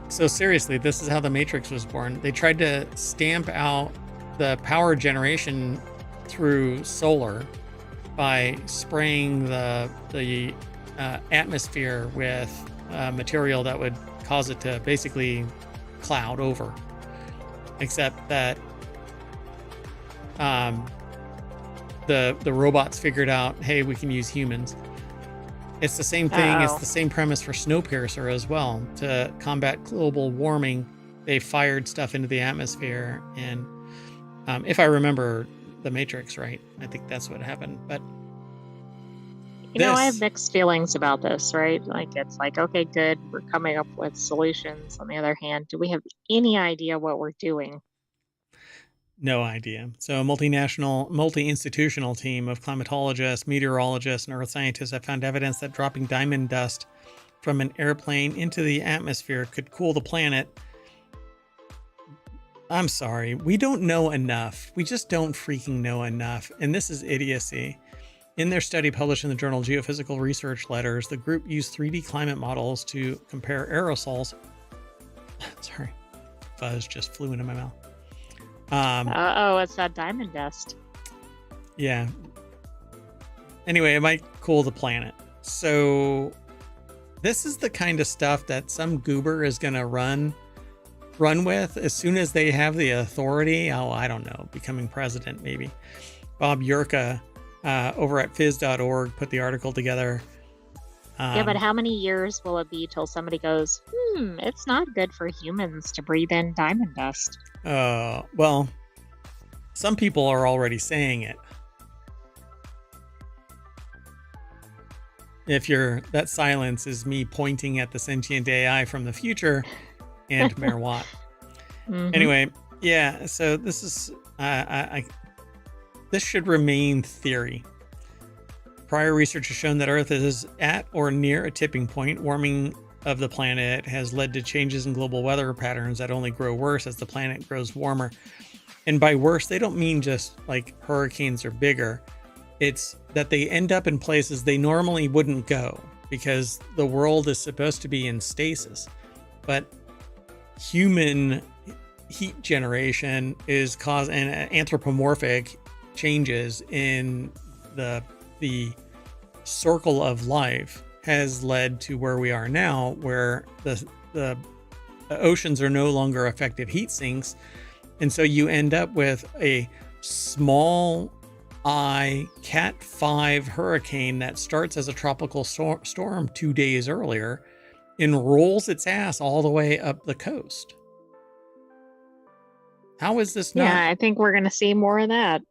So seriously, this is how the Matrix was born. They tried to stamp out the power generation through solar, by spraying the atmosphere with material that would cause it to basically cloud over. Except that the robots figured out, hey, we can use humans. It's the same thing. Uh-oh. It's the same premise for Snowpiercer as well. To combat global warming, they fired stuff into the atmosphere, and if I remember the Matrix right, I think that's what happened. But I have mixed feelings about this, right? Like, it's like, okay, good, we're coming up with solutions. On the other hand, do we have any idea what we're doing? no idea. So a multi-institutional team of climatologists, meteorologists, and earth scientists have found evidence that dropping diamond dust from an airplane into the atmosphere could cool the planet. I'm sorry, we don't know enough. We just don't freaking know enough. And this is idiocy. In their study published in the journal Geophysical Research Letters, the group used 3D climate models to compare aerosols. Sorry, fuzz just flew into my mouth. It's that diamond dust. Yeah. Anyway, it might cool the planet. So this is the kind of stuff that some goober is going to run with as soon as they have the authority. Oh, I don't know, becoming president maybe. Bob Yurka over at phys.org put the article together. Yeah, but how many years will it be till somebody goes, it's not good for humans to breathe in diamond dust? Well, some people are already saying it. That silence is me pointing at the sentient AI from the future and Mayor Watt. Mm-hmm. Anyway, yeah, so this is, this should remain theory. Prior research has shown that Earth is at or near a tipping point. Warming of the planet has led to changes in global weather patterns that only grow worse as the planet grows warmer. And by worse, they don't mean just like hurricanes are bigger. It's that they end up in places they normally wouldn't go because the world is supposed to be in stasis. But human heat generation is causing anthropomorphic changes in the circle of life has led to where we are now, where the oceans are no longer effective heat sinks. And so you end up with a small Cat 5 hurricane that starts as a tropical storm 2 days earlier and rolls its ass all the way up the coast. How is this not? Yeah, I think we're going to see more of that.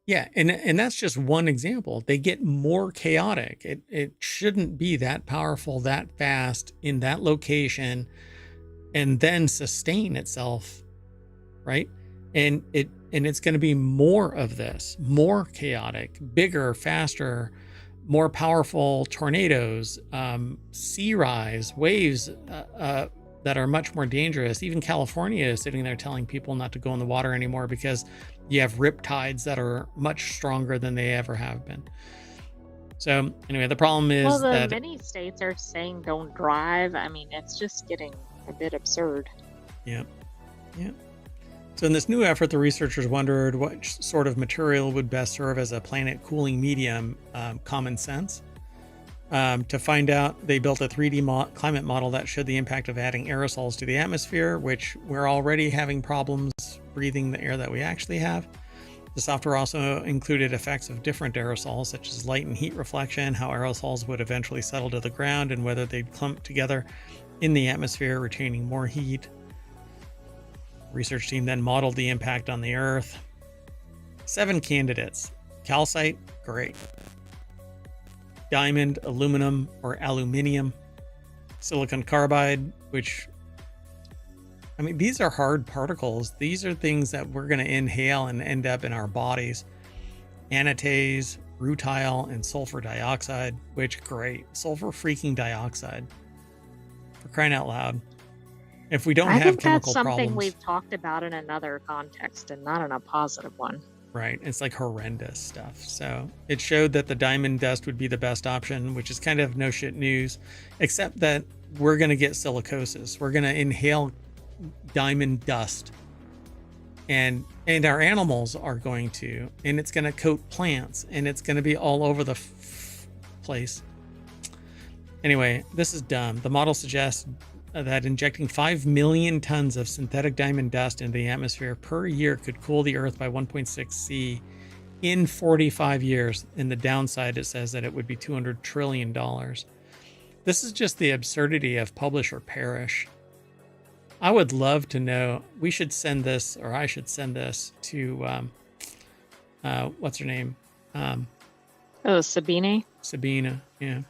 Yeah, and that's just one example. They get more chaotic. It shouldn't be that powerful, that fast, in that location, and then sustain itself, right? And it's going to be more of this, more chaotic, bigger, faster, more powerful tornadoes, sea rise, waves that are much more dangerous. Even California is sitting there telling people not to go in the water anymore because you have rip tides that are much stronger than they ever have been. So anyway, the problem is that many states are saying don't drive. I mean, it's just getting a bit absurd. Yeah. So in this new effort, the researchers wondered what sort of material would best serve as a planet cooling medium, common sense. To find out, they built a 3D climate model that showed the impact of adding aerosols to the atmosphere, which we're already having problems breathing the air that we actually have. The software also included effects of different aerosols, such as light and heat reflection, how aerosols would eventually settle to the ground, and whether they'd clump together in the atmosphere, retaining more heat. The research team then modeled the impact on the Earth. 7 candidates. Calcite, great. Diamond, aluminum, or aluminium. Silicon carbide, which, I mean, these are hard particles. These are things that we're going to inhale and end up in our bodies. Anatase, rutile, and sulfur dioxide, which, great. Sulfur freaking dioxide. For crying out loud. If we don't have chemical problems. I think that's something we've talked about in another context and not in a positive one. Right. It's like horrendous stuff. So it showed that the diamond dust would be the best option, which is kind of no shit news, except that we're going to get silicosis. We're going to inhale diamond dust and our animals are going to, and it's going to coat plants, and it's going to be all over the place. Anyway, this is dumb. The model suggests that injecting 5 million tons of synthetic diamond dust into the atmosphere per year could cool the Earth by 1.6 C in 45 years. In the downside, it says that it would be $200 trillion. This is just the absurdity of publish or perish. I would love to know. We should send this, or I should send this to, what's her name? Sabine. Sabina, yeah.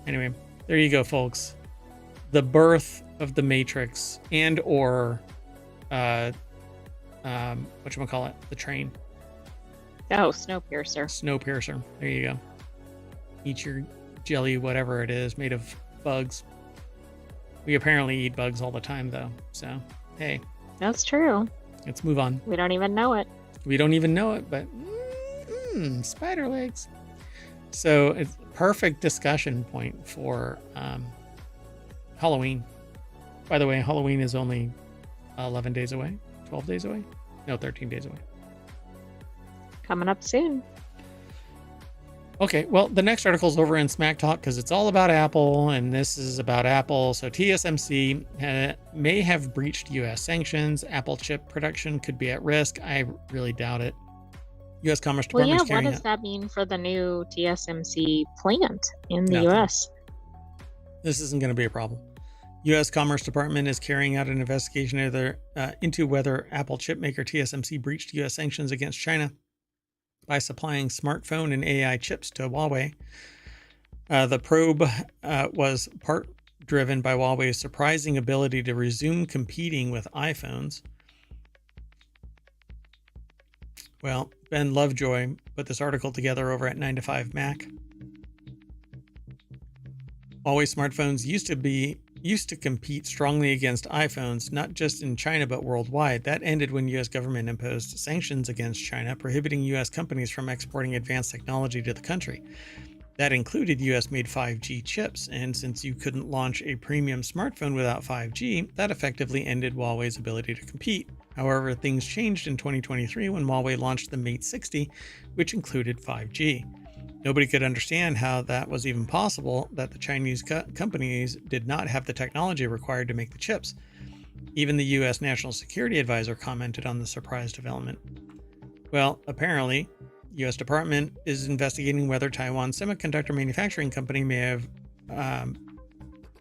Anyway, there you go, folks. The birth of the Matrix and or, whatchamacallit, the train. Oh, Snowpiercer. Snowpiercer. There you go. Eat your jelly, whatever it is, made of bugs. We apparently eat bugs all the time, though. So, hey. That's true. Let's move on. We don't even know it. We don't even know it, but spider legs. So it's a perfect discussion point for Halloween. By the way, Halloween is only 11 days away, 12 days away. No, 13 days away. Coming up soon. Okay, well, the next article is over in Smack Talk because it's all about Apple, and this is about Apple. So TSMC may have breached U.S. sanctions. Apple chip production could be at risk. I really doubt it. U.S. Commerce Department. What does that mean for the new TSMC plant in the Nothing. U.S.? This isn't going to be a problem. U.S. Commerce Department is carrying out an investigation into whether Apple chipmaker TSMC breached U.S. sanctions against China by supplying smartphone and AI chips to Huawei. The probe was part driven by Huawei's surprising ability to resume competing with iPhones. Well, Ben Lovejoy put this article together over at 9to5Mac. Huawei smartphones used to compete strongly against iPhones, not just in China, but worldwide. That ended when U.S. government imposed sanctions against China, prohibiting U.S. companies from exporting advanced technology to the country. That included U.S.-made 5G chips, and since you couldn't launch a premium smartphone without 5G, that effectively ended Huawei's ability to compete. However, things changed in 2023 when Huawei launched the Mate 60, which included 5G. Nobody could understand how that was even possible, that the Chinese companies did not have the technology required to make the chips. Even the U.S. National Security Advisor commented on the surprise development. Well, apparently, U.S. Department is investigating whether Taiwan Semiconductor Manufacturing Company may have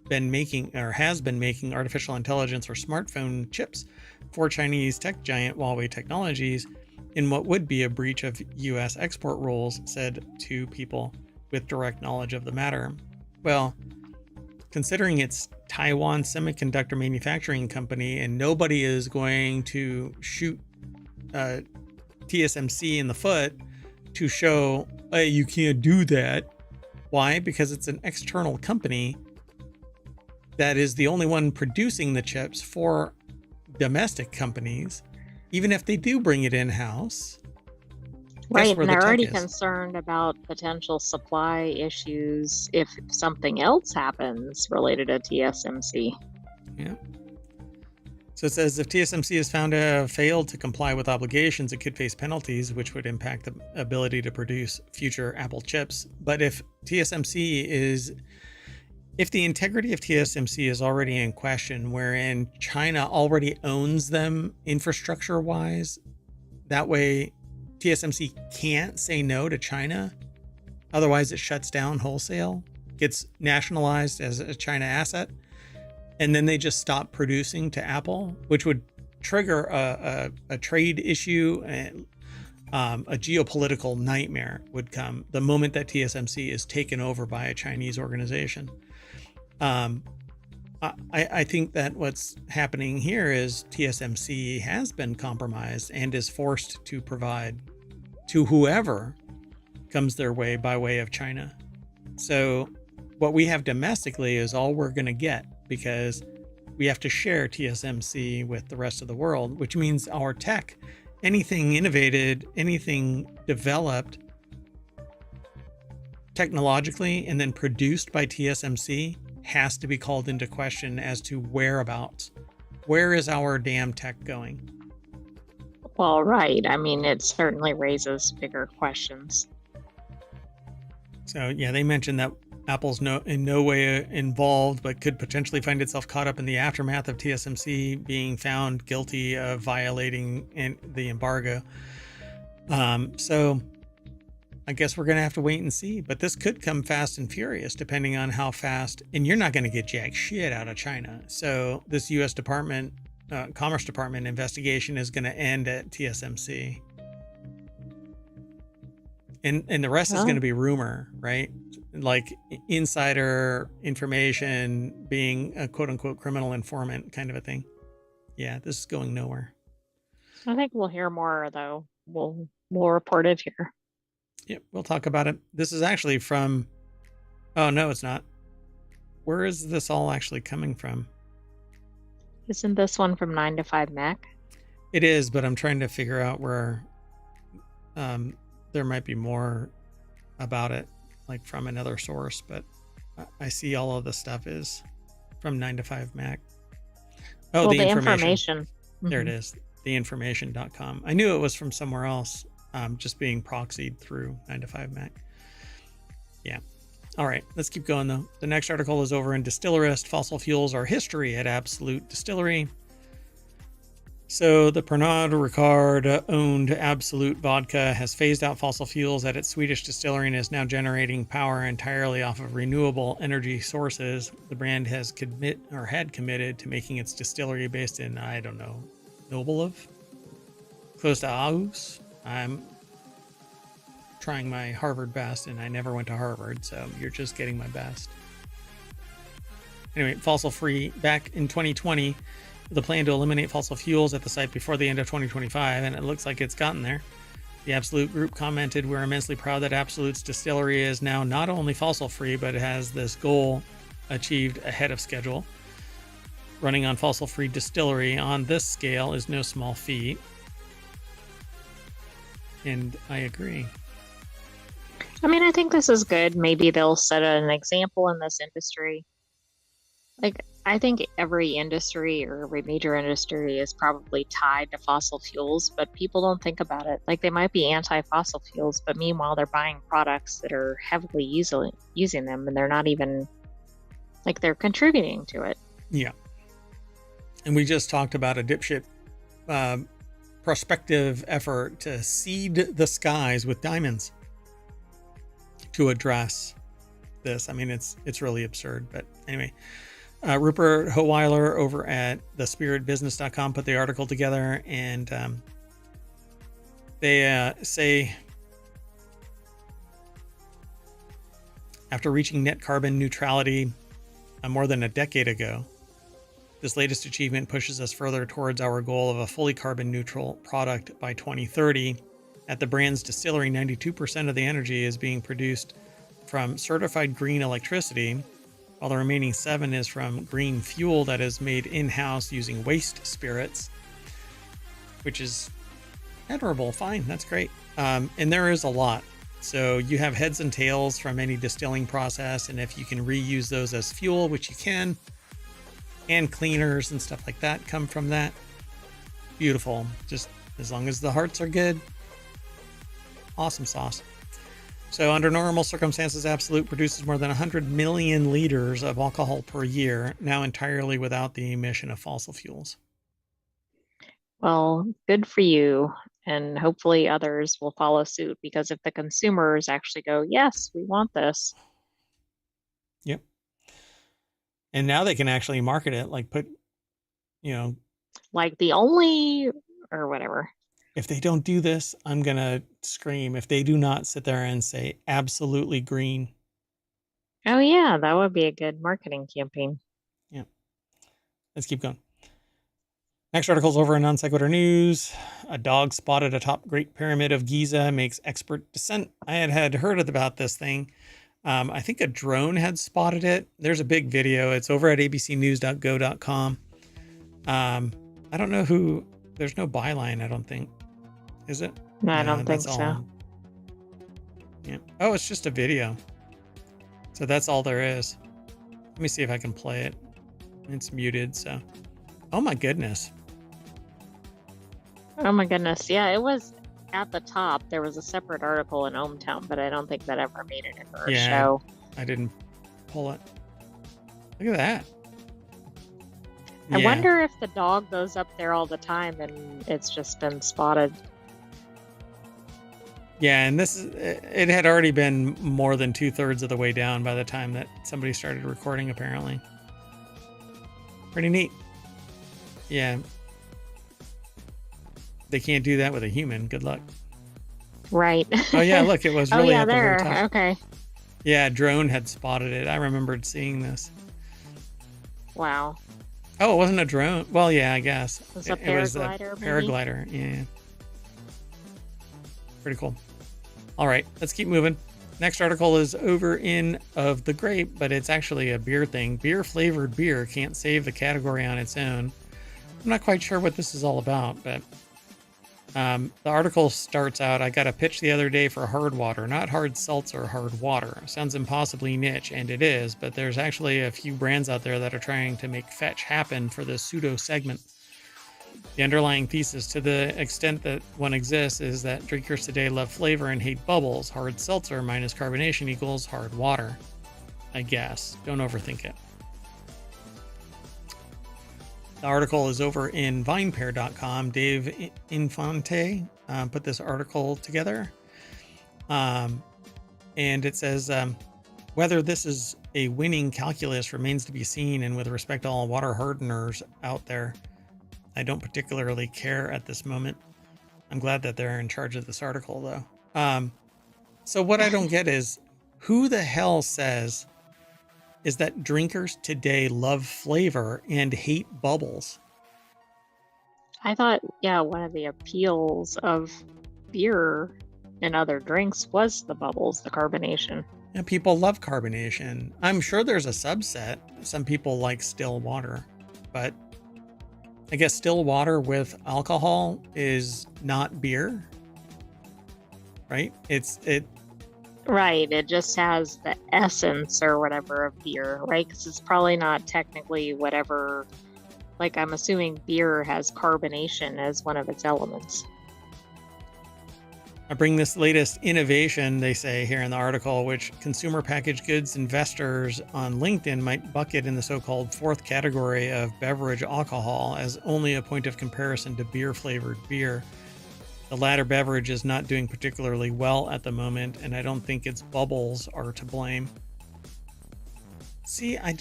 been making artificial intelligence or smartphone chips for Chinese tech giant Huawei Technologies in what would be a breach of U.S. export rules, said two people with direct knowledge of the matter. Well, considering it's Taiwan Semiconductor Manufacturing Company and nobody is going to shoot TSMC in the foot to show, hey, you can't do that. Why? Because it's an external company that is the only one producing the chips for domestic companies. Even if they do bring it in-house. Right, and they're already concerned about potential supply issues if something else happens related to TSMC. Yeah. So it says if TSMC is found to have failed to comply with obligations, it could face penalties, which would impact the ability to produce future Apple chips. But if the integrity of TSMC is already in question, wherein China already owns them infrastructure-wise, that way TSMC can't say no to China. Otherwise, it shuts down wholesale, gets nationalized as a China asset, and then they just stop producing to Apple, which would trigger a trade issue and a geopolitical nightmare would come the moment that TSMC is taken over by a Chinese organization. I think that what's happening here is TSMC has been compromised and is forced to provide to whoever comes their way by way of China. So what we have domestically is all we're going to get because we have to share TSMC with the rest of the world, which means our tech, anything innovated, anything developed technologically and then produced by TSMC has to be called into question as to whereabouts. Where is our damn tech going? Well, right. I mean, it certainly raises bigger questions. So yeah, they mentioned that Apple's in no way involved, but could potentially find itself caught up in the aftermath of TSMC being found guilty of violating the embargo. So I guess we're going to have to wait and see. But this could come fast and furious, depending on how fast. And you're not going to get jack shit out of China. So this U.S. Commerce Department investigation is going to end at TSMC. And the rest is going to be rumor, right? Like insider information, being a quote unquote criminal informant kind of a thing. Yeah, this is going nowhere. I think we'll hear more, though. We'll report it here. Yep, we'll talk about it. This is actually from, oh no, it's not. Where is this all actually coming from? Isn't this one from 9 to 5 Mac? It is, but I'm trying to figure out where there might be more about it, like from another source, but I see all of the stuff is from 9 to 5 Mac. Oh, well, the information. There it is. Theinformation.com. I knew it was from somewhere else, just being proxied through 9 to 5 Mac. Yeah. All right, let's keep going though. The next article is over in Distillerist. Fossil fuels are history at Absolute Distillery. So the Pernod Ricard owned Absolute Vodka has phased out fossil fuels at its Swedish distillery and is now generating power entirely off of renewable energy sources. The brand has had committed to making its distillery based in, I don't know, Nobelov? Close to Aarhus. I'm trying my Harvard best, and I never went to Harvard, so you're just getting my best. Anyway, fossil free back in 2020. The plan to eliminate fossil fuels at the site before the end of 2025, and it looks like it's gotten there. The Absolute Group commented, "We're immensely proud that Absolute's distillery is now not only fossil free, but it has this goal achieved ahead of schedule. Running on fossil free distillery on this scale is no small feat." And I agree. I mean, I think this is good. Maybe they'll set an example in this industry. Like, I think every industry or every major industry is probably tied to fossil fuels, but people don't think about it. Like, they might be anti-fossil fuels, but meanwhile, they're buying products that are heavily using them, and they're not even, like, they're contributing to it. Yeah. And we just talked about a dipshit prospective effort to seed the skies with diamonds to address this. I mean, it's really absurd, but anyway. Rupert Howeiler over at thespiritbusiness.com put the article together, and they say, after reaching net carbon neutrality more than a decade ago, this latest achievement pushes us further towards our goal of a fully carbon neutral product by 2030. At the brand's distillery, 92% of the energy is being produced from certified green electricity, while the remaining 7% is from green fuel that is made in-house using waste spirits, which is admirable. Fine, that's great. And there is a lot. So you have heads and tails from any distilling process, and if you can reuse those as fuel, which you can, and cleaners and stuff like that come from that, beautiful. Just as long as the hearts are good, awesome sauce. So under normal circumstances, Absolute produces more than 100 million liters of alcohol per year, now entirely without the emission of fossil fuels. Well, good for you. And hopefully others will follow suit, because if the consumers actually go, yes, we want this. Yep. And now they can actually market it, like put, like the only, or whatever. If they don't do this, I'm going to scream. If they do not sit there and say absolutely green. Oh, yeah, that would be a good marketing campaign. Yeah. Let's keep going. Next article is over in Non Sequitur News. A dog spotted atop Great Pyramid of Giza makes expert descent. I had heard about this thing. I think a drone had spotted it. There's a big video. It's over at abcnews.go.com. I don't know who. There's no byline, I don't think. Is it? No, I don't think so. Yeah. Oh, it's just a video. So that's all there is. Let me see if I can play it. It's muted, so. Oh my goodness. Oh my goodness. Yeah, it was at the top. There was a separate article in ohmTown, but I don't think that ever made it into our Yeah, show. I didn't pull it. Look at that. I Yeah. wonder if the dog goes up there all the time and it's just been spotted. Yeah, and it had already been more than 2/3 of the way down by the time that somebody started recording, apparently. Pretty neat. Yeah. They can't do that with a human. Good luck. Right. Oh yeah, look, it was Oh really yeah, at the very there. top. Okay. Yeah, drone had spotted it. I remembered seeing this. Wow. Oh, it wasn't a drone. Well, yeah, I guess. It was a It was a paraglider, maybe? paraglider. Yeah. Pretty cool. All right, let's keep moving. Next article is over in Of the Grape, but it's actually a beer thing. Beer flavored beer can't save the category on its own. I'm not quite sure what this is all about, but the article starts out, I got a pitch the other day for hard water, not hard seltzer, hard water. Sounds impossibly niche, and it is, but there's actually a few brands out there that are trying to make fetch happen for this pseudo segment. The underlying thesis, to the extent that one exists, is that drinkers today love flavor and hate bubbles. Hard seltzer minus carbonation equals hard water, I guess. Don't overthink it. The article is over in vinepair.com. Dave Infante put this article together. And it says, whether this is a winning calculus remains to be seen. And with respect to all water hardeners out there, I don't particularly care at this moment. I'm glad that they're in charge of this article, though. So what I don't get is, who the hell says is that drinkers today love flavor and hate bubbles? I thought, yeah, one of the appeals of beer and other drinks was the bubbles, the carbonation. And people love carbonation. I'm sure there's a subset. Some people like still water, but I guess still water with alcohol is not beer, right? Right, it just has the essence or whatever of beer, right? Because it's probably not technically whatever, like I'm assuming beer has carbonation as one of its elements. I bring this latest innovation, they say here in the article, which consumer packaged goods investors on LinkedIn might bucket in the so-called fourth category of beverage alcohol as only a point of comparison to beer flavored beer. The latter beverage is not doing particularly well at the moment, and I don't think its bubbles are to blame. See, I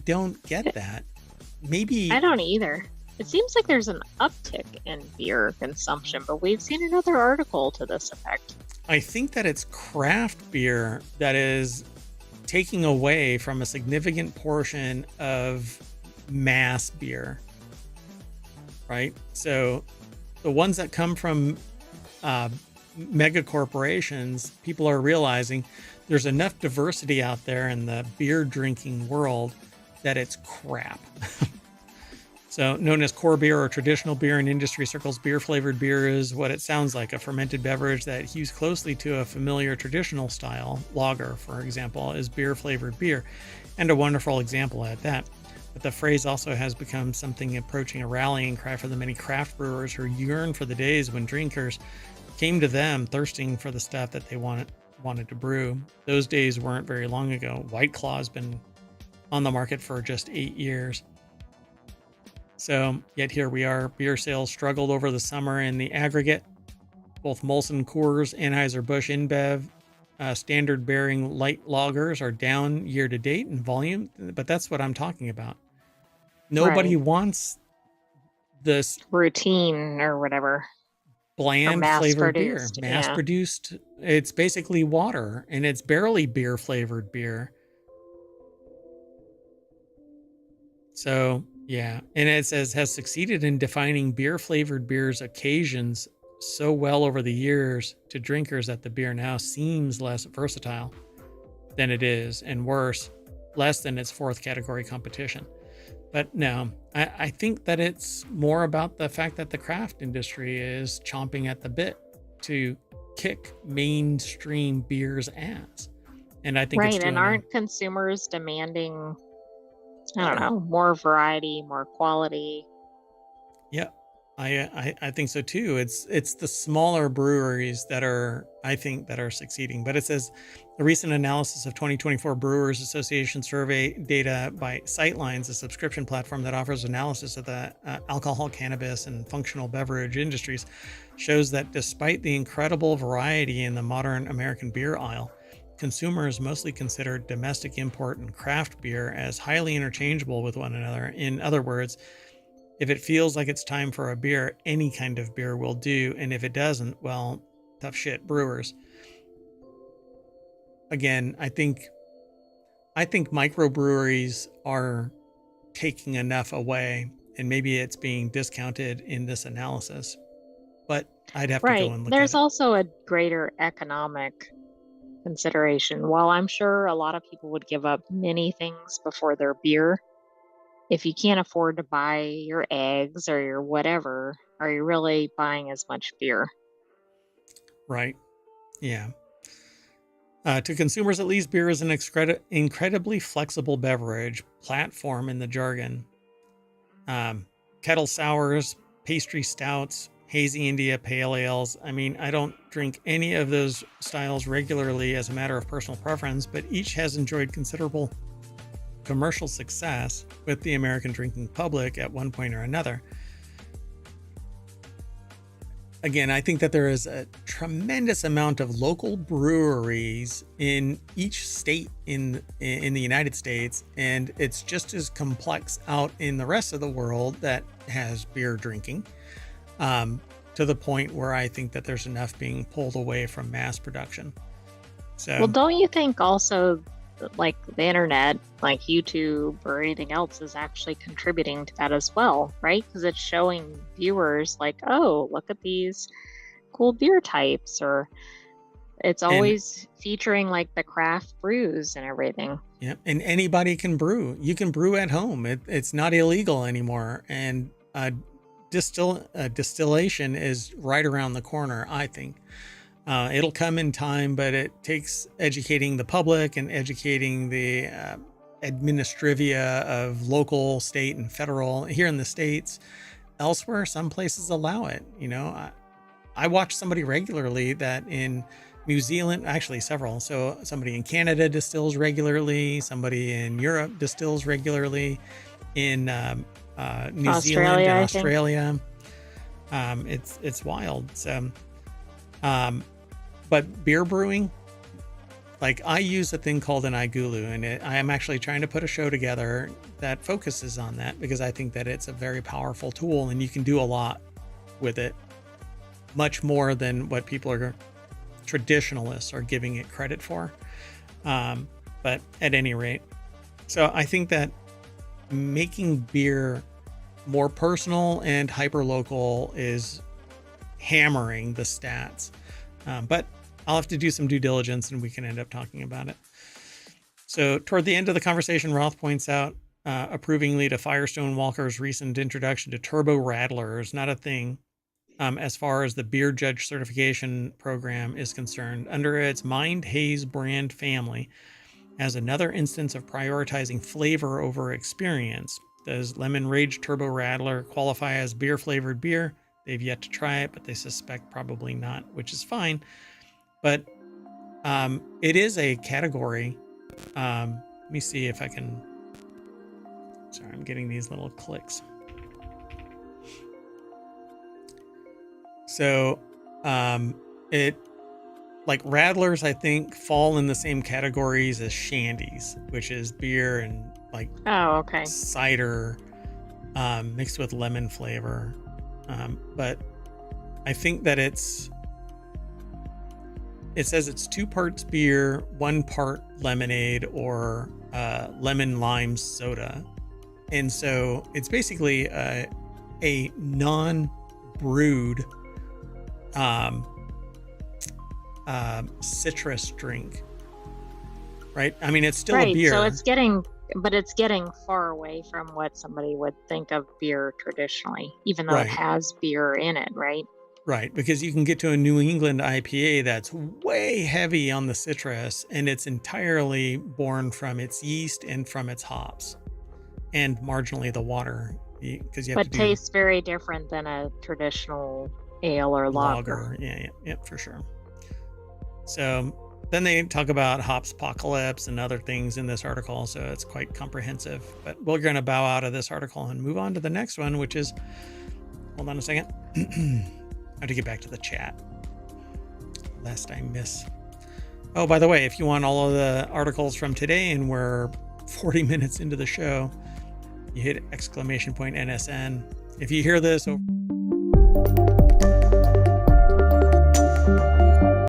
don't get that. Maybe I don't either. It seems like there's an uptick in beer consumption, but we've seen another article to this effect. I think that it's craft beer that is taking away from a significant portion of mass beer, right? So the ones that come from mega corporations, people are realizing there's enough diversity out there in the beer drinking world that it's crap. So known as core beer or traditional beer in industry circles, beer flavored beer is what it sounds like, a fermented beverage that hews closely to a familiar traditional style. Lager, for example, is beer flavored beer, and a wonderful example at that. But the phrase also has become something approaching a rallying cry for the many craft brewers who yearn for the days when drinkers came to them thirsting for the stuff that they wanted to brew. Those days weren't very long ago. White Claw's been on the market for just 8 years. So yet here we are. Beer sales struggled over the summer in the aggregate. Both Molson Coors, Anheuser-Busch InBev, standard bearing light lagers are down year to date in volume, but that's what I'm talking about. Nobody wants this routine or whatever. Bland flavored beer, mass yeah. produced. It's basically water, and it's barely beer flavored beer. So yeah, and it says has succeeded in defining beer flavored beer's occasions so well over the years to drinkers that the beer now seems less versatile than it is, and worse, less than its fourth category competition. But no, I think that it's more about the fact that the craft industry is chomping at the bit to kick mainstream beer's ass. And I think right, and aren't consumers demanding, I don't know, more variety, more quality? Yeah, I think so too. It's the smaller breweries that are, I think, that are succeeding. But it says a recent analysis of 2024 Brewers Association survey data by Sightlines, a subscription platform that offers analysis of the alcohol, cannabis, and functional beverage industries, shows that despite the incredible variety in the modern American beer aisle, consumers mostly consider domestic import and craft beer as highly interchangeable with one another. In other words, if it feels like it's time for a beer, any kind of beer will do. And if it doesn't, well, tough shit, brewers. Again, I think microbreweries are taking enough away, and maybe it's being discounted in this analysis. But I'd have to go Right. and look at There's it. also a greater economic consideration. While I'm sure a lot of people would give up many things before their beer, if you can't afford to buy your eggs or your whatever, are you really buying as much beer? Right. Yeah. To consumers, at least, beer is an incredibly flexible beverage platform in the jargon. Kettle sours, pastry stouts, hazy India pale ales. I mean, I don't drink any of those styles regularly as a matter of personal preference, but each has enjoyed considerable commercial success with the American drinking public at one point or another. Again, I think that there is a tremendous amount of local breweries in each state in the United States, and it's just as complex out in the rest of the world that has beer drinking, to the point where I think that there's enough being pulled away from mass production. So, Well, don't you think also like the internet, like YouTube or anything else, is actually contributing to that as well, right? Because it's showing viewers like, oh, look at these cool beer types, or it's and always featuring like the craft brews and everything. yeah, and anybody can brew. You can brew at home. It's not illegal anymore, and distillation is right around the corner, I think. It'll come in time, but it takes educating the public and educating the administrivia of local, state, and federal. Here in the States, elsewhere, some places allow it. You know, I watch somebody regularly that in New Zealand, actually several. So somebody in Canada distills regularly. Somebody in Europe distills regularly. In New Zealand and Australia, I think. Australia, it's wild. So. But beer brewing, like I use a thing called an igulu, and I am actually trying to put a show together that focuses on that because I think that it's a very powerful tool and you can do a lot with it, much more than what traditionalists are giving it credit for. But at any rate, so I think that making beer more personal and hyper-local is hammering the stats. But I'll have to do some due diligence and we can end up talking about it. So toward the end of the conversation, Roth points out approvingly to Firestone Walker's recent introduction to turbo rattlers, not a thing as far as the beer judge certification program is concerned, under its Mind Haze brand family, as another instance of prioritizing flavor over experience. Does Lemon Rage Turbo Rattler qualify as beer flavored beer? They've yet to try it, but they suspect probably not, which is fine. But it is a category. Let me see if I can. Sorry, I'm getting these little clicks. So it, like rattlers, I think fall in the same categories as shandies, which is beer and like Okay. cider mixed with lemon flavor. But I think that it says it's 2 parts beer, 1 part lemonade or lemon lime soda. And so it's basically a non-brewed citrus drink, right? I mean, it's still a beer. So it's getting far away from what somebody would think of beer traditionally, even though it has beer in it, right? Right, because you can get to a New England IPA that's way heavy on the citrus, and it's entirely born from its yeast and from its hops, and marginally the water because you have But to do tastes very different than a traditional ale or lager. lager. Yeah, for sure. So then they talk about hops apocalypse and other things in this article, so it's quite comprehensive. But we're going to bow out of this article and move on to the next one, which is, hold on a second. I have to get back to the chat, lest I miss. Oh, by the way, if you want all of the articles from today and we're 40 minutes into the show, you hit !NSN. If you hear this over